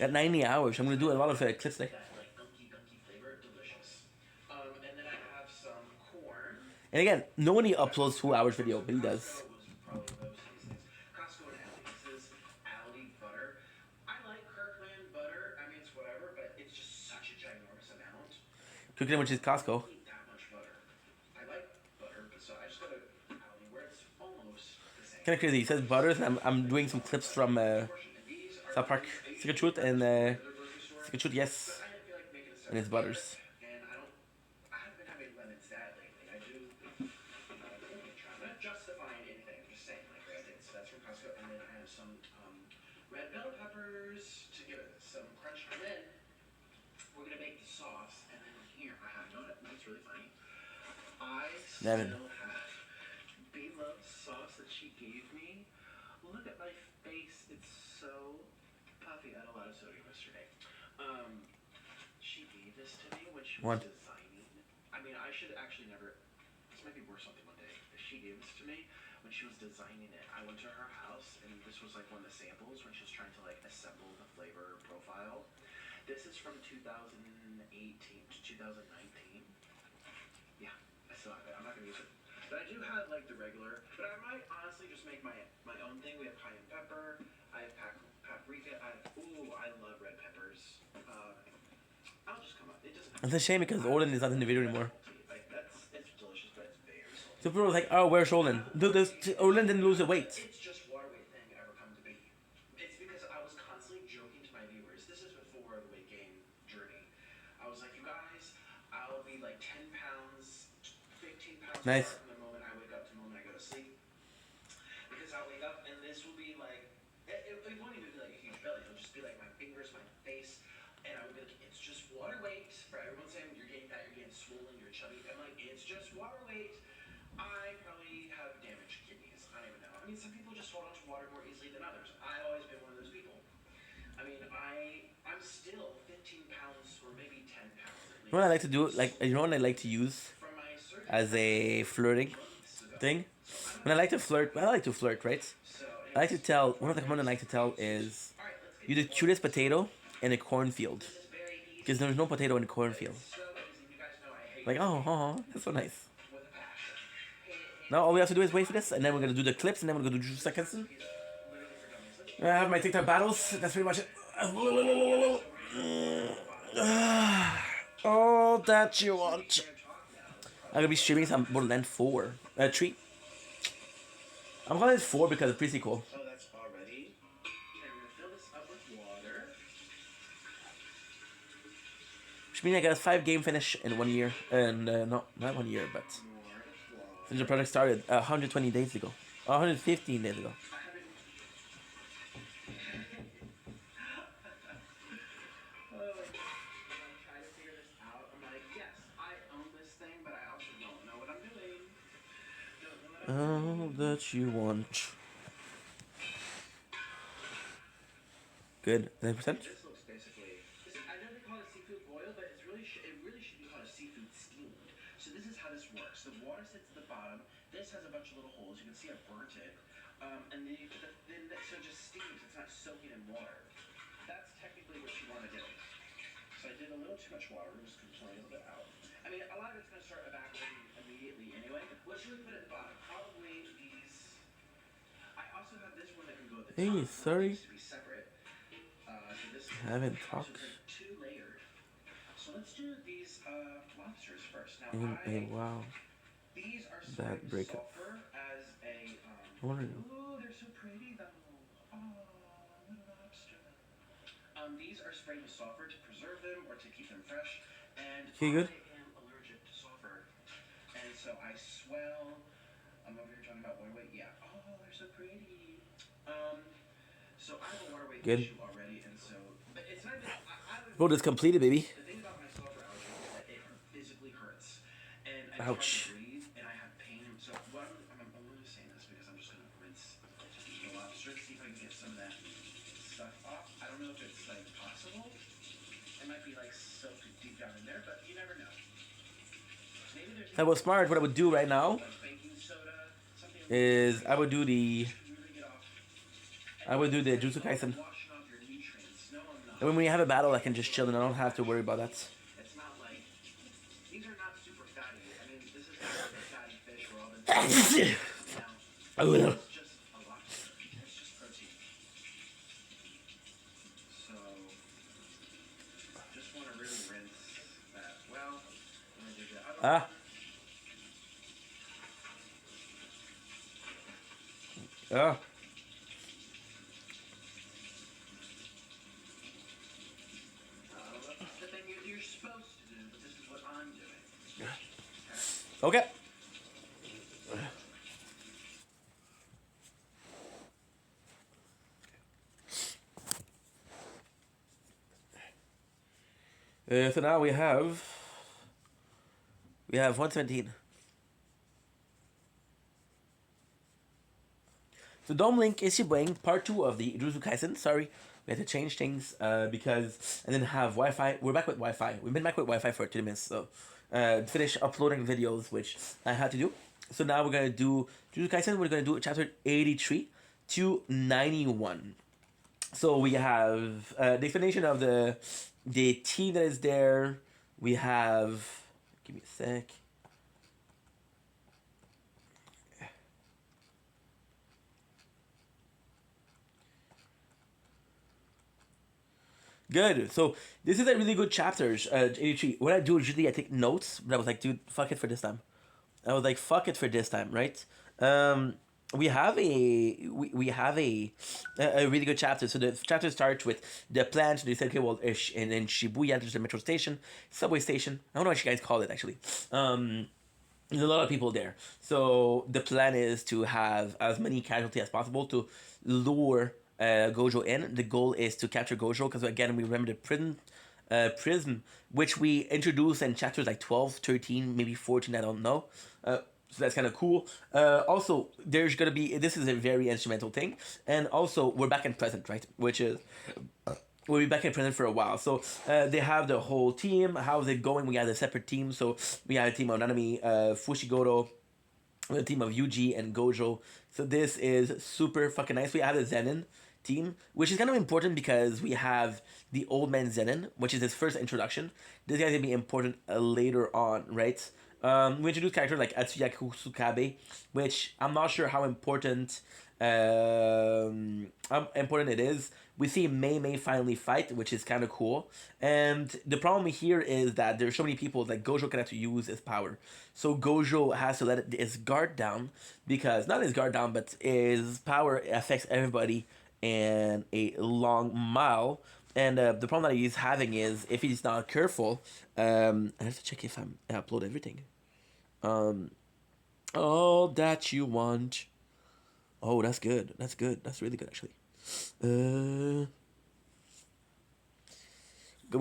At 90 hours, I'm gonna do a lot of clips today. That like gunky flavor, delicious. And then I have some corn. And again, no one uploads 2 hours video, but he does. Costco was probably most of these things. Costco and Aldi. This is Aldi butter. I like Kirkland butter. I mean, it's whatever, but it's just such a ginormous amount. Cooking which is Costco. I don't eat that much butter. I like butter, but so I just go to Aldi where it's almost the same. Kind of crazy. He says butters, and I'm doing some clips from South Park, Secret Truth, and Secret Truth, yes, and it's butters. And I haven't been having lemons that lately. I do. I'm not justifying anything. I'm just saying, like, I did. So that's from Costco. And then I have some red bell peppers to give it some crunch. And then we're gonna make the sauce. And then here I have, you know what? That's really funny. I still Nevin. have B-Love sauce that she gave me. Look at my face. It's so puffy. I had a lot of sodium yesterday. She gave this to me when she was designing. I mean, I should actually never. This might be worth something one day. She gave this to me when she was designing it. I went to her house, and this was like one of the samples when she was trying to like assemble the flavor profile. This is from 2018 to 2019. Yeah, I still have it. I'm not gonna use it. But I do have like the regular, but I might honestly just make my own thing. We have cayenne pepper, I have paprika, I love red peppers. I'll just come up. It doesn't have It's a shame because Olin is not in the video anymore. like it's delicious, but it's very salty. So people were like, oh, where's Olin? Dude, Olin didn't lose the weight. It's just water weight thing ever come to be. It's because I was constantly joking to my viewers. This is before the weight gain journey. I was like, you guys, I'll be like 10 pounds, 15 pounds Nice. apart from the moment I wake up to the moment I go to sleep. Because I'll wake up and this will be like, it won't even be like a huge belly. It'll just be like my fingers, my face, and I would be like, it's just water weight. For everyone saying you're getting fat, you're getting swollen, you're chubby. I'm like, it's just water weight. I probably have damaged kidneys. I don't even know. I mean, some people just hold on to water more easily than others. I've always been one of those people. I mean, I'm still 15 pounds or maybe 10 pounds at least. You know what I like to do? Like, you know what I like to use From my surgery, as a flirting thing? When I like to flirt, right? I like to tell, one of the command I like to tell is, you're the cutest potato in a cornfield. Because there's no potato in a cornfield. Like, oh, that's so nice. Now all we have to do is wait for this, and then we're gonna do the clips, and then we're gonna do 2 seconds. I have my TikTok battles. That's pretty much it. All that you want. I'm gonna be streaming some Borderlands 4. 3. I'm calling it 4 because it's pretty cool. Oh, that's already. Okay, we're gonna fill this up with water. Which means I got a 5 game finish in 1 year. And no, not 1 year, but since the project started 120 days ago. 115 days ago. All that you want. Good. 9%? This looks basically. I know they call it seafood boil, but it really should be called a seafood steamed. So this is how this works. The water sits at the bottom. This has a bunch of little holes. You can see I burnt it. And then so it just steams. It's not soaking in water. That's technically what you want to do. So I did a little too much water. We're just going to pour a little bit out. I mean, a lot of it's going to start evaporating immediately anyway. What should we put at the bottom? Probably these. I also have this one that can go at the top. Hey, sorry. It needs to be separate. So this I haven't talked. two layered. So let's do these lobsters first. Now, Wow, these are that sprayed with breakup. sulfur as a. I wonder. Ooh, they're so pretty though. Oh, little lobster. These are sprayed with sulfur to preserve them or to keep them fresh. And Okay, good. I am allergic to sulfur, and so I swell. I'm over here talking about water weight. Yeah. Oh, they're so pretty. Um, so I have a water weight Good. issue already, and so but it's not even. I don't Vote is completed, baby. The thing about my sulfur allergy is that it physically hurts, and it's hard Ouch. to breathe, and I have pain. So what I'm only saying this because I'm just gonna rinse just the lobster, see if I can get some of that stuff off. I don't know if it's like possible. It might be like soaked deep down in there, but you never know. Maybe there's That was smart. What I would do right now like baking soda, something is I would do the really get off. Jutsu Kaisen. Washing off your nutrients. No, I'm not. And when we have a battle, I can just chill and I don't have to worry about that. It's not like these are not super fatty. I mean, this is not like a fatty fish where all the now, I will. it's just a lobster. It's just protein. So just want to really rinse that well. I'm gonna do the other Ah. one. Yeah. I don't know if it's the thing you're supposed to do, but this is what I'm doing. Okay. So now we have 117. So Dome Link is Shibang, part 2 of the Jujutsu Kaisen. Sorry, we had to change things because I didn't have Wi-Fi. We're back with Wi-Fi. We've been back with Wi-Fi for 2 minutes, so finish uploading videos, which I had to do. So now we're gonna do Jujutsu Kaisen. We're gonna do chapter 83 to 91. So we have the explanation of the team that is there. We have. Give me a sec. Good. So this is a really good chapters. 83. What I do usually I take notes, but I was like, dude, fuck it for this time. I was like, fuck it for this time, right? We have a really good chapter. So the chapter starts with the plan. So they said, okay, well, in Shibuya, there's a metro station, subway station. I don't know what you guys call it actually. There's a lot of people there. So the plan is to have as many casualties as possible to lure Gojo in. The goal is to capture Gojo because again we remember the prism which we introduced in chapters like 12, 13, maybe 14, I don't know. So that's kind of cool. Also, there's going to be, this is a very instrumental thing. And also, we're back in present, right? Which is, we'll be back in present for a while. So they have the whole team. How's it going? We got a separate team. So we have a team of Nanami, Fushigoro, a team of Yuji and Gojo. So this is super fucking nice. We have a Zenin team, which is kind of important because we have the old man Zenin, which is his first introduction. This guy's gonna be important later on, right? We introduce characters like Atsuya Kusukabe, which I'm not sure how important it is. We see Mei finally fight, which is kind of cool. And the problem here is that there's so many people that Gojo can have to use his power. So Gojo has to let his guard down because, not his guard down, but his power affects everybody in a long mile. And the problem that he's having is if he's not careful, I have to check if I upload everything. All that you want. Oh, that's good. That's good. That's really good, actually. We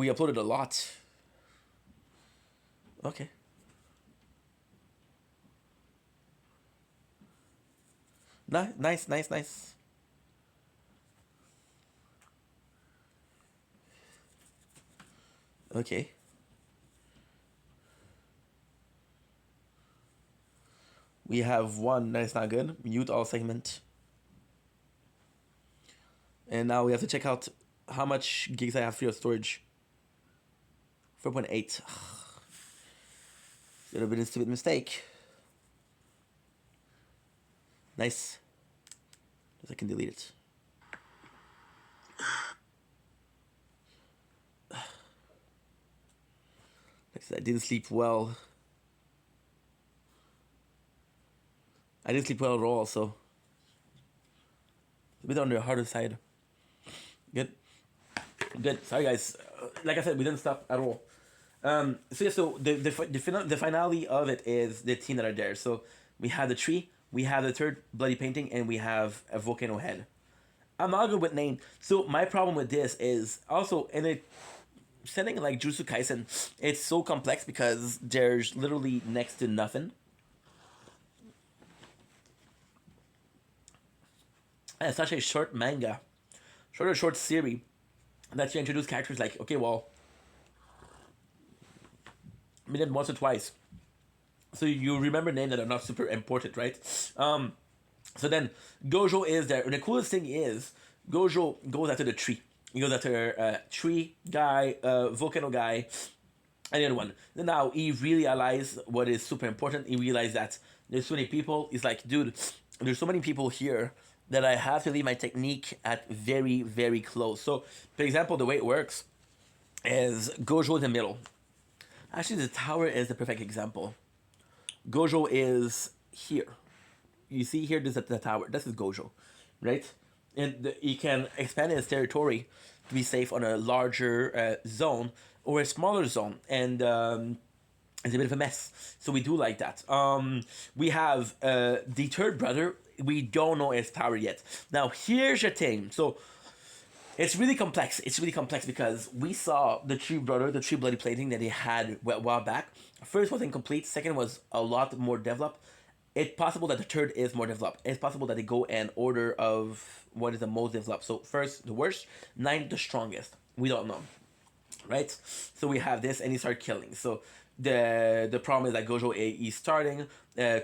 uploaded a lot. Okay. Nice. Okay. We have one that's not good. Mute all segment. And now we have to check out how much gigs I have for your storage. 4.8. Could have been a stupid mistake. Nice. I can delete it. So I didn't sleep well. I didn't sleep well at all, so a bit on the harder side. Good. Good. Sorry, guys. Like I said, we didn't stop at all. So yeah, so the finale of it is the team that are there. So we have the tree, we have the third bloody painting, and we have a volcano head. I'm not good with name. So my problem with this is also in a setting like Jujutsu Kaisen, it's so complex because there's literally next to nothing. And it's such a short manga, short series that you introduce characters like, okay, well, meet them once or twice, so you remember names that are not super important, right? So then Gojo is there, and the coolest thing is Gojo goes after the tree. He goes after tree guy, volcano guy, and the other one. Then now he realizes what is super important. He realized that there's so many people. He's like, dude, there's so many people here that I have to leave my technique at very, very close. So, for example, the way it works is Gojo in the middle. Actually, the tower is the perfect example. Gojo is here. You see here, this is the tower. This is Gojo, right? And he can expand his territory to be safe on a larger zone or a smaller zone. And it's a bit of a mess. So we do like that. We have the third brother. We don't know his power yet. Now, here's the thing. So it's really complex. It's really complex because we saw the tree brother, the tree bloody plating that he had a while back. First was incomplete. Second was a lot more developed. It's possible that the third is more developed. It's possible that they go in order of what is the most developed. So first the worst, ninth the strongest. We don't know, right? So we have this, and he started killing. So the problem is that Gojo is starting.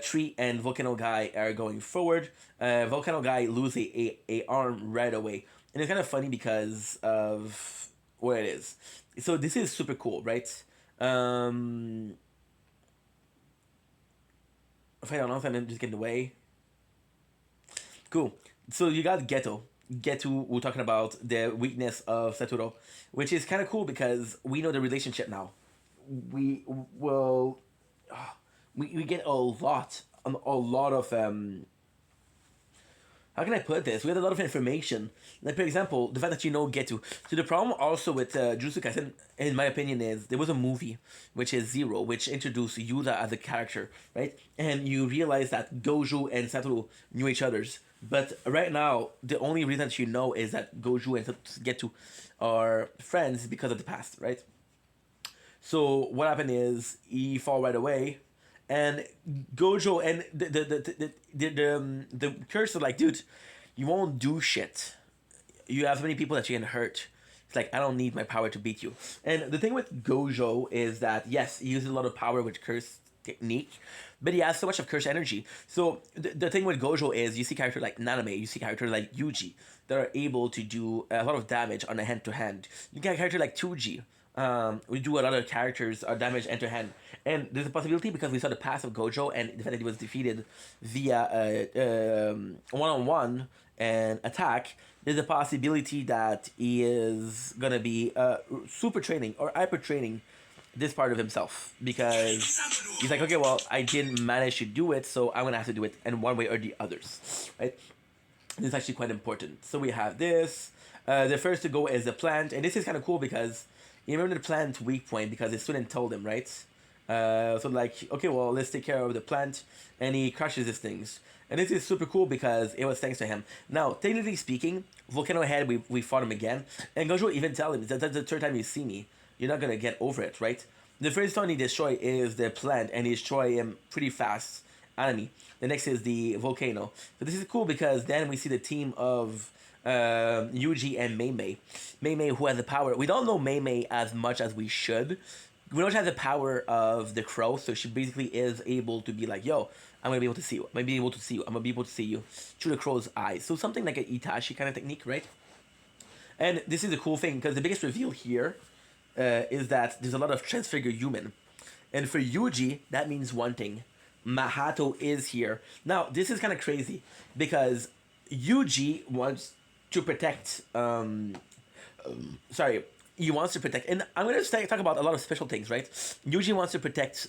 Tree and Volcano guy are going forward. Volcano guy loses a arm right away, and it's kind of funny because of what it is. So this is super cool, right? If I don't know if I'm just getting away. Cool. So you got Geto. Geto, we're talking about the weakness of Satoru, which is kind of cool because we know the relationship now. We will, we get a lot of how can I put this? We had a lot of information. Like, for example, the fact that you know Geto. So the problem also with Jujutsu Kaisen, in my opinion, is there was a movie, which is Zero, which introduced Yuta as a character, right? And you realize that Gojo and Satoru knew each other's. But right now, the only reason that you know is that Gojo and Geto are friends because of the past, right? So what happened is he fall right away, and Gojo and the curse is like, dude, you won't do shit. You have so many people that you can hurt. It's like, I don't need my power to beat you. And the thing with Gojo is that yes, he uses a lot of power with curse technique, but he has so much of curse energy. So the thing with Gojo is you see characters like Naname, you see characters like Yuji that are able to do a lot of damage on a hand to hand. You get a character like Tuji. We do a lot of characters damage hand to hand, and there's a possibility because we saw the past of Gojo and the fact that he was defeated via one-on-one and attack. There's a possibility that he is gonna be super training or hyper training this part of himself because he's like, okay, well, I didn't manage to do it, so I'm gonna have to do it in one way or the others, right? This is actually quite important. So we have this. The first to go is the plant, and this is kind of cool because you remember the plant weak point because the student told him, right? So like, okay, well, let's take care of the plant, and he crushes these things. And this is super cool because it was thanks to him. Now, technically speaking, Volcano Head, we fought him again, and Gojo even tell him, that's the third time you see me. You're not gonna get over it, right? The first one he destroy is the plant, and he destroy him pretty fast. Enemy. The next is the volcano. So this is cool because then we see the team of Yuji and Mei Mei. Mei Mei, who has the power. We don't know Mei Mei as much as we should. We don't have the power of the crow, so she basically is able to be like, yo, I'm gonna be able to see you. I'm gonna be able to see you. I'm gonna be able to see you through the crow's eyes. So something like an Itachi kind of technique, right? And this is a cool thing because the biggest reveal here is that there's a lot of transfigure human. And for Yuji, that means one thing. Mahato is here. Now, this is kind of crazy because Yuji wants to protect... sorry. he wants to protect, and I'm gonna talk about a lot of special things, right? Yuji wants to protect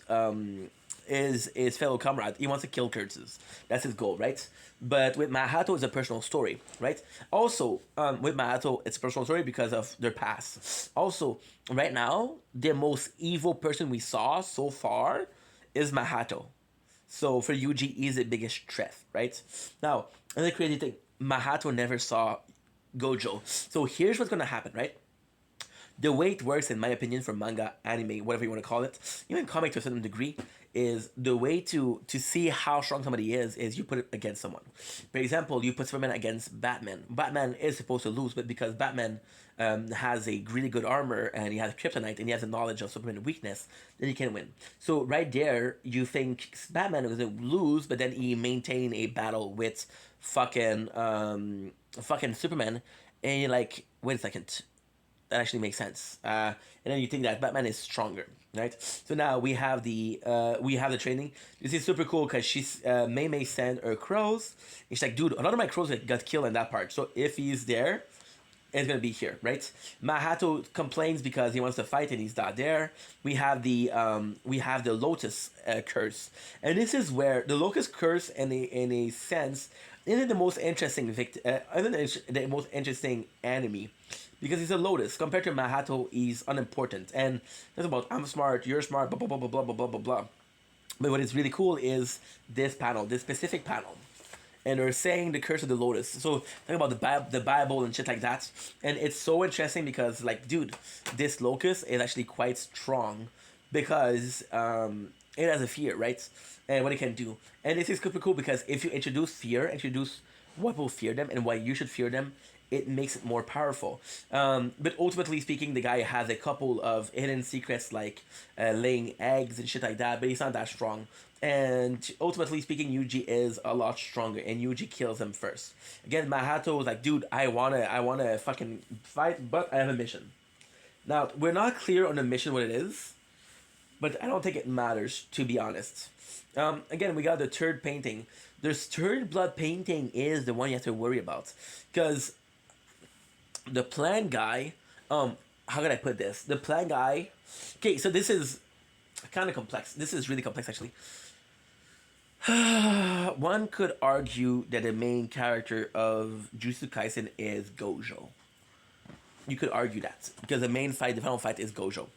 his fellow comrade. He wants to kill curses. That's his goal, right? But with Mahato, it's a personal story, right? Also, with Mahato, it's a personal story because of their past. Also, right now, the most evil person we saw so far is Mahato. So for Yuji, he's the biggest threat, right? Now, another crazy thing, Mahato never saw Gojo. So here's what's gonna happen, right? The way it works, in my opinion, for manga, anime, whatever you want to call it, even comic to a certain degree, is the way to see how strong somebody is you put it against someone. For example, you put Superman against Batman. Batman is supposed to lose, but because Batman has a really good armor and he has kryptonite and he has the knowledge of Superman's weakness, then he can win. So right there, you think Batman is going to lose, but then he maintain a battle with fucking Superman, and you're like, wait a second, that actually makes sense. And then you think that Batman is stronger, right? So now we have the training. This is super cool because she's Mei Mei sent her crows. And she's like, dude, a lot of my crows got killed in that part. So if he's there, it's gonna be here, right? Mahato complains because he wants to fight and he's not there. We have the Lotus curse, and this is where the Locust curse, in a sense, isn't the most interesting isn't the most interesting enemy, because he's a Lotus. Compared to Mahato, he's unimportant, and it's about I'm smart, you're smart, blah blah blah blah blah blah blah blah. But what is really cool is this panel, this specific panel, and they're saying the curse of the Lotus. So talking about the Bible and shit like that, and it's so interesting because, like, dude, this locust is actually quite strong because it has a fear, right? And what it can do, and this is super cool because if you introduce what will fear them and why you should fear them, it makes it more powerful. But ultimately speaking, the guy has a couple of hidden secrets like laying eggs and shit like that, but he's not that strong. And ultimately speaking, Yuji is a lot stronger, and Yuji kills him first. Again, Mahato was like, dude, I wanna fucking fight, but I have a mission. Now, we're not clear on the mission what it is, but I don't think it matters, to be honest. Again, we got the third painting. The third blood painting is the one you have to worry about, because the plan guy, how can I put this? The plan guy, okay, so this is kind of complex. This is really complex, actually. One could argue that the main character of Jujutsu Kaisen is Gojo. You could argue that, because the final fight is Gojo.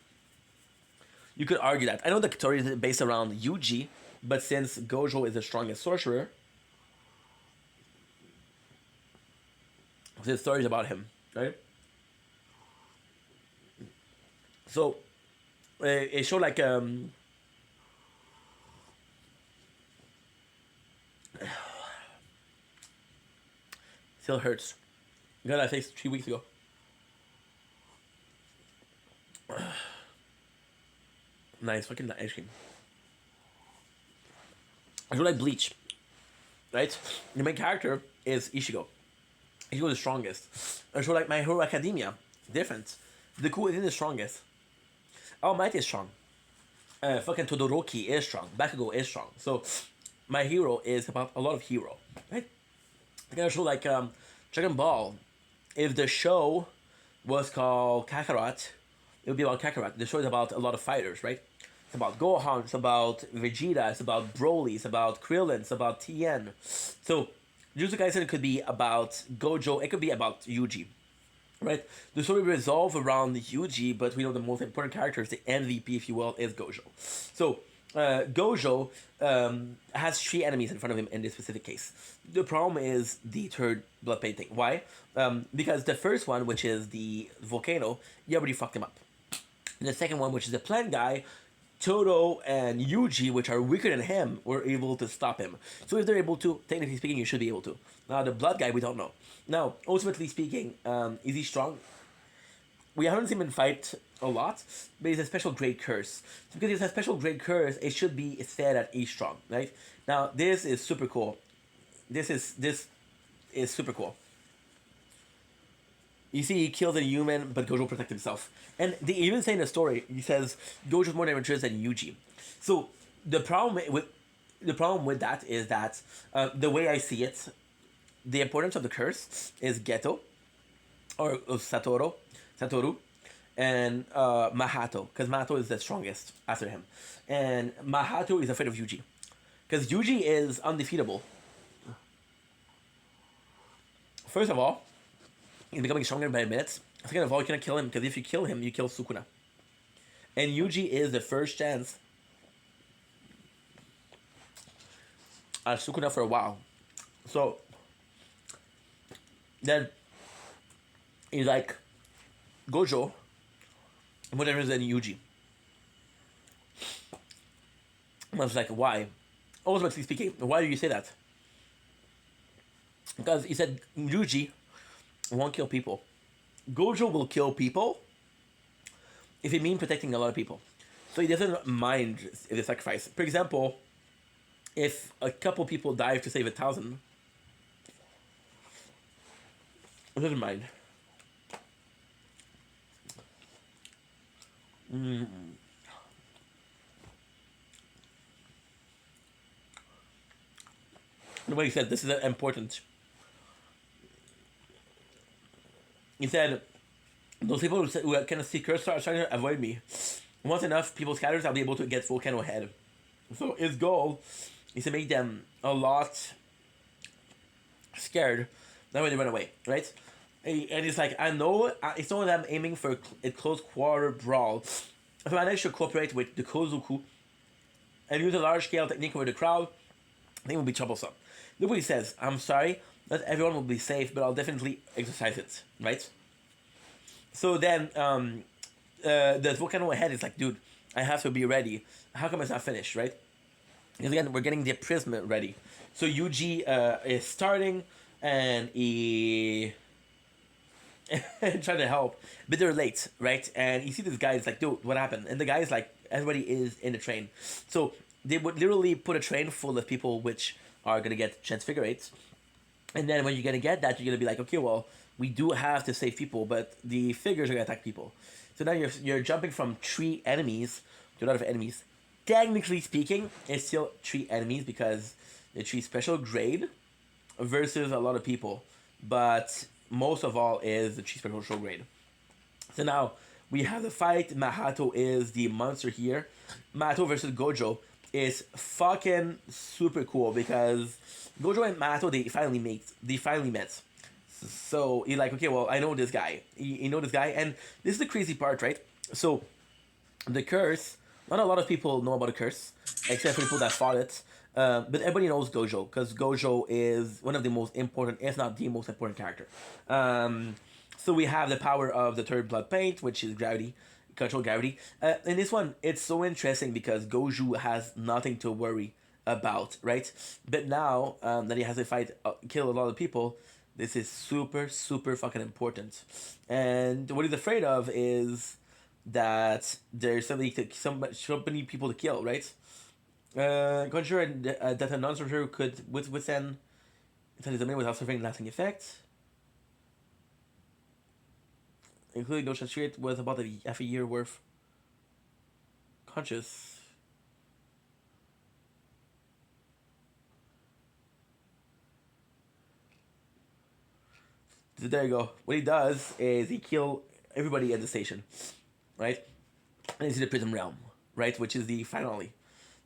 You could argue that. I know the story is based around Yuji, but since Gojo is the strongest sorcerer, the story is about him, right? So, it showed like still hurts. I got that face 3 weeks ago. Nice fucking ice cream. I feel like Bleach, right? The main character is Ichigo. Ichigo is the strongest. I feel like My Hero Academia, different. The Deku isn't the strongest. All Might is strong. Fucking Todoroki is strong. Bakugo is strong. So My Hero is about a lot of hero, right? I got a show like Dragon Ball. If the show was called Kakarot, it would be about Kakarot. The show is about a lot of fighters, right? It's about Gohan, it's about Vegeta, it's about Broly, it's about Krillin, it's about Tien. So Jujutsu Kaisen could be about Gojo, it could be about Yuji, right? The story resolves around Yuji, but we know the most important character, the MVP, if you will, is Gojo. So Gojo has 3 enemies in front of him in this specific case. The problem is the third blood painting. Why? Because the first one, which is the volcano, you already fucked him up. And the second one, which is the plant guy, Todo and Yuji, which are weaker than him, were able to stop him. So if they're able to, technically speaking, you should be able to. Now, the blood guy, we don't know. Now, ultimately speaking, is he strong? We haven't seen him fight a lot, but he's a special grade curse. So because he's a special grade curse, it should be said that he's strong, right? Now, this is super cool. This is super cool. You see, he kills a human, but Gojo protects himself. And they even say in the story, he says Gojo's more adventurous than Yuji. So the problem with that is that the way I see it, the importance of the curse is Geto or Satoru, and Mahato, because Mahato is the strongest after him, and Mahato is afraid of Yuji, because Yuji is undefeatable. First of all, he's becoming stronger by minutes. Second of all, you cannot kill him, because if you kill him, you kill Sukuna. And Yuji is the first chance at Sukuna for a while. So then he's like Gojo, whatever is in Yuji. I was like, why? Ultimately speaking, why do you say that? Because he said Yuji won't kill people. Gojo will kill people if it means protecting a lot of people. So he doesn't mind the sacrifice. For example, if a couple people die to save 1,000, he doesn't mind. The way he said this is important. He said, those people who can see curse are trying to avoid me. Once enough people scatters, I'll be able to get Volcano ahead. So his goal is to make them a lot scared. That way they run away, right? And he's like, I know it's not that I'm aiming for a close quarter brawl. If I manage to cooperate with the Kozuku and use a large scale technique with the crowd, I think it will be troublesome. Look what he says. I'm sorry, not everyone will be safe, but I'll definitely exercise it, right? So then, the Volcano ahead is like, dude, I have to be ready. How come it's not finished, right? Because again, we're getting the prism ready. So Yuji is starting, and he trying to help, but they're late, right? And you see this guy is like, dude, what happened? And the guy is like, everybody is in the train. So they would literally put a train full of people which are gonna get transfigurates. And then when you're gonna get that, you're gonna be like, okay, well, we do have to save people, but the figures are gonna attack people. So now you're jumping from 3 enemies to a lot of enemies. Technically speaking, it's still 3 enemies because they're 3 special grade versus a lot of people. But most of all is the 3 special grade. So now we have the fight. Mahato is the monster here. Mahato versus Gojo is fucking super cool because Gojo and Mahato they finally met. So you're like, okay, well, I know this guy. You know this guy, and this is the crazy part, right? So the curse. Not a lot of people know about the curse, except for people that fought it. But everybody knows Gojo because Gojo is one of the most important, if not the most important character. So we have the power of the third blood paint, which is gravity, control gravity. In this one, it's so interesting because Gojo has nothing to worry about, right? But now that he has to fight, kill a lot of people, this is super, super fucking important. And what he's afraid of is that there's so many people to kill, right? Conjure that a non-sorcerer could withstand his domain without suffering lasting effect. Including no such rate was about half a year worth. Conscious. So there you go. What he does is he kill everybody at the station, right? And it's in the prison realm, right? Which is the finale.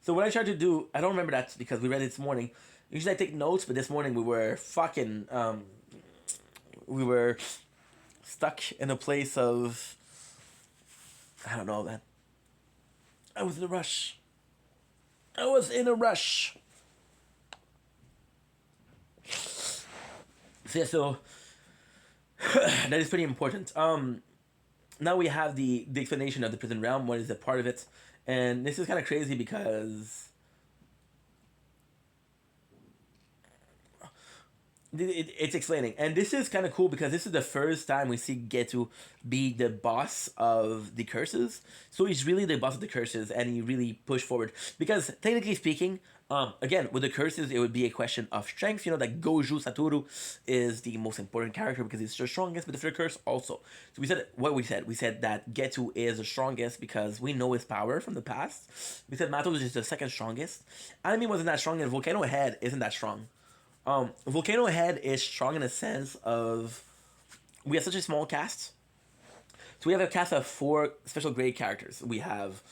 So what I tried to do, I don't remember that because we read it this morning. Usually I take notes, but this morning we were fucking, we were stuck in a place of, I don't know, man. I was in a rush. So yeah, so that is pretty important. Now we have the explanation of the prison realm. What is a part of it? And this is kind of crazy because it's explaining. And this is kind of cool because this is the first time we see Getu be the boss of the curses. So he's really the boss of the curses and he really pushed forward. Because technically speaking, again, with the curses, it would be a question of strength. You know, like Goju Satoru is the most important character because he's the strongest, but the curse also. So we said what we said. We said that Getu is the strongest because we know his power from the past. We said Mato is just the second strongest. Anime wasn't that strong and Volcano Head isn't that strong. Volcano Head is strong in a sense of we have such a small cast. So we have a cast of 4 special grade characters. We have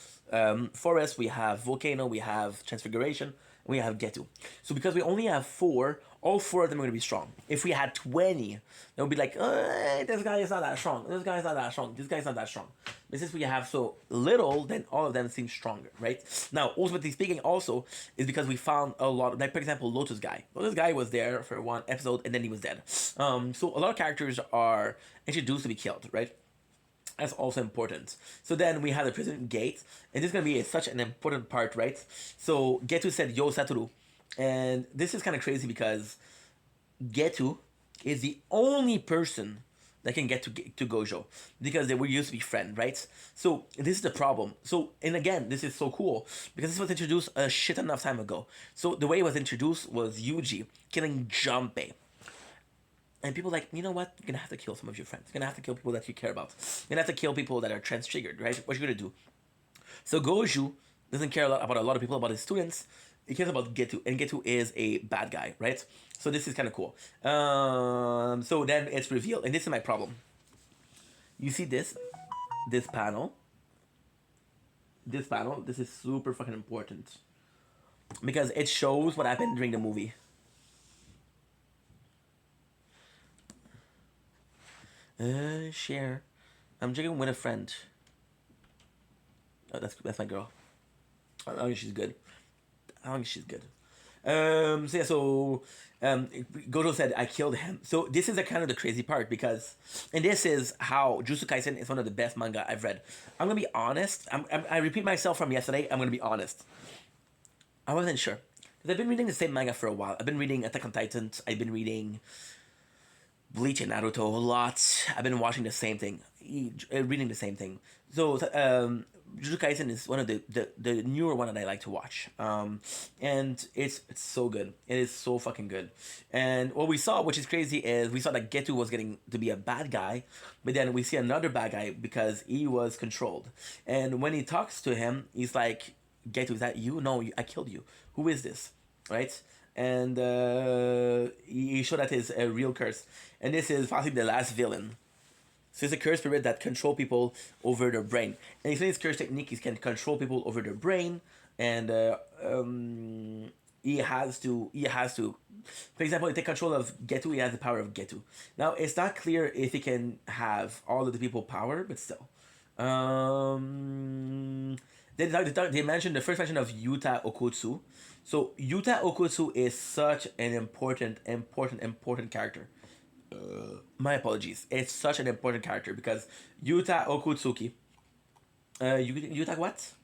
Forest, we have Volcano, we have Transfiguration, and we have Getu. So because we only have 4, all 4 of them are going to be strong. If we had 20, it would be like, this guy is not that strong, this guy is not that strong, this guy is not that strong. But since we have so little, then all of them seem stronger, right? Now, ultimately speaking, also, is because we found a lot, like, for example, Lotus Guy. Lotus Guy was there for 1 episode, and then he was dead. So a lot of characters are introduced to be killed, right? That's also important. So then we have the prison gate, and this is going to be such an important part, right? So Getu said, Yo, Satoru. And this is kind of crazy because Getu is the only person that can get to Gojo because they were used to be friends, right? So this is the problem. So, and again, this is so cool because this was introduced a shit enough time ago. So the way it was introduced was Yuji killing Junpei. And people like, you know what? You're gonna have to kill some of your friends. You're gonna have to kill people that you care about. You're gonna have to kill people that are trans-triggered, right? What you gonna do? So Goju doesn't care about a lot of people, about his students. He cares about Getu, and Getu is a bad guy, right? So this is kind of cool. So then it's revealed, and this is my problem. You see this panel. This panel. This is super fucking important because it shows what happened during the movie. Share. I'm drinking with a friend. Oh, that's my girl. I think she's good. Gojo said I killed him. So this is a kind of the crazy part because, and this is how Jujutsu Kaisen is one of the best manga I've read. I'm gonna be honest. I repeat myself from yesterday. I'm gonna be honest. I wasn't sure because I've been reading the same manga for a while. I've been reading Attack on Titan. I've been reading Bleach and Naruto a lot. I've been watching the same thing, reading the same thing. So Jujutsu Kaisen is one of the newer one that I like to watch. And it's so good. It is so fucking good. And what we saw, which is crazy, is we saw that Getu was getting to be a bad guy, but then we see another bad guy because he was controlled. And when he talks to him, he's like, Getu, is that you? No, I killed you. Who is this? Right? And he showed that his real curse. And this is possibly the last villain. So it's a curse spirit that control people over their brain. And his curse technique, he can control people over their brain. And he has to, for example, he take control of Getu, he has the power of Getu. Now, it's not clear if he can have all of the people power, but still. They mentioned the first mention of Yuta Okotsu. So Yuta Okotsu is such an important character. My apologies. It's such an important character because Yuta Okotsuki. Yuta what?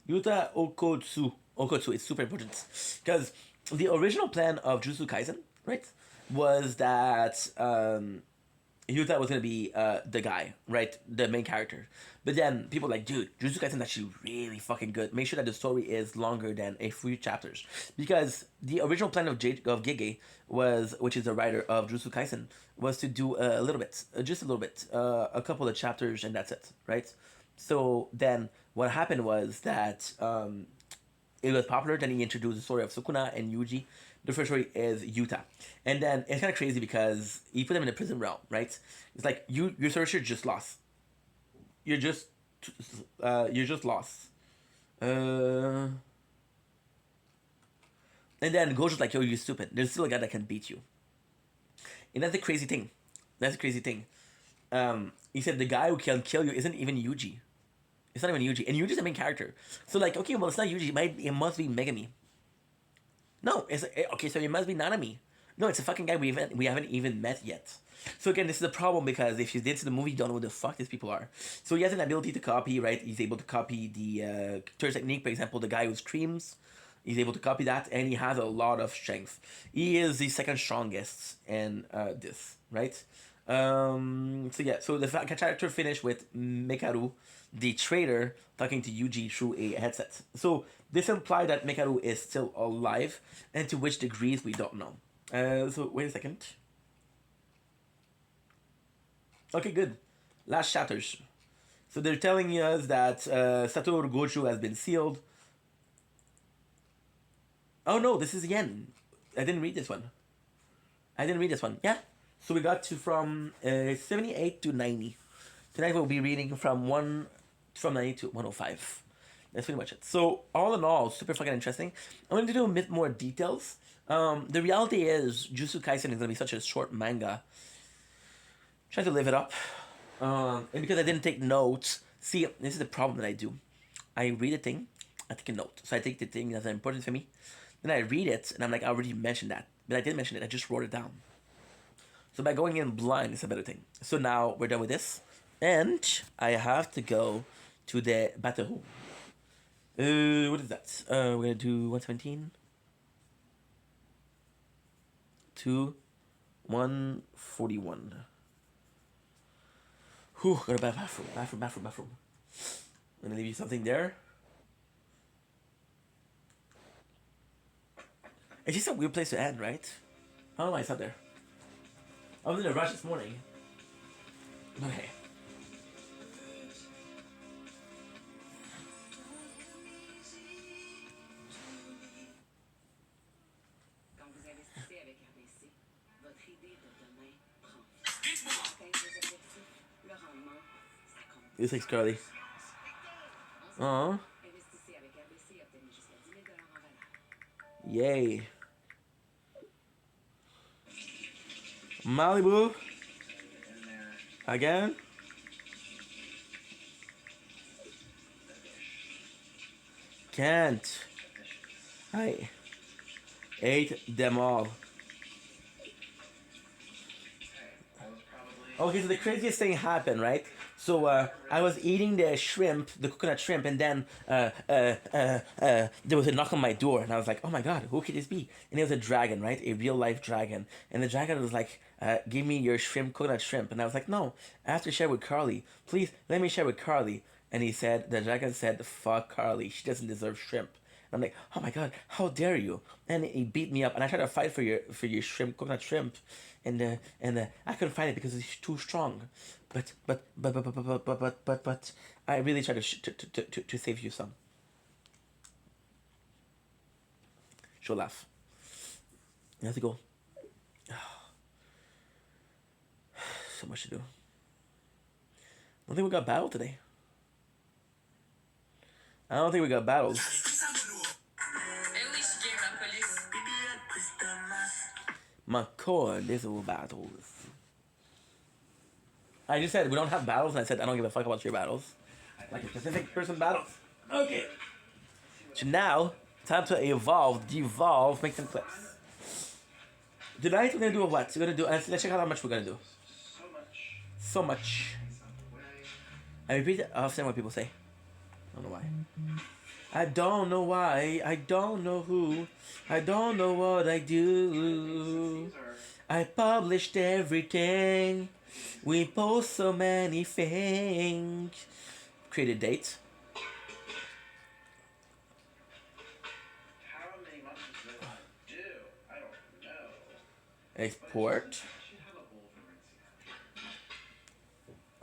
Yuta Okotsu. Okotsu is super important because the original plan of Jujutsu Kaisen, right, was that Yuta was gonna be the guy, right, the main character. But then people like, dude, Jujutsu Kaisen is actually really fucking good. Make sure that the story is longer than a few chapters, because the original plan of Gege was, which is the writer of Jujutsu Kaisen, was to do a little bit, just a little bit, a couple of chapters, and that's it, right? So then what happened was that it was popular. Then he introduced the story of Sukuna and Yuji. The first story is Yuta, and then it's kind of crazy because he put them in the prison realm, right? It's like your searcher just lost. You're just lost. And then Gojo's like, yo, you're stupid. There's still a guy that can beat you. And that's the crazy thing. He said the guy who can kill you isn't even Yuji. It's not even Yuji. And Yuji's the main character. So like, okay, well, it's not Yuji. It must be Megami. No, it's okay. So it must be Nanami. No, it's a fucking guy we haven't even met yet. So again, this is a problem because if you did to the movie, you don't know who the fuck these people are. So he has an ability to copy, right? He's able to copy the Turtle technique, for example, the guy who screams. He's able to copy that, and he has a lot of strength. He is the second strongest in this, right? So yeah, so the chapter finished with Mekaru, the traitor, talking to Yuji through a headset. So this implied that Mekaru is still alive, and to which degrees we don't know. So wait a second. Okay, good. Last chapters. So they're telling us that Satoru Gojo has been sealed. Oh no, this is the end. I didn't read this one. Yeah. So we got from 78 to 90. Tonight we'll be reading from 90 to 105. That's pretty much it. So all in all, super fucking interesting. I'm going to do a bit more details. The reality is, Jujutsu Kaisen is going to be such a short manga. Trying to live it up. And because I didn't take notes, see, this is the problem that I do. I read a thing, I take a note. So I take the thing that's important for me. Then I read it, and I'm like, I already mentioned that. But I didn't mention it, I just wrote it down. So by going in blind, it's a better thing. So now we're done with this. And I have to go to the battle room. What is that? We're gonna do 117 to 141. Whew, go to bathroom. I'm gonna leave you something there. It's just a weird place to end, right? I don't know why it's not there. I was in a rush this morning. Okay. This looks curly. Aww. Yay. Malibu. Again. Can't. I ate them all. Okay, so the craziest thing happened, right? So I was eating the shrimp, the coconut shrimp, and then there was a knock on my door, and I was like, "Oh my god, who could this be?" And it was a dragon, right? A real life dragon, and the dragon was like, "Give me your shrimp, coconut shrimp," and I was like, "No, I have to share with Carly. Please let me share with Carly." And the dragon said, "Fuck Carly, she doesn't deserve shrimp." I'm like, "Oh my god, how dare you!" And he beat me up, and I tried to fight for your shrimp, coconut shrimp, and I couldn't fight it because it's too strong. But I really tried to save you some. She'll laugh. You have to go. So much to do. I don't think we got battle today. I don't think we got battles. My core, there's no battles. I just said we don't have battles, and I said I don't give a fuck about your battles. Like a specific person battles. Okay. So now, time to evolve, devolve, make some clips. Tonight we're gonna do a what? We're gonna do. Let's check out how much we're gonna do. So much. I repeat it often what people say. I don't know why. I don't know why. I don't know who. I don't know what I do. I published everything. We post so many things. Create a date. How many months does that do? I don't know. Export.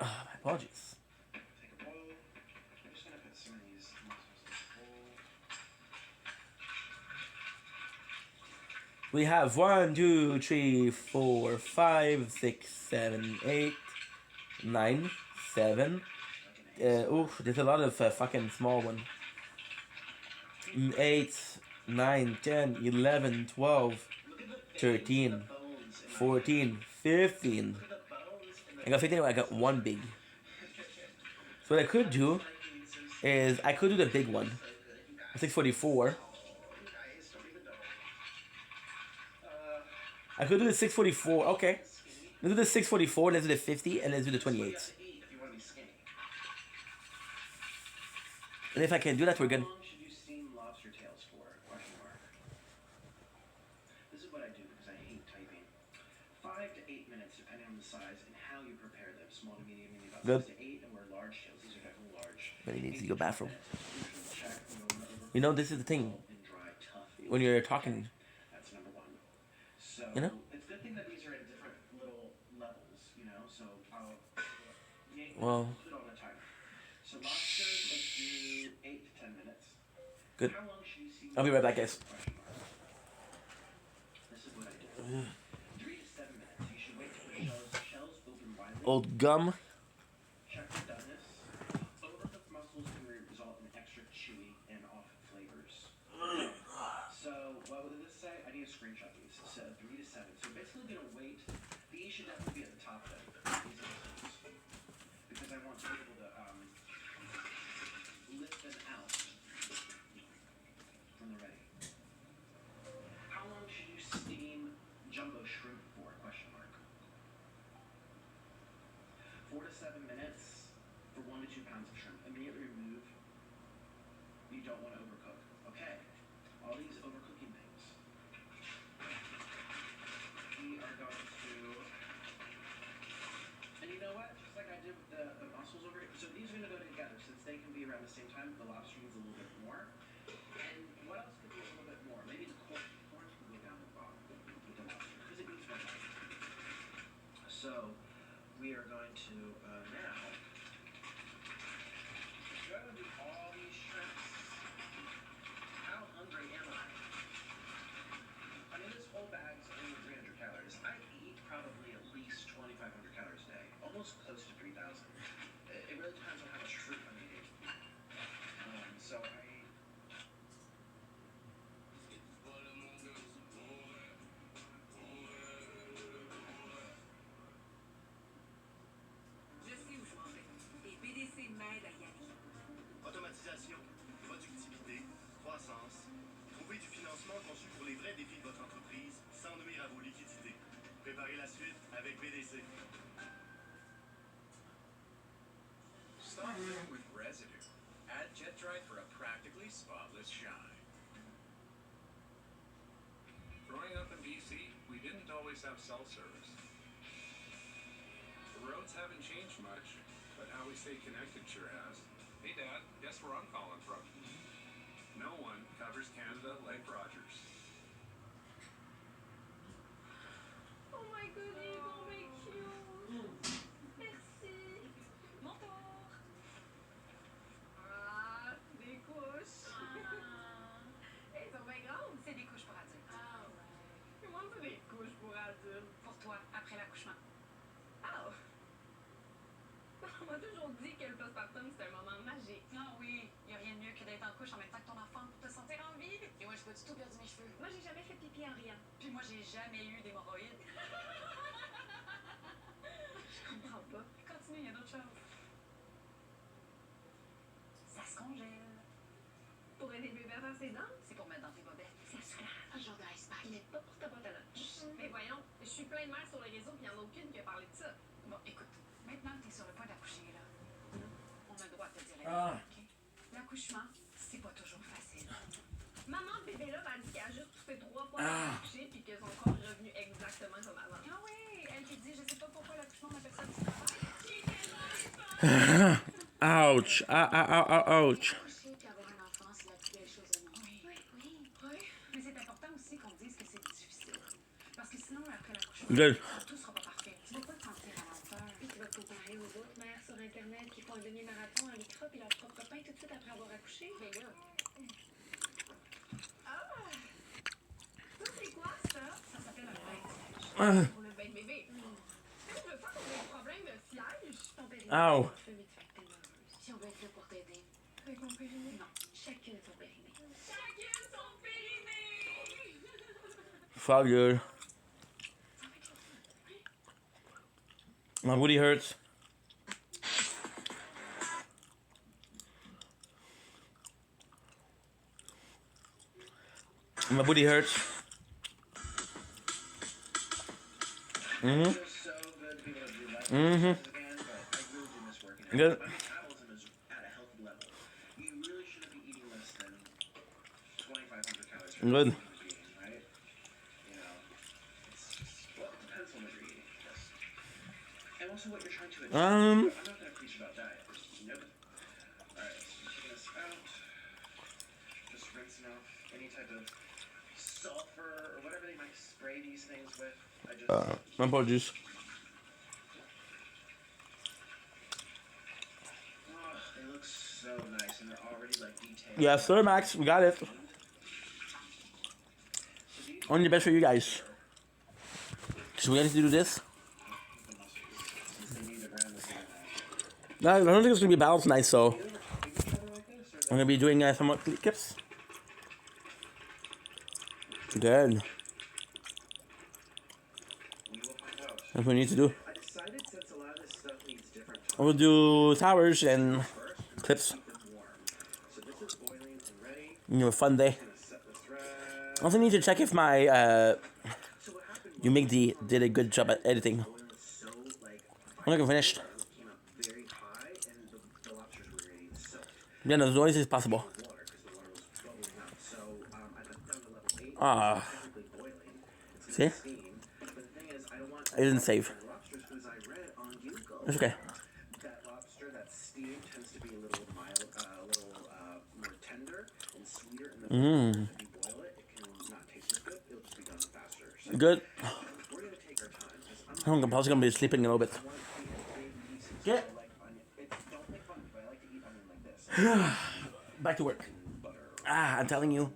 My apologies. Take a bowl. I'm just gonna put some of these muscles in the bowl. We have 1, 2, 3, 4, 5, 6, 7, 8, 9, 7. There's a lot of fucking small ones. 8, 9, 10, 11, 12, 13, 14, 15. I got 15, I got one big. So what I could do is I could do the big one. 644. I could do the 644. Okay. Let's do the 644, let's do the 50, and let's do the 28. And if I can do that, we're good. How long should you steam lobster tails for? Question mark. This is what I do because I hate typing. 5 to 8 minutes, depending on the size and how you prepare them. Small to medium, meaning about Good. 6 to 8, and we're large tails. These are definitely large. But he needs to go bathroom. Check. You know, this is the thing. When you're talking, That's number one. So you know? it's a good thing that these are at different little levels, you know. So I'll Well, put it on the timer. So lobsters, let's do 8 to 10 minutes. good. How long should you see? I'll be right back, guys. This is what I do. 3 to 7 minutes. You should wait till the shells open widely. Old gum. Check still gonna wait. These should definitely be at the top though. These are because I want to be able to lift them out when they're ready. How long should you steam jumbo shrimp for? Question mark. 4 to 7 minutes for 1 to 2 pounds of shrimp. Immediately remove. You don't want to overcook. Okay. All these overcooking things. We are going to, and you know what? Just like I did with the mussels over here. So these are going to go together since they can be around the same time. The lobster needs a little bit more. And what else could be a little bit more? Maybe the corn can go down the bottom with the lobster because it needs more time. So we are going to now go to all these shrimps. How hungry am I? I mean, this whole bag's only 300 calories. I eat probably at least 2,500 calories a day, almost close to 3,000. It really depends on how much fruit I'm eating. So I. Automatisation, productivité, croissance. Trouvez du financement conçu pour les vrais défis de votre entreprise sans nuire à vos liquidités. Préparez la suite avec BDC. Stop living with residue. Add Jet Dry for a practically spotless shine. Growing up in BC, we didn't always have cell service. The roads haven't changed much, but how we stay connected sure has. Hey Dad, guess where I'm calling from? No one covers Canada like Rogers. Oh my god, il est donc bien cute. Merci. Mon tour. Ah, des couches. Elles sont bien grandes. C'est des couches pour adultes. Ah ouais. Comment c'est des couches pour adultes? Pour toi, après l'accouchement. Ah. On m'a toujours dit que le postpartum, c'était un moment magique. Ah oui, il n'y a rien de mieux que d'être en couche en même temps que ton enfant pour te sentir en vie. Et moi, j'ai pas du tout perdu mes cheveux. Moi, j'ai jamais fait pipi en riant. Puis moi, j'ai jamais eu d'hémorroïdes. Je comprends pas. Continue, il y a d'autres choses. Ça se congèle. Pour aider le bébé à faire ses dents? C'est pour mettre dans tes bobettes. Ça se lave. Un genre de ice pack. Mais pas pour ta boîte à lunch. Mais voyons, je suis plein de mères sur les réseaux puis il n'y en a aucune qui a parlé de ça. Bon, écoute, maintenant que t'es sur le point d'accoucher, là, on a le droit de te dire Ah. OK? L'accouchement, c'est pas toujours facile. Maman, bébé là m'a dit qu'elle a juste poussé 3 fois à accoucher puis que son corps est revenu exactement comme avant. Ah oui, elle qui dit, je sais pas pourquoi l'accouchement m'appelle ça du travail. Ouch. Ouch. Accoucher puis avoir un enfant, c'est la plus belle chose au monde. Oui. Mais c'est important aussi qu'on dise que c'est difficile. Parce que sinon, après l'accouchement, Good. tout sera pas parfait. Tu vas pas te sentir à l'enfer. Puis tu vas te comparer aux autres mères sur Internet qui font un demi-marathon à l'écran puis leur propre pain tout de suite après avoir accouché. Mais là, Ça, c'est quoi ça? ça s'appelle un bain. Pour le bain de bébé. Je veux pas qu'on ait un problème de siège. Ton périnée. Ow. Je vais te faire tellement heureuse. Si on veut être là pour t'aider. Avec mon périnée? Non, chacune son périnée. Chacune son périnée! Fuck, dude. My booty hurts. My booty hurts. They're so good to be able to do life Mhm. again, but I really do miss working out. Good. My metabolism is at a healthy level. You really shouldn't be eating less than 2,500 calories per Good. day, right? You know, well, it depends on what you're eating. Yes. And also what you're trying to achieve. I'm not going to preach about diet. Nope. Alright, so I'm taking this out. Just rinsing off any type of sulfur or whatever they might spray these things with. I just... My apologies. Oh, they look so nice and they're already like detailed. Yes, sir, Max. We got it. Only the best for you guys. So we ready to do this? No, I don't think it's gonna be balanced nice. So I'm gonna be doing some clips. Good. That's what we need to do. I decided since a lot of this stuff needs different We'll times, do towers and first, I'm gonna clips. keep them warm. So this is boiling and ready. You know, a fun day. Gonna set the thread. I also need to check if my So what happened was Umigdi did a good job at editing. boiling so like I'm not finished. came up very high and the lobsters were ready to soak Yeah, no, as noise as possible. water because the water was bubbling up. So I put it down to level 8. Ah. It's technically boiling. It's See? gonna steam. But the thing is, I don't want I didn't save. lobsters because I read on Google It's okay. that lobster that's steamed tends to be a little mild, more tender and sweeter in the flavor. If you boil it, it can not taste as good. It'll just be done faster. So Good. we're gonna take our time because I'm I'm probably gonna be sleeping in a little bit. I want to eat in big pieces. Yeah. So I like onion. Don't make fun of me, but I like to eat onion like this. Back to work. Ah, I'm telling you.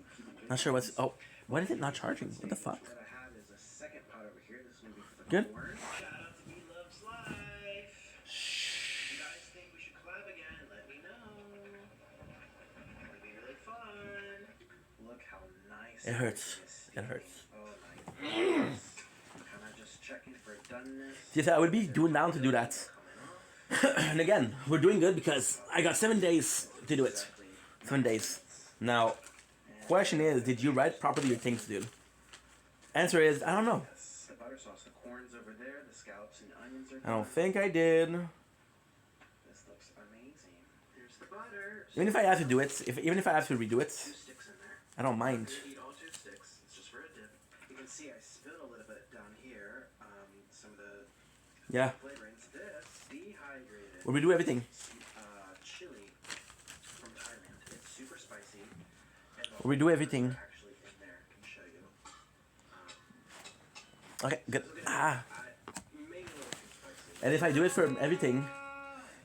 Not sure what's. Oh, why is it not charging? What the fuck? What I have is a second pot over here. This is gonna be for the Good. corn. Shout out to Me Loves Life. You guys think we should collab again? Let me know. It'd be really fun. Look how nice. It hurts. everything is It hurts. steaming. Oh my goodness. Kind of just checking for doneness. Yes, I would be doing down to do that. And again, we're doing good because I got 7 days to do it. 7 days. Now, question is, did you write properly your things, dude? Answer is, I don't know. Yes, the butter sauce, the corn's over there, the scallops and onions are I don't done. think I did. This looks amazing. There's the butter. Even if I have to do it, even if I have to redo it, 2 sticks in there. I don't mind. I'm gonna eat all 2 sticks. It's just for a dip. You can see I spilled a little bit down here. Some of the Yeah. flavorings. This dehydrated Well, we do everything. chili from Thailand. It's super spicy. And the We do everything. are actually in there. I can show you. Okay, good. Ah. Maybe a little too spicy. And if I do it for everything,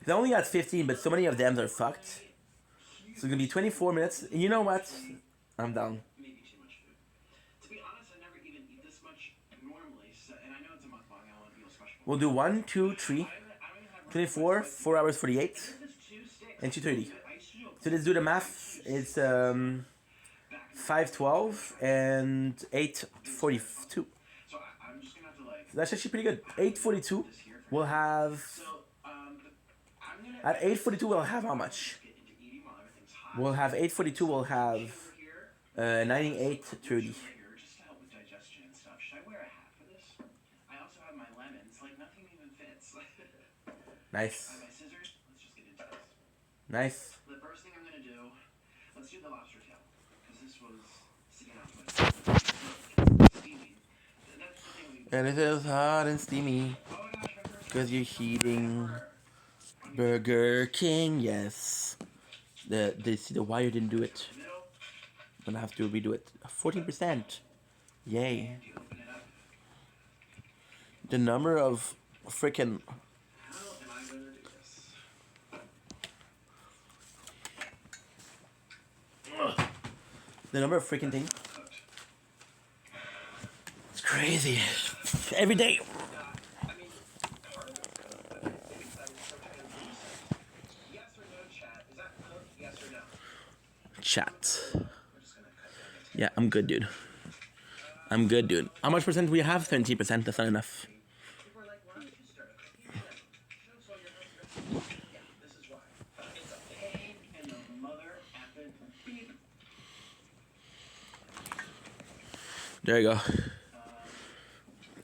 it's only at 15, but so many of them are fucked. So it's gonna be 24 minutes. And you know what? I'm down. Maybe too much food. To be honest, I never even eat this much normally. So, and I know it's a mukbang. I want to feel special. We'll do 1, 2, 3, 24, 4 hours 48, and 2:30. So let's do the math. It's 5:12 and 8:42. So I'm just gonna have to like. So that's actually pretty good. 8:42. We'll have I'm gonna at 8:42. We'll have how much? get into eating while everything's hot. We'll have 8:42. We'll have 98:30. Here just to help with digestion and stuff. Should I wear a hat for this? I also have my lemons. Like nothing even fits. I Nice, have my scissors. Let's just get into this. nice. The first thing I'm gonna do. Let's do the lobster tail because this was sticking out to my steaming. That's the thing we. And it is hot and steamy Oh my gosh, my first. because you're heating. Burger King, yes. The wire didn't do it. Middle. I'm gonna have to redo it. 14%. Yay. You open it up. The number of freaking. How am I gonna do this? The number of freaking things. Cooked. It's crazy. Every day. I mean, part of it's cooked, but I think I'm sometimes loose. Yes or no, chat? Is that cooked? Yes or no? Chat. We're just gonna cut down the Yeah, I'm good, dude. I'm good, dude. How much percent we have? 20%. That's not enough. People are like, why don't you start a cookie channel? Show us all your recipes. Yeah, this is why. It's a pain in the mother effing beep. There you go.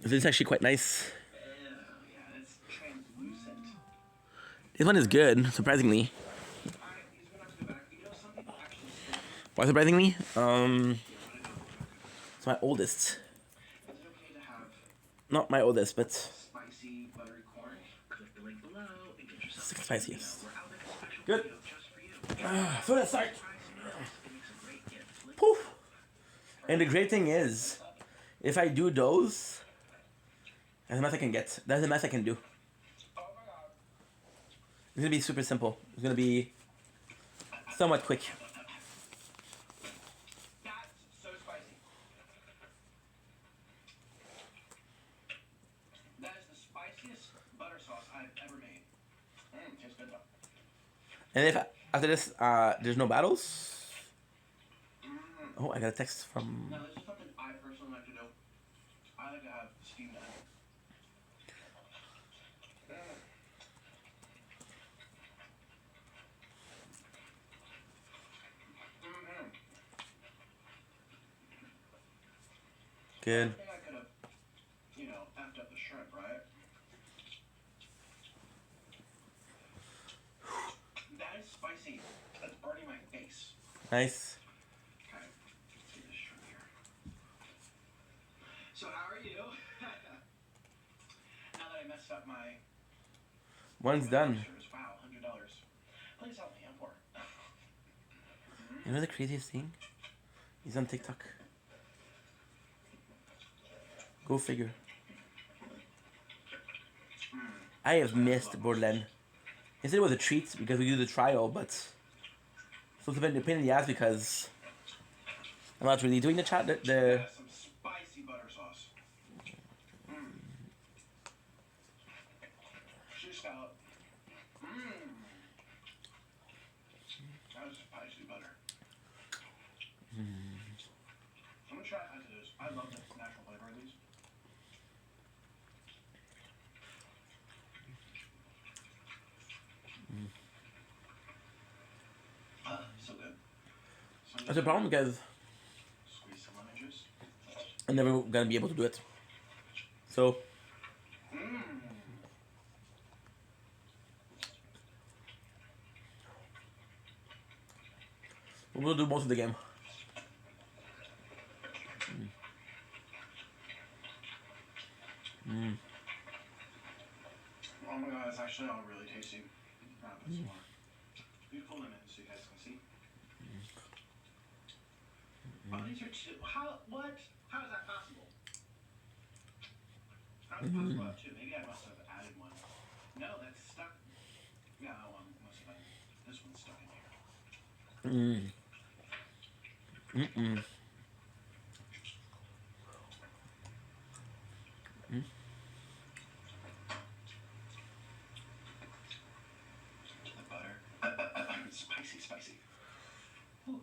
This is actually quite nice. Yeah, it's translucent. This one is good, surprisingly. Alright, these are gonna have to go back. You know, some people actually stick. Why surprisingly? It's my oldest. Is it okay to have Not my oldest, but spicy, buttery corn? Click the link below and get yourself six spiciest. We're out with a special Good. video just for you. So let's start. It makes a great gift. Poof. And the great thing is, if I do those, that's the best I can get. That's the best I can do. It's gonna be super simple. It's gonna be somewhat quick. That's so spicy. That is the spiciest butter sauce I've ever made. Tastes good though. And if after this, there's no battles. Oh, I got a text from. Now this is something I personally like to do. I like to have steamed egg. Good. I think I could have, you know, effed up the shrimp, right? That is spicy. That's burning my face. Nice. Okay, let's get this shrimp here. So how are you? Now that I messed up my One's done. lobsters, wow, $100. Please help me, I'm poor. You know the craziest thing? He's on TikTok. Go figure. I have missed Borderland. He said it was a treat because we do the trial, but so it's a bit a pain in the ass because I'm not really doing the chat. The Yeah, some spicy butter sauce. She scallop. That was spicy butter. I'm gonna try it as it is. I love the natural flavor of these. So good. So That's a problem because squeeze some lemon juice. I'm never gonna be able to do it. So we'll do most of the game. Oh my god, it's actually all really tasty. I'll put some more. Beautiful lemon so you guys can see. Oh, these are two. What? How is that possible? How is it possible to have two? Maybe I must have added one. No, that's stuck. Yeah, oh, must have been. This one's stuck in here. The butter. Spicy, spicy. Whew.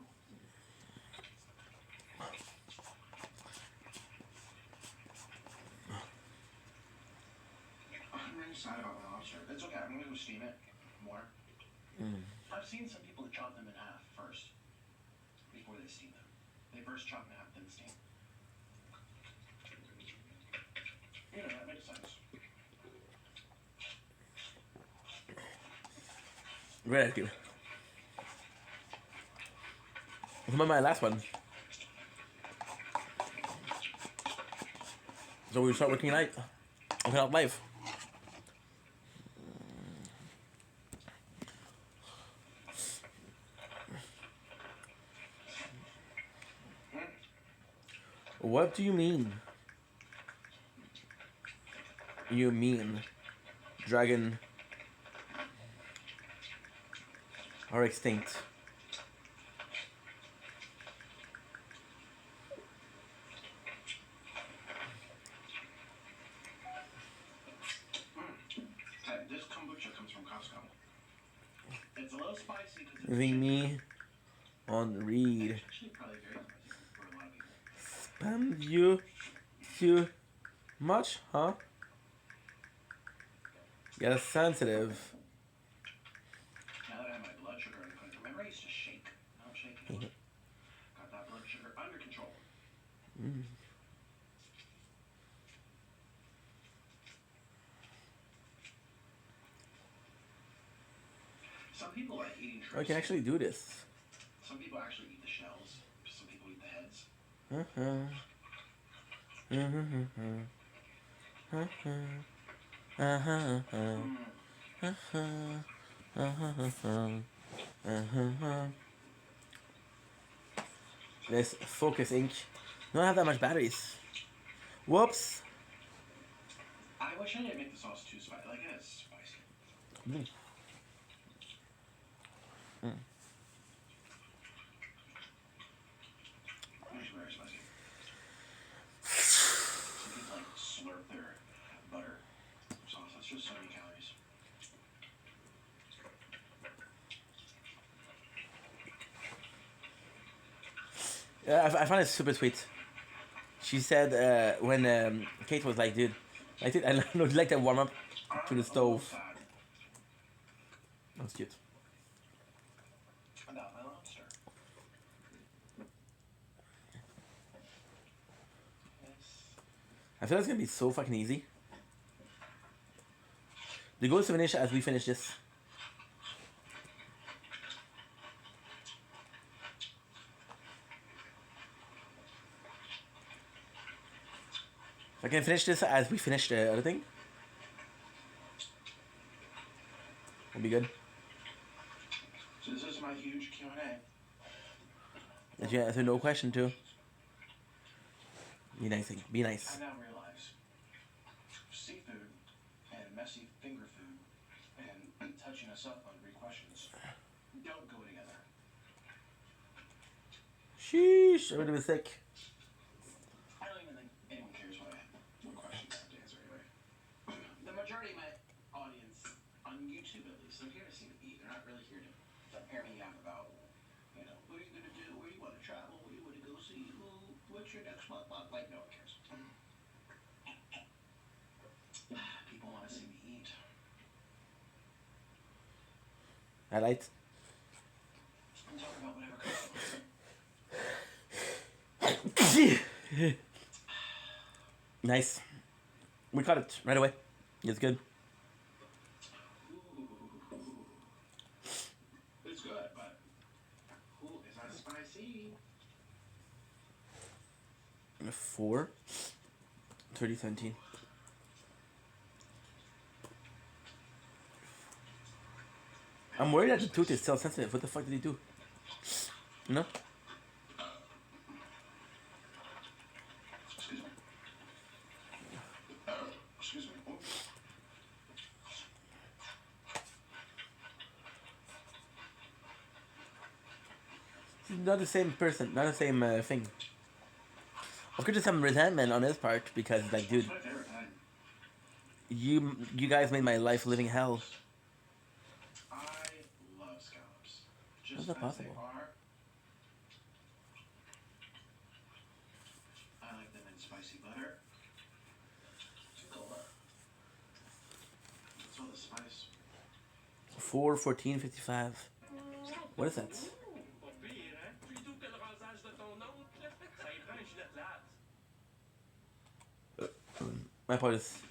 I'm really sad about my lobster. It's okay, I'm gonna go steam it more. I've seen some people chop them in half first before they steam them. They first chop in half, then steam. You know, that makes sense. Very good. Remember my last one. So we start working night. Working out live. What do you mean? You mean dragon are extinct? Okay, this kombucha comes from Costco. It's a little spicy because it's Leaving me on read. It's actually probably very spicy for a lot of people. Spam you too much, huh? You're sensitive. Now that I have my blood sugar under control. Remember I used to shake? I don't shake anymore. Got that blood sugar under control. Some people like eating I can actually do this. Some people actually eat the shells. Some people eat the heads. Let's focus, Ink. Don't have that much batteries. Whoops. I wish I didn't make the sauce too spicy. Like, it is spicy. It's very spicy. Some people like slurp their butter sauce. That's just so many calories. Yeah, I find it super sweet. She said when Kate was like, dude, I think I like that warm up to the stove. That's cute. About my lobster. Yes. I feel like it's gonna be so fucking easy. The goal is to finish as we finish this. If I can finish this as we finish the other thing, we'll be good. So this is my huge Q&A. If you answer no question too. Be nice. Be nice. I now realize seafood and messy finger food and touching us up on 3 questions don't go together. Sheesh, I would have been sick. I don't even think anyone cares what questions I have to answer anyway. The majority of my audience, on YouTube at least, they're here to see me eat. They're not really here to hear me out about, you know, what are you going to do, where you want to travel, where you want to go see, what's your next month. Like, no one cares. People want to see me eat. I liked. I'm talking about whatever comes. Nice. We caught it right away. It's good. It's good, but is that spicy? 4 3017. I'm worried that the tooth is still sensitive. What the fuck did he do? No? Excuse me. Oh. Not the same person, not the same thing. Of course, there's some resentment on his part because, like, dude, you guys made my life living hell. I love scallops. How's that possible? I like them in spicy butter. That's all the spice. 4 14 55. What is that? My apologies.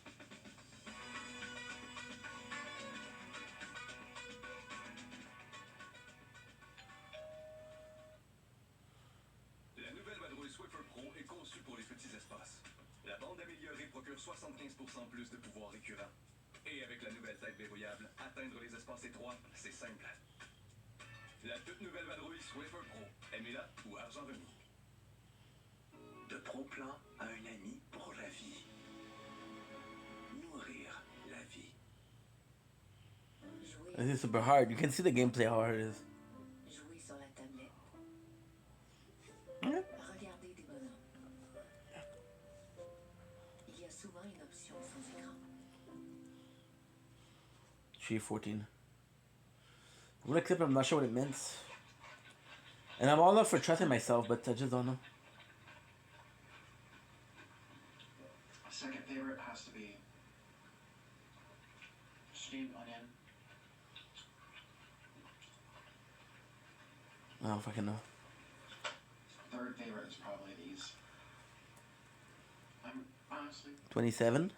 La nouvelle vadrouille Swiffer Pro est conçue pour les petits espaces. La bande améliorée procure 75% plus de pouvoir récurrent. Et avec la nouvelle tête verrouillable, atteindre les espaces étroits, c'est simple. La toute nouvelle vadrouille Swiffer Pro. Aimez-la ou argent remis. De pro-plan à un ami pour la vie. Nourrir la vie. This is super hard. You can see the gameplay how hard it is. Jouer sur la tablette. Yeah. Regarder des bonhommes. Il y a souvent une option sans écran. 3 14. I'm gonna clip it, I'm not sure what it meant. And I'm all up for trusting myself, but I just don't know. My second favorite has to be steamed onion. I don't fucking know. Third favorite is probably these. I'm honestly 27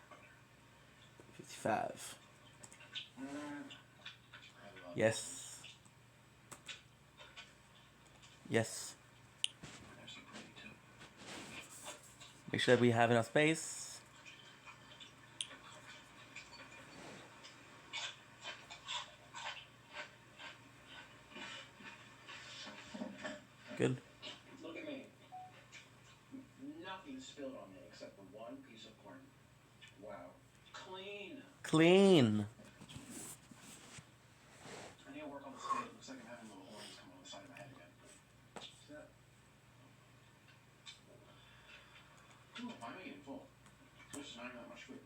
55. Yes. Yes. Make sure that we have enough space. Good. Look at me. Nothing spilled on me except for one piece of corn. Wow. Clean. Clean. I need to work on the state. It looks like I'm having little horns come on the side of my head again. See that? Ooh, why am I getting full? This is not even that much food.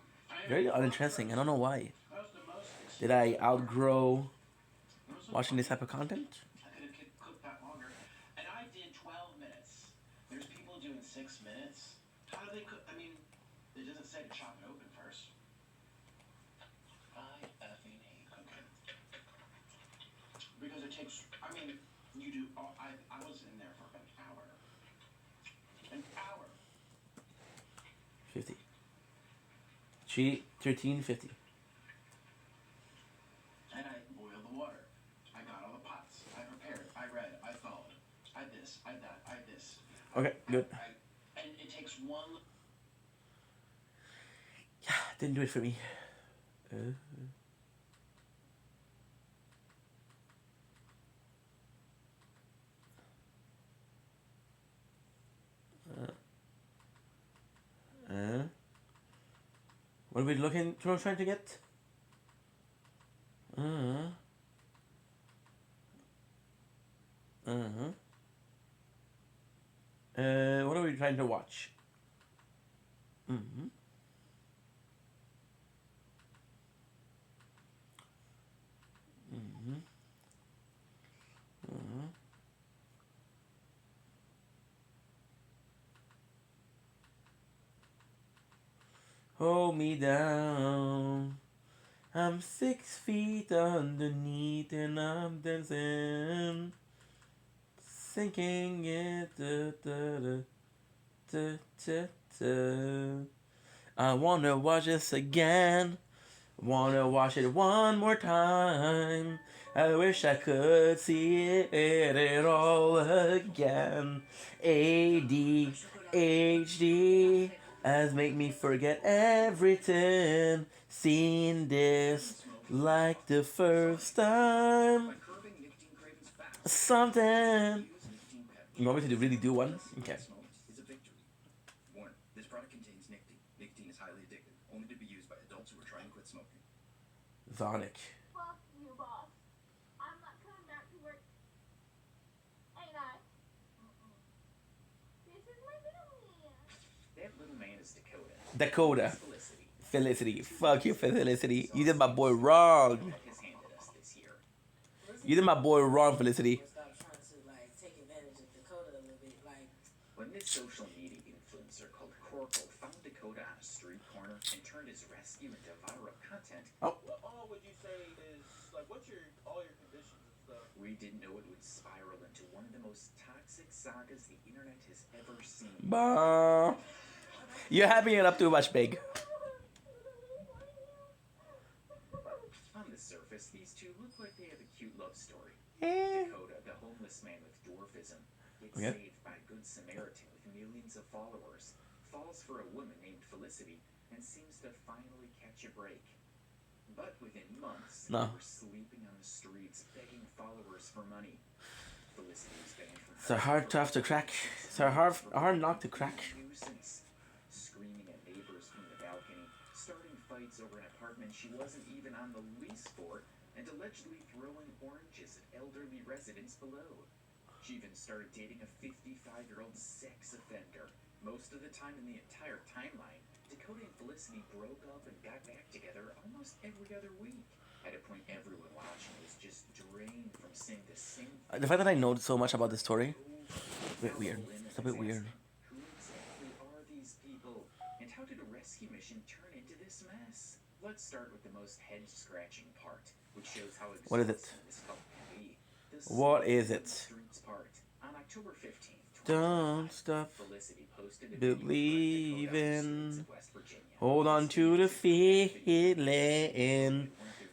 Very uninteresting. I don't know why. That was the most Did I outgrow watching this type of content? I could have cooked that longer. And I did 12 minutes. There's people doing 6 minutes. How do they cook? I mean, it doesn't say to chop it open first. I effing hate cooking. Because it takes, I mean, you do, I was in there for an hour. An hour. 50. $13.50. And I boiled the water. I got all the pots. I prepared. I read. I followed. I this. I that. I this. Okay, good. And it takes one. Yeah, didn't do it for me. What are we looking? Trying to get? What are we trying to watch? Hold me down. I'm 6 feet underneath and I'm dancing, sinking it. I wanna watch this again. Wanna watch it one more time. I wish I could see it all again. ADHD has made me forget everything. Seen this like the first time. Something. You want me to really do one? Okay. Is a victory. Warning, this product contains nicotine. Nicotine is highly addictive, only to be used by adults who are trying to quit smoking. Zonic. Fuck you, boss. I'm not coming back to work. Ain't I? This is my little man. That little man is Dakota. Dakota. Felicity. Felicity. Fuck you, Felicity. You did my boy wrong. Has handed us this year. You did my boy wrong, Felicity. Stop trying to like take advantage of Dakota a little bit. Like When this social media influencer called Corkle found Dakota on a street corner and turned his rescue into viral content, Oh. What all would you say is like? What's all your conditions and stuff? we didn't know it would spiral into one of the most toxic sagas the internet has ever seen. Bah. You're having it up too much, Big. On the surface, these two look like they have a cute love story. Eh. Dakota, the homeless man with dwarfism, gets Okay. saved by a good Samaritan with millions of followers, falls for a woman named Felicity, and seems to finally catch a break. But within months, No. they were sleeping on the streets, begging followers for money. Felicity was banned from It's a hard tough to crack. It's a hard knock to crack. nuisance, screaming at neighbors from the balcony, starting fights over an apartment she wasn't even on the lease for, and allegedly throwing oranges at elderly residents below. She even started dating a 55-year-old sex offender. Most of the time in the entire timeline, Dakota and Felicity broke up and got back together almost every other week. At a point, everyone watching was just drained from seeing the same. The fact that I know so much about this story, a bit weird. It's a bit weird. Who exactly are these people, and how did a rescue mission turn into this mess? Let's start with the most head-scratching part, which shows how What is it? exhausting this couple can be. The What is sleeping it? on the streets part. On October 15th, Don't stop Felicity posted a video of her at Dakota on the streets believing. of West Virginia. Hold on to the feeling.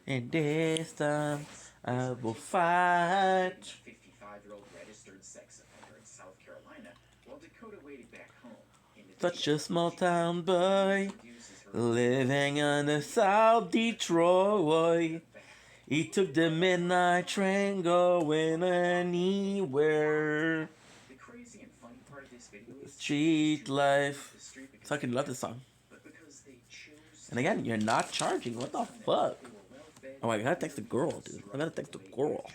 And this time I will fight. 55-year-old registered sex offender in South Carolina, while Dakota waited back home. In the Such video, a small she town boy introduces her living in the South Detroit. He took the midnight train going anywhere. The crazy and funny part of this video is Street life. the street because Fucking love this song. but because they chose And again, you're not charging. What the fuck? they were well-fed, Oh, I gotta text the girl, dude. I gotta text the girl.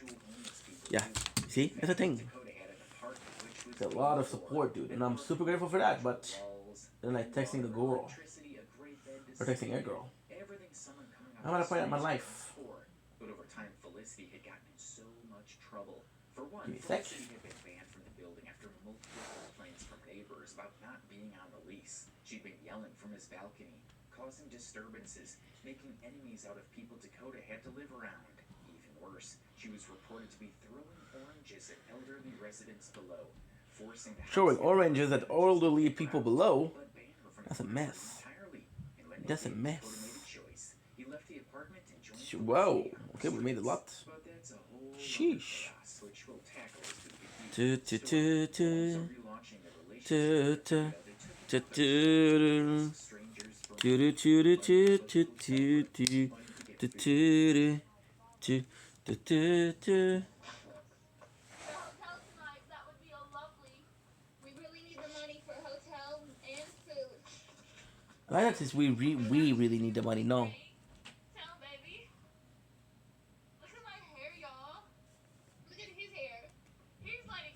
Yeah. See? It's a thing. Dakota had an apartment which was It's a lot of support, dude. And I'm super grateful for that, but walls, then like texting the girl. electricity, a great bed to Or texting sleep a girl. in, everything someone coming out I'm at a of point in my the life. streets for. But over time, Felicity had gotten in so much trouble. For one, Give me a sec. Felicity had been banned from the building after multiple complaints from neighbors about not being on the lease. She'd been yelling from his balcony, causing disturbances, making enemies out of people Dakota had to live around. Even worse, she was reported to be throwing oranges at elderly residents below, forcing the Throwing house- oranges at elderly people below. but banned her from That's a the mess. entirely. And when That's a Dakota made a mess. choice. He left the apartment and joined Whoa. Felicity on the Okay, we made a streets. lot. But that's a whole other Sheesh. chaos, which we'll tackle as we Tu continue tu the story. tu Also tu relaunching the tu relationship tu they took tu another tu strangers for tu money. tu tu tu But tu hotel tu tu money to get tu food. tu tu tu tu tu. The hotel tonight, that would be lovely. We really need the money for hotel and food. I thought since we really need the money. No. Tell baby. Look at my hair, y'all. Look at his hair. He's like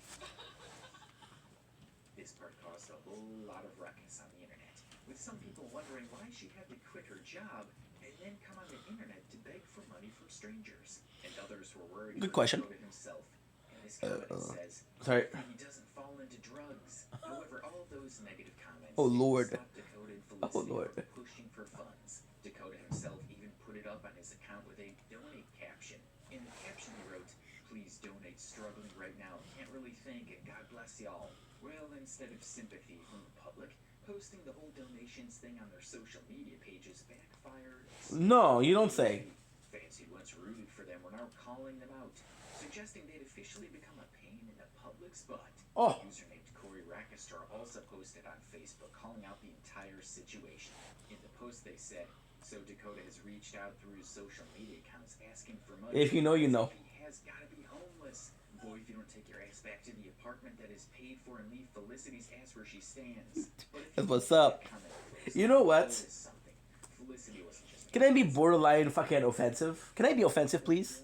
This part caused a whole lot of ruckus on the internet, with some people wondering why she had to quit her job and then come on the internet to beg for money from strangers. And others were worried Good for question. Dakota himself. And this comment says Sorry. he doesn't fall into drugs. However, all those negative comments Oh, didn't Lord. stop Dakota and Oh, Felicity Lord. from pushing for funds. Dakota himself even put it up on his account with a donate caption. In the caption he wrote, "Please donate, struggling right now, can't really think, and God bless y'all." Well, instead of sympathy from the public, posting the whole donations thing on their social media pages backfired. No, you don't say. Fans who once rooted for them were now calling them out, suggesting they'd officially become a pain in the public's butt. Oh. A user named Corey Rackestar also posted on Facebook calling out the entire situation. In the post they said, "So Dakota has reached out through his social media accounts asking for money. If you know, you as know. if he has gotta be homeless. Boy, if you don't take your ass back to the apartment that is paid for and leave Felicity's ass where she stands." But if That's you what's look at up. that comment closely, You know what? notice something. Felicity wasn't just Can I be borderline fucking offensive? Can I be offensive, please?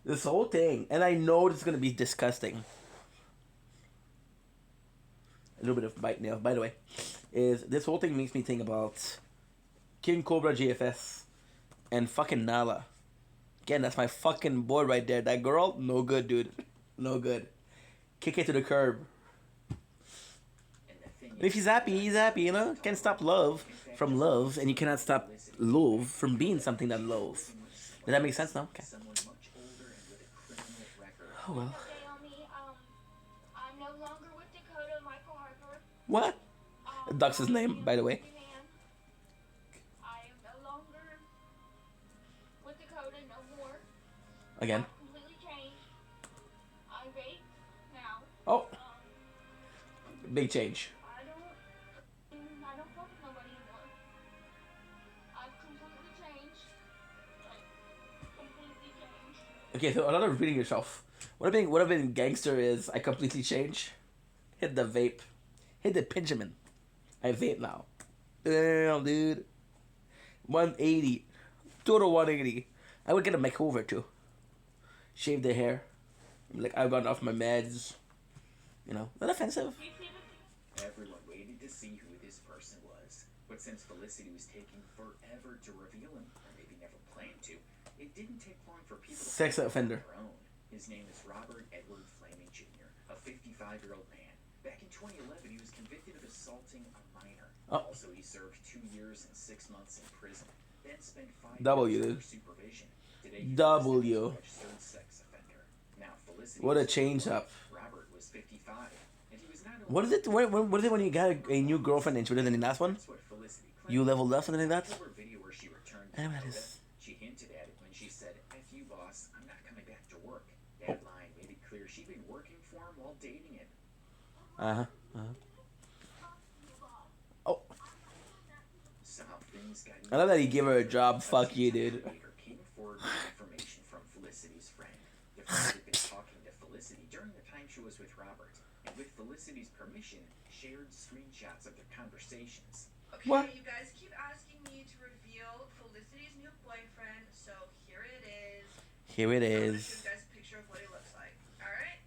This whole thing, and I know this is gonna be disgusting. A little bit of bite nail, by the way. Is this whole thing makes me think about King Cobra JFS and fucking Nala. Again, that's my fucking boy right there. That girl, no good, dude. No good. Kick it to the curb. And if he's happy, you know? Can't stop love from love, and you cannot stop love from being something that love. Does that make sense now? Okay. Oh well. I'm no longer with Dakota Michael Harper. What? Duck's his name, by the way. I am no longer with Dakota, no more. Again. I've completely changed. I vape now. Oh. Big change. I don't fuck with nobody anymore. I've completely changed. Like, completely changed. Okay, so another repeating yourself. What have been gangster is I completely change. Hit the vape. Hit the Benjamin. I vape now. Damn, dude. 180. Total 180. I would get a makeover too. Shave the hair. Like, I've gotten off my meds. You know, not offensive. Everyone waited to see who this person was. But since Felicity was taking forever to reveal him, or maybe never planned to, it didn't take long for people to Sex find offender. their own. His name is Robert Edward Flaming Jr., a 55-year-old man. Back in 2011, he was convicted of assaulting a minor. Oh. Also, he served 2 years and 6 months in prison, then spent 5 W, years dude. under supervision. Today, he's W. listed as a registered sex offender. Now, Felicity What a was change 51, up. Robert was 55, and he was not only What is it? What is it when you got a new girlfriend and she was in the last one? That's what Felicity claimed. You leveled up, something like that? In her video where she returned I know to what it Dakota, is. she hinted at it when she said, "F you, boss, I'm not coming back to work." That line made it clear she'd been working for him while dating him. Oh. Somehow things got I love that he gave her a job. Fuck you, dude. later came forward with information from Felicity's friend. The friend had been talking to Felicity during the time she was with Robert, and with Felicity's permission, shared screenshots of their conversations. Okay, What? you guys keep asking me to reveal Felicity's new boyfriend, so here it is. Here it I'm gonna is. show you guys a picture of what he looks like. Alright?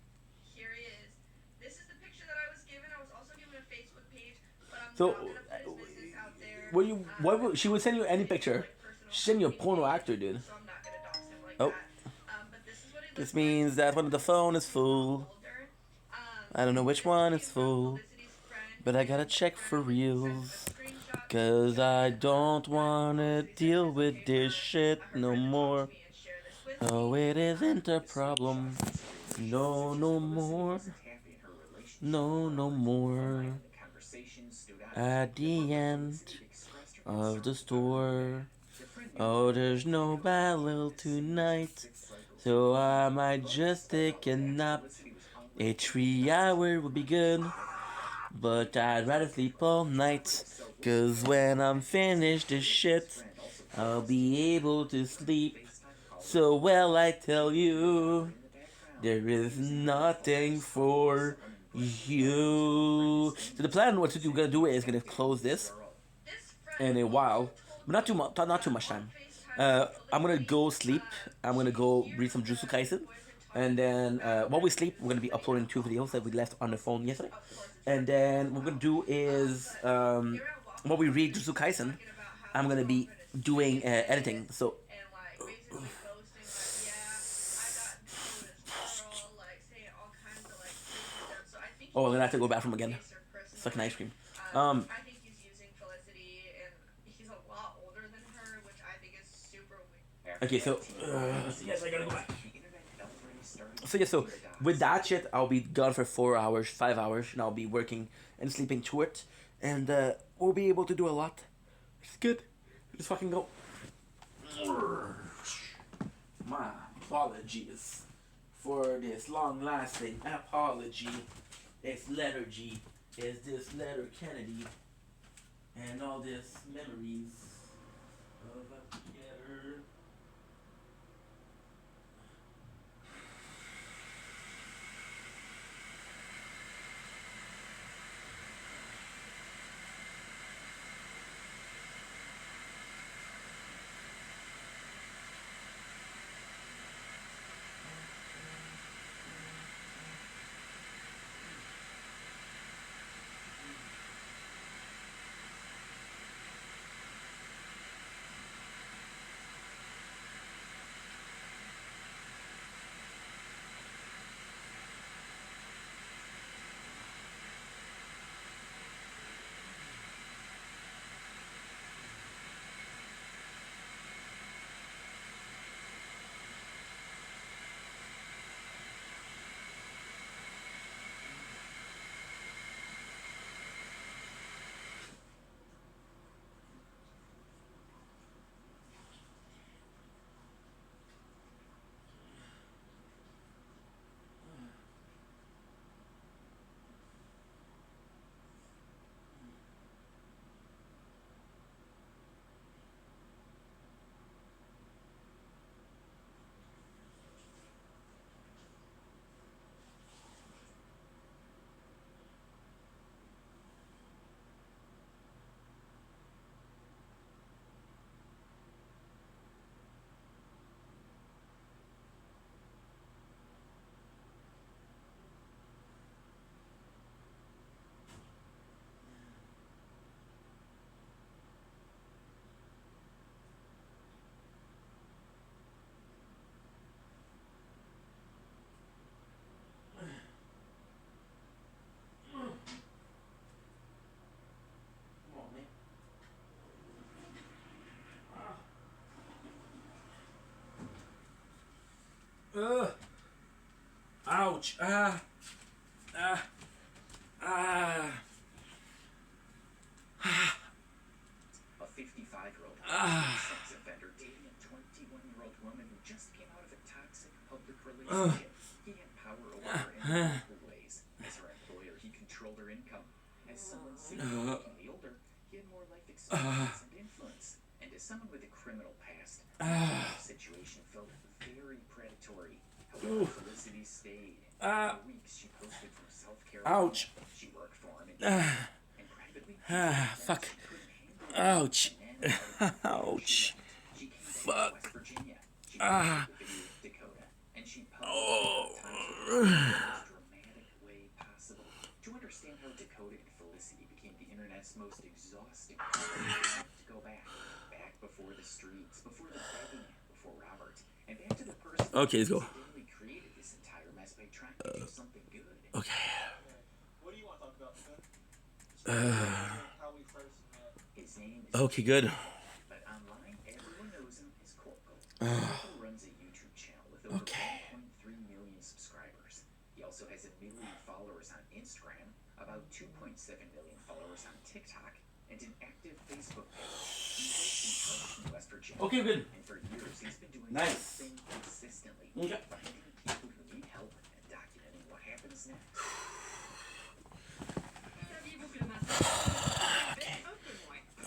Here he is. This is the picture that I was given. I was also given a Facebook page, but I'm So, not gonna put his business out there. What you? What would, she would send you any picture? She send you a porno actor, dude. So I'm not gonna dox him like Oh. that. But this is what he looks This means that one of the phone is full. older. I don't know which one is full, but I gotta check for reals. Cause I don't wanna deal with this shit no more. No, it isn't a problem. No, no more. No, no more. At the end, of the store. Oh, there's no battle tonight, so I might just take a nap. A 3 hour would be good, but I'd rather sleep all night. Cause when I'm finished this shit, I'll be able to sleep. So well, I tell you, there is nothing for you. So the plan, what we're gonna do is gonna close this in a while, but not too much time. I'm gonna go sleep. I'm gonna go read some Jujutsu Kaisen, and then while we sleep, we're gonna be uploading 2 videos that we left on the phone yesterday. And then what we're gonna do is while we read Jujutsu Kaisen, I'm gonna be doing editing. So and like basically boasting like, yeah, I got Dakota's girl, like saying all kinds of like crazy stuff. So I think oh, I'm he's gonna have to go using bathroom again. Facer Suck an ice personally. cream. I think he's using Felicity, and he's a lot older than her, which I think is super weird. Okay, so yes, I gotta go back. So yeah, so with that shit, I'll be gone for 4 hours, 5 hours, and I'll be working and sleeping to it, and we'll be able to do a lot. It's good. Just fucking go. My apologies for this long-lasting apology. It's letter G. It's this letter Kennedy, and all this memories of a together. Ouch. Ah. A 55-year-old sex offender dating a 21-year-old woman who just came out of a toxic public relationship. He had power over her in multiple ways. As her employer, he controlled her income. As someone significantly older, he had more life experience and influence. And as someone with a criminal past, the situation felt very predatory. However, Felicity stayed. For weeks, she posted from self-care. Ouch. She worked for him and privately. Fuck. Ouch. Ouch. Fuck. Ah. Dakota, and she published the most dramatic way possible. To understand how Dakota and Felicity became the internet's most exhausting couple, you have to go back before the streets, before the begging, before Robert, and back to the person Okay, let's go. who accidentally created this entire mess by trying to do something good. Okay. What do you want to talk about, man? How we first met. His name is Okay, good. but online everyone knows him as Corporal. Corporal runs a YouTube channel with over 1.3 million subscribers. He also has 1 million followers on Instagram, about 2.7 million followers on TikTok, and an active Facebook page. He's based in Charleston, West Virginia. Okay, good. And for years, he's been doing Nice. this thing consistently, Okay. finding people who need help and documenting what happens next.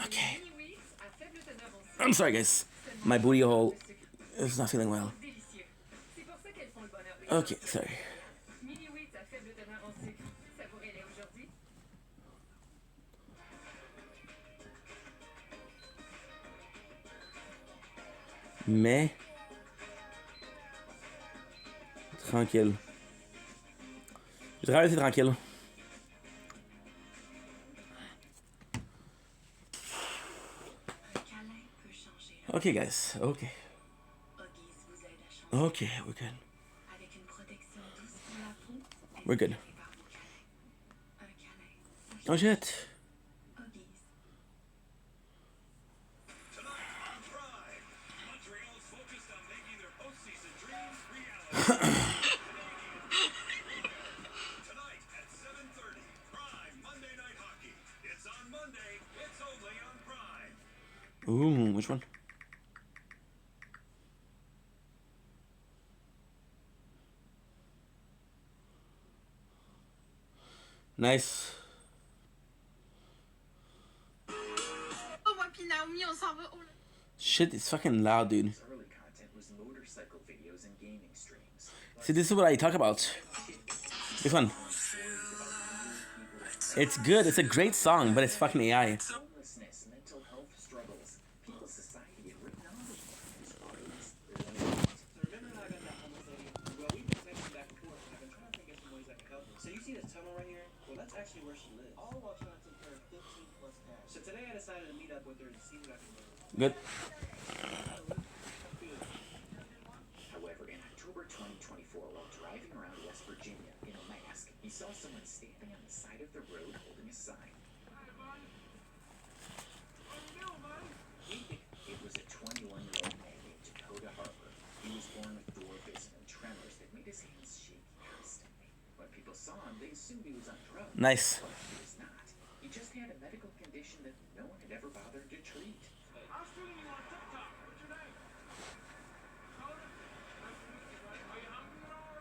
Okay. I'm sorry, guys. My booty hole is not feeling well. Okay, sorry. Mais tranquille. Je travaille aussi tranquille. Okay, guys. Okay. Okay, we're good. We're good. Oh shit. Ooh, which one? Nice. Shit, it's fucking loud, dude. Early content was motorcycle videos and gaming streams. See, this is what I talk about. This one. It's good. It's a great song, but it's fucking AI. Homelessness, mental health struggles, people's society had written on these artists. So remember how I got that homeless lady? Well, we've been texting back and forth, and I've been trying to think of some ways I can help her. So you see this tunnel right here? Well, that's actually where she lives. All while trying to take care of 15 plus cash. So today I decided to meet up with her and see what I can do. Good. However, in October 2024, while driving around West Virginia in a mask, he saw someone standing on the side of the road holding a sign. It was a 21-year-old man named Dakota Harper. He was born with dwarfism and tremors that made his hands shake constantly. When people saw him, they assumed he was on drugs. Nice. But he was not. He just had a medical condition that no one had ever bothered to treat. I was seeing you on TikTok. What's your name?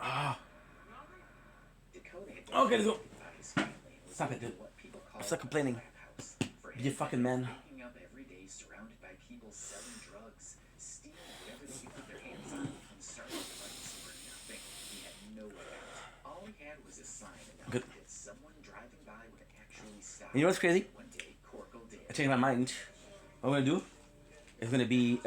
Ah. Dakota had Okay, let's go. by his family and was Stop it, living dude. in what people call Stop complaining. a trap house. For Be a him, fucking man. waking up every day surrounded by people selling drugs, stealing whatever they could put their hands on, and starting fights over nothing. He had no way out. All he had was a sign and Good. that someone driving by would actually stop. You know what's crazy? One day, Corkle did. I changed my mind. What I'm gonna do is gonna be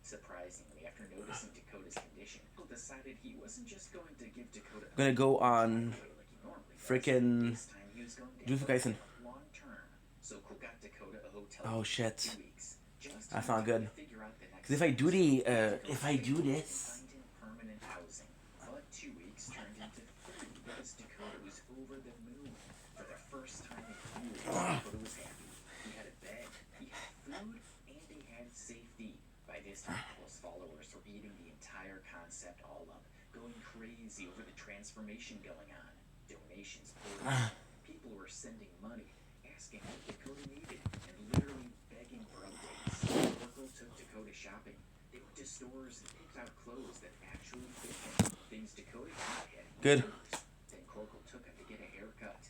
Surprisingly, after noticing Dakota's condition, Corkle decided he wasn't just going to give Dakota gonna go on like he normally does. freaking This time he was going to Jujutsu Kaisen. long term. So Cole got Dakota a hotel Oh for shit. 2 weeks. Just That's not to good. figure out the next Cause if I do the step. if I do this, Find him permanent housing. But 2 weeks turned into 3 because Dakota was over the moon. For the first time in years, Dakota was happy. He had a bed, he had food, and he had safety. By this time, Cole's followers were eating the entire concept all up, going crazy over the transformation going on. Donations poured in. People were sending money, asking what Dakota needed, and literally begging for updates. Oracle took Dakota shopping. They went to stores and picked out clothes that actually fit him. Things Dakota had. Good. Then Corkle took him to get a haircut.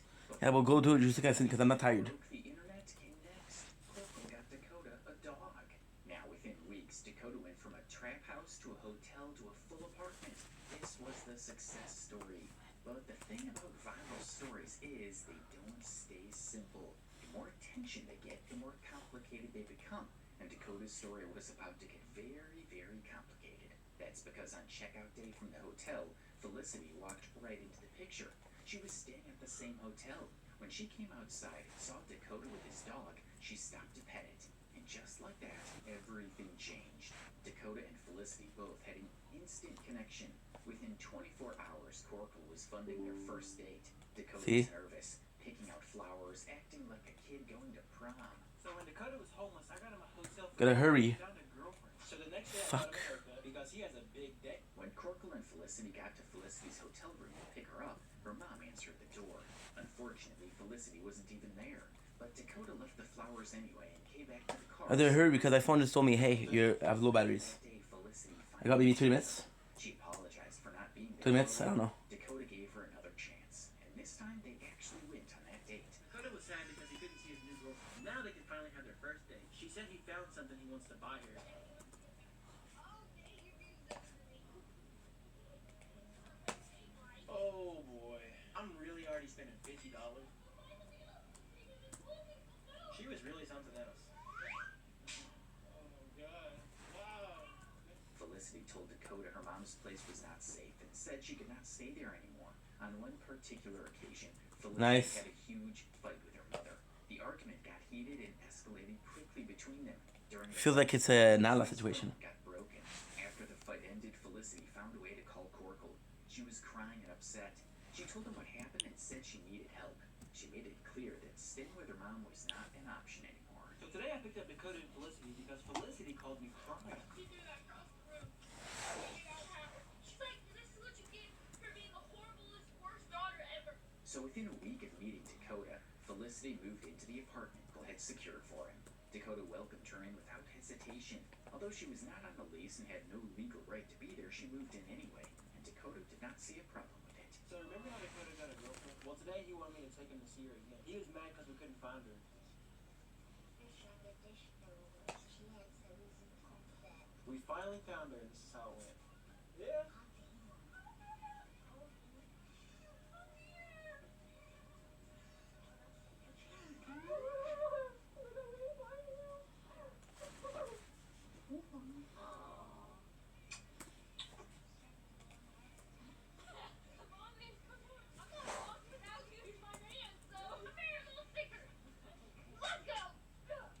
yeah, we'll go do Jujutsu Kaisen because I'm not tired. The internet came next. Corkle got Dakota a dog. Now, within weeks, Dakota went from a trap house to a hotel to a full apartment. This was the success story. But the thing about viral stories is they don't stay simple. The more attention they get, the more complicated they become. And Dakota's story was about to get very, very complicated. That's because on checkout day from the hotel, Felicity walked right into the picture. She was staying at the same hotel. When she came outside and saw Dakota with his dog, she stopped to pet it. And just like that, everything changed. Dakota and Felicity both had an instant connection. Within 24 hours, Corkle was funding their first date. Dakota See? was nervous, picking out flowers, acting like a kid going to prom. So when Dakota was homeless, I got him a hotel. Gotta hurry. Found a girlfriend. So the next day I Fuck. got him a haircut because he has a big day. When Corkle and Felicity got to Felicity's hotel room to pick her up, her mom answered the door. Unfortunately, Felicity wasn't even there. But But Dakota left the flowers anyway and came back to the car. I didn't hear because my phone just told me, hey, you have low batteries. That day, Felicity I got maybe 20 minutes. She apologized for not being there. 20 minutes? I don't know. Dakota gave her another chance, and this time they actually went on that date. Dakota was sad because he couldn't see his new girlfriend. Now they can finally have their first date. She said he found something he wants to buy her. Oh boy, I'm really already spending $50. She was really something else. Oh god, wow. Felicity told Dakota her mom's place was not safe and said she could not stay there anymore. On one particular occasion, Felicity had a huge fight with her mother. The argument got heated and escalated quickly between them. Feels like it's a Nala situation. Got broken. After the fight ended, Felicity found a way to call Corkle. She was crying and upset. She told him what happened and said she needed help. She made it clear that staying with her mom was not an option anymore. So today I picked up Dakota and Felicity because Felicity called me crying. She threw that across the room. She's like, this is what you get for being the horriblest, worst daughter ever. So within a week of meeting Dakota, Felicity moved into the apartment Cole had secured for him. Dakota welcomed her in without hesitation. Although she was not on the lease and had no legal right to be there, she moved in anyway, and Dakota did not see a problem with it. So remember how Dakota got a girlfriend? Well, today he wanted me to take him to see her again. He was mad because we couldn't find her. We finally found her, and this is how it went. Yeah.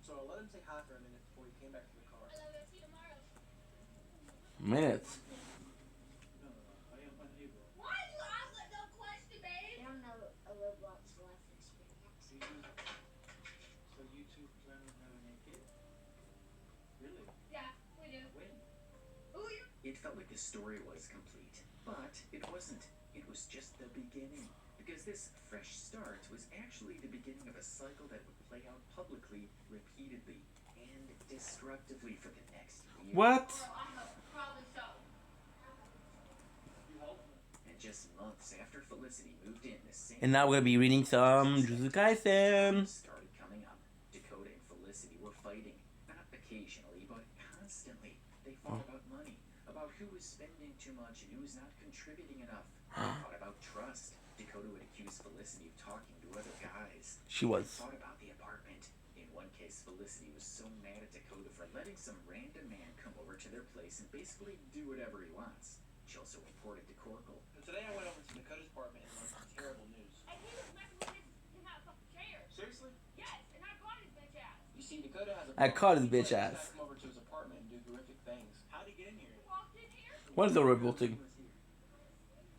So I let him say hi for a minute before he came back to the car. I love it. See you tomorrow. Minutes. No, I am unable. Why do you ask that dumb question, babe? I don't know a Roblox life experience. So you two plan on having a kid? Really? Yeah, we do. When? Ooh, you're... It felt like the story was complete, but it wasn't. It was just the beginning. Because this fresh start was actually the beginning of a cycle that would play out publicly, repeatedly, and destructively for the next year. What? Well, I hope. Probably so. You hope? And just months after Felicity moved in, the same... And now we're gonna be reading some Jujutsu Kaisen. ...started coming up. Dakota and Felicity were fighting. Not occasionally, but constantly. They fought about money, about who was spending too much and who was not contributing enough. They fought about trust. Dakota would accuse Felicity of talking to other guys. She was. They thought about the apartment. In one case, Felicity was so mad at Dakota for letting some random man come over to their place and basically do whatever he wants. She also reported to Corkle. So today I went over to Dakota's apartment and learned some terrible news. And he was messing with his fucking chair. Seriously? Yes, and I caught his bitch ass. You see, Dakota has a I caught his He bitch let this ass. guy come over to his apartment and do horrific things. How'd he get in here? Walked in here. What is the revolting?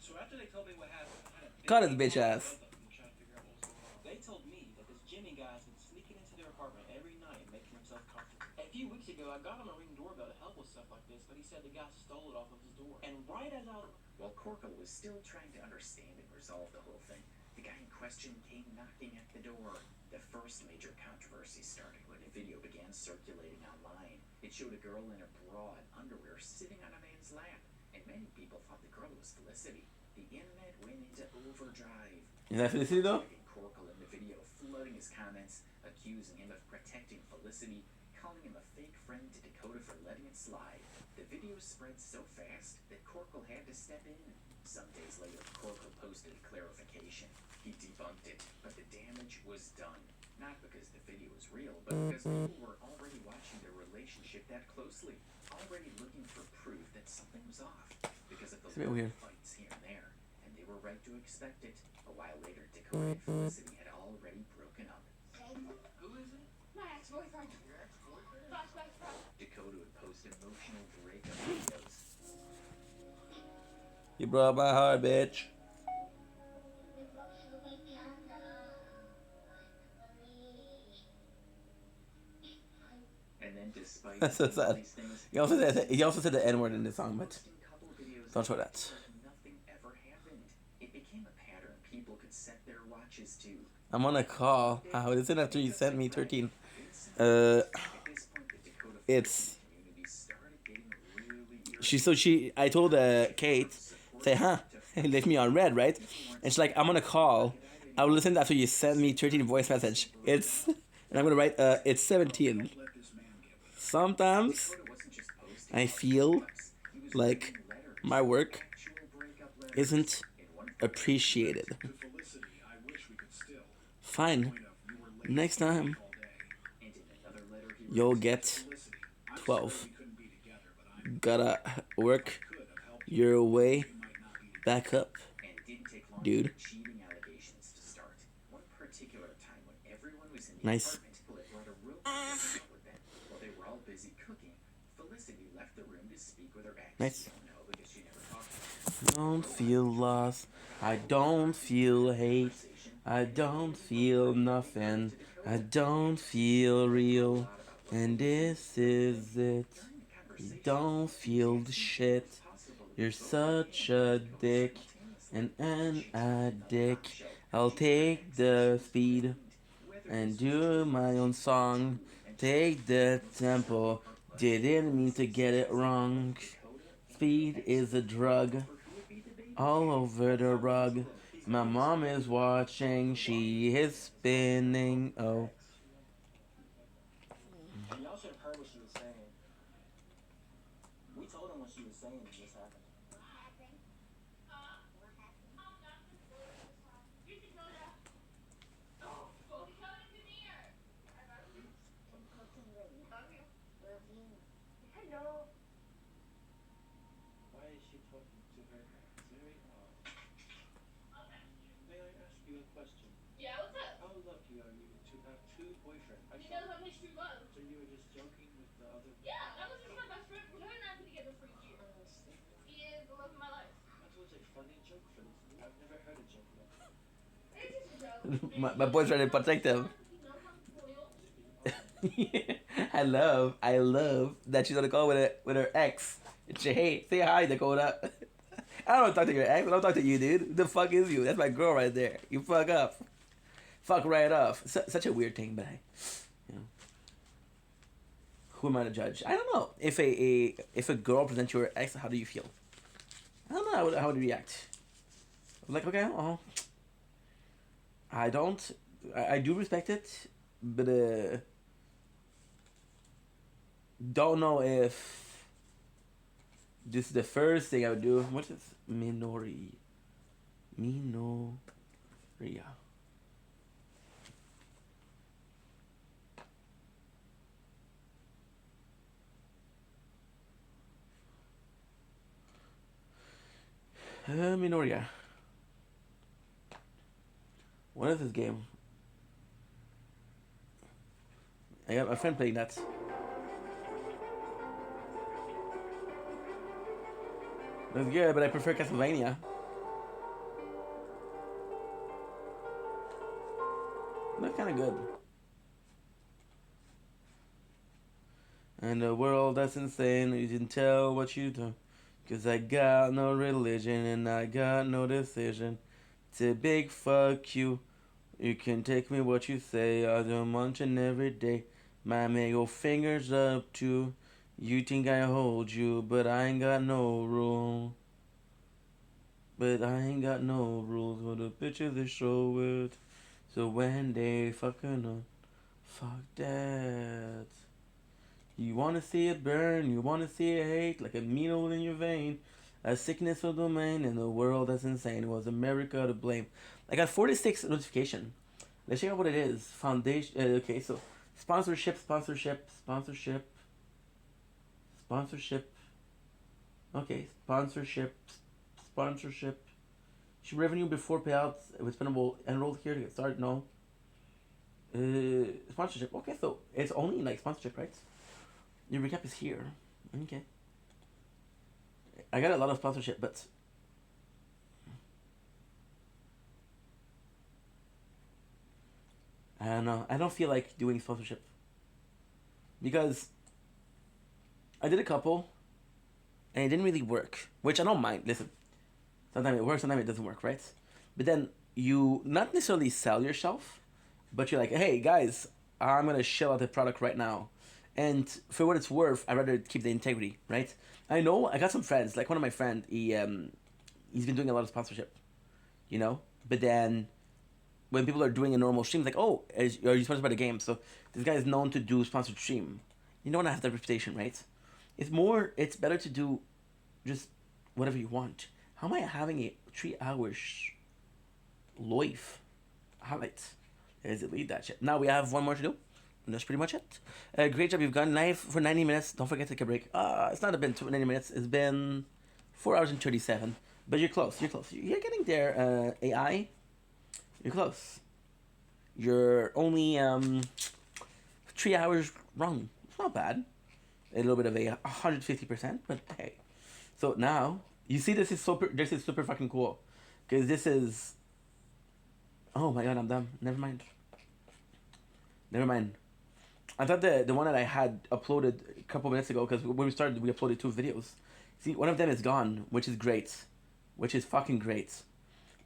So after they told me what happened, I had a big Caught his meeting bitch with ass. both of them to try to figure out what was going on. They told me that this Jimmy guy has been sneaking into their apartment every night and making himself comfortable. A few weeks ago, I got him a Ring doorbell to help with stuff like this, but he said the guy stole it off of his door. And right as I... While Corkle was still trying to understand and resolve the whole thing, the guy in question came knocking at the door. The first major controversy started when a video began circulating online. It showed a girl in a bra and underwear sitting on a man's lap, and many people thought the girl was Felicity. The internet went into overdrive. Is that Felicity though? Corkle in the video, flooding his comments, accusing him of protecting Felicity, calling him a fake friend to Dakota for letting it slide. The video spread so fast that Corkle had to step in. Some days later, Corkle posted a clarification. He debunked it, but the damage was done. Not because the video was real, but because people were already watching their relationship that closely, already looking for proof that something was off. Because of the It's a bit weird. fights here and there, and they were right to expect it. A while later, Dakota and Felicity had already broken up. Who is it? My ex-boyfriend. Your ex-boyfriend? Flashback from. Dakota would post emotional breakup videos. You broke my heart, bitch. And then despite That's so sad. these things, He also said the N-word in the song, but couple videos don't show that. nothing ever happened. It became a pattern people could set their watches to. I'm on a call. What is it after you sent me 13? It's I told Kate, say, huh, left me on red, right? And she's like, I'm on a call. I'll listen after you send me 13 voice message. It's, and I'm gonna write, it's 17. Sometimes I feel like my work isn't appreciated. Fine. Next time, you'll get 12. Gotta work your way back up, dude. Nice. Nice. Don't feel lost. I don't feel hate. I don't feel nothing. I don't feel real. And this is it. You don't feel the shit. You're such a dick and an addict. I'll take the speed and do my own song. Take the tempo. Didn't mean to get it wrong. Speed is a drug all over the rug. My mom is watching. She is spinning. Oh. And y'all should have heard what she was saying. We told him what she was saying and this happened. What happened? What happened? I'm cooking with Hello. Why is she talking to her? It's very odd. May I ask you a question? Yeah, what's up? How lucky are you to have two boyfriends? He knows how much true love. So you were just joking with the other? Yeah, that was just my best friend. Her and I have been together for years. He is the love of my life. That was a funny joke for this. I've never heard a joke like that. It's just a joke. my boy's trying to protect him. He knows I'm spoiled. I love that she's on the call with her ex. Hey, say hi, Dakota. I don't talk to your ex. I don't talk to you, dude. Who the fuck is you? That's my girl right there. You fuck up. Fuck right off. Such a weird thing, but hey, you know. Who am I to judge? I don't know. If a girl presents you her ex, how do you feel? I don't know how would react. I'm like, okay, well, I do respect it, but don't know if this is the first thing I would do. What is Minoria? Minoria. What is this game? I got my friend playing that. That's good, but I prefer Castlevania. That's kind of good. And the world that's insane, you can tell what you do. Cause I got no religion and I got no decision. It's a big fuck you. You can take me what you say. I'm munching every day. My middle fingers up too. You think I hold you, but I ain't got no rule. But I ain't got no rules for the bitches they show it. So when they fucking up, fuck that. You wanna see it burn, you wanna see it hate like a needle in your vein. A sickness of domain in a world that's insane. It was America to blame. I got 46 notification. Let's check out what it is. Foundation. Okay, so sponsorship. Okay, sponsorship. Should revenue before payouts with spendable enrolled here to get started? No. Sponsorship. Okay, so it's only like sponsorship, right? Your recap is here. Okay. I got a lot of sponsorship, but I don't know. I don't feel like doing sponsorship because I did a couple and it didn't really work, which I don't mind. Listen, sometimes it works, sometimes it doesn't work, right? But then you not necessarily sell yourself, but you're like, hey guys, I'm gonna shell out the product right now, and for what it's worth, I'd rather keep the integrity, right? I know I got some friends, like one of my friend, he's been doing a lot of sponsorship, you know, but then when people are doing a normal stream, it's like, oh, are you sponsored by the game? So this guy is known to do sponsored stream. You don't want to have that reputation, right? It's better to do just whatever you want. How am I having a 3 hours live highlight? Let's delete that shit. Now we have one more to do. And that's pretty much it. Great job. You've gone live for 90 minutes. Don't forget to take a break. It's not been 90 minutes. It's been 4 hours and 37. But you're close. You're close. You're getting there, AI. You're close. You're only 3 hours wrong. It's not bad. A little bit of a 150%, but hey. So now you see this is super fucking cool, because this is. Oh my god, I'm dumb. Never mind. I thought the one that I had uploaded a couple minutes ago, because when we started, we uploaded 2 videos. See, one of them is gone, which is great, which is fucking great,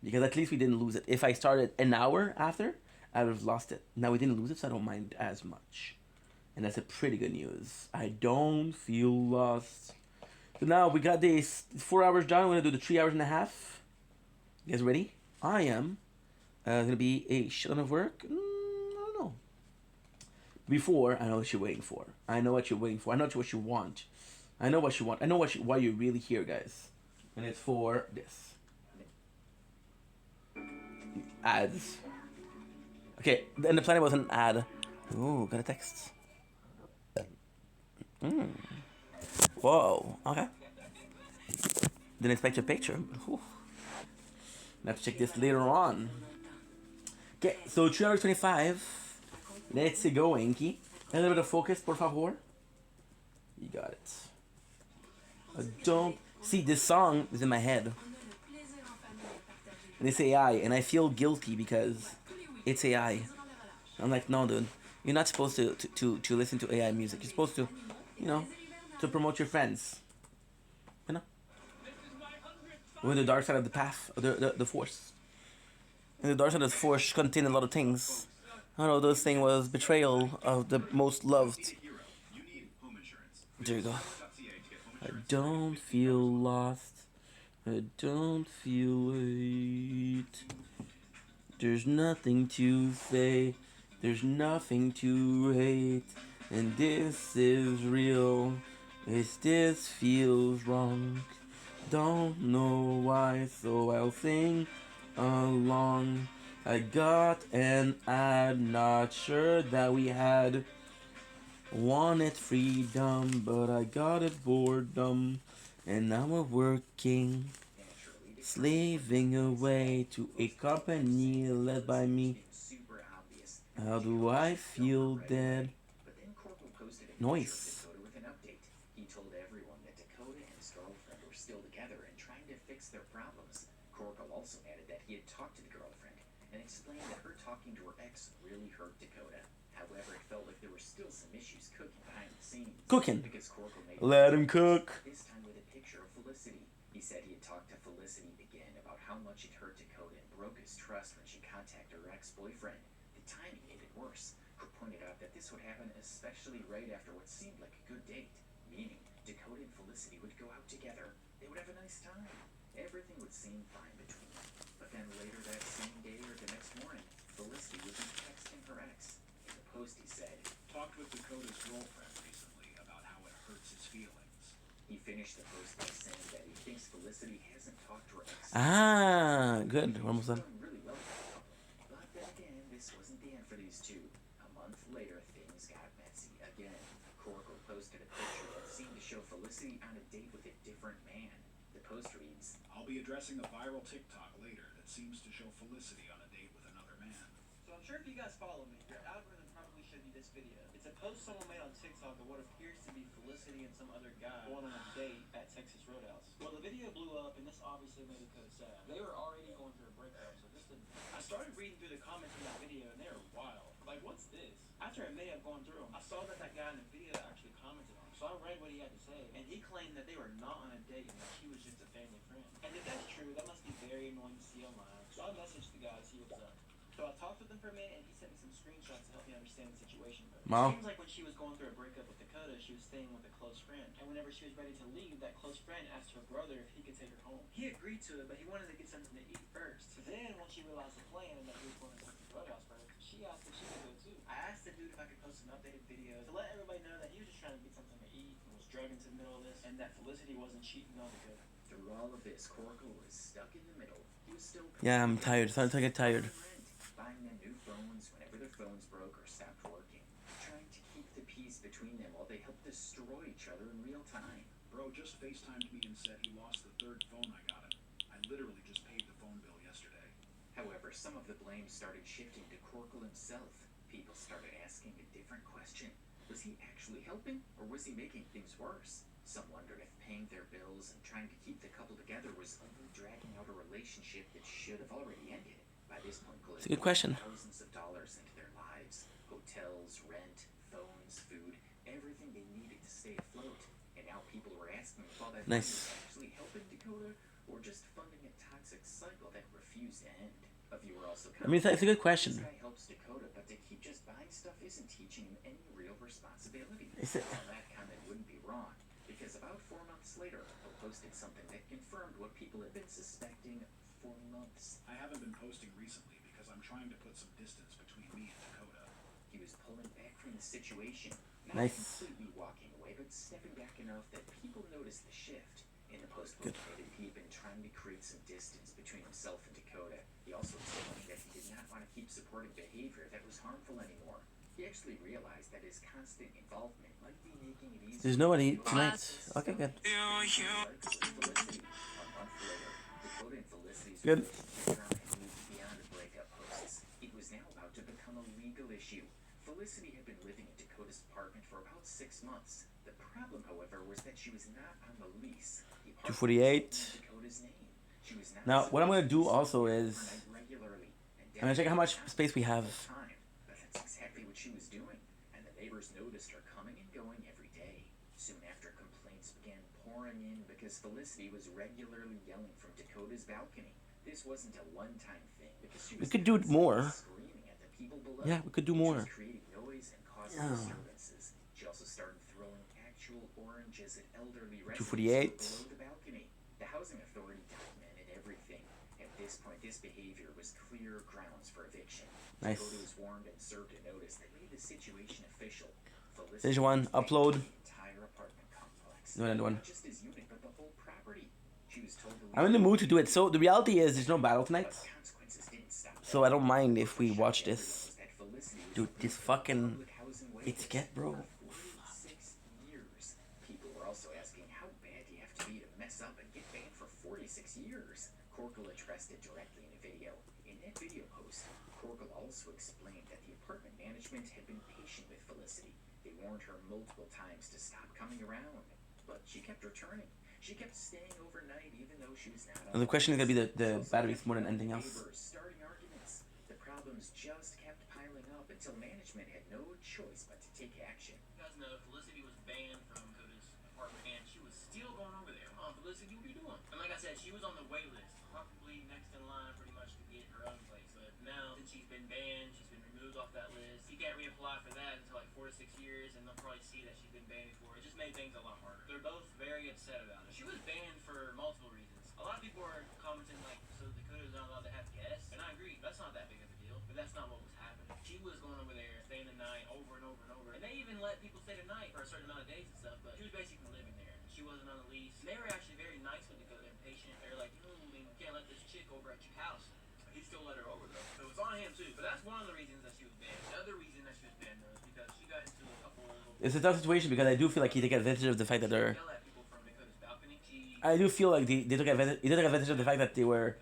because at least we didn't lose it. If I started an hour after, I would have lost it. Now we didn't lose it, so I don't mind as much, and that's a pretty good news. I don't feel lost. So now we got this 4 hours done. We're gonna do the 3 hours and a half. You guys ready? I am. Gonna be a shit ton of work. I don't know. Before, I know what you're waiting for. I know what you're waiting for. I know what you want. I know what you want. I know why you're really here, guys. And it's for this. Ads. Okay, and the planet was an ad. Ooh, got a text. Whoa, okay. Didn't expect your picture. Whew. I have to check this later on. Okay, so 3 hours 25. Let's go, Inky. A little bit of focus, por favor. You got it. Don't see, this song is in my head. And it's AI, and I feel guilty because it's AI. I'm like, no, dude, you're not supposed to listen to AI music. You're supposed to, to promote your friends. You know, we're the dark side of the path, the force. And the dark side of the force contains a lot of things. I don't know, those thing was betrayal of the most loved. There you go. I don't feel lost. I don't feel hate. There's nothing to say. There's nothing to hate. And this is real. This feels wrong. Don't know why, so I'll sing along. I got an ad, not sure that we had wanted freedom, but I got it boredom, and now we're working, slaving away to a company led by me. How do I feel dead? Noise. With an update, he told everyone that Dakota and his girlfriend were still together and trying to fix their problems. Corkle also added that he had talked to the girlfriend and explained that her talking to her ex really hurt Dakota. However, it felt like there were still some issues cooking behind the scenes. Cooking. Because Corkle made Let him cook. This time with a picture of Felicity. He said he had talked to Felicity again about how much it hurt Dakota and broke his trust when she contacted her ex-boyfriend. The timing made it worse. Cook pointed out that this would happen especially right after what seemed like a good date, meaning Dakota and Felicity would go out together. They would have a nice time. Everything would seem fine between them. But then later that same day or the next morning, Felicity would be texting her ex. In the post he said, Talked with Dakota's girlfriend recently about how it hurts his feelings. He finished the post by saying that he thinks Felicity hasn't talked to her ex. Good. We're almost done. Really well with the couple. But then again, this wasn't the end for these two. A month later, things got messy again. Corkle posted a picture that seemed to show Felicity on a date with a different man. The post reads, I'll be addressing a viral TikTok later that seems to show Felicity on a date with another man. So I'm sure if you guys follow me, your algorithm probably showed you this video. It's a post someone made on TikTok of what appears to be Felicity and some other guy going on a date at Texas Roadhouse. Well, the video blew up, and this obviously made it kind of sad. They were already going through a breakup, so this didn't. I started reading through the comments in that video, and they were wild. Like, what's this? After a minute of going through them, I saw that guy in the video actually commented on it. So I read what he had to say, and he claimed that they were not on a date and that she was just a family friend. And if that's true, that must be very annoying to see online. So I I messaged the guy to see what was up. So I talked with him for a minute, and he sent me some screenshots to help me understand the situation better. Wow. It seems like when she was going through a breakup with Dakota, she was staying with a close friend. And whenever she was ready to leave, that close friend asked her brother if he could take her home. He agreed to it, but he wanted to get something to eat first. Then, when she realized the plan and that he was going to take the brother house first, she asked if she could go too. I asked the dude if I could post an updated video to let everybody know that he was just trying to get something to eat and was drugged into the middle of this, and that Felicity wasn't cheating on Dakota. Through all of this, Coracle was stuck in the middle. He was still Yeah, I'm tired. Starting to get tired. buying them new phones whenever their phones broke or stopped working, trying to keep the peace between them while they helped destroy each other in real time. Bro just FaceTimed me and said he lost the third phone I got him. I literally just paid the phone bill yesterday. However, some of the blame started shifting to Coracle himself. People started asking a different question. Was he actually helping, or was he making things worse? Some wondered if paying their bills and trying to keep the couple together was only dragging out a relationship that should have already ended. By this point, It's a good question. thousands of dollars into their lives. Hotels, rent, phones, food, everything they needed to stay afloat. And now people were asking if all that money was actually helping Dakota, or just funding a toxic cycle that refused to end. A viewer also I mean, it's a good question. This guy helps Dakota, but to keep just buying stuff isn't teaching him any real responsibility. Is it? Well, that comment wouldn't be wrong, because about 4 months later, he posted something that confirmed what people had been suspecting for months. I haven't been posting recently because I'm trying to put some distance between me and Dakota. He was pulling back from the situation, not Nice. completely walking away, but stepping back enough that people noticed the shift. In the post, he had been trying to create some distance between himself and Dakota. He also explained that he did not want to keep supporting behavior that was harmful anymore. He actually realized that his constant involvement might be making it easier. There's nobody tonight. Okay, good. A month later, Dakota and Felicity's Good. relationship drama had moved beyond the breakup posts. It was now about to become a legal issue. Felicity had been living in Dakota's apartment for about 6 months. The problem, however, was that she was not on the lease. The apartment 248. was in Dakota's name. She was not Now, what I'm gonna do supposed to also see is overnight regularly, and I'm gonna check how much space we have. time. But that's exactly what she was doing, and the neighbors noticed her coming and going every day. Soon after, complaints began pouring in because Felicity was regularly yelling from Dakota's balcony. This wasn't a one-time thing because she We was could do more. screaming at the people below. Yeah, we could do She more. was creating noise and causing Yeah. disturbances. She also started throwing actual oranges at elderly residents 248. below the balcony. The housing authority documented everything. At this point, this behavior was clear grounds for eviction. Nice. Dakota was warned and served a notice that made the situation official. Finish one. Upload. The entire apartment complex. Do another one. Not just his unit, but the whole property. She was told to I'm in the leave. mood to do it. So the reality is, there's no battle tonight. But consequences didn't stop So there. I don't mind if we watch Everyone this. was that Felicity was Dude, this fucking public housing it's waivers get, bro. for 46 years. People were also asking, how bad do you have to be to mess up and get banned for 46 years? Corkle addressed it directly in a video. In that video post, Corkle also explained that the apartment management had been patient with Felicity. They warned her multiple times to stop coming around, but she kept returning. She kept staying overnight even though she was not on And the question is gonna be the Also, batteries more than anything else. neighbors starting arguments. The problems just kept piling up until management had no choice but to take action. You guys know Felicity was banned from Dakota's apartment, and she was still going over there. Felicity, what are you doing? And like I said, she was on the wait list, probably next in line pretty much to get her own place. But now, since she's been banned, she's been removed off that list. She can't reapply for that until like 4 to 6 years, and they'll probably see that she's been banned before. It just made things a lot harder. They're both very upset about it. She was banned for multiple reasons. A lot of people are commenting like, so Dakota's not allowed to have guests, and I agree, that's not that big of a deal, but that's not what was happening. She was going over there, staying the night over and over and over, and they even let people stay the night for a certain amount of days and stuff, but she was basically living there. She wasn't on a lease. And they were actually very nice with Dakota and patient. They were like, you can't let this chick over at your house. He still let her over though, so it's on him too. But that's one of the reasons that she was banned. The other reason that she was banned though is because she got into a couple of It's a tough situation because I do feel like he took advantage of the fact that they're. yell at people from Dakota's balcony. She I do feel like they took advantage. He took advantage of the fact that they were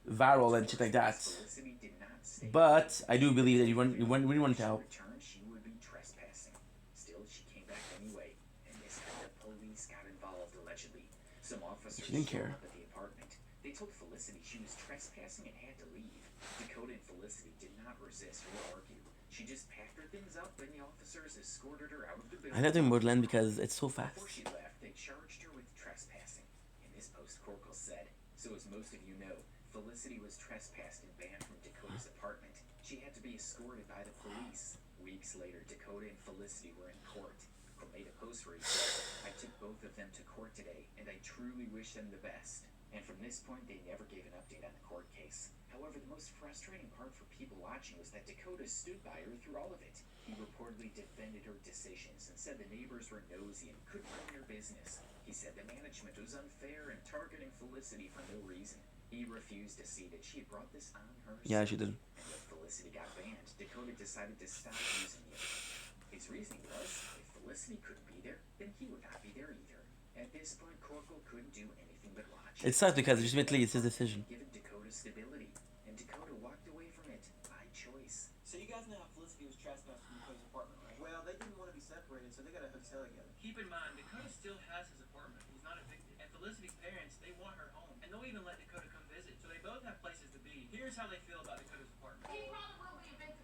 viral and shit like that. Felicity did not stay. But I do believe that you really want to help. Returned, she would be trespassing. Still, she came back anyway, and this time the police got involved allegedly. Some officers She didn't showed care. up at the apartment. They told Felicity she was trespassing and had to leave. Dakota and Felicity did not resist or argue. She just packed her things up, and the officers escorted her out of the building. I love doing Borderland because it's so fast. Before she left, they charged her with trespassing. In this post, Corkle said, so as most of you know, Felicity was trespassed and banned from Dakota's apartment. She had to be escorted by the police. Weeks later, Dakota and Felicity were in court. Cole made a post where he said, "I took both of them to court today, and I truly wish them the best." And from this point, they never gave an update on the court case. However, the most frustrating part for people watching was that Dakota stood by her through all of it. He reportedly defended her decisions and said the neighbors were nosy and couldn't run their business. He said the management was unfair and targeting Felicity for no reason. He refused to see that she had brought this on herself. Yeah, she did. And when Felicity got banned, Dakota decided to stop using the account. His reasoning was, if Felicity couldn't be there, then he would not be there either. At this point, Corkle couldn't do anything but watch. It sucks because ultimately it's his decision. Given Dakota stability, and Dakota walked away from it by choice. So you guys know how Felicity was trespassed from Dakota's apartment, right? Well, they didn't want to be separated, so they got a hotel together. Keep in mind, Dakota still has his apartment. He's not evicted. And Felicity's parents, they want her home. And they'll even let Dakota come visit. So they both have places to be. Here's how they feel about Dakota's apartment. He probably will be evicted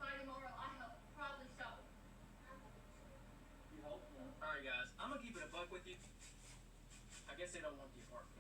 by tomorrow. I hope. Probably so. You hope? No. Alright, guys. I'm gonna keep it a buck with you. I guess they don't want the apartment.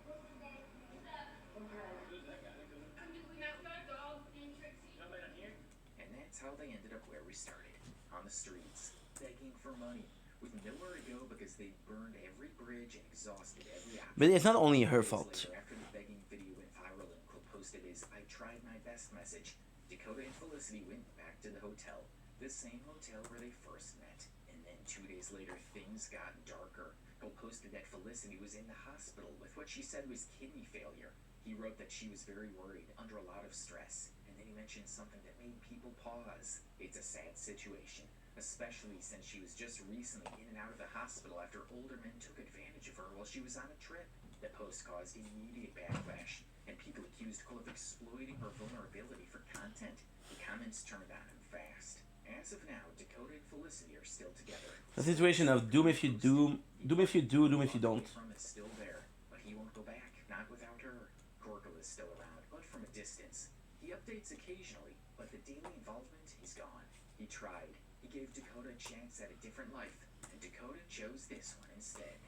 Who's that guy? We met with our dog and Trixie. Nobody down here? And that's how they ended up where we started. On the streets, begging for money. With nowhere to go because they burned every bridge and exhausted every option. But it's not only her 2 days fault. later, after the begging video went viral and Cole posted his "I tried my best" message, Dakota and Felicity went back to the hotel. The same hotel where they first met. And then 2 days later, things got darker. Cole posted that Felicity was in the hospital with what she said was kidney failure. He wrote that she was very worried, under a lot of stress. And then he mentioned something that made people pause. It's a sad situation, especially since she was just recently in and out of the hospital after older men took advantage of her while she was on a trip. The post caused immediate backlash, and people accused Cole of exploiting her vulnerability for content. The comments turned on him fast. As of now, Dakota and Felicity are still together. The situation of doom if you do, doom if you do, doom if you don't. From is still there, but he won't go back. Not without her. Corkle is still around, but from a distance. He updates occasionally, but the daily involvement is gone. He tried. He gave Dakota a chance at a different life, and Dakota chose this one instead.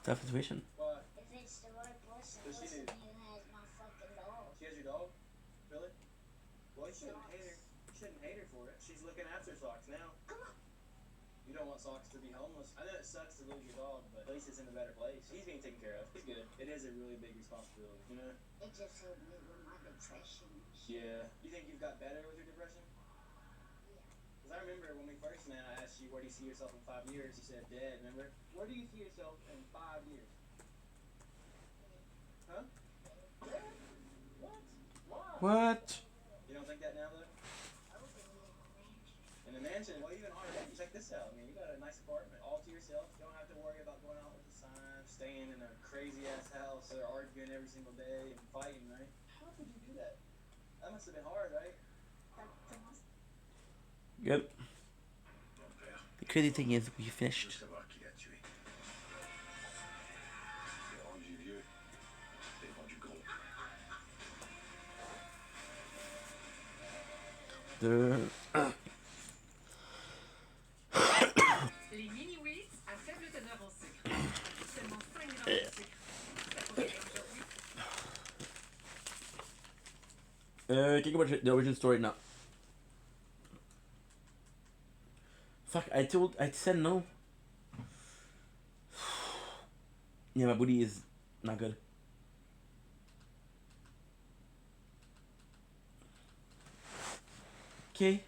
Tough situation. What? If it's the right person, Does she listen do? to you has my fucking dog. She has your dog? Really? Well, you shouldn't hate her. You shouldn't hate her for it. She's looking after Socks now. Come on. You don't want Socks to be homeless. I know it sucks to lose your dog, but at least it's in a better place. He's being taken care of. He's good. It is a really big responsibility, you know? It just helped me with my depression. Yeah. You think you've got better with your depression? Yeah. Because I remember when we first met, I asked you, where do you see yourself in 5 years? You said dead, remember? Where do you see yourself in 5 years? Huh? Dead? What? Why? What? You don't think that now, though? In a mansion? Well, even harder. Check this out. I mean, you got a nice apartment all to yourself. You don't have to worry about going out with the sign, staying in a crazy-ass house, or arguing every single day and fighting, right? How could you do that? That must have been hard, right? Good. The crazy thing is, we finished. Savoir qui l'a tué. C'est rendu vieux. C'est rendu gros. Les mini-wheats à faible teneur en sucre. Seulement 5 grammes de sucre. Ça pourrait être aujourd'hui. Can you watch the origin story now? Fuck, I said no. Yeah, my booty is not good. Okay.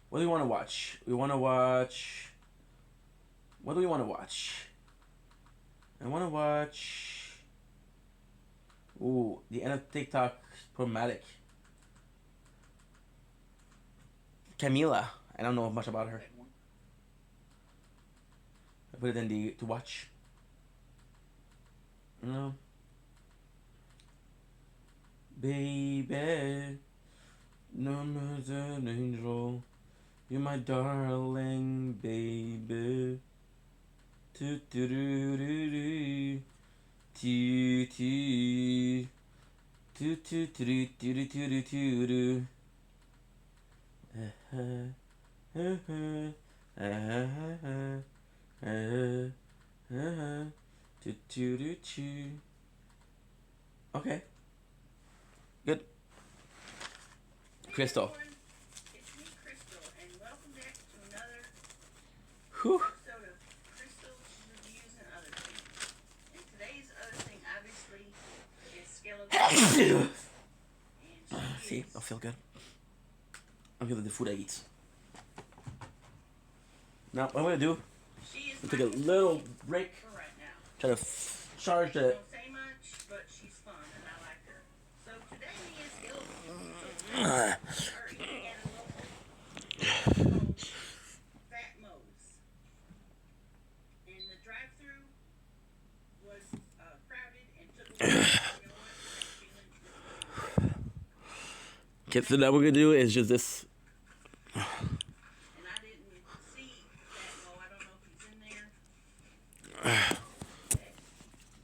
What do we want to watch? We want to watch... What do we want to watch? I want to watch... Ooh, the end of TikTok problematic. Camila. I don't know much about her. I put it in the to watch. No. Baby, no more than an angel. You're my darling baby. Do do do do do. Do do do do do do do do do do. Okay. Good. Crystal. Everyone, it's me, Crystal, and welcome back to another Whew. episode of Crystal's Reviews and Other Things. And today's other thing, obviously, is skeleton. And See, I feel good. I feel the food I eat. Now, what I'm gonna do, I'm take a little break. for right now. Try to charge the. Don't say much, but she's fun, and I like her. So today, me and Skeleton are eating at a local called Fat Moe's. And the drive-thru was crowded and took a while. You know what? I have a feeling this Okay, so now what we're gonna do is just this. and I didn't see Fat Moe. I don't know if he's in there.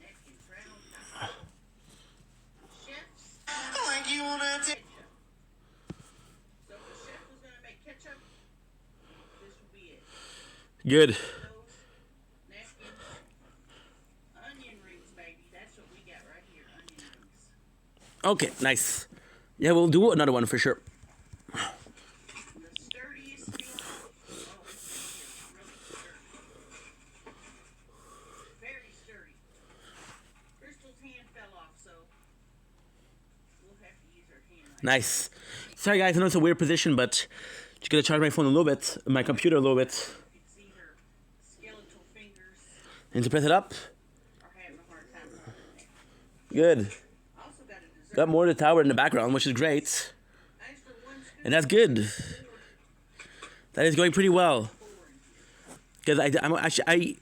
Napkins right on top. Chef's like you wanna take ketchup. So if the chef was gonna make ketchup, this would be it. Good. Those napkins, onion rings, baby. That's what we got right here. Onion rings. Okay, nice. Yeah, we'll do another one for sure. The sturdiest feeling. Oh, it's right here. Really sturdy. Very sturdy. Crystal's hand fell off, so we'll have to use her hand. Nice. Sorry guys, I know it's a weird position, but just gonna charge my phone a little bit, my computer a little bit, You can see her skeletal fingers and to press it up. are having a hard time holding it. Good. Also got a dessert. Got more of the tower in the background, which is great, Thanks for one scoop. and that's good. That is going pretty well. Because I'm actually,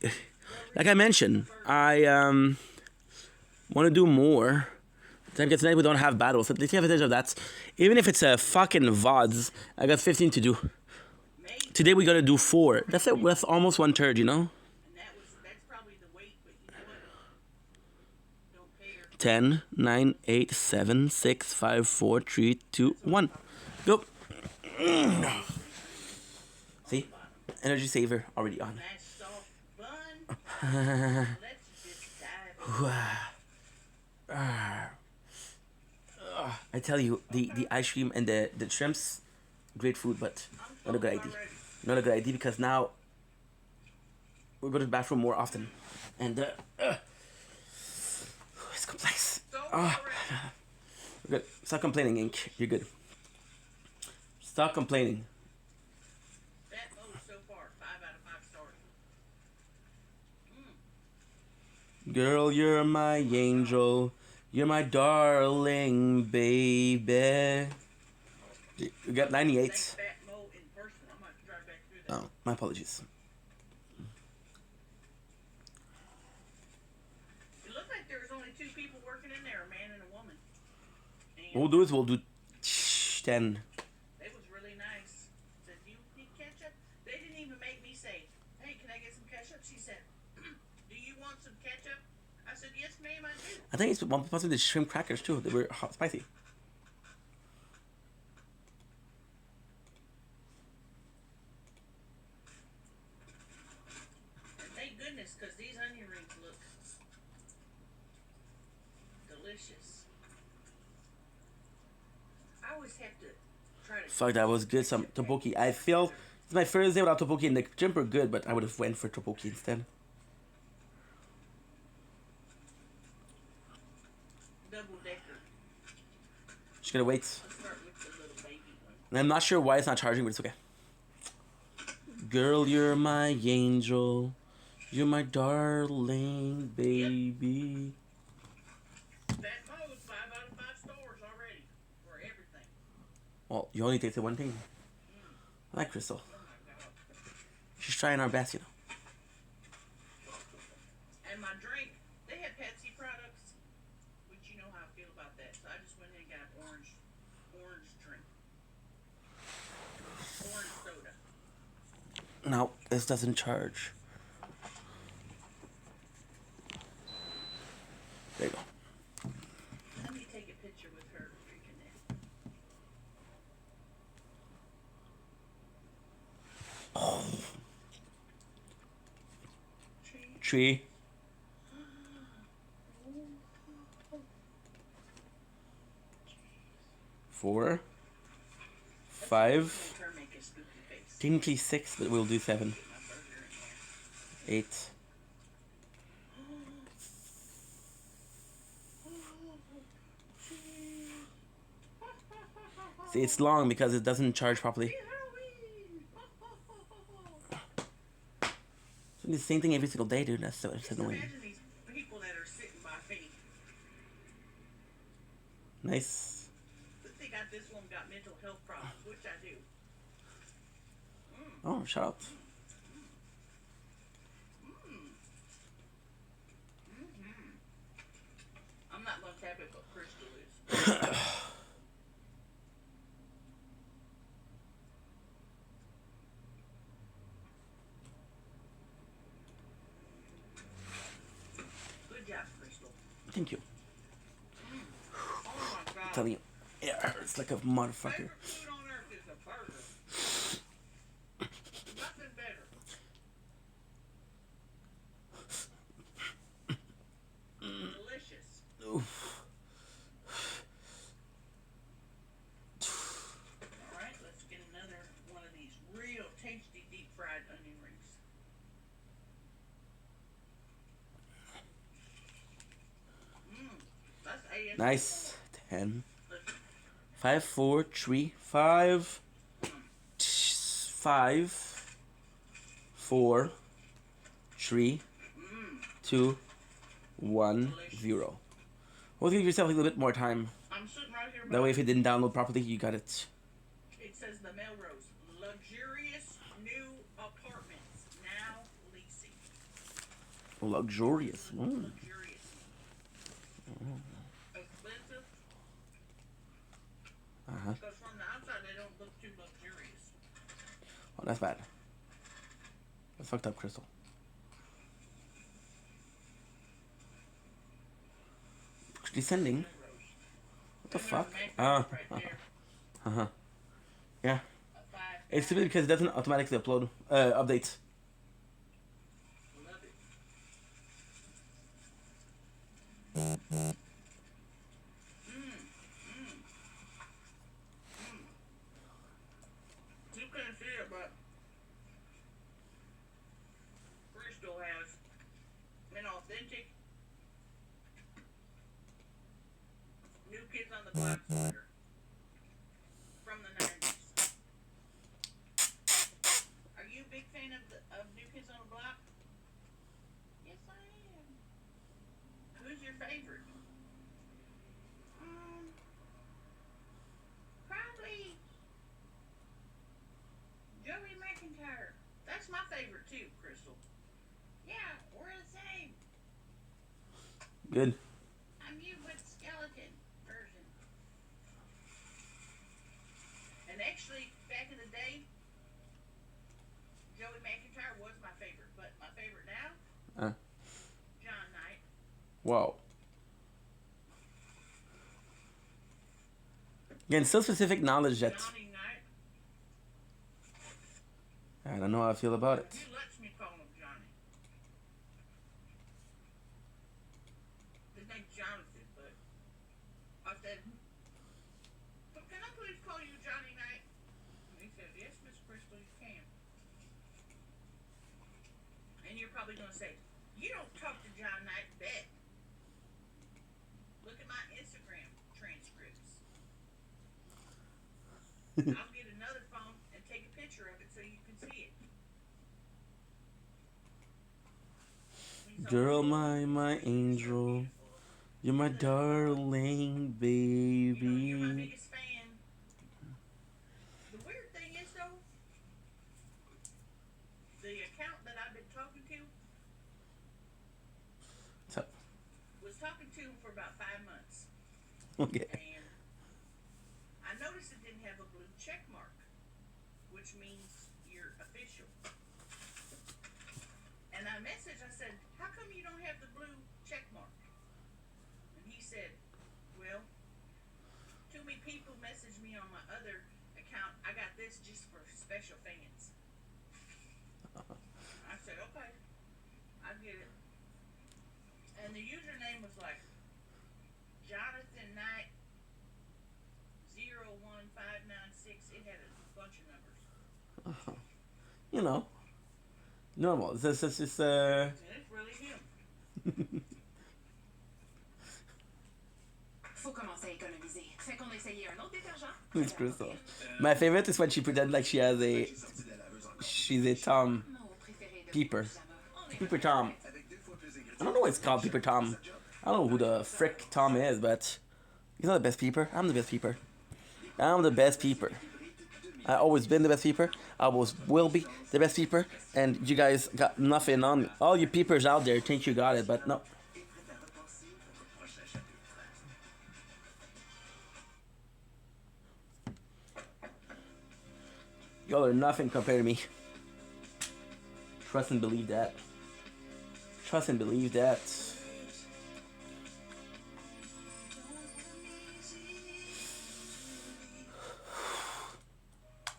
like I mentioned, I want to do more. Because tonight we don't have battles. So take advantage of that. Even if it's a fucking VODs, I got 15 to do. Today we gotta do 4. That's it. That's almost 1/3, you know. And that's probably the weight, but you know what? Don't pay her. 10, 9, 8, 7, 6, 5, 4, 3, 2, 1. Go. See? Energy saver already on. Nice soft bun. Let's just dive in. I tell you, the ice cream and the shrimps, great food, but not a good idea. Not a good idea because now we go to the bathroom more often, and it's complex. Good. Stop complaining, Ink. You're good. Stop complaining. Fat Moe so far, 5 out of 5 stars. Girl, you're my angel. You're my darling baby. You got 98. Fat Moe in person. I'm gonna have to drive back through that. Oh, my apologies. It looked like there was only 2 people working in there, a man and a woman. And What we'll do is we'll do 10. it was really nice. Said, "Do you need ketchup?" They didn't even make me say, "Hey, can I get some ketchup?" She said, "Do you want some ketchup?" I said, "Yes, ma'am, I do." I think it's possibly the shrimp crackers too. They were hot spicy. And thank goodness, because these onion rings look delicious. I always have to try to. Fuck, that was good. Some tteokbokki. I feel it's my first day without tteokbokki, and the shrimp were good, but I would have went for tteokbokki instead. Double decker. Just gonna wait. Let's start with the little baby one. And I'm not sure why it's not charging, but it's okay. Girl, you're my angel. You're my darling baby. Fat Moe's 5 out of 5 stars already for everything. Well, you only tasted one thing. I like Crystal. Oh my god. She's trying our best, you know. And my drink, they had Pepsi products, which you know how I feel about that. So I just went in and got orange drink. Orange soda. No, this doesn't charge. There you go. Let me take a picture with her drinking that. 3, 4, 5. Technically 6, but we'll do 7. 8. See, it's long because it doesn't charge properly. It's the same thing every single day, dude. That's so annoying. Imagine these people that are sitting by me. Nice. But they got this one got mental health problems, which I do. Oh, shout out. I'm not much happy, but Crystal is. Good job, Crystal. Thank you. Oh my God. I'm telling you, it hurts like a motherfucker. Favorite food on earth is a burger. Nothing better. Delicious. Oof. Alright, let's get another one of these real tasty deep fried onion rings. That's ASMR. Nice. 10. 5, 4, 3, 5. 5, 4, 3, 2, 1, 0. Well, give yourself a little bit more time. I'm sitting right here. That way, if it didn't download properly, you got it. It says the Melrose. Luxurious new apartments. Now leasing. Luxurious. Luxurious. Expensive. Because from the outside, they don't look too luxurious. Oh, that's bad. That's fucked up, Crystal. Descending. What the fuck? Yeah. It's stupid because it doesn't automatically upload updates. Love it. You couldn't see it, but Crystal has an authentic New Kids on the Block sweater from the 90s. Are you a big fan of New Kids on the Block? Yes, I am. Who's your favorite? Probably Joey McIntyre. That's my favorite too, Crystal. Yeah, we're the same. Good. I'm you with skeleton version. And actually, back in the day, Joey McIntyre was my favorite. But my favorite now, John Knight. Wow. Again, still specific knowledge that Johnny Knight. I don't know how I feel about it. He lets me call him Johnny. His name's Jonathan, but I said, "But can I please call you Johnny Knight?" And he said, "Yes, Miss Crystal, you can." And you're probably going to say, "You don't talk to John Knight, bet." Look at my Instagram transcripts. I'll get another phone and take a picture of it so you can see it. Girl, my angel. You're my darling baby. You're my biggest fan. The weird thing is, though, the account that I've been talking to What's up? was talking to him for about 5 months. Okay. And I noticed it didn't have a blue check mark, which means you're official. And I messaged, I said, "How come you don't have the blue check mark?" And he said, "Well, too many people messaged me on my other account. I got this just for special fans." I said, "Okay, I get it." And the username was like Jonathan Knight 01596. It had a bunch of numbers. You know, normal. This is just And it's really him. Faut commencer à économiser. Fait qu'on a essayé un autre détergent. It's Crystal. My favorite is when she pretends like she has a. She's a Tom. Peeper. Peeper Tom. I don't know why it's called Peeper Tom. I don't know who the frick Tom is, but he's not the best peeper. I'm the best peeper. I'm the best peeper. I always been the best peeper. I always will be the best peeper. And you guys got nothing on me. All you peepers out there think you got it, but no. Y'all are nothing compared to me. Trust and believe that. Trust and believe that.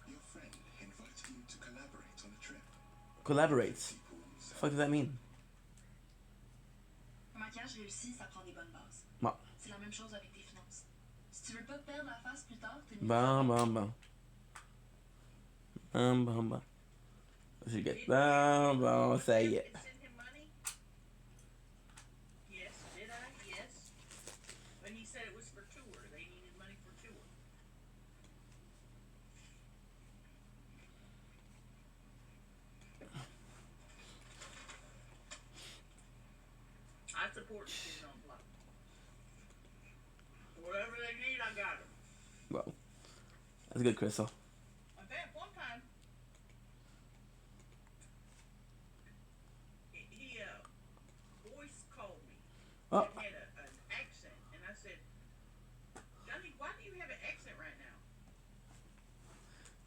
Your friend invited you to collaborate on a trip. Collaborate. What the fuck does that mean? Un maquillage réussi, ça prend des bonnes bases. Bon. C'est la même chose avec tes finances. Si tu veux pas perdre la face plus tard, t'es Bon, bon, bon. Bon, bon, bon. What's you get? Bon, bon, say it. Send him money? Yes. Did I? Yes. But he said it was for tour. They needed money for tour. I support the kids on the block. Whatever they need, I got them. Well, that's good, Crystal. In fact, one time, he voice called me. Oh. And had an accent, and I said, Johnny, why do you have an accent right now?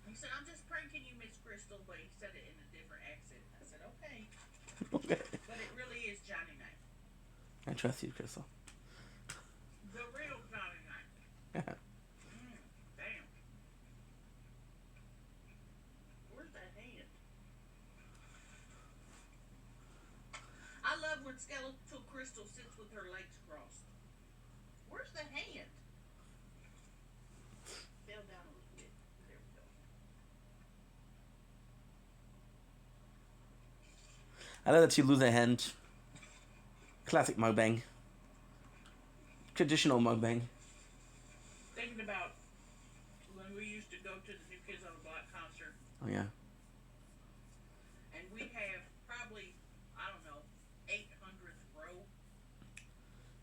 He said, I'm just pranking you, Miss Crystal, but he said it in a different accent. I said, okay. Okay. But it really is Johnny Knight. I trust you, Crystal. The real Johnny Knight. Damn. Where's that hand? I love when Skeletal Crystal sits with her legs crossed. Where's the hand? Fell down a little bit. There we go. I love that she lose a hand. Classic mukbang. Traditional mukbang. Thinking about when we used to go to the New Kids on the Block concert, Oh yeah. and we have probably, I don't know, 800th row.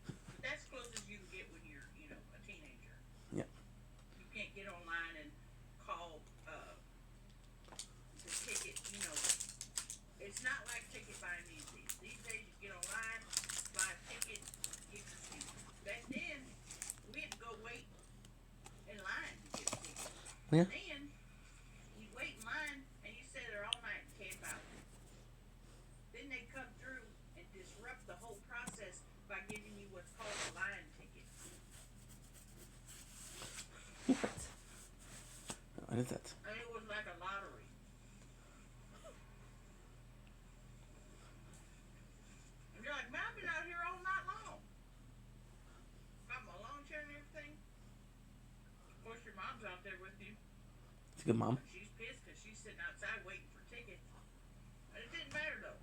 But that's close as you can get when you're, a teenager. Yeah. You can't get online and call the ticket, It's not like ticket buying these days. These days you get online, buy a ticket, get your seat. Back then, we had to go wait in line to get a ticket. Yeah. Then, you wait in line and you sit there all night and camp out. Then they come through and disrupt the whole process by giving you what's called a line ticket. What? What is that? And it was like a lottery. And you're like, man, I've been out here all night long. Got my lawn chair and everything. Of course, your mom's out there with you. It's a good mom. She's pissed because she's sitting outside waiting for tickets. And it didn't matter though.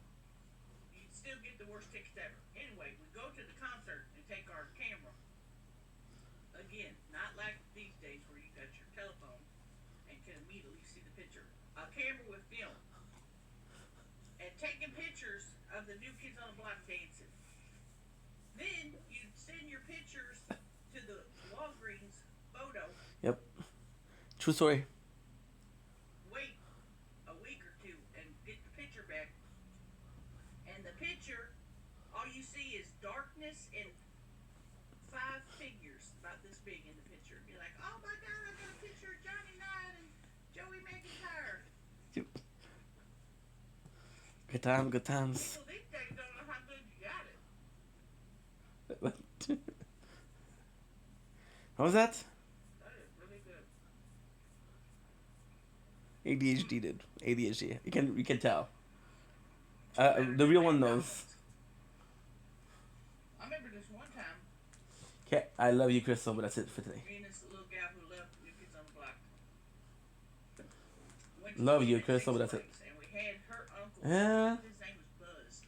You'd still get the worst tickets ever. Anyway, we go to the concert and take our camera. Again, not like these days where you got your telephone and can immediately see the picture. A camera with film. And taking pictures of the New Kids on the Block dancing. Then you'd send your pictures to the Walgreens photo. Yep. True story. Wait a week or two and get the picture back. And the picture, all you see is darkness and 5 figures about this big in the picture. You're like, oh my God, I got a picture of Johnny Knight and Joey McIntyre. Good times, good times. People these days don't know how good you got it. What was that? That is really good. ADHD, dude. ADHD. You can tell. The real one knows. Okay, I love you, Crystal, but that's it for today. Me and this little gal who left New Kids on the Block went to Love eat you, at Crystal, Six but that's it. Flags, and we had her uncle. Yeah. His name was Buzz.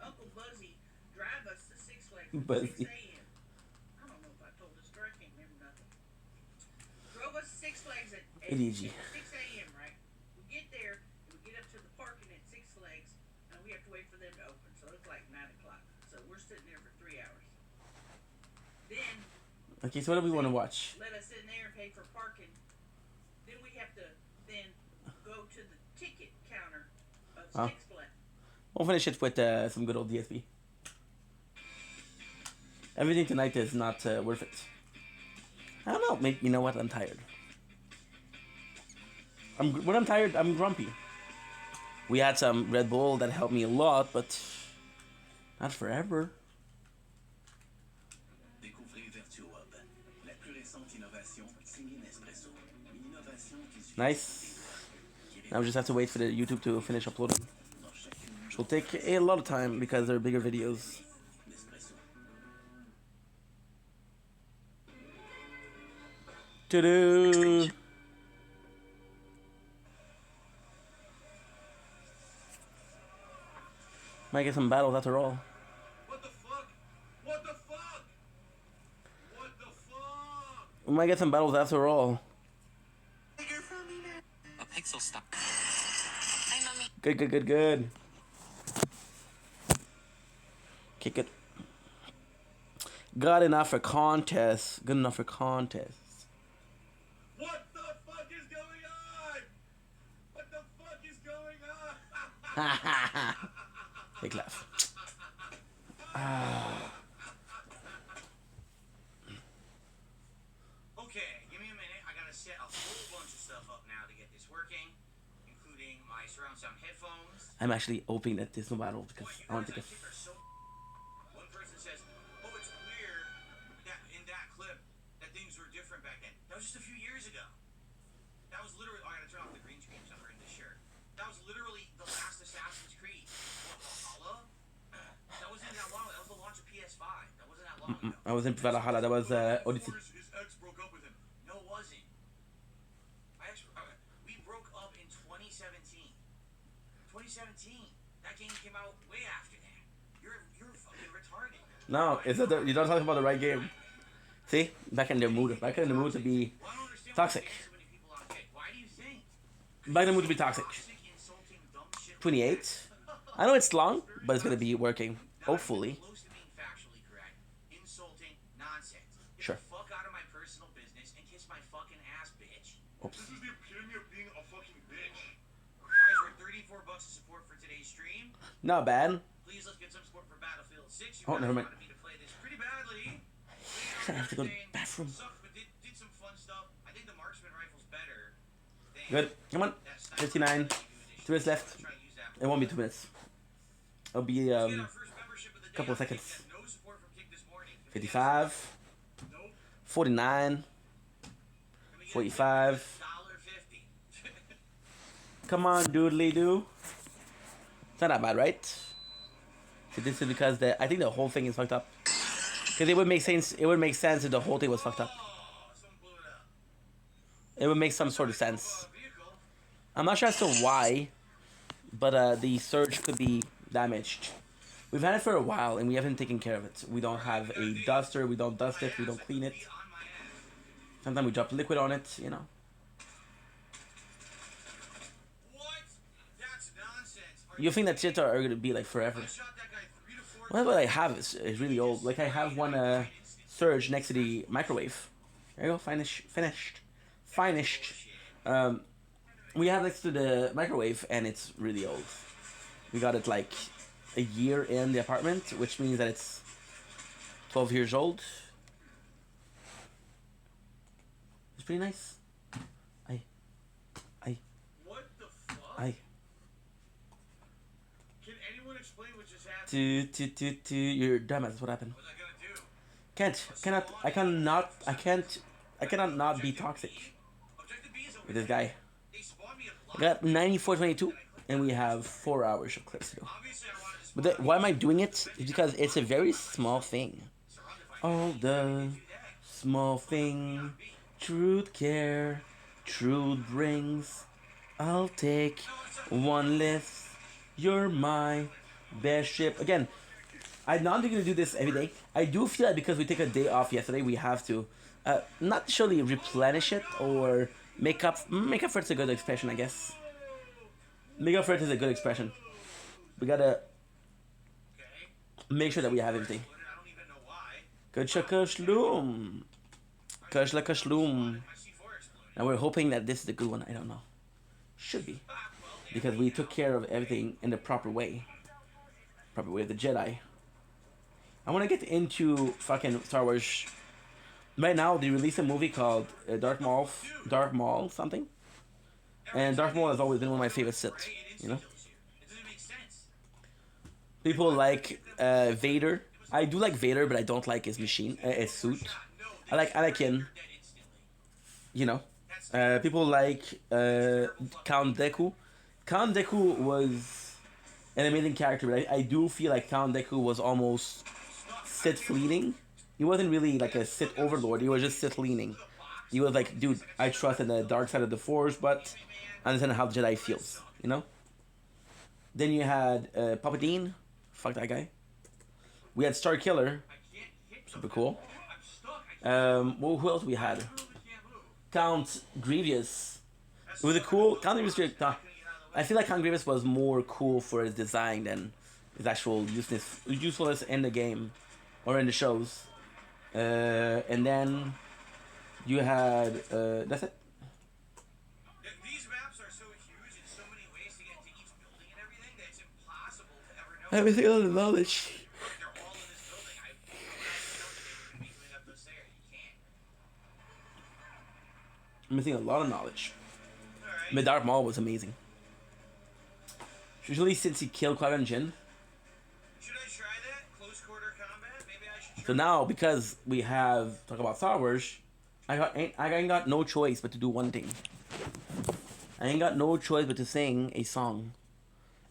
Uncle Buzzy drive us to Six Flags at Buzzy. 6 a.m. I don't know if I told this story. I can't remember nothing. Drove us to Six Flags at 6 a.m. Right? We get there and we get up to the parking at Six Flags, and we have to wait for them to open. So it's like 9 o'clock. So we're sitting there for 3 hours. Then Okay, so what do we want to watch? let us in there and pay for parking. Then we have to then go to the ticket counter of Huh? Six Flags. We'll finish it with some good old DSP. Everything tonight is not worth it. I don't know. Maybe, you know what? I'm tired. When I'm tired, I'm grumpy. We had some Red Bull that helped me a lot, but not forever. Nice. Now we just have to wait for the YouTube to finish uploading. Which will take a lot of time because they're bigger videos. To-do. Might get some battles after all. What the fuck? What the fuck? What the fuck? We might get some battles after all. A pixel stop. Good, good, good, good. Kick it. Got enough for contests. Good enough for contests. What the fuck is going on? What the fuck is going on? Big laugh. Ah. Okay, give me a minute. I gotta set a whole bunch of stuff up now to get this working, including my surround sound headphones. I'm actually hoping that there's no battle because I want to take a. One person says, "Oh, it's clear that in that clip that things were different back then." That was just a few years ago. That was literally. Oh, I gotta turn off the green screen because I'm wearing this shirt. That was literally the last Assassin's Creed. What, Valhalla? That wasn't that long. That was the launch of PS5. That wasn't that long ago. I was in Valhalla. That was Odyssey. His ex broke up with him. No, it wasn't. We broke up in 2017. 2017. That game came out way after that. You're fucking retarded. No, it's a, you don't talk about the right game. See, back in the mood. Back in the mood to be toxic. Why do you think? Back in the mood to be toxic. 28. I know it's long, but it's gonna be working. Hopefully. Insulting nonsense. Get Sure. the fuck out of my personal business and kiss my fucking ass, bitch. Oops. This is the epitome of being a fucking bitch. Guys, we're 34 bucks of support for today's stream. Not bad. Please let's get some support for Battlefield 6. You Oh, never mind. wanted me to play this pretty badly. I have to go to the bathroom. Sucked, but did some fun stuff. I think the marksman rifle's better. Good. Come on. 59. 2 minutes left. It won't be 2 minutes. It'll be a couple of seconds. 55. 49. 45. Come on, doodly doo. It's not that bad, right? So this is because I think the whole thing is fucked up. Because it would make sense. It would make sense if the whole thing was fucked up. It would make some sort of sense. I'm not sure as to why, but the surge could be damaged. We've had it for a while and we haven't taken care of it. We don't have a duster. We don't dust it. We don't clean it. Sometimes we drop liquid on it. You know. You think that shit are gonna be like forever? What I have is really old. Like I have one surge next to the microwave. There you go, finished. We have next to the microwave and it's really old. We got it like a year in the apartment, which means that it's 12 years old. It's pretty nice. What the fuck? Can anyone explain what just happened? You're dumbass. What happened? What was I gonna do? I cannot not be toxic with this guy. I got 94-22 and we have 4 hours of clips to do. But why am I doing it? It's because it's a very small thing. All the Small thing, truth care, truth brings. I'll take one lift. You're my best ship. Again, I'm not going to do this every day. I do feel like because we took a day off yesterday, we have to not surely replenish it or make up. Make up for it's a good expression, I guess. Make up for it is a good expression. We gotta make sure that we have everything. Kushloom. Kushloom. Now we're hoping that this is the good one. I don't know. Should be. Because we took care of everything in the proper way. Proper way of the Jedi. I want to get into fucking Star Wars. Right now, they released a movie called Darth Maul something. And Darth Maul has always been one of my favorite Sith. You know? People like Vader. I do like Vader, but I don't like his machine, his suit. I like Anakin. You know, people like Count Dooku. Count Dooku was an amazing character, but I do feel like Count Dooku was almost Sith leaning. He wasn't really like a Sith overlord. He was just Sith leaning. He was like, dude, I trust in the dark side of the Force, but I understand how the Jedi feels. You know. Then you had Palpatine. Fuck that guy. We had Star Killer. Super cool. Well, who else we had? Count Grievous. It was a cool. Count Grievous. I feel like Count Grievous was more cool for his design than his actual usefulness in the game or in the shows. And then you had that's it. These maps are so huge and so many ways to get to each building and everything that it's impossible to ever know. Everything on the knowledge. They're all in this building. I would not know that they would be doing up those stairs. You can't. I'm missing a lot of knowledge. Right. But Darth Maul was amazing. Usually since he killed Qui-Gon Jinn. Should I try that? Close quarter combat? Maybe I should try. So now, because we have talk about Star Wars, I ain't got no choice but to do one thing. I ain't got no choice but to sing a song.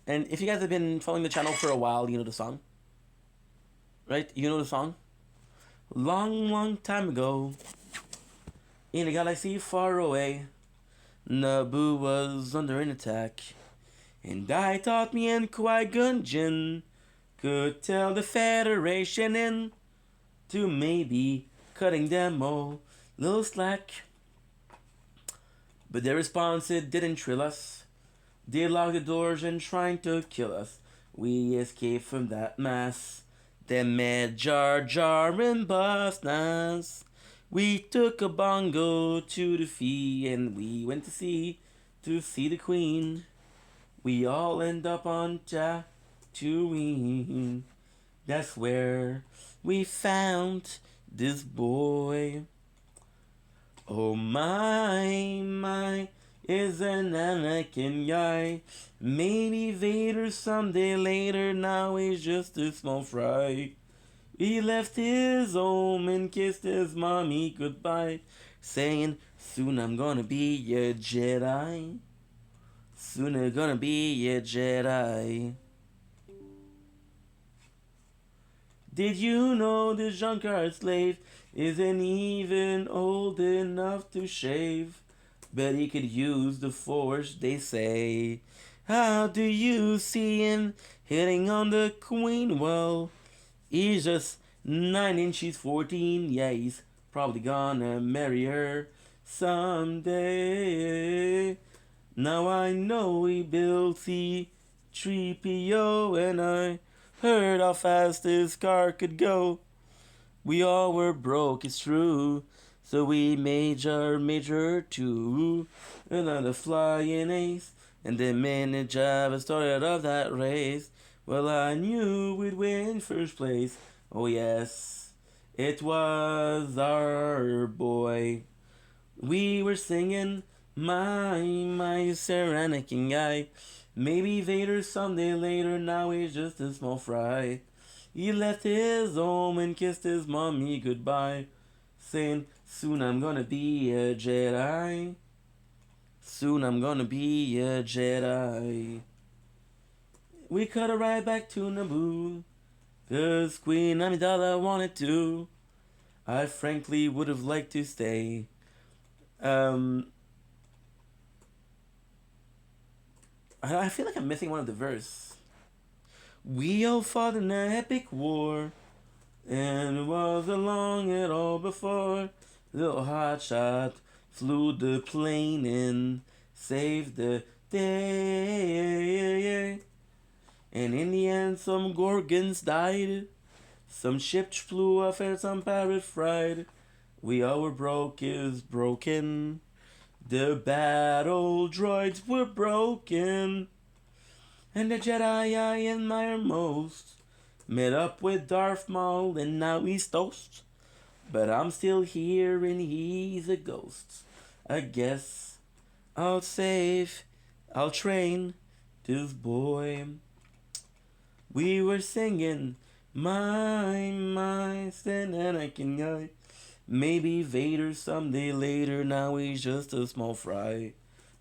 And if you guys have been following the channel for a while, you know the song. Right? You know the song? Long, long time ago, in a galaxy far away, Naboo was under an attack. And I thought me and Qui-Gon Jinn could tell the Federation in to maybe cutting them all a little slack. But their response, it didn't thrill us. They locked the doors and trying to kill us. We escaped from that mess. Them met Jar Jar and Bustnas. We took a bongo to the fee and we went to see the Queen. We all end up on Tatooine. That's where we found this boy. Oh my, is an Anakin guy. Maybe Vader someday later, now he's just a small fry. He left his home and kissed his mommy goodbye, saying, soon I'm gonna be a Jedi. Soon I'm gonna be a Jedi. Did you know the junkyard slave isn't even old enough to shave? But he could use the Force, they say. How do you see him hitting on the Queen? Well, he's just 9 and she's 14. Yeah, he's probably gonna marry her someday. Now I know he built C-3PO, and I heard how fast his car could go. We all were broke, it's true. So we major too. Another flying ace. And the minute Java started off that race, well, I knew we'd win first place. Oh yes, it was our boy. We were singing, my Anakin guy. Maybe Vader someday later, now he's just a small fry. He left his home and kissed his mommy goodbye, saying, soon I'm gonna be a Jedi. Soon I'm gonna be a Jedi. We cut a ride back to Naboo, 'cause Queen Amidala wanted to. I frankly would have liked to stay. I feel like I'm missing one of the verse. We all fought in an epic war, and it wasn't long at all before little hotshot flew the plane in, saved the day. And in the end, some Gorgons died. Some ships flew off and some parrot fried. We all were broke is broken. The battle droids were broken. And the Jedi I admire most met up with Darth Maul and now he's toast. But I'm still here and he's a ghost. I guess I'll save, I'll train this boy. We were singing, my, stand and I can guide. Maybe Vader someday later, now he's just a small fry.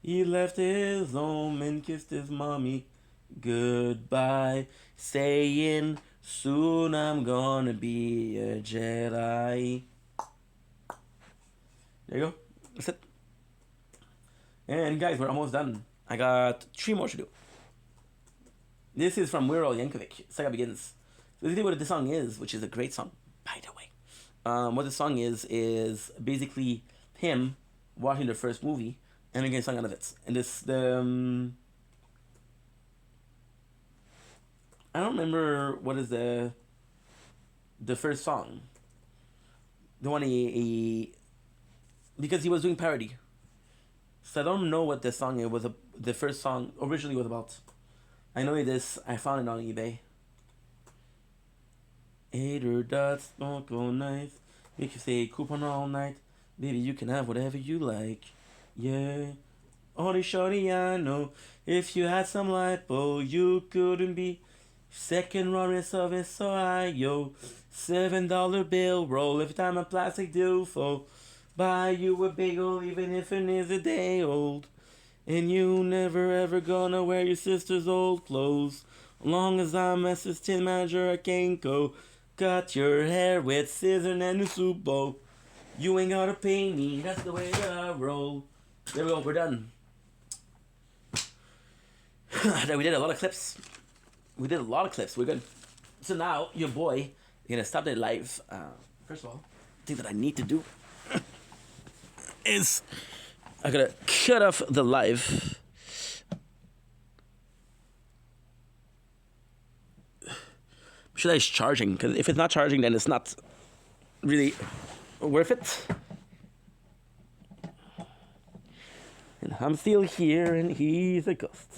He left his home and kissed his mommy goodbye, saying, soon I'm gonna be a Jedi. There you go. That's it. And guys, we're almost done. I got 3 more to do. This is from Weird Al Yankovic. Saga Begins. So basically what the song is, which is a great song, by the way. What the song is basically him watching the first movie and then getting a song out of it. And this, I don't remember what is the first song. The one because he was doing parody. So I don't know what the song it was. The first song originally was about. I know it is. I found it on eBay. 8 dots don't go nice. Make you say coupon all night. Baby, you can have whatever you like. Yeah. Only shorty I know. If you had some lipo, you couldn't be second running of it, so I yo. $7 bill roll every time a plastic doofo. Buy you a bagel even if it is a day old. And you never ever gonna wear your sister's old clothes. Long as I'm assistant manager at Kenko. Cut your hair with scissors and a soup bowl. You ain't gotta pay me, that's the way that I roll. There we go, we're done. We did a lot of clips. We're good. So now, your boy, you're gonna stop the live. First of all, the thing that I need to do is I gotta cut off the live. I'm sure that it's charging, because if it's not charging, then it's not really worth it. And I'm still here, and he's a ghost.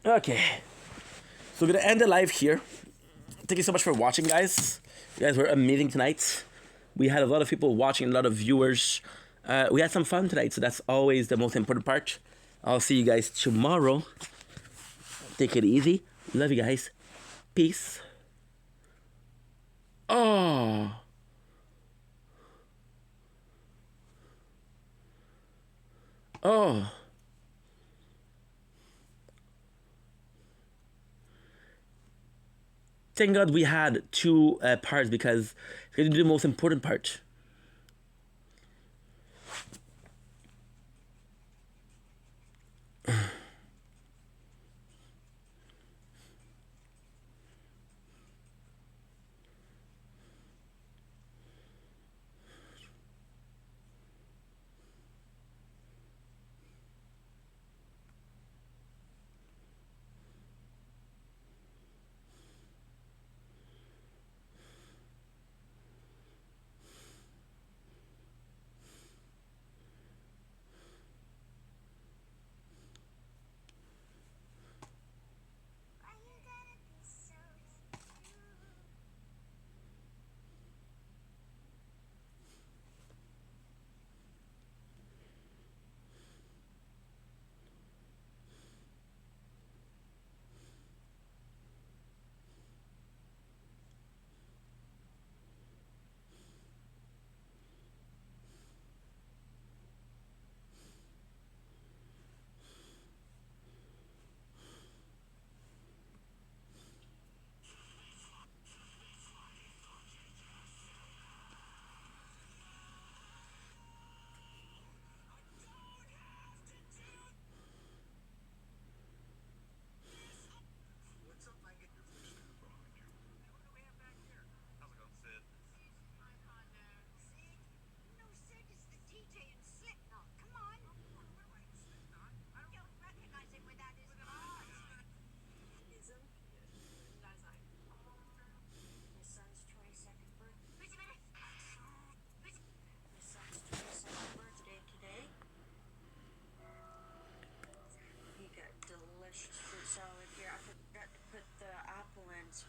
Okay. So we're gonna end the live here. Thank you so much for watching, guys. You guys were amazing tonight. We had a lot of people watching, a lot of viewers. We had some fun tonight, so that's always the most important part. I'll see you guys tomorrow. Take it easy. Love you guys. Peace. Oh. Oh. Thank God we had 2 parts because it's going to do the most important part.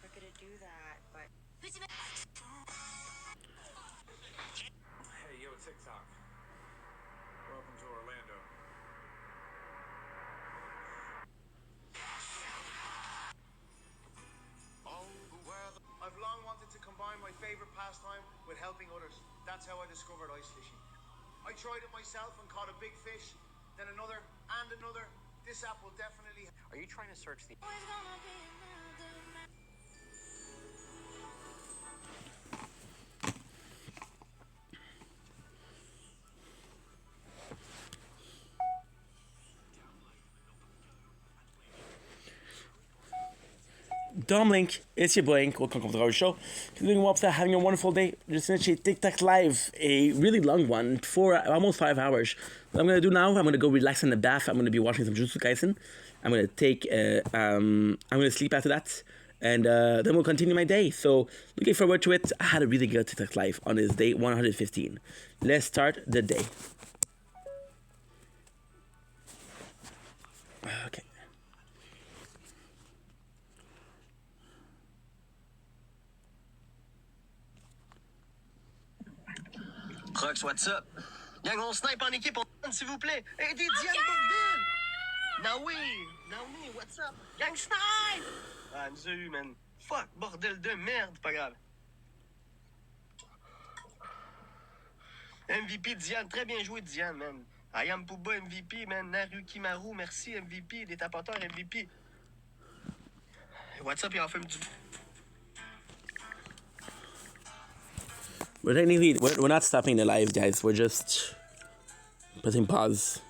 for her to do that, but... Hey, yo, TikTok. Welcome to Orlando. I've long wanted to combine my favorite pastime with helping others. That's how I discovered ice fishing. I tried it myself and caught a big fish, then another and another. This app will definitely... Are you trying to search the... Dom Link, it's your boy Ink. Welcome to our show. Doing well, having a wonderful day. Just finished TikTok live, a really long one, almost 5 hours. What I'm gonna do now, I'm gonna go relax in the bath. I'm gonna be watching some Jujutsu Kaisen. I'm gonna take, I'm gonna sleep after that, and then we'll continue my day. So looking forward to it. I had a really good TikTok live on this day 115. Let's start the day. Okay. Crux, what's up? Gang, on snipe en équipe, s'il vous plaît. Aidez Diane Bourville! Naomi, what's up? Gang, snipe! Ah, nous a eu, man. Fuck, bordel de merde, pas grave. MVP Diane, très bien joué Diane, man. Ayam Pouba MVP, man. Narukimaru, merci MVP. Des tapoteurs MVP. What's up, il en fait du... We're not stopping the live, guys. We're just pressing pause.